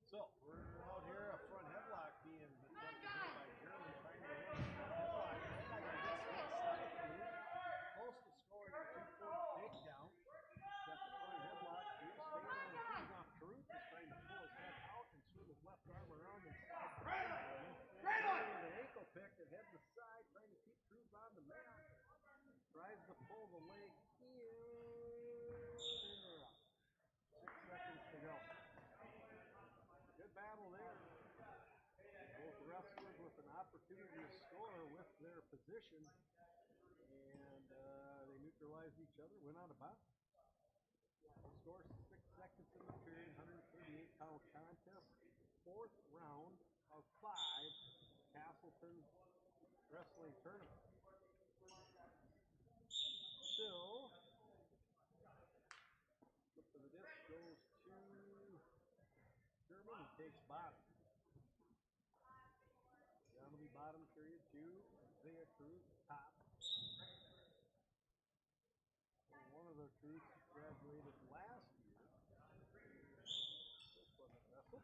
So we're out here, a front headlock being attempted by German, trying to win a front headlock. Close to scoring a 2-point takedown. Got the front headlock. He's staying on his feet now. Caruth is trying to pull his head out and swing his left arm around and slide with an ankle pick and head to the side, trying to keep Caruth on the mat. Tries to pull the leg in. 6 seconds to go. Good battle there. Both wrestlers with an opportunity to score with their position, and they neutralized each other, went on a bounce. Score 6 seconds in the period, 138-pound contest, 4th round of 5 Castleton Wrestling Tournament. Still, flip of the disc goes to German, he takes bottom. Down to the bottom period, 2, Isaiah Caruth, top. One of the Caruths graduated last year. This wasn't wrestled.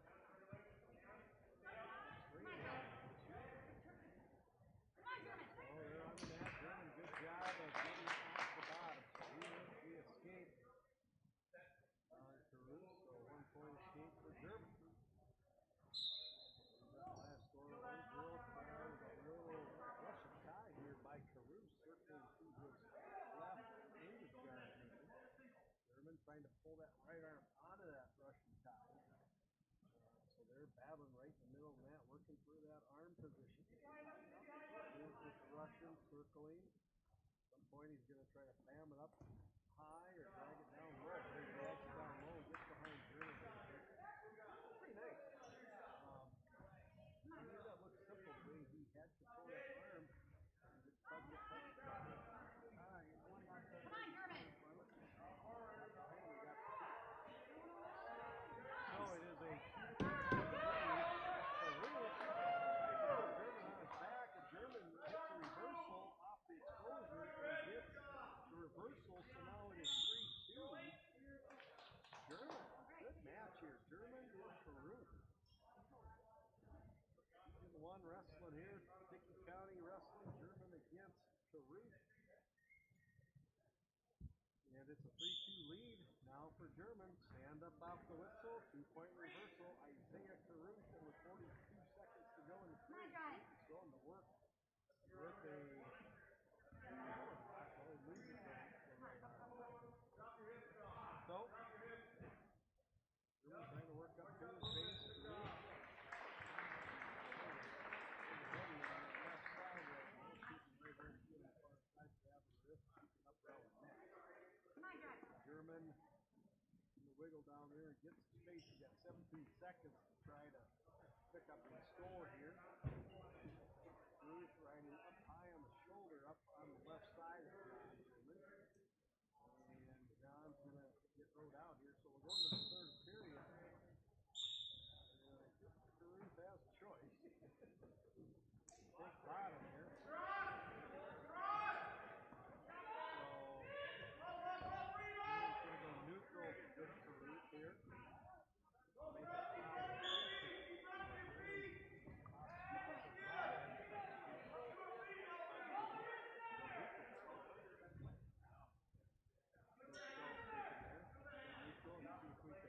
Oh, they're on the mat. German, good job of getting off the bottom. He escaped Caruth, so 1-point escape for German. Last score, 1-0 found a little Russian tie here by Caruth, circling to his left into John German, trying to pull that right arm out of that Russian tie. So they're battling right in the middle of the mat, working for that arm position. Here's with the Russian circling. At some point he's going to try to bam it up high or drag it down low. He drags it down low, gets behind German. Pretty nice. To me, that looks simple the way he had to pull that arm. Come on, German! So it is a German hits a reversal off the explosion and gets the reversal, so now it is 3-2. German, good match here. German and Caruth. One wrestling here, Dickey County wrestling, German against Caruth. And it's a 3-2 lead now for German. Stand up off the whistle, 2-point reversal. Isaiah Caruth, and with 42 seconds to go in the period, he's going to work with a so German trying to work up to his base. German wiggle down there and gets the space. He's got 17 seconds to try to pick up and score here. Caruth riding up high on the shoulder, up on the left side of John German. And John's going to get rode out here, so we're going to the third period. Caruth has a choice. Take bottom here. Neutral with Caruth here. Make it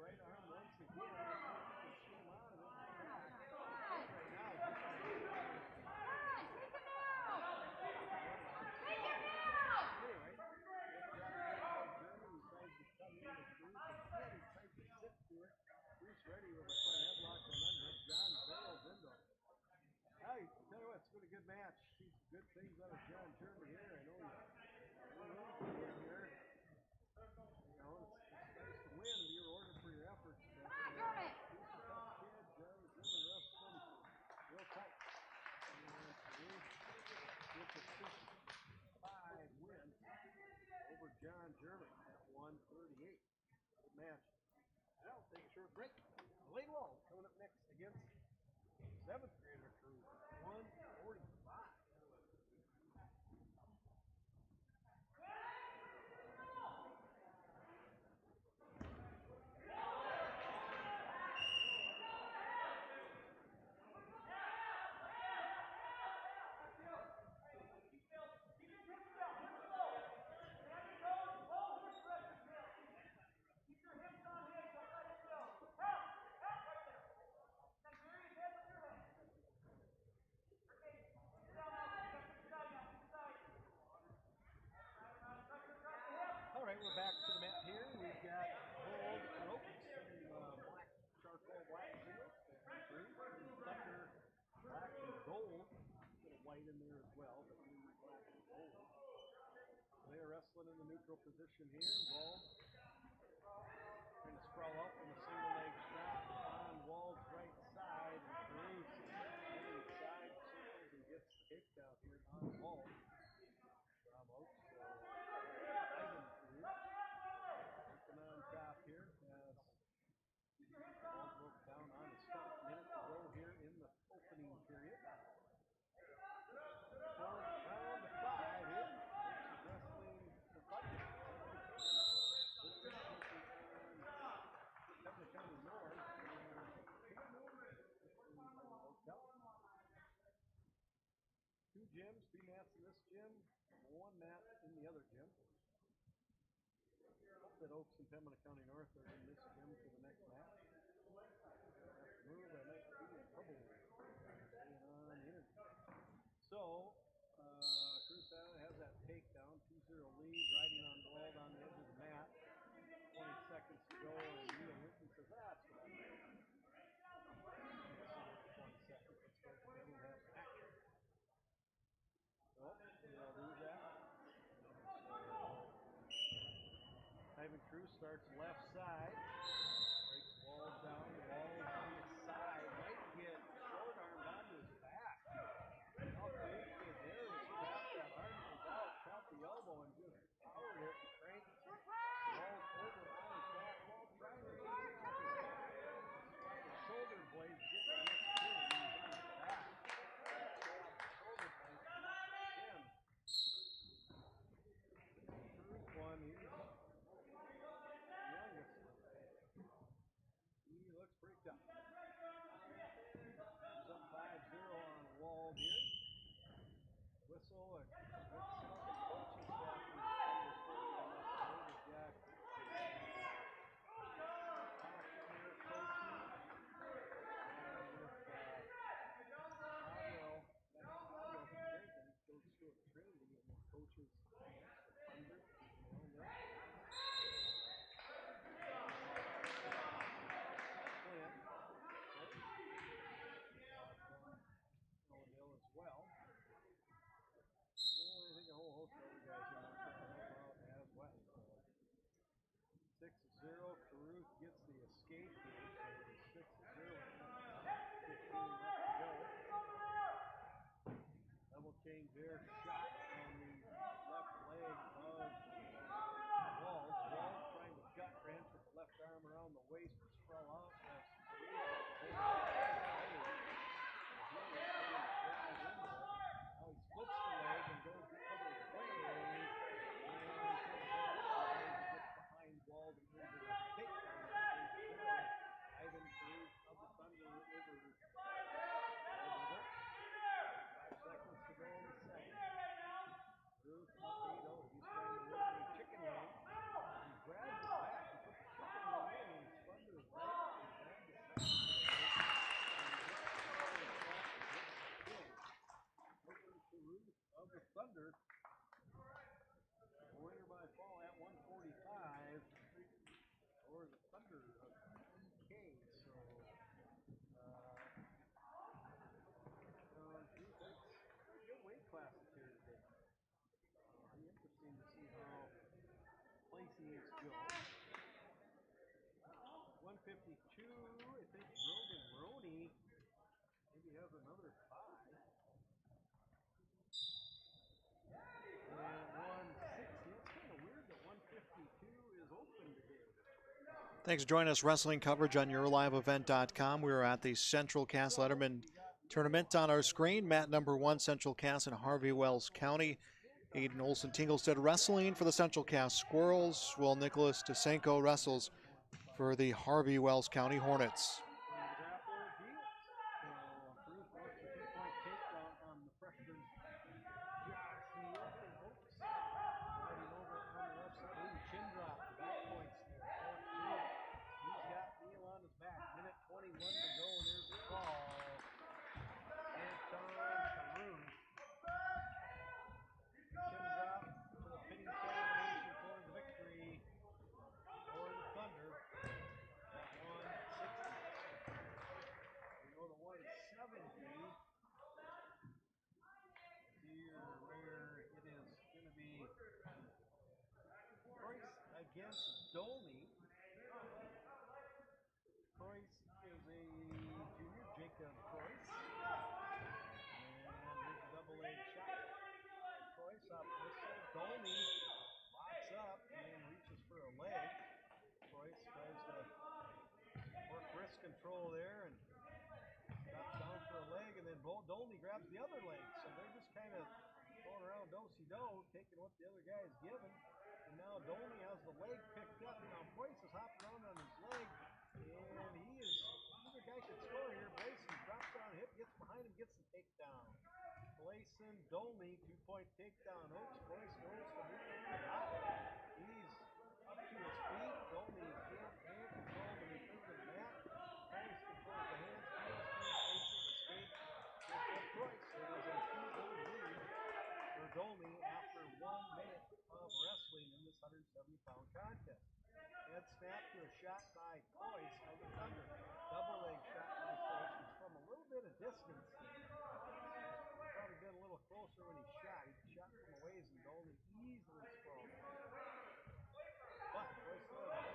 right arm once again. Let's see if we can see him out of it. Right now. Bruce ready with a front headlock and then John barrels into him. Hey, tell you what, it's been a good match. See some good things out of John German here. I know you're here. You know, it's nice to win and be rewarded for your efforts. But, he's a tough kid. John German wrestling real tight. And Bruce gets a 6-5 win over John German at 138. Good match. I don't think it's short break. Lane Wall coming up next against 7th grader crew, 145. All right, we're back to the mat here. We've got gold ropes, black charcoal, black single, green, thunder, black and gold. A bit of white in there as well, but green, black and gold. They are wrestling in the neutral position here. Wald trying to sprawl out from a single leg shot on Wald's right side, and Bruce moving side circles and gets the takedown here on Wald. Bravo. So Ivan Cruz working on top here as Wald broke down on his stomach. Minute to go here in the opening period. Fourth round of 5 here. Bruce is wrestling the Thunder. Thunder County North. Two gyms, 3 mats in this gym, 1 mat in the other gym. Hope that Oaks and Pembina County North are in this gym for the next match. That's a move I might be in trouble staying on the interview. So, Cruz has that takedown, 2-0 lead, riding on Wald on the edge of the mat. 20 seconds to go, and Neil Linton says, that's what I'm doing. 20 seconds, let's go for the middle half match. Oh, they'll lose that. Ivan Cruz starts left side. Breaks Wald down. Wald on the side. Might get short armed onto his back. Now Cruz is there. He's trapped that arm was out. Caught the elbow and just powered it and cranked Wald over on his back. Wald trying to get off his back. The shoulder blades get the next period. He's on his back. Shoulder blades. One, he's the youngest. He looks pretty tough. He's up 5-0 on Wald here. Whistle, a good set up the coaching staff in the Thunder program. They've got Hawk here coaching. And with Pablo, goes to a Trinity and coaches Thunder. Hill as well. Well, I think a whole host of other guys here we're trying to help out as well. 6-0. Caruth gets the escape here. So it's 6-0. 15 left to go. Double change there. Shot on the left leg of Wald. Wald trying to gut wrench with the left arm around the waist to sprawl out. Now he splits the leg and goes the other way. And gets behind Wald and into the takedown. Ivan Cruz of the Thunder over. 5 seconds to go in the second. 152, I think Rogan Roney maybe has another bye. And 160, it's kind of weird that 152 is open today. Thanks for joining us. Wrestling coverage on yourliveevent.com. We are at the Central Cass Letterman Tournament on our screen. Mat number 1, Central Cass in Harvey Wells County. Aiden Olson Tinglestead wrestling for the Central Cass Squirrels, while Nicholas Desenko wrestles for the Harvey Wells County Hornets. Chin drop, back points there. He's got Neal on his back. Minute 21 to go, and there's the call. Anton Carew. Chin drop for the pinning combination for the victory for the Thunder at 160. We go to 170 here, where it is going to be Price against Dolney. Price is a junior, Jacob Price. And here's a double leg shot. Price up whistle. Dolney locks up and then reaches for a leg. Price tries to work wrist control there and drops down for a leg, and then Dolney grabs the other leg. So they're just kind of going around do-si-do, taking what the other guy is given. And now Dolney has the leg picked up. Now Price is hopping around on his leg, and either guy could score here. Blayson drops on hip, gets behind him, gets the takedown. Blayson, Dolney, 2-point takedown. Price goes from here on out. He's up to his feet. Dolney can't hand control when he turns to the mat. Price controls the hands, escape. Price, it is a 2-0 lead for Dolney after 1 minute of wrestling in this 170-pound contest. Head snap to a shot by Coyce of the Thunder. Double leg shot by Coyce was from a little bit of distance. Probably been a little closer when he shot. He shot from a ways and Dolney easily sprung. But Coyce still has a left.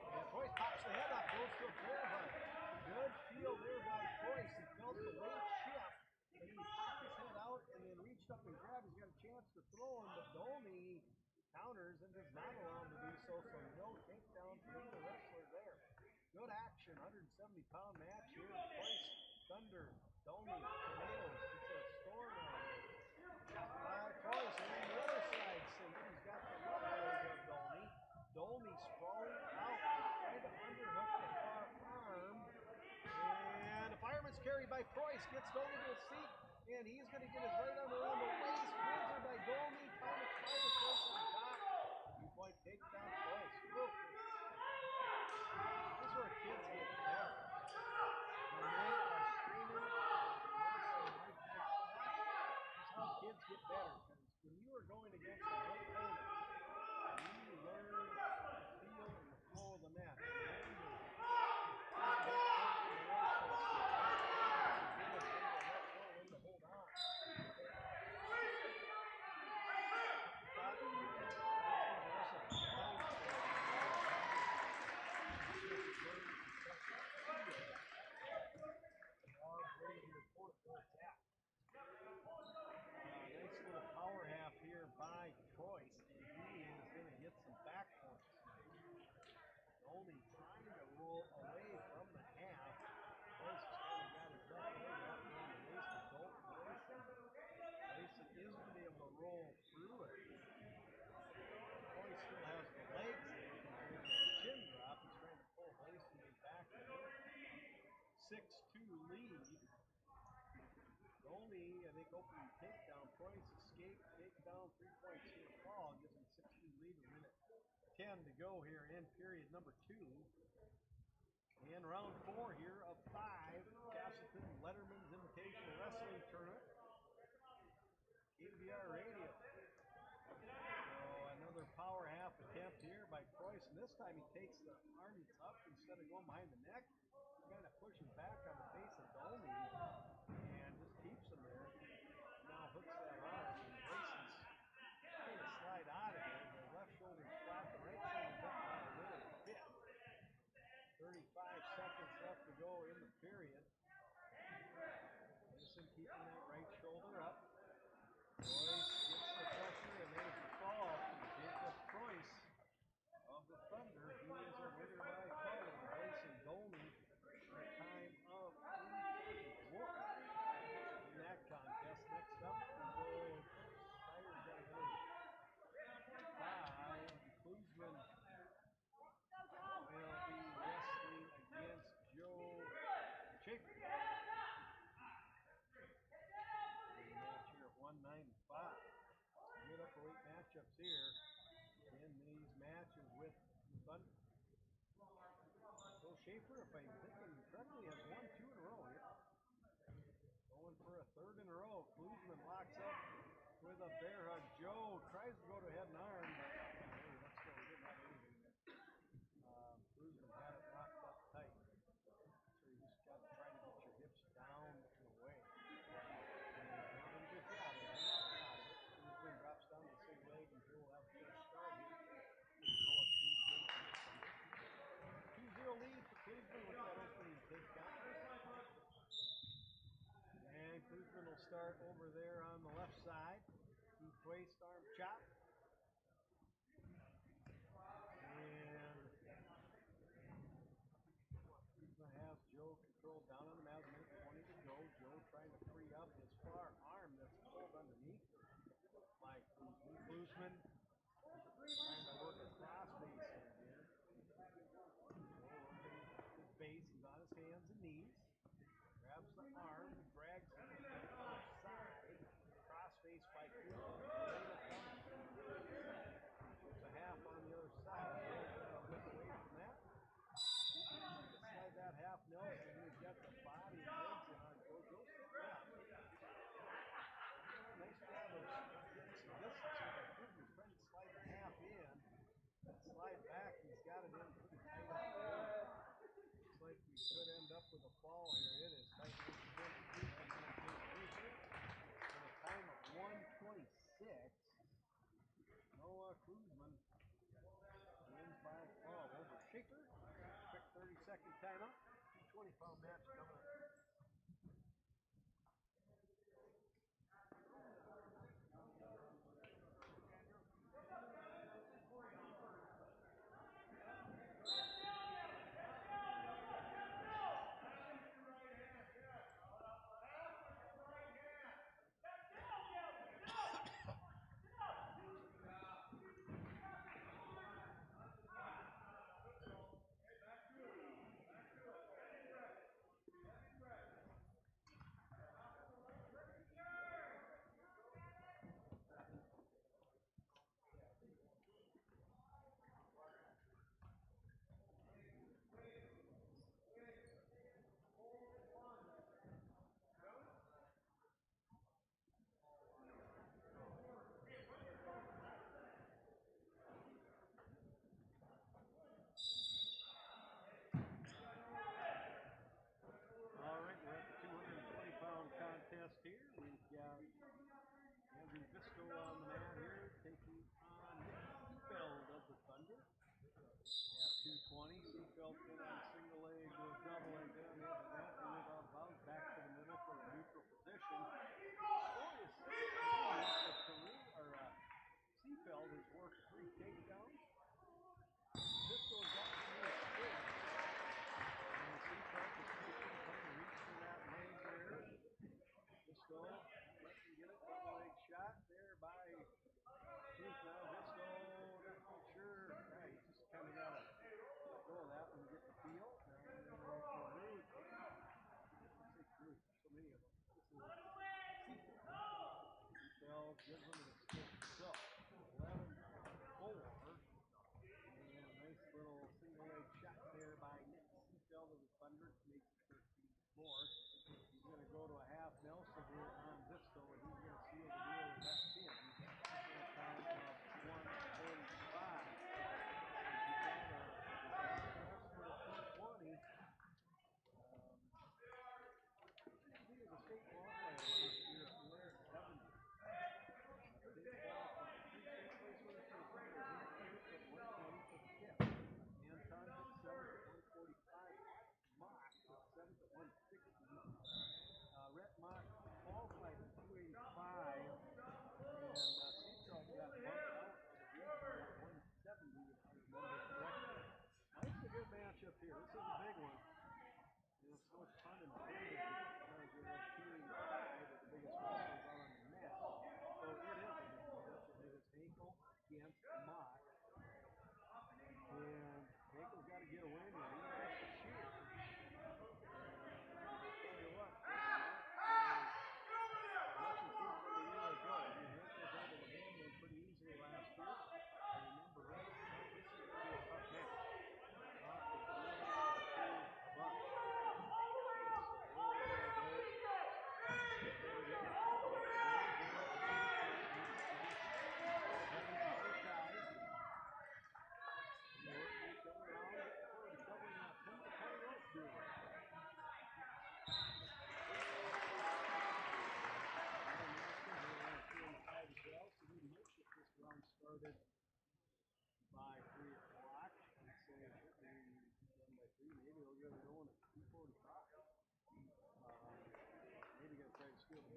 And Coyce pops the head up, goes to a fair hunt. Good field there by Coyce. He felt the weight shift. And he popped his head out and then reached up and grabbed. He's got a chance to throw him, but Dolney counters and does not allow him to do so. So no takedown for either wrestler there. Good action, 170-pound match here. Price, Thunder, Dolney, Tornadoes. It's a storm out there. Price and on the other side, Singer. He's got the left leg of Dolney. Dolney sprawling out, trying to underhook the far arm. And the fireman's carry by Price gets Dolney to his feet, and he's going to get his right arm around the waist. Razor by Dolney, trying to fire Price on top. 2-point takedown, Price. This is where kids get better. When they are screaming, wrestling like that, that's how kids get better. Because when you are going against a good opponent, you learn the feel and the flow of the match. Nice little power half here by Price, and he is going to hit some back points. Only trying to roll away from the half. Price has kind of got his left leg wrapped around the waist of Mason is going to be able to roll through it. Price still has the legs there. He's chin drop. He's trying to pull Mason back in. 6-2 lead. Dolney, I think, opening takedown. Price escape, takedown, 3 points to a fall. Gives him 6-2 lead, a minute 10 to go here in period number 2. And round 4 here of 5. Castleton Letterman's Invitational Wrestling Tournament. KBR Radio. So another power half attempt here by Price. And this time he takes the arms up instead of going behind the neck. Kind of pushes back on the face of Dolney and just keeps him there. Now hooks that arm and Mason's trying to slide out of it. The left shoulder's Royce gets the pressure, and there's the fall from Jacob Preuss of the Thunder. He is a winner by call. Royce and Dolney a time of 3:31 in that contest. Next up, the Tigers got a win by Klusman. Will be wrestling against Joe Schaefer. Match here at 195. Good upperweight matchups here in these matches with the Thunder. Joe Schaefer, if I'm thinking correctly, has won 2 in a row here. Going for a 3rd in a row. Klusman locks up with a bear hug. Joe tries to go to head and arm, but let's go. We didn't have anything there. Klusman had it locked up tight. So you just got to try to get your hips down and away. And good job. Klusman drops down the single leg, and Joe will have a fresh start here. 2-0 lead for Klusman with that opening takedown. And Klusman will start over there on the left side. He twist arm chop. And Klusman has Joe controlled down on the mat. 20 to go. Joe trying to free up his far arm that's pulled underneath by Klusman. Klusman trying to work a cross base here. His base, he's on his hands and knees. Grabs the arm, drags him to the other side. Cross face by Klusman. It's a half on the other side. Look away from that. Slide that half Nelson. He's got the body and legs in on Joe's grab. Nice job of getting some distance here. Klusman's trying to slide the half in. Slide back, he's got it in pretty tight on the leg. Looks like we could end up with a fall here. It is tight. At a time of 1:26, Noah Klusman wins by 12 over Schaefer. Quick 30-second timeout. 220-pound match coming up. Contest here. We've got Andrew Visco on the mat here, taking on Nick Seafeld of the Thunder. At 220, Seafeld put on a single leg to a double leg down the other mat, and move out of bounds back to the middle for a neutral position. Seafeld has worked 3 takedowns. Visco's got 3 and Seafeld is taking, trying to reach for that leg there. Visco, let him get it, double leg shot there by Klusman. Visco, not quite sure. Yeah, you just kind of got to let go of that when you get the feel. And so many of them. Seafeld gives them a stick himself. 11-4. And a nice little single leg shot there by Nick Seafeld of the Thunder to make it 13-4. He's going to go to a half Nelson here on Visco, and he's going to seal the deal with that pin. At a time of 1:45. The state law last year at 170. Anton gets 7 at 145. Mock gets 7 at 160.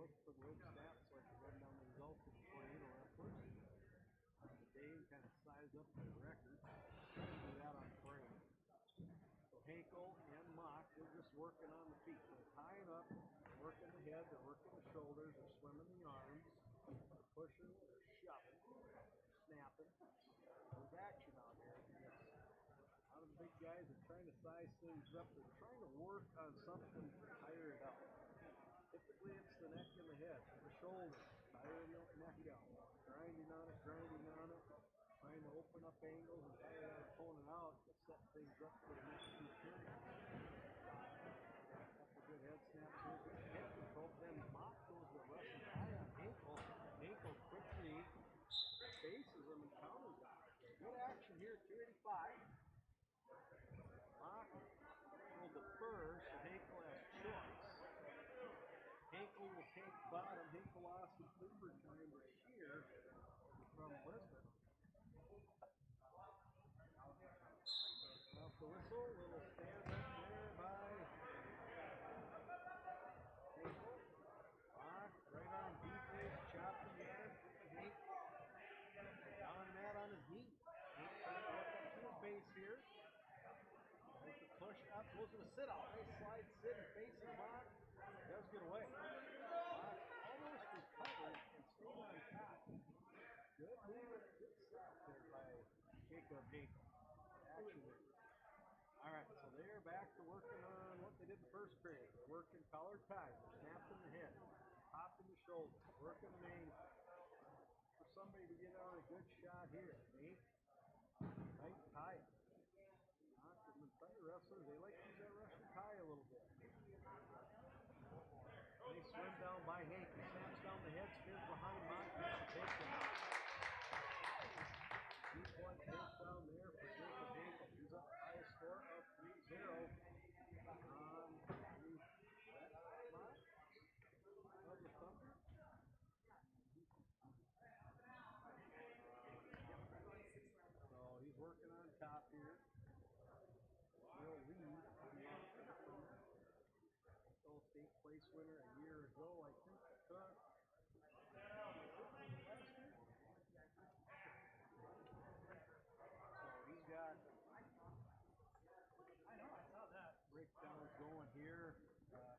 look for the old stats so I can run down the results of the tornado wrestlers on the day and kind of size up the record. Try to do that on frame. So Hankel and Mock, they're just working on the feet. They're tying up, they're working the head, they're working the shoulders, they're swimming the arms, they're pushing, they're shoving, they're snapping. There's action out here. A lot of the big guys are trying to size things up. They're trying to work on something to tire it out. Typically it's the neck and the head, the shoulders, tiring the neck out, grinding on it, trying to open up angles and tire that opponent out to set things up for the next two periods. Couple good head snaps here, good head control. Then Mock goes to Russian high on Hankel. Hankel quickly faces him and counters on it. Good action here, 285. Mock will defer, so Hankel has choice. Hankel will take bottom. Hankel lost his overtime here from Lisbon. Off the whistle, little stand up there by Hankel. Mock, right on defense, chopping yard, Hankel. Down Matt on his knee. Hankel trying to work up to his base here. Tries to push up, goes to a sit out. Nice slide sit and facing Mock. Does get away. Mock almost recovered and stayed on top. Good movement, good set there by Jacob Hankel. Action there. Alright, so they're back to working on what they did the first period. They're working collar tie. They're snapping the head, popping the shoulder, working the angle. For somebody to get on a good shot here. Right tie. The tight wrestlers, they like to use that Russian tie a little bit. They swim down by Hank. He snaps down the head, spins behind Mock, makes a takedown. 2-point takedown there for Jacob Hankel. He's up the highest score of 3-0 on the Mock of the Thunder. So he's working on top here. Will lead All State place winner a year ago. I think it took. So he's got. I know, I saw that. Breakdowns going here.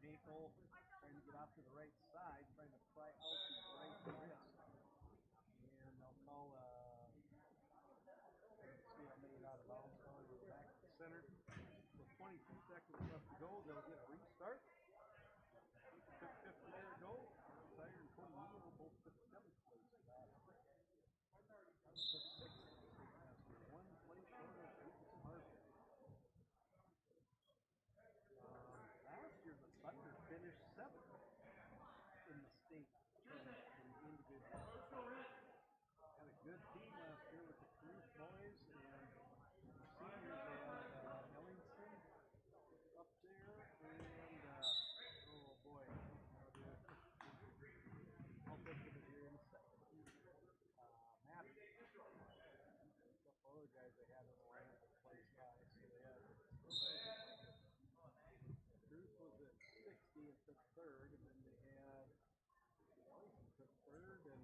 Hankel trying to get off to the right side, trying to pry out his right wrist. And they'll call see how many out of bounds going to go back to the center. With 22 seconds left to go, they'll get a restart. Took 5th year ago. Tiger and Cody Neal both took 7th place last year. Took 6th last year. One place short of Lucas Martin. Last year the Thunder finished 7th in the state tournament in the individual. Had a good team last year with the Cruz boys and the seniors. They had Ellingson up there and oh boy, I'll think of it here in a second. Matt, a couple other guys they had in the lineup that plays guys. So they had Cruz was at 60 and took 3rd, and then they had Ellingson took 3rd, and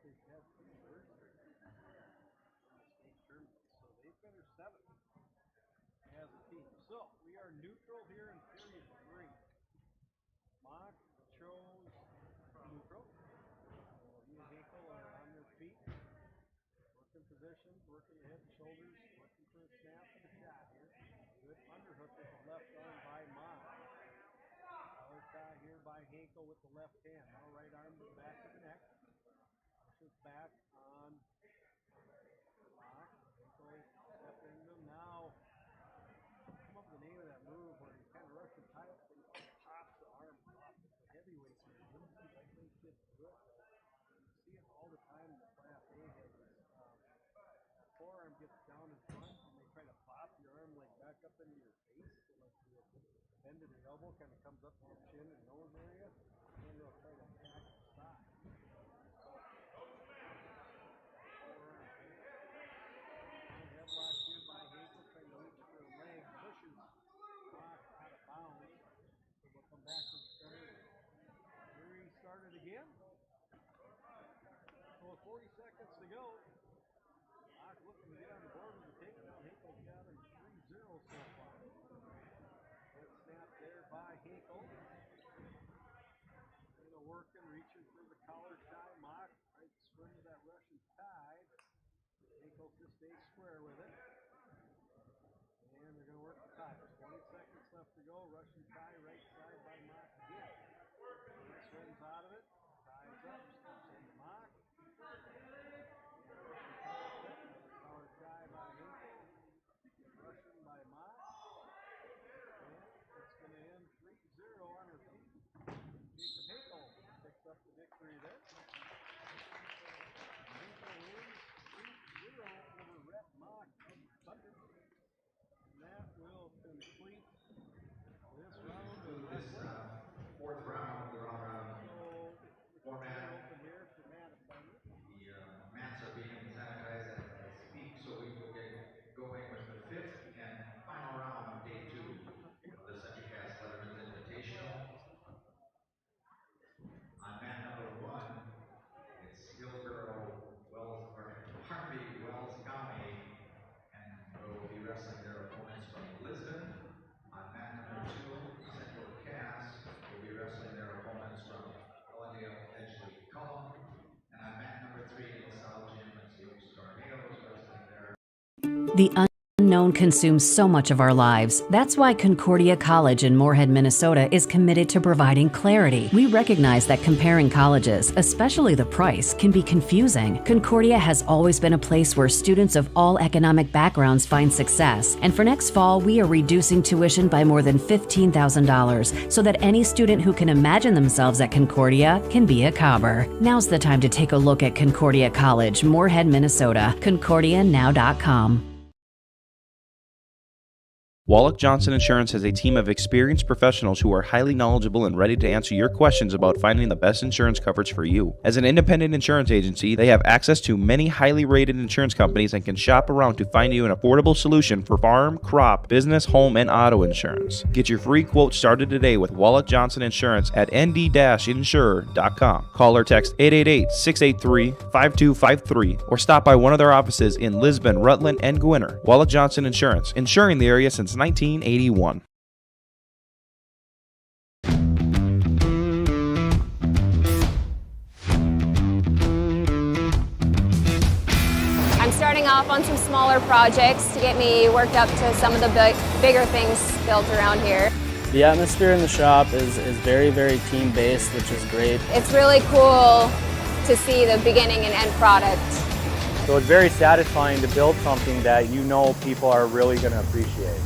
they had 2 thirds in the state tournament. So they finished 7th as a team. So we are neutral here in period 3. Mock chose neutral. He and Hankel are on their feet, working positions, working the head and shoulders, looking for a snap and a shot here. Good underhook with the left arm by Mock. Collar tie here by Hankel with the left hand. Now right arm to the back of the neck. Pushes back on Mock. Hankel stepping into him now. Come up with the name of that move where he kind of Russian tie up and pops the arm off. It's a heavyweight move. I think kids do it. You see it all the time in the Class A heavies. Forearm gets down in front and they try to pop your arm like back up into your face. So like the bend of your elbow kind of comes up to your chin and nose area. And they'll try to attack the side. Forearm headlock here by Hankel, trying to reach for a leg, pushes Mock out of bounds. So we'll come back to the start 40 seconds to go. Mock looking to get on the board with the takedown. Hinkle's got him 3-0 so far. Good snap there by Hinkle. Working, reaching for the collar tie. Mock right swing to that Russian tide. Hinkle just stays square with it. And they're going to work the tie. 20 seconds left to go. Russian tie right side by Mock again. Swims out of it. Ties up. Steps into Mock. Collar tie by Hinkle. Russian by Mock. And it's going to end 3-0 on her feet. Jacob Hinkle picks up the victory there. Hinkle wins 3-0 over Rhett Mock of Thunder. And that will complete this round of wrestling. Fourth round, we're on round format. Open here for mat assignment. The mats are being sanitized as I speak, so we will get going with the fifth and final round of day 2 of the Central Cast Letterman's Invitational. On mat number 1, it's Hillsborough, Harvey, Wells County, and will be wrestling their opponents from Lisbon. On mat number 2, Central Cast will be wrestling their opponents from Ellendale, Edgeley, Cullum. And on mat number 3 in the South Gym, it's the Oaks Tornadoes wrestling there. The unknown consumes so much of our lives. That's why Concordia College in Moorhead, Minnesota is committed to providing clarity. We recognize that comparing colleges, especially the price, can be confusing. Concordia has always been a place where students of all economic backgrounds find success. And for next fall, we are reducing tuition by more than $15,000 so that any student who can imagine themselves at Concordia can be a Cobber. Now's the time to take a look at Concordia College, Moorhead, Minnesota. ConcordiaNow.com. Wallach Johnson Insurance has a team of experienced professionals who are highly knowledgeable and ready to answer your questions about finding the best insurance coverage for you. As an independent insurance agency, they have access to many highly rated insurance companies and can shop around to find you an affordable solution for farm, crop, business, home, and auto insurance. Get your free quote started today with Wallach Johnson Insurance at nd-insurer.com. Call or text 888-683-5253 or stop by one of their offices in Lisbon, Rutland, and Gwinner. Wallach Johnson Insurance, insuring the area since 1981. I'm starting off on some smaller projects to get me worked up to some of the bigger things built around here. The atmosphere in the shop is very, very team-based, which is great. It's really cool to see the beginning and end product. So it's very satisfying to build something that you know people are really going to appreciate.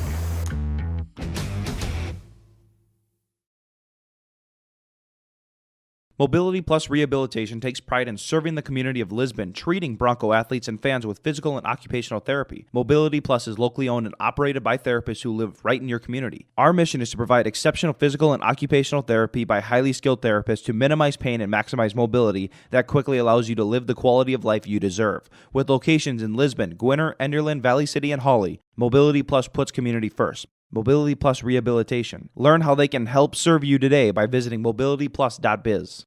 Mobility Plus Rehabilitation takes pride in serving the community of Lisbon, treating Bronco athletes and fans with physical and occupational therapy. Mobility Plus is locally owned and operated by therapists who live right in your community. Our mission is to provide exceptional physical and occupational therapy by highly skilled therapists to minimize pain and maximize mobility that quickly allows you to live the quality of life you deserve. With locations in Lisbon, Gwinner, Enderlin, Valley City, and Hawley, Mobility Plus puts community first. Mobility Plus Rehabilitation. Learn how they can help serve you today by visiting mobilityplus.biz.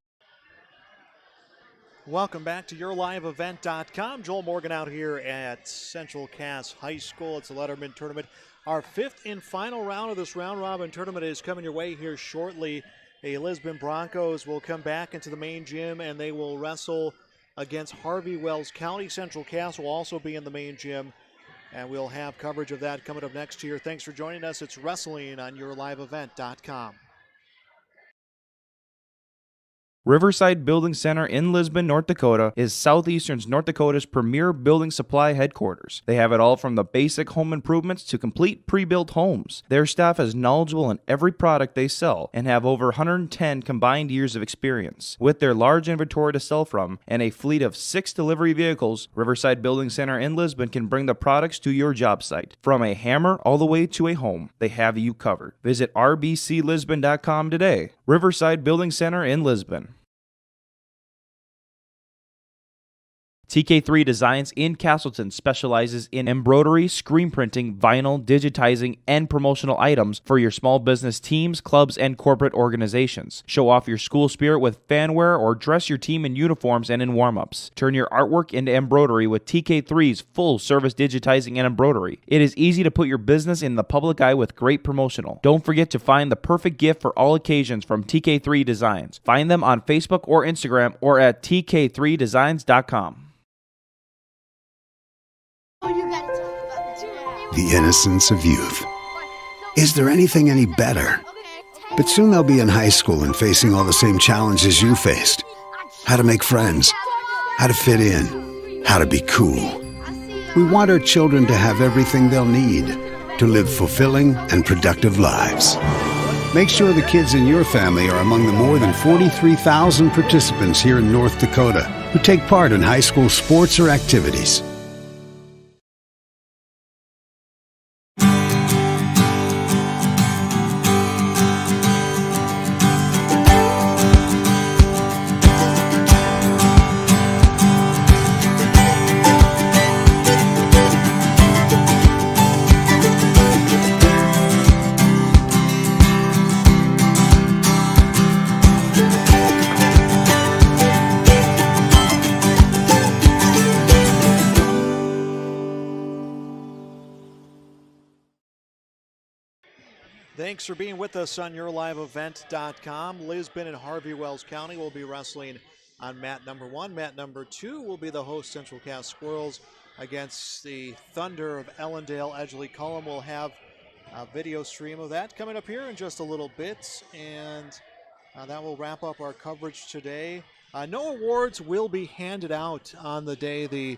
Welcome back to YourLiveEvent.com. Joel Morgan out here at Central Cass High School. It's the Letterman Tournament. Our fifth and final round of this round-robin tournament is coming your way here shortly. The Lisbon Broncos will come back into the main gym, and they will wrestle against Harvey Wells County. Central Cass will also be in the main gym, and we'll have coverage of that coming up next year. Thanks for joining us. It's wrestling on YourLiveEvent.com. Riverside Building Center in Lisbon, North Dakota is Southeastern North Dakota's premier building supply headquarters. They have it all from the basic home improvements to complete pre-built homes. Their staff is knowledgeable in every product they sell and have over 110 combined years of experience. With their large inventory to sell from and a fleet of 6 delivery vehicles, Riverside Building Center in Lisbon can bring the products to your job site. From a hammer all the way to a home, they have you covered. Visit rbclisbon.com today. Riverside Building Center in Lisbon. TK3 Designs in Castleton specializes in embroidery, screen printing, vinyl, digitizing, and promotional items for your small business teams, clubs, and corporate organizations. Show off your school spirit with fanware or dress your team in uniforms and in warm-ups. Turn your artwork into embroidery with TK3's full-service digitizing and embroidery. It is easy to put your business in the public eye with great promotional. Don't forget to find the perfect gift for all occasions from TK3 Designs. Find them on Facebook or Instagram or at tk3designs.com. The innocence of youth. Is there anything any better? But soon they'll be in high school and facing all the same challenges you faced. How to make friends, how to fit in, how to be cool. We want our children to have everything they'll need to live fulfilling and productive lives. Make sure the kids in your family are among the more than 43,000 participants here in North Dakota who take part in high school sports or activities. Thanks for being with us on YourLiveEvent.com. Lisbon and Harvey Wells County will be wrestling on mat number 1. Mat number 2 will be the host Central Cass Squirrels against the Thunder of Ellendale. Edgley Cullum will have a video stream of that coming up here in just a little bit, and that will wrap up our coverage today. No awards will be handed out on the day. The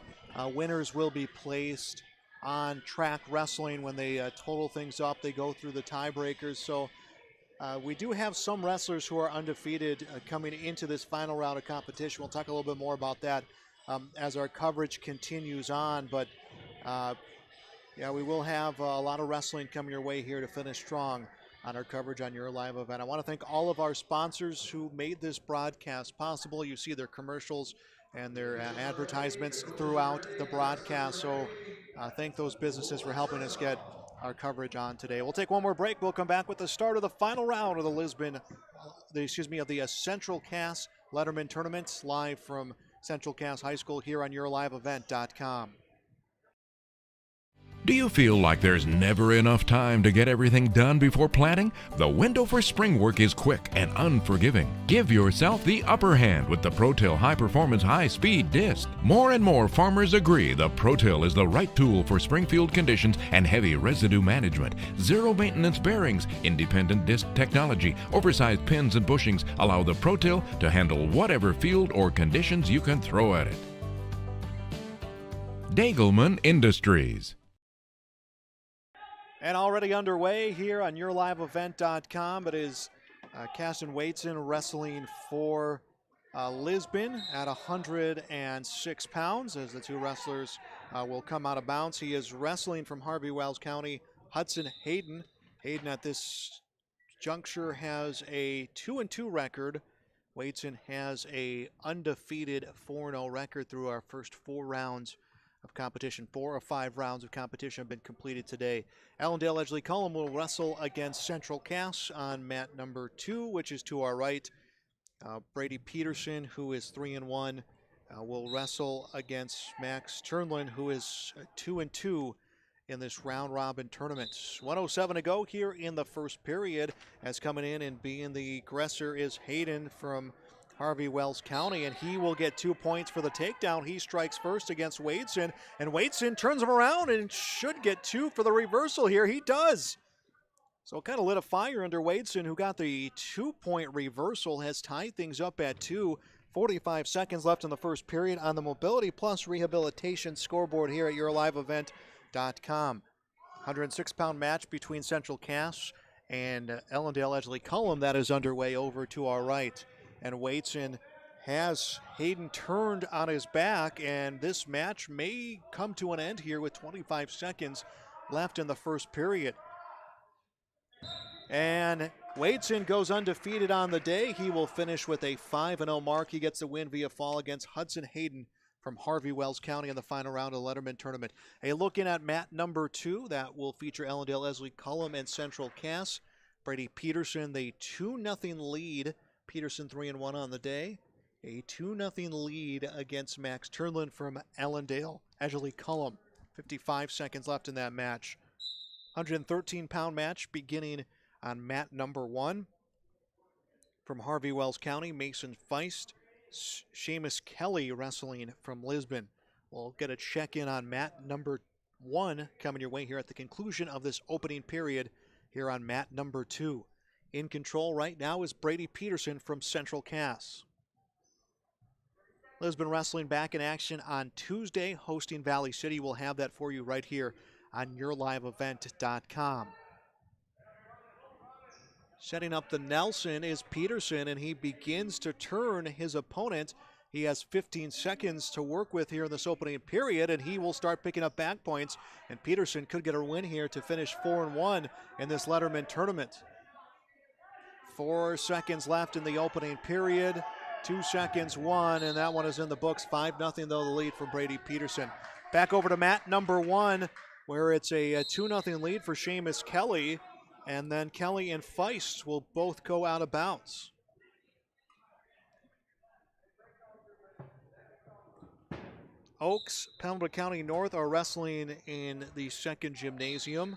winners will be placed on track wrestling when they total things up. They go through the tiebreakers. So we do have some wrestlers who are undefeated coming into this final round of competition. We'll talk a little bit more about that as our coverage continues on. But yeah, we will have a lot of wrestling coming your way here to finish strong on our coverage on Your Live Event. I want to thank all of our sponsors who made this broadcast possible. You see their commercials and their advertisements throughout the broadcast. So thank those businesses for helping us get our coverage on today. We'll take one more break. We'll come back with the start of the final round of the Central Cass Letterman Tournament, live from Central Cass High School here on YourLiveEvent.com. Do you feel like there's never enough time to get everything done before planting? The window for spring work is quick and unforgiving. Give yourself the upper hand with the ProTill High Performance High Speed Disc. More and more farmers agree the ProTill is the right tool for springfield conditions and heavy residue management. Zero maintenance bearings, independent disc technology, oversized pins and bushings allow the ProTill to handle whatever field or conditions you can throw at it. Dagelman Industries. And already underway here on YourLiveEvent.com, it is Caston Waitson wrestling for Lisbon at 106 pounds as the two wrestlers will come out of bounds. He is wrestling from Harvey Wells County, Hudson Hayden. Hayden at this juncture has a 2-2 record. Waitson has a undefeated 4-0 record through our first 4 rounds of competition. 4 of 5 rounds of competition have been completed today. Ellendale Edgley Cullum will wrestle against Central Cass on mat number 2, which is to our right. Brady Peterson, who is 3-1, will wrestle against Max Turnlin, who is 2-2 in this round robin tournament. 1:07 to go here in the first period, as coming in and being the aggressor is Hayden from Harvey Wells County, and he will get 2 points for the takedown. He strikes first against Wadeson, and Wadeson turns him around and should get 2 for the reversal here. He does. So it kind of lit a fire under Wadeson, who got the 2-point reversal, has tied things up at 2. 45 seconds left in the first period on the Mobility Plus Rehabilitation scoreboard here at YourLiveEvent.com. 106-pound match between Central Cass and Ellendale Edgley Cullum that is underway over to our right. And Wadeson has Hayden turned on his back, and this match may come to an end here with 25 seconds left in the first period. And Wadeson goes undefeated on the day. He will finish with a 5-0 mark. He gets the win via fall against Hudson Hayden from Harvey Wells County in the final round of the Letterman tournament. A look in at mat number 2 that will feature Ellendale, Esley Cullum, and Central Cass. Brady Peterson, the 2-0 lead. Peterson 3-1 on the day. A 2-0 lead against Max Turnlin from Ellendale, Esley Cullum. 55 seconds left in that match. 113-pound match beginning on mat number 1. From Harvey Wells County, Mason Feist. Seamus Kelly wrestling from Lisbon. We'll get a check-in on mat number 1 coming your way here at the conclusion of this opening period here on mat number 2. In control right now is Brady Peterson from Central Cass. Lisbon Wrestling back in action on Tuesday, hosting Valley City. We'll have that for you right here on yourliveevent.com. Setting up the Nelson is Peterson, and he begins to turn his opponent. He has 15 seconds to work with here in this opening period, and he will start picking up back points. And Peterson could get a win here to finish 4-1 in this Letterman tournament. 4 seconds left in the opening period. 2 seconds, 1, and that one is in the books. 5-0 though, the lead for Brady Peterson. Back over to mat number 1, where it's a 2-0 lead for Seamus Kelly. And then Kelly and Feist will both go out of bounds. Oaks, Pembroke County North are wrestling in the second gymnasium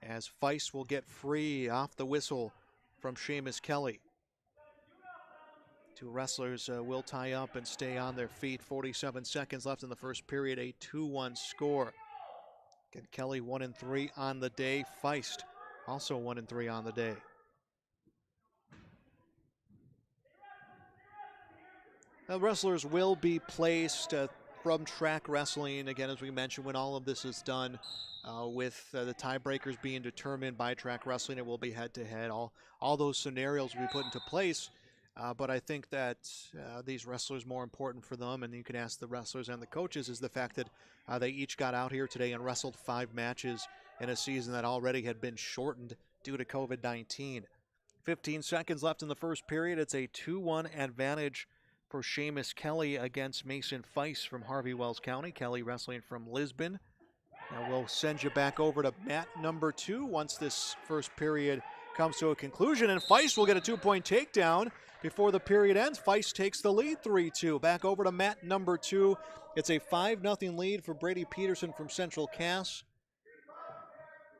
as Feist will get free off the whistle from Seamus Kelly. 2 wrestlers will tie up and stay on their feet. 47 seconds left in the first period, a 2-1 score. Again, Kelly 1-3 on the day. Feist also 1-3 on the day. The wrestlers will be placed from track wrestling, again, as we mentioned, when all of this is done, with the tiebreakers being determined by track wrestling. It will be head-to-head. All those scenarios will be put into place, but I think that these wrestlers, more important for them, and you can ask the wrestlers and the coaches, is the fact that they each got out here today and wrestled 5 matches in a season that already had been shortened due to COVID-19. 15 seconds left in the first period. It's a 2-1 advantage for Seamus Kelly against Mason Feist from Harvey Wells County. Kelly wrestling from Lisbon. Now we'll send you back over to mat number 2 once this first period comes to a conclusion, and Feist will get a 2-point takedown before the period ends. Feist takes the lead 3-2. Back over to mat number 2. It's a 5-0 lead for Brady Peterson from Central Cass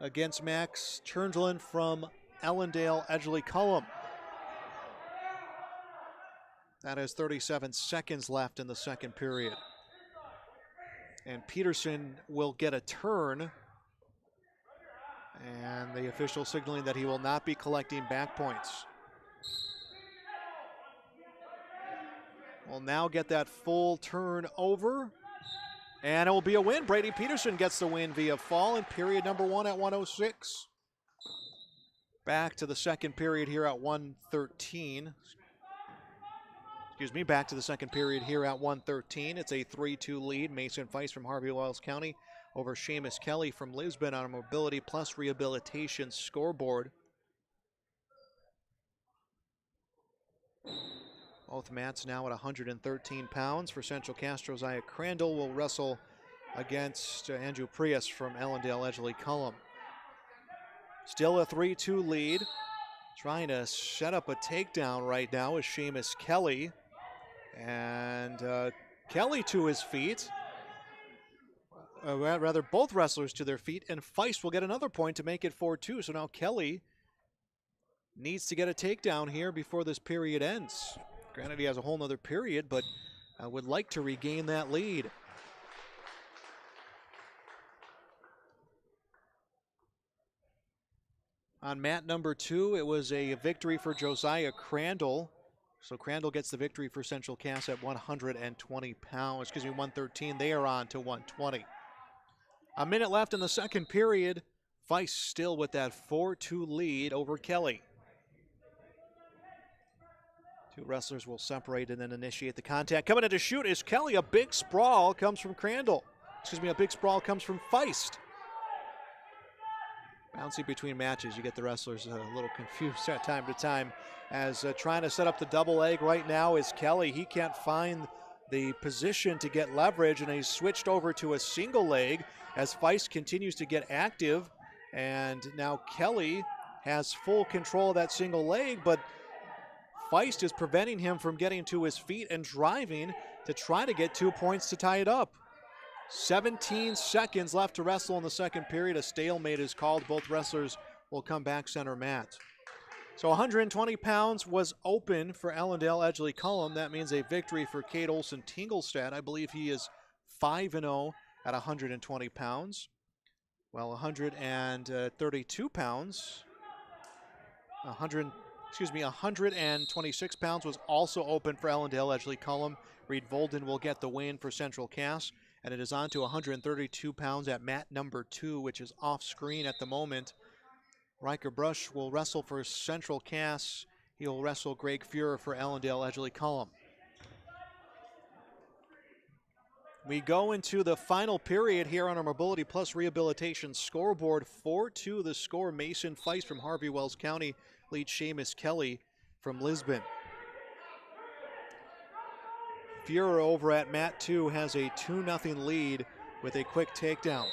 against Max Turnlin from Ellendale, Esley Cullum. That has 37 seconds left in the second period. And Peterson will get a turn, and the official signaling that he will not be collecting back points. We'll now get that full turn over, and it will be a win. Brady Peterson gets the win via fall in period number 1 at 1:06. Back to the second period here at 1:13. Back to the second period here at 1:13. It's a 3-2 lead. Mason Feist from Harvey Wells County over Seamus Kelly from Lisbon on a mobility plus rehabilitation scoreboard. Both mats now at 113 pounds. For Central Cass, Josiah Crandall will wrestle against Andrew Prius from Ellendale, Esley Cullum. Still a 3-2 lead. Trying to set up a takedown right now is Seamus Kelly. And Kelly to his feet. Rather, both wrestlers to their feet. And Feist will get another point to make it 4-2. So now Kelly needs to get a takedown here before this period ends. Granted, he has a whole nother period, but would like to regain that lead. On mat number 2, it was a victory for Josiah Crandall. So Crandall gets the victory for Central Cass at 120 pounds. 113. They are on to 120. A minute left in the second period. Feist still with that 4-2 lead over Kelly. 2 wrestlers will separate and then initiate the contact. Coming in to shoot is Kelly. A big sprawl comes from Crandall. A big sprawl comes from Feist. Bouncing between matches, you get the wrestlers a little confused at time to time as trying to set up the double leg right now is Kelly. He can't find the position to get leverage, and he's switched over to a single leg as Feist continues to get active. And now Kelly has full control of that single leg, but Feist is preventing him from getting to his feet and driving to try to get 2 points to tie it up. 17 seconds left to wrestle in the second period. A stalemate is called. Both wrestlers will come back center mat. So 120 pounds was open for Ellendale Edgley Cullum. That means a victory for Cade Olson Tingelstad. I believe he is 5-0 at 120 pounds. Well, 132 pounds, 126 pounds was also open for Ellendale Edgley Cullum. Reed Volden will get the win for Central Cass, and it is on to 132 pounds at mat number 2, which is off screen at the moment. Riker Brush will wrestle for Central Cass. He will wrestle Greg Fuhrer for Ellendale Edgley Cullum. We go into the final period here on our Mobility Plus Rehabilitation scoreboard. 4-2 the score. Mason Feist from Harvey Wells County leads Seamus Kelly from Lisbon. Fuhrer over at mat 2 has a 2-0 lead with a quick takedown.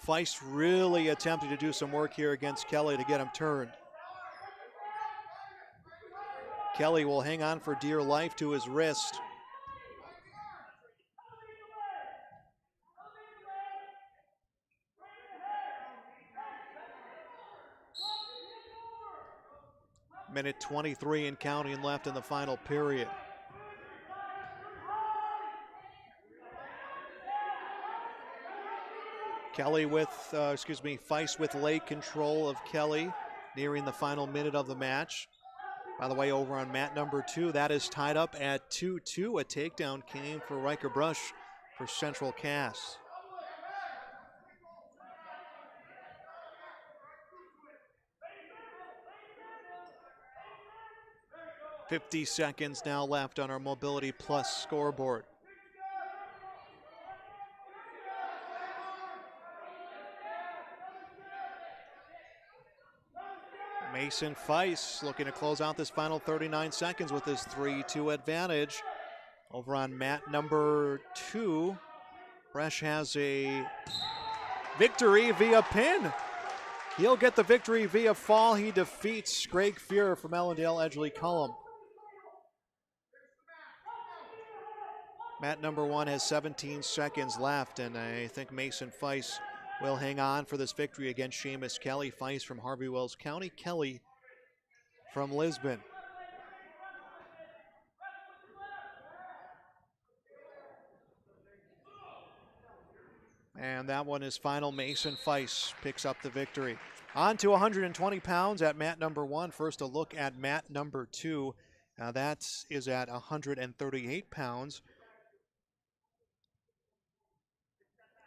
Feist really attempting to do some work here against Kelly to get him turned. Kelly will hang on for dear life to his wrist. Minute 23 and counting left in the final period. Feist with leg control of Kelly nearing the final minute of the match. By the way, over on mat number 2, that is tied up at 2-2. A takedown came for Riker Brush for Central Cass. "50 seconds now left on our Mobility Plus scoreboard. Mason Feist looking to close out this final 39 seconds with his 3-2 advantage. Over on mat number 2, Bresh has a victory via pin. He'll get the victory via fall. He defeats Greg Fuhrer from Ellendale Edgley Cullum. Mat number 1 has 17 seconds left, and I think Mason Feist will hang on for this victory against Seamus Kelly. Feist from Harvey Wells County, Kelly from Lisbon. And that one is final. Mason Feist picks up the victory. On to 120 pounds at mat number 1. First a look at mat number 2. That is at 138 pounds.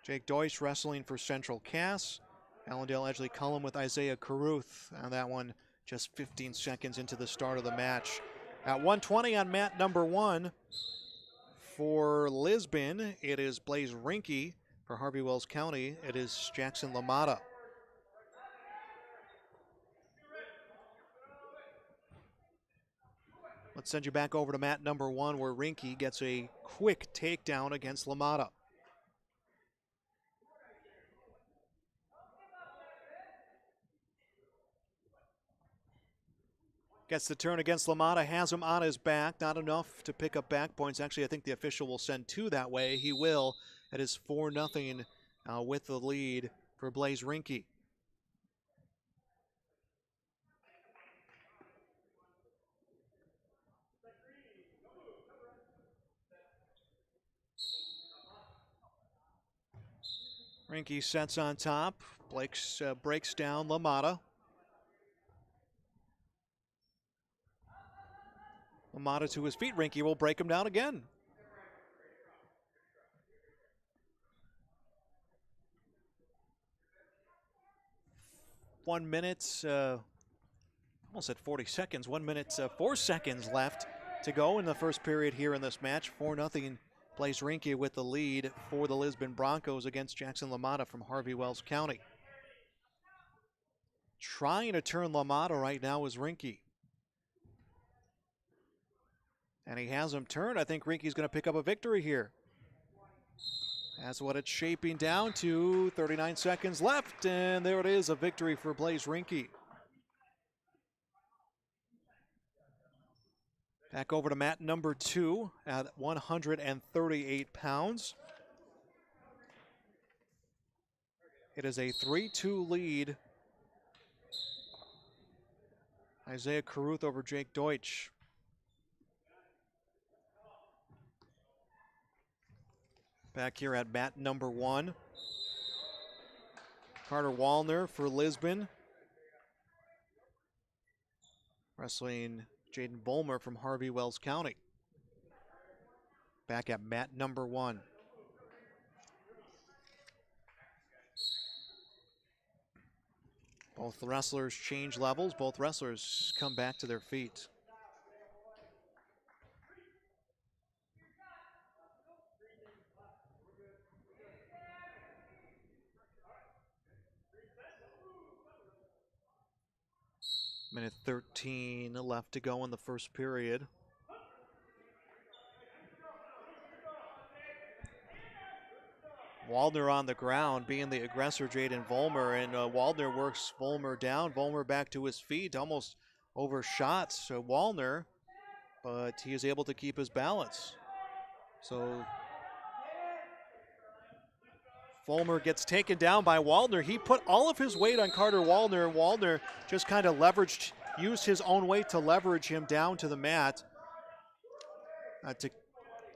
Jake Deutsch wrestling for Central Cass. Ellendale Edgley Cullum with Isaiah Caruth. That one just 15 seconds into the start of the match. At 120 on mat number 1 for Lisbon, it is Blaze Rinke. For Harvey Wells County, it is Jackson LaMotta. Let's send you back over to mat number 1 where Rinke gets a quick takedown against LaMotta. Gets the turn against LaMotta, has him on his back. Not enough to pick up back points. Actually, I think the official will send 2 that way. He will. It is 4-0 with the lead for Blaze Rinke. Rinke sets on top. Breaks down LaMotta. LaMotta to his feet. Rinke will break him down again. One minute, almost at 40 seconds. 1 minute, 4 seconds left to go in the first period here in this match. 4-0 Blaze Rinke with the lead for the Lisbon Broncos against Jackson LaMotta from Harvey Wells County. Trying to turn LaMotta right now is Rinke. And he has him turned. I think Rinke's going to pick up a victory here. That's what it's shaping down to. 39 seconds left, and there it is, a victory for Blaze Rinke. Back over to mat number 2 at 138 pounds. It is a 3-2 lead. Isaiah Caruth over Jake Deutsch. Back here at mat number 1. Carter Wallner for Lisbon. Wrestling Jaden Vollmer from Harvey Wells County. Back at mat number 1. Both the wrestlers change levels. Both wrestlers come back to their feet. Minute 13 left to go in the first period. Waldner on the ground, being the aggressor, Jaden Vollmer, and Waldner works Vollmer down. Vollmer back to his feet, almost overshot Waldner, but he is able to keep his balance. So Vollmer gets taken down by Waldner. He put all of his weight on Carter Waldner, and Waldner just kind of used his own weight to leverage him down to the mat to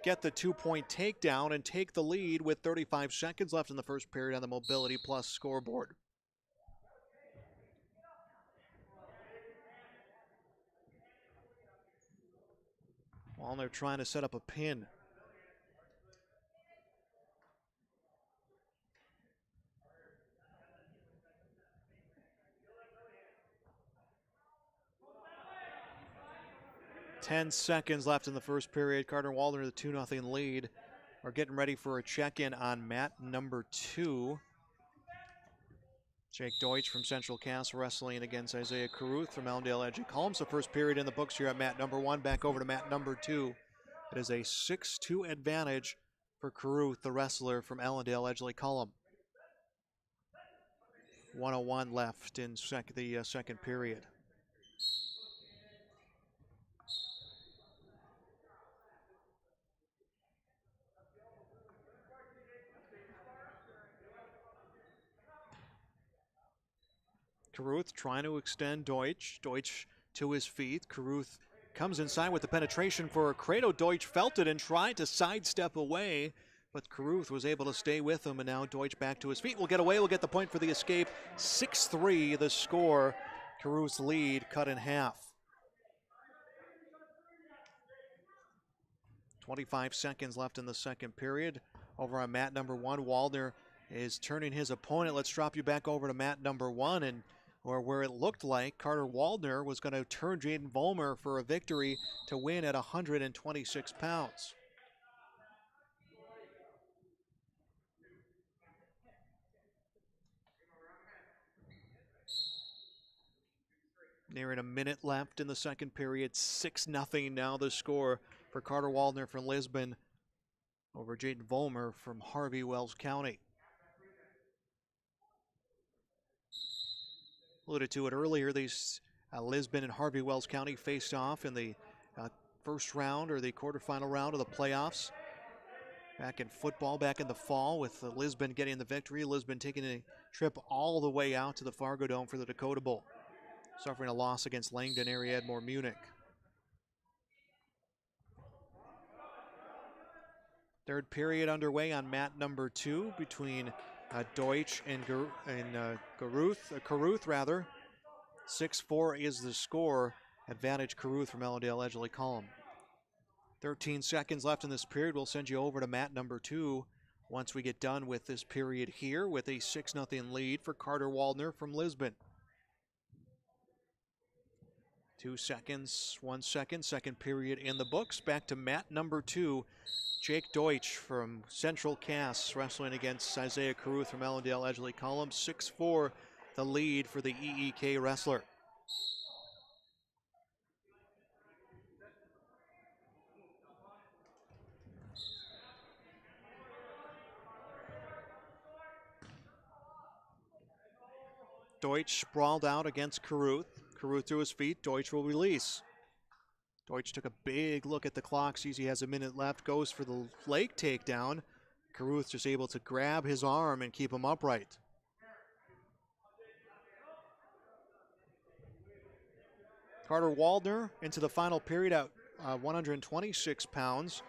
get the 2-point takedown and take the lead with 35 seconds left in the first period on the Mobility Plus scoreboard. Wallner trying to set up a pin. Ten seconds left in the first period. Carter Waldner, the 2-0 lead. We're getting ready for a check-in on mat number 2. Jake Deutsch from Central Cass wrestling against Isaiah Caruth from Ellendale Edgley Columns. The first period in the books here at mat number 1. Back over to mat number 2. It is a 6-2 advantage for Caruth, the wrestler from Ellendale Edgley Column. 1:01 left in the second period. Caruth trying to extend Deutsch. Deutsch to his feet. Caruth comes inside with the penetration for a Credo. Deutsch felt it and tried to sidestep away, but Caruth was able to stay with him, and now Deutsch back to his feet. Will get away, will get the point for the escape. 6-3 the score. Caruth's lead cut in half. 25 seconds left in the second period. Over on mat number 1, Waldner is turning his opponent. Let's drop you back over to mat number 1, and where it looked like Carter Waldner was going to turn Jaden Vollmer for a victory to win at 126 pounds. Nearing a minute left in the second period. 6-0 now the score for Carter Waldner from Lisbon over Jaden Vollmer from Harvey Wells County. Alluded to it earlier, these Lisbon and Harvey Wells County faced off in the first round or the quarterfinal round of the playoffs. Back in football, back in the fall, with Lisbon getting the victory. Lisbon taking a trip all the way out to the Fargo Dome for the Dakota Bowl, suffering a loss against Langdon area Edmore Munich. Third period underway on mat number 2 between Deutsch and Caruth rather. 6-4 is the score. Advantage Caruth from Ellendale Edgley Column. 13 seconds left in this period. We'll send you over to mat number 2 once we get done with this period here with a 6-0 lead for Carter Waldner from Lisbon. 2 seconds, 1 second, second period in the books. Back to mat number 2. Jake Deutsch from Central Cass wrestling against Isaiah Caruth from Ellendale Edgley Column. 6-4 the lead for the EEK wrestler. Deutsch sprawled out against Caruth. Caruth to his feet. Deutsch will release. Deutsch took a big look at the clock, sees he has a minute left, goes for the leg takedown. Caruth just able to grab his arm and keep him upright. Carter Waldner into the final period at 126 pounds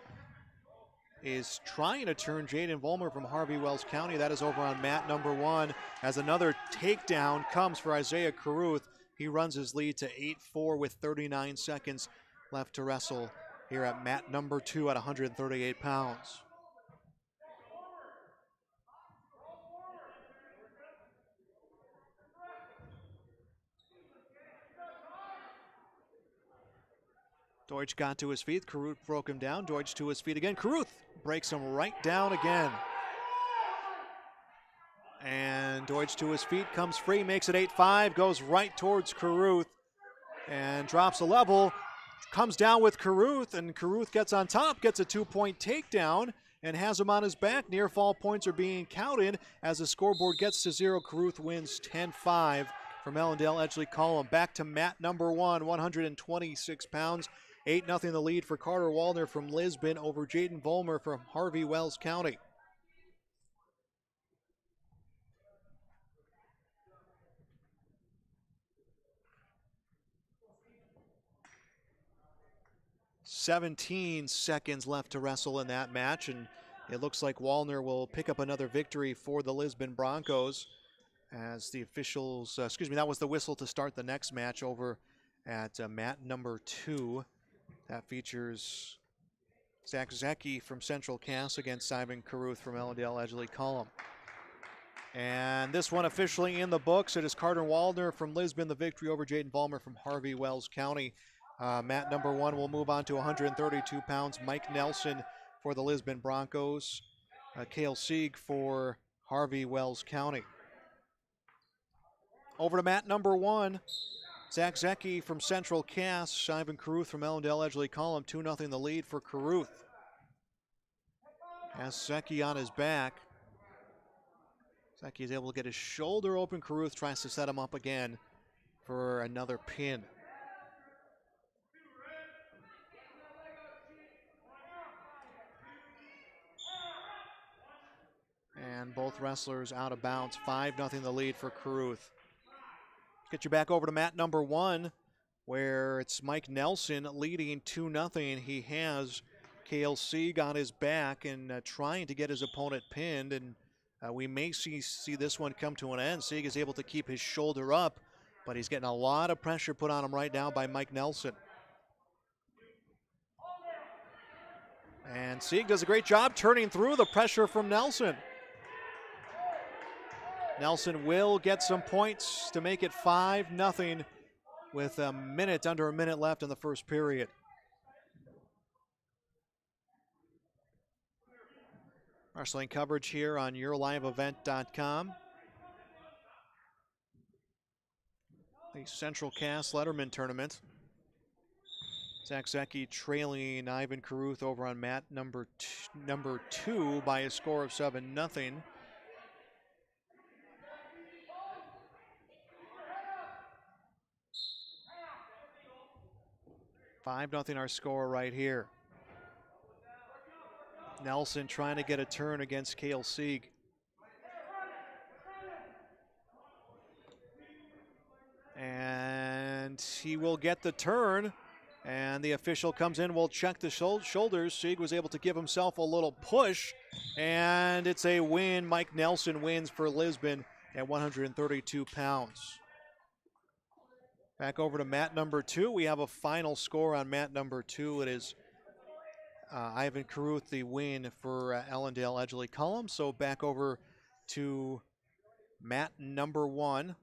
is trying to turn Jaden Vollmer from Harvey Wells County. That is over on mat number 1 as another takedown comes for Isaiah Caruth. He runs his lead to 8-4 with 39 seconds left to wrestle here at mat number 2 at 138 pounds. Deutsch got to his feet. Caruth broke him down. Deutsch to his feet again. Caruth breaks him right down again. And Deutsch to his feet, comes free, makes it 8-5, goes right towards Caruth and drops a level. Comes down with Caruth, and Caruth gets on top, gets a 2-point takedown, and has him on his back. Near fall points are being counted as the scoreboard gets to 0. Caruth wins 10-5 from Ellendale Edgley Column. Back to mat number 1, 126 pounds. 8-0 the lead for Carter Waldner from Lisbon over Jaden Vollmer from Harvey Wells County. "17 seconds left to wrestle in that match, and it looks like Waldner will pick up another victory for the Lisbon Broncos as the officials, that was the whistle to start the next match over at mat number 2. That features Zach Zecki from Central Cass against Simon Caruth from Ellendale Edgley Column. And this one officially in the books. It is Carter Waldner from Lisbon, the victory over Jaden Vollmer from Harvey Wells County. Mat number 1 will move on to 132 pounds. Mike Nelson for the Lisbon Broncos. Cale Sieg for Harvey Wells County. Over to mat number 1. Zach Zecki from Central Cass. Simon Caruth from Ellendale Edgley Column. 2-0 the lead for Caruth. Has Zecki on his back. Zecki is able to get his shoulder open. Caruth tries to set him up again for another pin. And both wrestlers out of bounds. 5-0 the lead for Caruth. Get you back over to mat number 1, where it's Mike Nelson leading 2-0. He has Cale Sieg on his back and trying to get his opponent pinned, and we may see this one come to an end. Sieg is able to keep his shoulder up, but he's getting a lot of pressure put on him right now by Mike Nelson. And Sieg does a great job turning through the pressure from Nelson. Nelson will get some points to make it 5-0 with under a minute left in the first period. Wrestling coverage here on YourLiveEvent.com. The Central Cass Letterman Tournament. Zach Zecki trailing Ivan Caruth over on mat number 2 by a score of 7-0. $5-0 our score right here. Nelson trying to get a turn against Cale Sieg. And he will get the turn. And the official comes in, will check the shoulders. Sieg was able to give himself a little push. And it's a win. Mike Nelson wins for Lisbon at 132 pounds. Back over to mat number 2. We have a final score on mat number 2. It is Ivan Caruth, the win for Ellendale Edgley Column. So back over to mat number 1.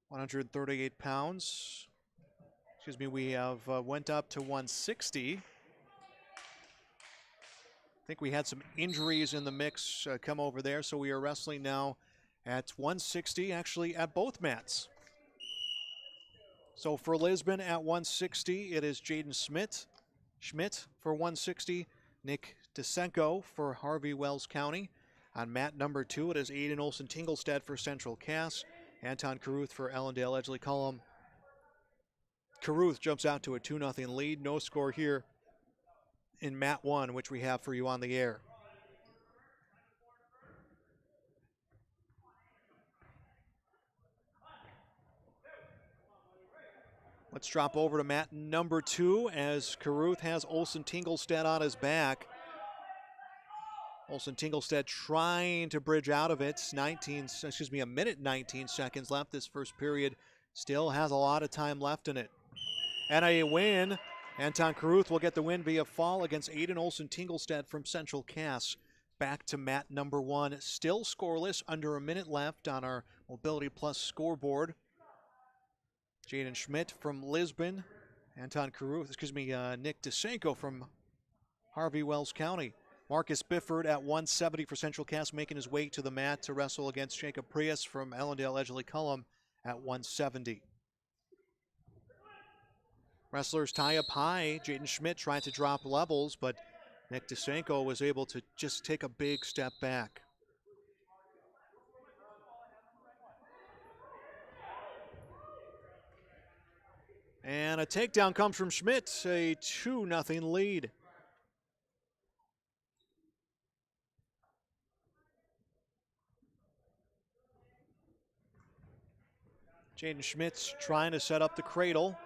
138 pounds. Excuse me, we have went up to 160. I think we had some injuries in the mix come over there, so we are wrestling now at 160, actually at both mats. So for Lisbon at 160, it is Jaden Schmidt for 160, Nick DeSenko for Harvey Wells County. On mat number 2, it is Aiden Olsen-Tingelstad for Central Cass. Anton Caruth for Ellendale Edgeley Cullum. Caruth jumps out to a 2-0 lead. No score here in mat 1, which we have for you on the air. Let's drop over to mat number 2 as Caruth has Olsen-Tingelstad on his back. Olsen-Tingelstad trying to bridge out of it. A minute 19 seconds left this first period. Still has a lot of time left in it. And a win. Anton Caruth will get the win via fall against Aiden Olsen-Tingelstad from Central Cass. Back to mat number 1. Still scoreless, under a minute left on our Mobility Plus scoreboard. Jaden Schmidt from Lisbon. Nick DeSanko from Harvey Wells County. Marcus Bifford at 170 for Central Cass, making his way to the mat to wrestle against Jacob Prius from Ellendale Edgeley Cullum at 170. Wrestlers tie up high. Jaden Schmidt tried to drop levels, but Nick DeSanko was able to just take a big step back. And a takedown comes from Schmidt, a 2-0 lead. Jaden Schmidt's trying to set up the cradle.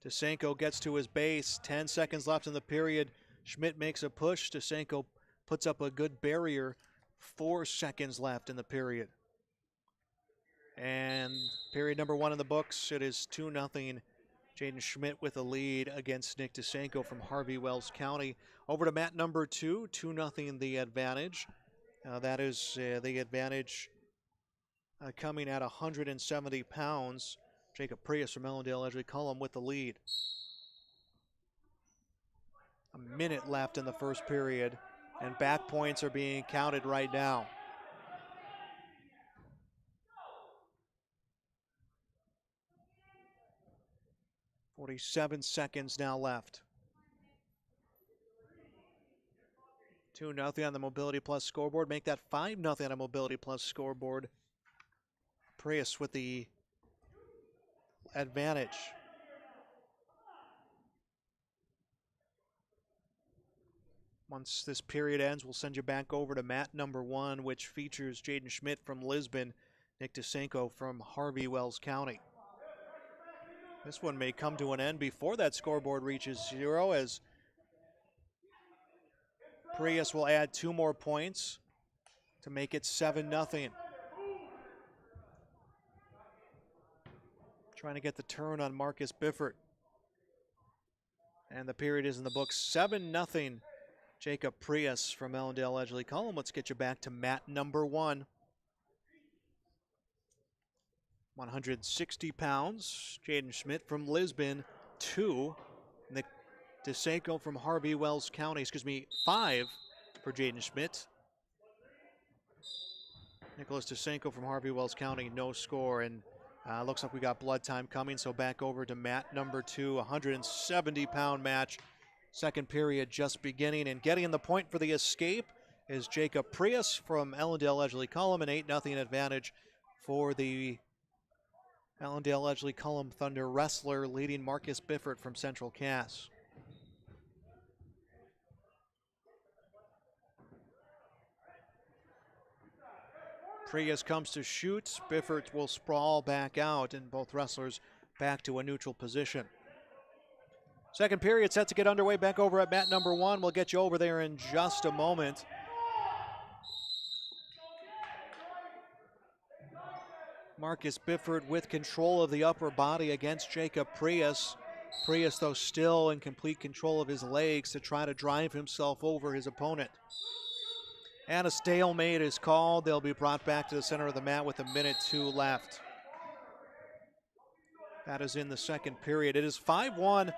DeSanko gets to his base. 10 seconds left in the period. Schmidt makes a push. DeSanko puts up a good barrier. 4 seconds left in the period. And period number 1 in the books. It is 2-0. Jaden Schmidt with a lead against Nick DeSanko from Harvey Wells County. Over to mat number 2. 2-0 the advantage. That is the advantage coming at 170 pounds. Jacob Prius from Ellendale Edgeley Cullum with the lead. A minute left in the first period, and back points are being counted right now. .47 now left. 2-0 on the Mobility Plus scoreboard. Make that 5-0 on a Mobility Plus scoreboard. Prius with the advantage. Once this period ends, we'll send you back over to mat number 1, which features Jaden Schmidt from Lisbon, Nick DeSanko from Harvey Wells County. This one may come to an end before that scoreboard reaches 0, as Prius will add 2 more points to make it 7-0. Trying to get the turn on Marcus Bifford. And the period is in the books. 7-0. Jacob Prius from Ellendale Edgeley Cullum. Let's get you back to mat number 1. 160 pounds. Jaden Schmidt from Lisbon, 2. Nick DeSanko from Harvey Wells County. 5 for Jaden Schmidt. Nicholas DeSanko from Harvey Wells County, no score. And looks like we got blood time coming, so back over to mat number 2, 170-pound match. Second period just beginning, and getting in the point for the escape is Jacob Prius from Ellendale Edgeley Cullum, an 8-0 advantage for the Ellendale Edgeley Cullum Thunder wrestler, leading Marcus Bifford from Central Cass. Prius comes to shoot. Bifford will sprawl back out, and both wrestlers back to a neutral position. Second period set to get underway back over at mat number 1. We'll get you over there in just a moment. Marcus Bifford with control of the upper body against Jacob Prius. Prius, though, still in complete control of his legs to try to drive himself over his opponent. And a stalemate is called. They'll be brought back to the center of the mat with 1:02 left. That is in the second period. It is 5-1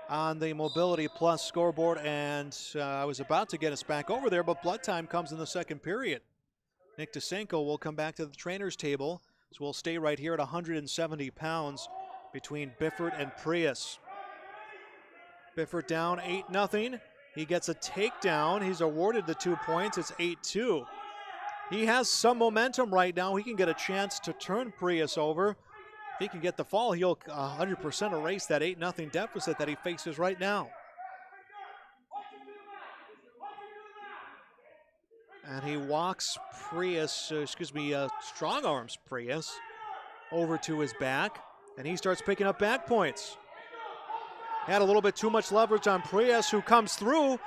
on the Mobility Plus scoreboard, and I was about to get us back over there, but blood time comes in the second period. Nick DeSanko will come back to the trainer's table, so we'll stay right here at 170 pounds between Bifford and Prius. Bifford down 8-0. He gets a takedown. He's awarded the 2 points. It's 8-2. He has some momentum right now. He can get a chance to turn Prius over. If he can get the fall, he'll 100% erase that 8-0 deficit that he faces right now. And he walks strong arms Prius over to his back, and he starts picking up back points. Had a little bit too much leverage on Prius, who comes through.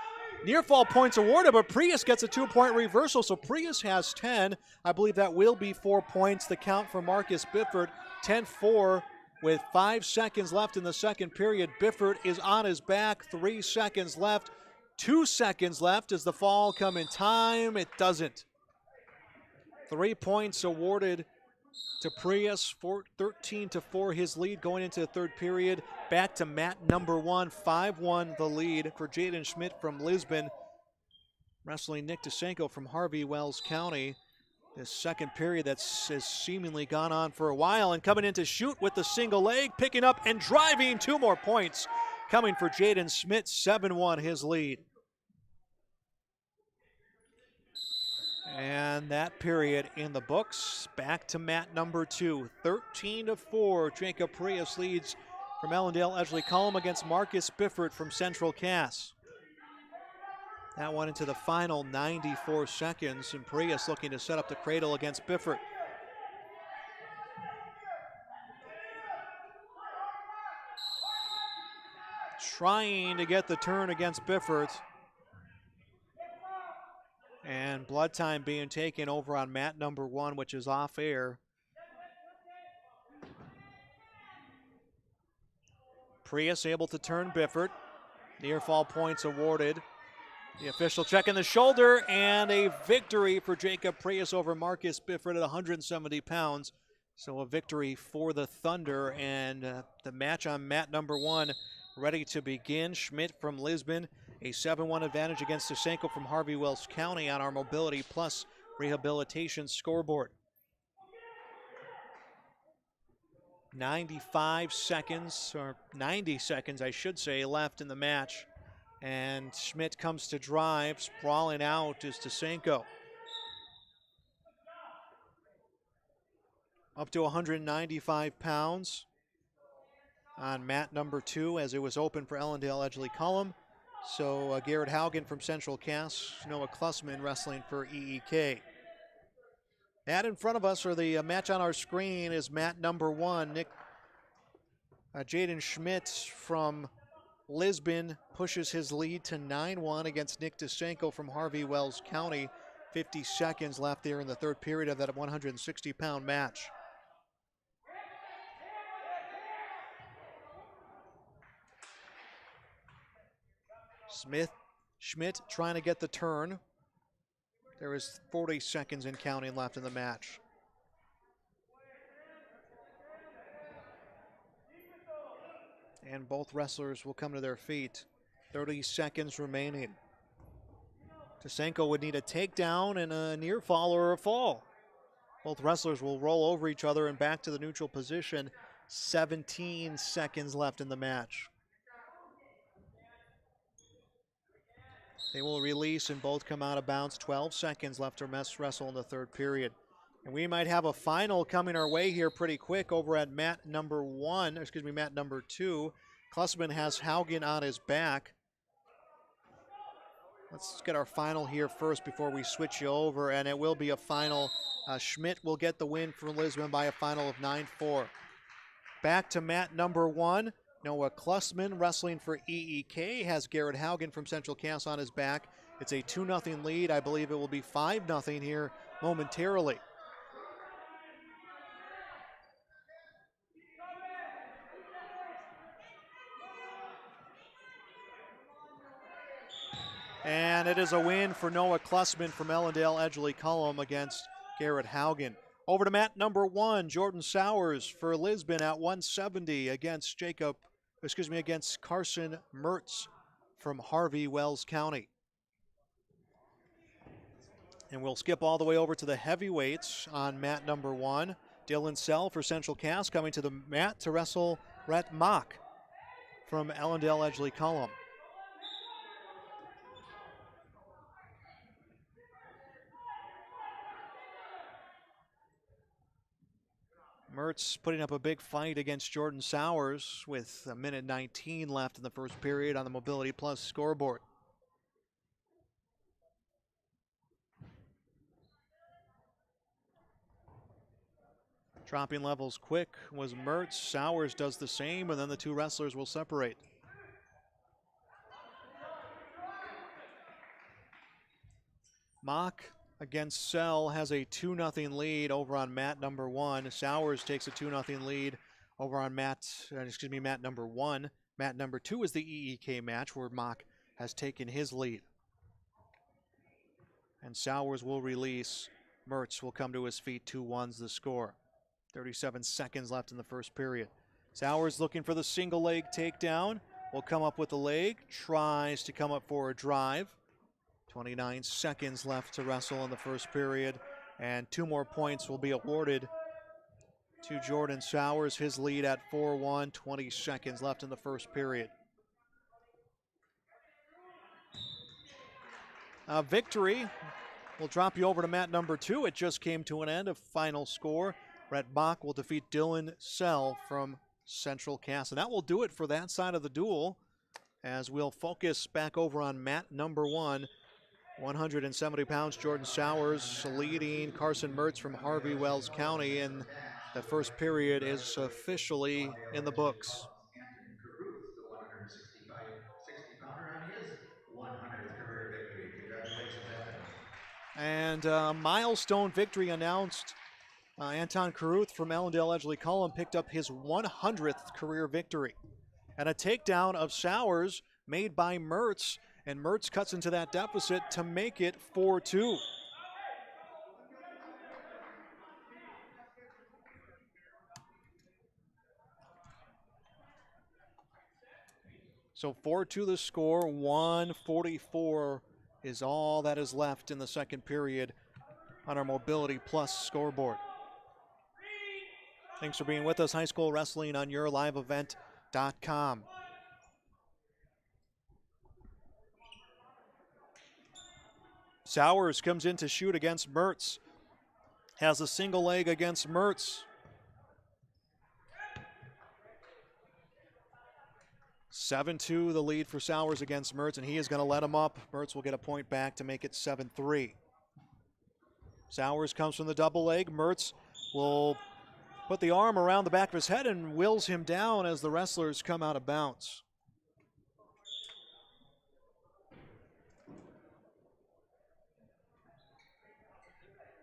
Near fall points awarded, but Prius gets a 2-point reversal, so Prius has 10. I believe that will be 4 points. The count for Marcus Bifford, 10-4 with 5 seconds left in the second period. Bifford is on his back, 3 seconds left. 2 seconds left. Does the fall come in time? It doesn't. 3 points awarded to Prius, 13-4 his lead going into the third period. Back to mat number 1, 5-1 the lead for Jaden Schmidt from Lisbon, wrestling Nick Dusenko from Harvey Wells County. This second period has seemingly gone on for a while, and coming in to shoot with the single leg, picking up and driving 2 more points coming for Jaden Schmidt, 7-1 his lead. And that period in the books. Back to mat number 2, 13-4. Jacob Prius leads from Ellendale Edgeley Cullum against Marcus Bifford from Central Cass. That one into the final 94 seconds, and Prius looking to set up the cradle against Bifford. Trying to get the turn against Bifford. And blood time being taken over on mat number 1, which is off air. Prius able to turn Bifford. Near fall points awarded. The official checking the shoulder, and a victory for Jacob Prius over Marcus Bifford at 170 pounds. So a victory for the Thunder, and the match on mat number 1 ready to begin. Schmidt from Lisbon, a 7-1 advantage against Dusenko from Harvey Wells County on our Mobility Plus Rehabilitation scoreboard. 95 seconds, or 90 seconds I should say, left in the match. And Schmidt comes to drive, sprawling out is Dusenko. Up to 195 pounds on mat number 2, as it was open for Ellendale Edgeley Cullum. So Garrett Haugen from Central Cass, Noah Klussman wrestling for EEK. That in front of us, or the match on our screen, is mat number 1. Jaden Schmidt from Lisbon pushes his lead to 9-1 against Nick Dusenko from Harvey Wells County. 50 seconds left there in the third period of that 160-pound match. Schmidt trying to get the turn. There is 40 seconds and counting left in the match. And both wrestlers will come to their feet. 30 seconds remaining. Dusenko would need a takedown and a near fall or a fall. Both wrestlers will roll over each other and back to the neutral position. 17 seconds left in the match. They will release and both come out of bounds. 12 seconds left to wrestle in the third period. And we might have a final coming our way here pretty quick over at mat number 2. Klussman has Haugen on his back. Let's get our final here first before we switch you over, and it will be a final. Schmidt will get the win for Lisbon by a final of 9-4. Back to mat number 1. Noah Klussman wrestling for EEK has Garrett Haugen from Central Cass on his back. It's a 2-0 lead. I believe it will be 5-0 here momentarily. And it is a win for Noah Klussman from Ellendale Edgeley Cullum against Garrett Haugen. Over to mat number 1, Jordan Sowers for Lisbon at 170 against Carson Mertz from Harvey Wells County. And we'll skip all the way over to the heavyweights on mat number 1. Dylan Sell for Central Cass coming to the mat to wrestle Rhett Mock from Ellendale Edgeley Cullum. Mertz putting up a big fight against Jordan Sowers with 1:19 left in the first period on the Mobility Plus scoreboard. Dropping levels quick was Mertz. Sowers does the same, and then the two wrestlers will separate. Mock against Sell has a 2-0 lead over on mat number 1. Sowers takes a 2-0 lead over on mat number 1. Mat number 2 is the EEK match where Mock has taken his lead. And Sowers will release. Mertz will come to his feet. 2-1's the score. 37 seconds left in the first period. Sowers looking for the single leg takedown. Will come up with the leg. Tries to come up for a drive. 29 seconds left to wrestle in the first period. And 2 more points will be awarded to Jordan Sowers. His lead at 4-1. 20 seconds left in the first period. Victory will drop you over to mat number 2. It just came to an end. A final score. Brett Bach will defeat Dylan Sell from Central Cass. And that will do it for that side of the duel, as we'll focus back over on mat number 1. 170 pounds, Jordan Sowers leading Carson Mertz from Harvey Wells County, and the first period is officially in the books. Anthony Caruth, the 160-pounder, on his 100th career victory. Congratulations, Anthony. And milestone victory announced. Anton Caruth from Ellendale Edgley Cullum picked up his 100th career victory. And a takedown of Sowers made by Mertz, and Mertz cuts into that deficit to make it 4-2. So 4-2 the score, 1:44 is all that is left in the second period on our Mobility Plus scoreboard. Thanks for being with us. High school wrestling on YourLiveEvent.com. Sowers comes in to shoot against Mertz. Has a single leg against Mertz. 7-2 the lead for Sowers against Mertz, and he is going to let him up. Mertz will get a point back to make it 7-3. Sowers comes from the double leg. Mertz will put the arm around the back of his head and wills him down as the wrestlers come out of bounds.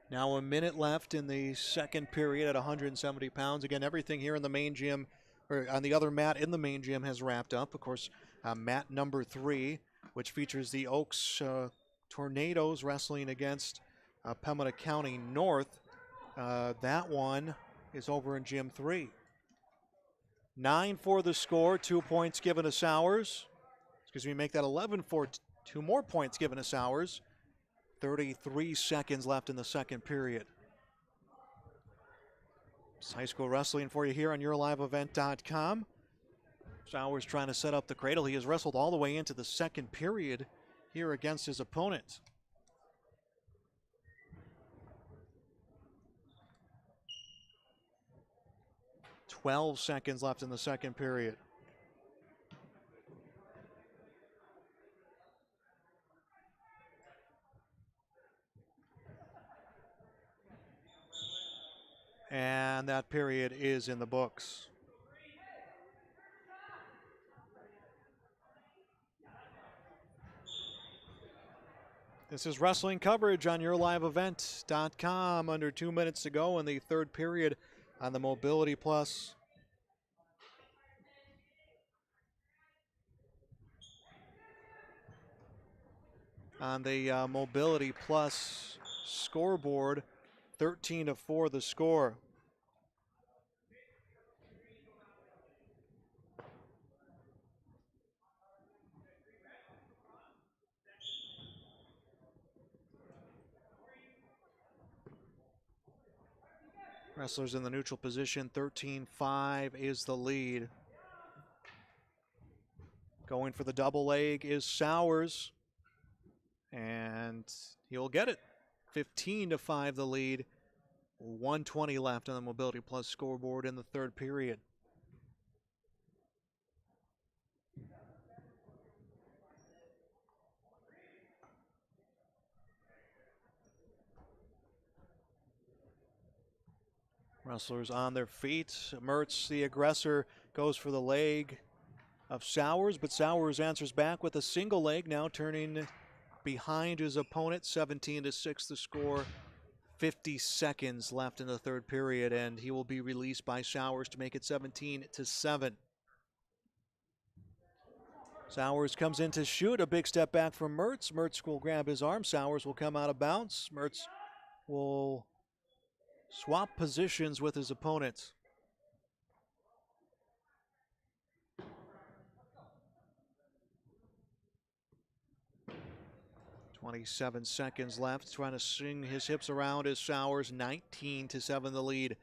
Now a minute left in the second period at 170 pounds. Again, everything here in the main gym, or on the other mat in the main gym, has wrapped up. Of course, mat number 3, which features the Oaks Tornadoes wrestling against Pembina County North. That one is over in Gym 3. 9 for the score, 2 points given to Sowers. Excuse me, make that 11 for 2 more points given to Sowers. 33 seconds left in the second period. It's high school wrestling for you here on YourLiveEvent.com. Sowers trying to set up the cradle. He has wrestled all the way into the second period here against his opponent. "12 seconds left in the second period. And that period is in the books. This is wrestling coverage on YourLiveEvent.com. Under 2 minutes to go in the third period on the Mobility Plus. On the Mobility Plus scoreboard, 13-4 the score. Wrestlers in the neutral position, 13-5 is the lead. Going for the double leg is Sowers, and he'll get it. 15-5 the lead. 1:20 left on the Mobility Plus scoreboard in the third period. Wrestlers on their feet. Mertz, the aggressor, goes for the leg of Sowers, but Sowers answers back with a single leg, now turning behind his opponent. 17-6 the score. 50 seconds left in the third period, and he will be released by Sowers to make it 17-7. Sowers comes in to shoot. A big step back from Mertz. Mertz will grab his arm. Sowers will come out of bounds. Mertz will swap positions with his opponent. .27 seconds left. Trying to swing his hips around as Sowers. 19-7 the lead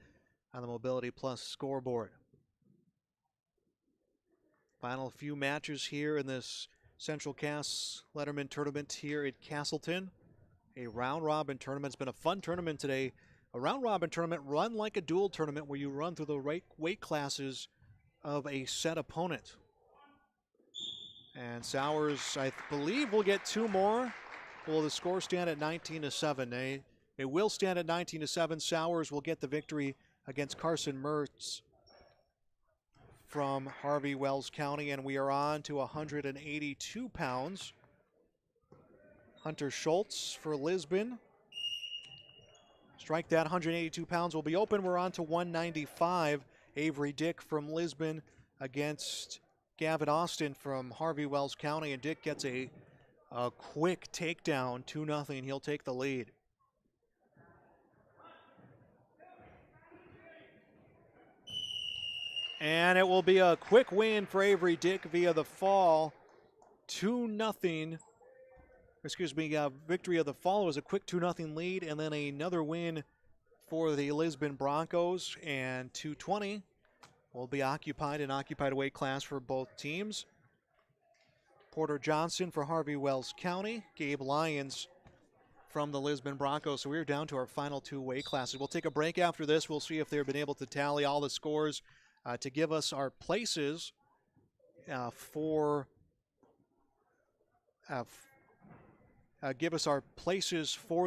on the Mobility Plus scoreboard. Final few matches here in this Central Cass Letterman tournament here at Castleton. A round-robin tournament. It's been a fun tournament today. A round-robin tournament run like a dual tournament where you run through the right weight classes of a set opponent. And Sowers, I believe, will get two more. Will the score stand at 19-7? It will stand at 19-7. Sowers will get the victory against Carson Mertz from Harvey Wells County, and we are on to 182 pounds. Hunter Schultz for Lisbon. Strike that, 182 pounds will be open. We're on to 195. Avery Dick from Lisbon against Gavin Austin from Harvey Wells County, and Dick gets a quick takedown, 2-0. He'll take the lead. And it will be a quick win for Avery Dick via the fall. 2-0. Excuse me, victory of the fall. It was a quick 2-0 lead, and then another win for the Lisbon Broncos. And 2:20 will be occupied, an occupied weight class for both teams. Porter Johnson for Harvey Wells County. Gabe Lyons from the Lisbon Broncos. So we're down to our final two weight classes. We'll take a break after this. We'll see if they've been able to tally all the scores to give us our places for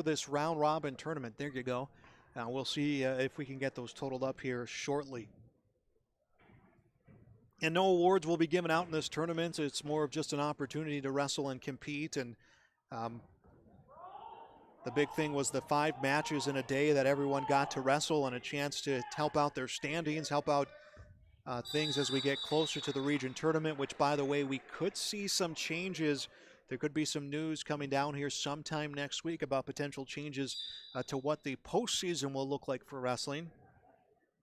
this round robin tournament. There you go. We'll see if we can get those totaled up here shortly. And no awards will be given out in this tournament. It's more of just an opportunity to wrestle and compete. And the big thing was the 5 matches in a day that everyone got to wrestle and a chance to help out their standings, help out things as we get closer to the region tournament, which, by the way, we could see some changes. There could be some news coming down here sometime next week about potential changes to what the postseason will look like for wrestling.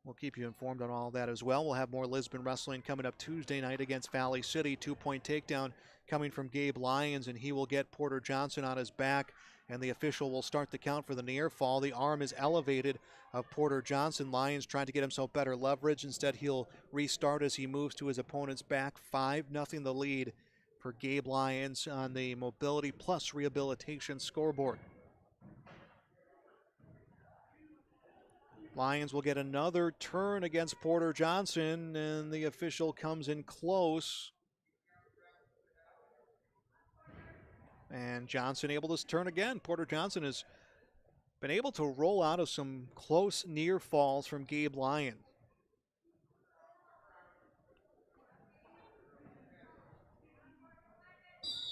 We'll keep you informed on all that as well. We'll have more Lisbon wrestling coming up Tuesday night against Valley City. 2-point takedown coming from Gabe Lyons, and he will get Porter Johnson on his back, and the official will start the count for the near fall. The arm is elevated of Porter Johnson. Lyons trying to get himself better leverage. Instead, he'll restart as he moves to his opponent's back. 5-0 the lead for Gabe Lyons on the Mobility Plus Rehabilitation scoreboard. Lyons will get another turn against Porter Johnson, and the official comes in close. And Johnson able to turn again. Porter Johnson has been able to roll out of some close near falls from Gabe Lyons.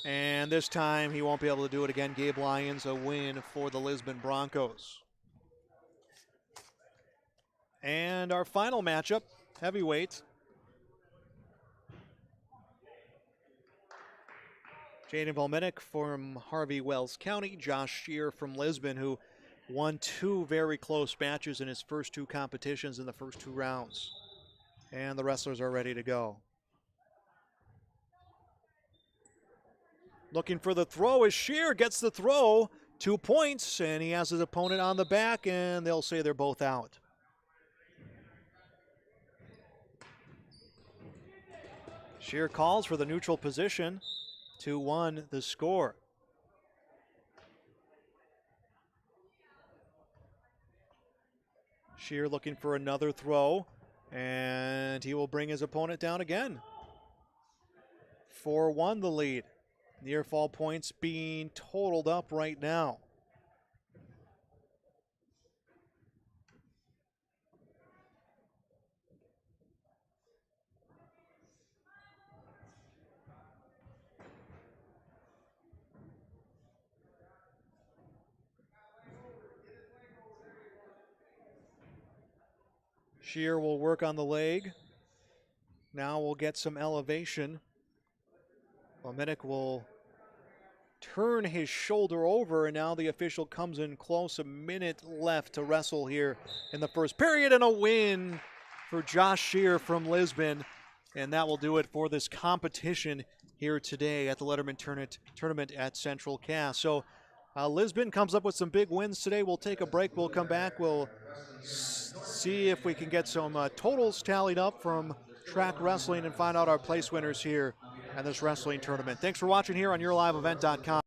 And this time he won't be able to do it again. Gabe Lyons, a win for the Lisbon Broncos. And our final matchup, heavyweight. Jaden Volminick from Harvey Wells County, Josh Shear from Lisbon, who won 2 very close matches in his first 2 competitions in the first 2 rounds. And the wrestlers are ready to go. Looking for the throw as Shear gets the throw. 2 points, and he has his opponent on the back, and they'll say they're both out. Shear calls for the neutral position. 2-1 the score. Shear looking for another throw, and he will bring his opponent down again. 4-1 the lead. Near fall points being totaled up right now. Shear will work on the leg. Now we'll get some elevation. Minnick will turn his shoulder over, and now the official comes in close. A minute left to wrestle here in the first period, and a win for Josh Shear from Lisbon. And that will do it for this competition here today at the Letterman tournament at Central Cass. So Lisbon comes up with some big wins today. We'll take a break. We'll come back. We'll see if we can get some totals tallied up from track wrestling and find out our place winners here at this wrestling tournament. Thanks for watching here on YourLiveEvent.com.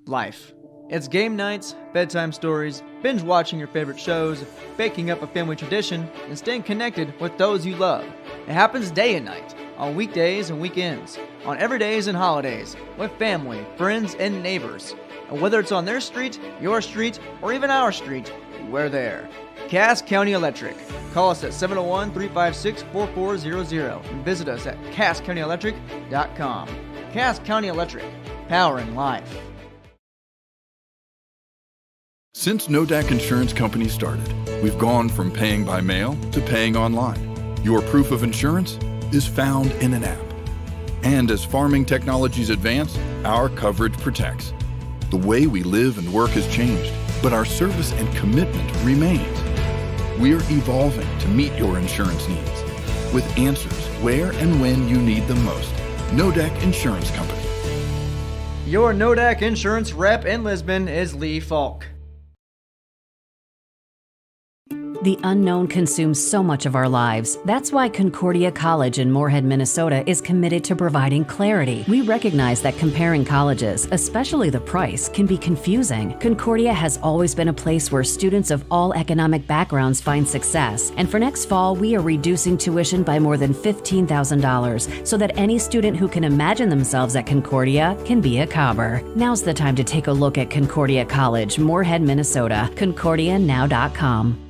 Life. It's game nights, bedtime stories, binge watching your favorite shows, baking up a family tradition, and staying connected with those you love. It happens day and night, on weekdays and weekends, on everydays and holidays, with family, friends, and neighbors. And whether it's on their street, your street, or even our street, we're there. Cass County Electric. Call us at 701-356-4400 and visit us at CassCountyElectric.com. Cass County Electric, powering life. Since Nodak Insurance Company started, we've gone from paying by mail to paying online. Your proof of insurance is found in an app. And as farming technologies advance, our coverage protects. The way we live and work has changed, but our service and commitment remains. We're evolving to meet your insurance needs with answers where and when you need them most. Nodak Insurance Company. Your Nodak Insurance rep in Lisbon is Lee Falk. The unknown consumes so much of our lives. That's why Concordia College in Moorhead, Minnesota is committed to providing clarity. We recognize that comparing colleges, especially the price, can be confusing. Concordia has always been a place where students of all economic backgrounds find success. And for next fall, we are reducing tuition by more than $15,000 so that any student who can imagine themselves at Concordia can be a Cobber. Now's the time to take a look at Concordia College, Moorhead, Minnesota. ConcordiaNow.com.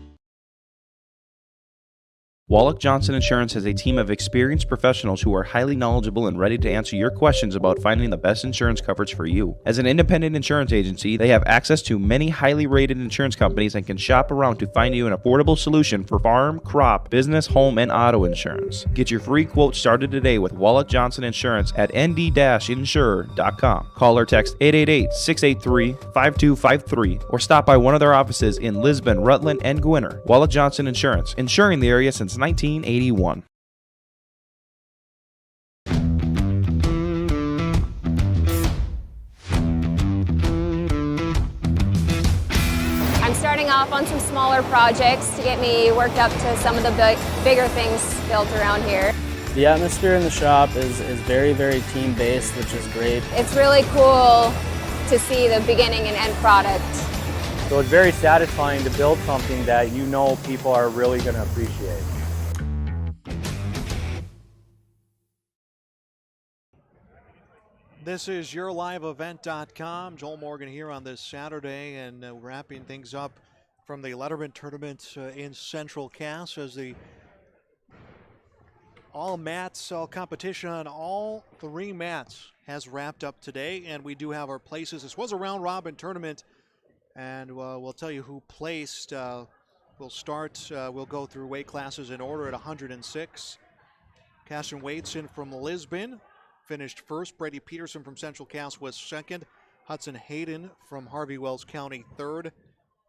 Wallach Johnson Insurance has a team of experienced professionals who are highly knowledgeable and ready to answer your questions about finding the best insurance coverage for you. As an independent insurance agency, they have access to many highly rated insurance companies and can shop around to find you an affordable solution for farm, crop, business, home, and auto insurance. Get your free quote started today with Wallach Johnson Insurance at nd-insurer.com. Call or text 888-683-5253 or stop by one of their offices in Lisbon, Rutland, and Gwinner. Wallach Johnson Insurance, insuring the area since 1981. I'm starting off on some smaller projects to get me worked up to some of the bigger things built around here. The atmosphere in the shop is very, very team-based, which is great. It's really cool to see the beginning and end product. So it's very satisfying to build something that you know people are really going to appreciate. This is YourLiveEvent.com. Joel Morgan here on this Saturday, and wrapping things up from the Letterman tournament in Central Cass as the all mats, all competition on all three mats has wrapped up today, and we do have our places. This was a round robin tournament, and we'll tell you who placed. We'll go through weight classes in order at 106. Caston Wadeson from Lisbon finished first. Brady Peterson from Central Cass was second. Hudson Hayden from Harvey Wells County third.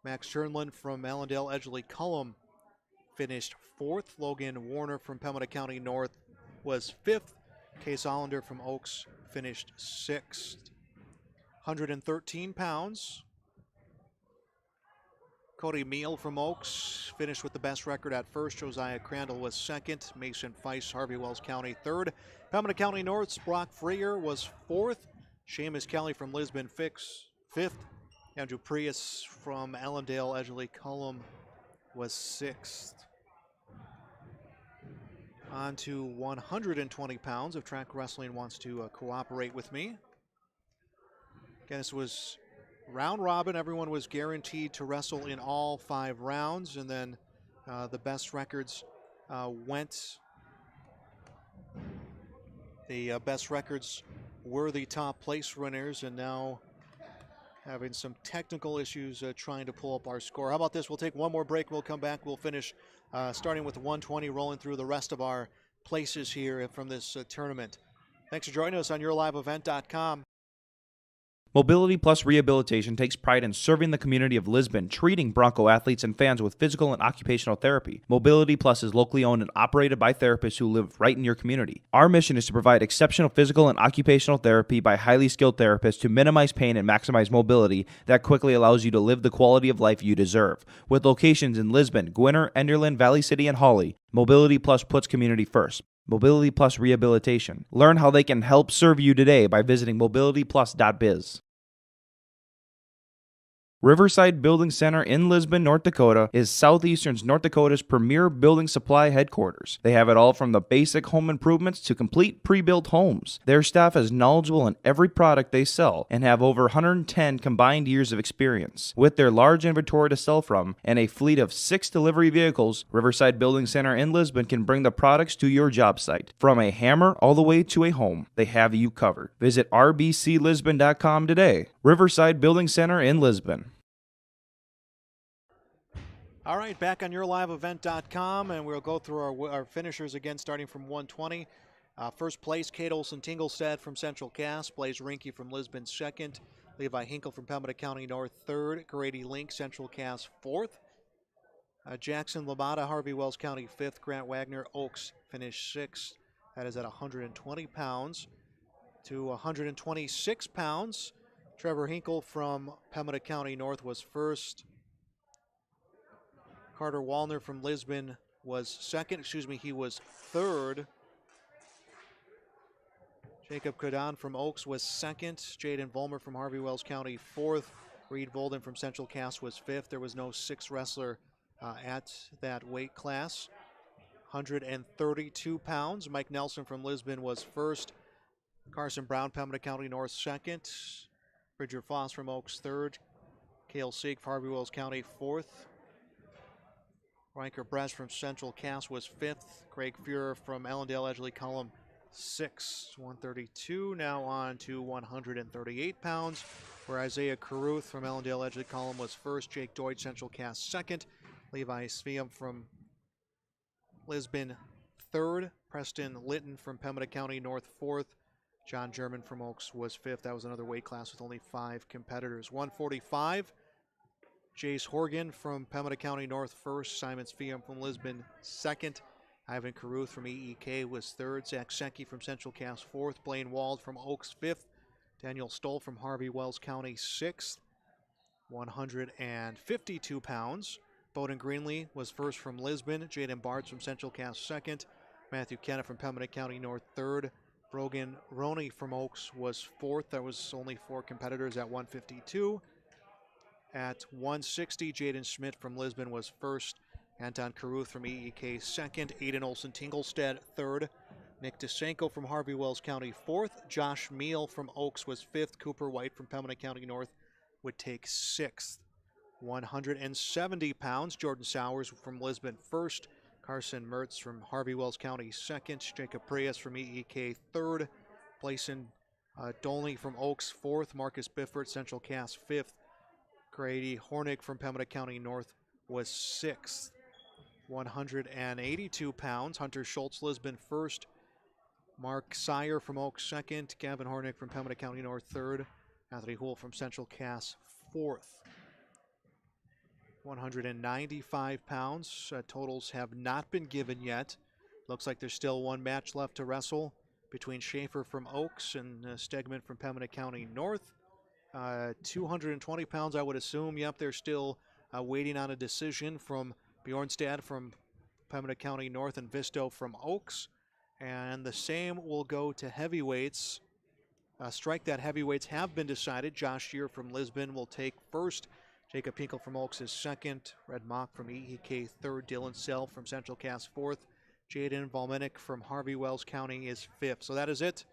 Max Chernlin from Allendale Edgeley Cullum finished fourth. Logan Warner from Pembina County North was fifth. Case Hollander from Oaks finished sixth. 113 pounds. Cody Meal from Oaks finished with the best record at first. Josiah Crandall was second. Mason Feist, Harvey Wells County third. Pembina County North's Brock Freer was fourth. Seamus Kelly from Lisbon fifth. Andrew Prius from Allendale Edgeley Cullum was 6th. On to 120 pounds if track wrestling wants to cooperate with me. Again, this was round robin. Everyone was guaranteed to wrestle in all 5 rounds, and then the best records went. The best records were the top place winners, and now having some technical issues trying to pull up our score. How about this? We'll take one more break. We'll come back. We'll finish starting with 120, rolling through the rest of our places here from this tournament. Thanks for joining us on yourliveevent.com. Mobility Plus Rehabilitation takes pride in serving the community of Lisbon, treating Bronco athletes and fans with physical and occupational therapy. Mobility Plus is locally owned and operated by therapists who live right in your community. Our mission is to provide exceptional physical and occupational therapy by highly skilled therapists to minimize pain and maximize mobility that quickly allows you to live the quality of life you deserve. With locations in Lisbon, Gwinner, Enderlin, Valley City, and Hawley, Mobility Plus puts community first. Mobility Plus Rehabilitation. Learn how they can help serve you today by visiting mobilityplus.biz. Riverside Building Center in Lisbon, North Dakota is Southeastern North Dakota's premier building supply headquarters. They have it all from the basic home improvements to complete pre-built homes. Their staff is knowledgeable in every product they sell and have over 110 combined years of experience. With their large inventory to sell from and a fleet of 6 delivery vehicles, Riverside Building Center in Lisbon can bring the products to your job site. From a hammer all the way to a home, they have you covered. Visit rbclisbon.com today. Riverside Building Center in Lisbon. All right, back on yourliveevent.com, and we'll go through our finishers again, starting from 120. First place, Kate Olson-Tingelstad from Central Cass. Blaze Rinke from Lisbon, 2nd. Levi Hinkle from Pembina County North, 3rd. Grady Link, Central Cass, 4th. Jackson Labata, Harvey Wells County, 5th. Grant Wagner, Oaks, finished 6th. That is at 120 pounds. To 126 pounds, Trevor Hinkle from Pembina County North was 1st. Carter Wallner from Lisbon was 2nd. He was 3rd. Jacob Kodan from Oaks was 2nd. Jaden Volmer from Harvey Wells County, 4th. Reed Bolden from Central Cass was 5th. There was no 6th wrestler at that weight class. 132 pounds. Mike Nelson from Lisbon was 1st. Carson Brown, Pembina County North, 2nd. Bridger Foss from Oaks, 3rd. Cale Sieg, Harvey Wells County, 4th. Riker Bress from Central Cass was 5th. Craig Fuhrer from Allendale Edgeley Cullum, 6th. 132. Now on to 138 pounds, where Isaiah Caruth from Allendale Edgeley Cullum was 1st. Jake Deutsch, Central Cass, 2nd. Levi Sveum from Lisbon, 3rd. Preston Litton from Pembina County North, 4th. John German from Oaks was 5th. That was another weight class with only 5 competitors. 145. Jace Horgan from Pembina County North, 1st. Simon Sveum from Lisbon, 2nd. Ivan Caruth from EEK was 3rd. Zach Secchi from Central Cass, 4th. Blaine Wald from Oaks, 5th. Daniel Stoll from Harvey Wells County, 6th. 152 pounds. Bowden Greenlee was 1st from Lisbon. Jaden Bartz from Central Cass, 2nd. Matthew Kenna from Pembina County North, 3rd. Brogan Roney from Oaks was 4th. There was only 4 competitors at 152. At 160, Jaden Schmidt from Lisbon was 1st. Anton Caruth from EEK, 2nd. Aiden Olson-Tingelstad, 3rd. Nick DeSanko from Harvey Wells County, 4th. Josh Meal from Oaks was 5th. Cooper White from Pembina County North would take 6th. 170 pounds, Jordan Sowers from Lisbon, 1st. Carson Mertz from Harvey Wells County, 2nd. Jacob Prius from EEK, 3rd. Blayson Dolney from Oaks, 4th. Marcus Biffert, Central Cass, 5th. Grady Hornig from Pembina County North was 6th. 182 pounds. Hunter Schultz, Lisbon, 1st. Mark Sire from Oaks, 2nd. Gavin Hornig from Pembina County North, 3rd. Anthony Houle from Central Cass, 4th. 195 pounds. Totals have not been given yet. Looks like there's still one match left to wrestle between Schaefer from Oaks and Stegman from Pembina County North. 220 pounds, I would assume. Yep, they're still waiting on a decision from Bjornstad from Pembina County North and Visto from Oaks. And the same will go to heavyweights. Strike that heavyweights have been decided. Josh Shear from Lisbon will take 1st. Jacob Pinkel from Oaks is second. Red Mock from EEK third. Dylan Self from Central Cass fourth. Jaden Volmenick from Harvey Wells County is fifth. So that is it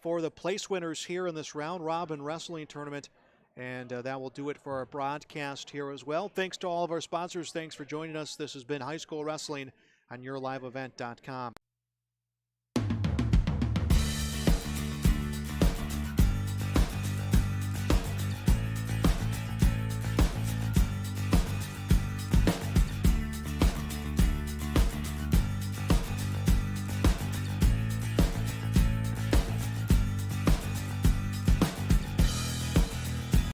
for the place winners here in this round robin wrestling tournament. And that will do it for our broadcast here as well. Thanks to all of our sponsors. Thanks for joining us. This has been High School Wrestling on YourLiveEvent.com.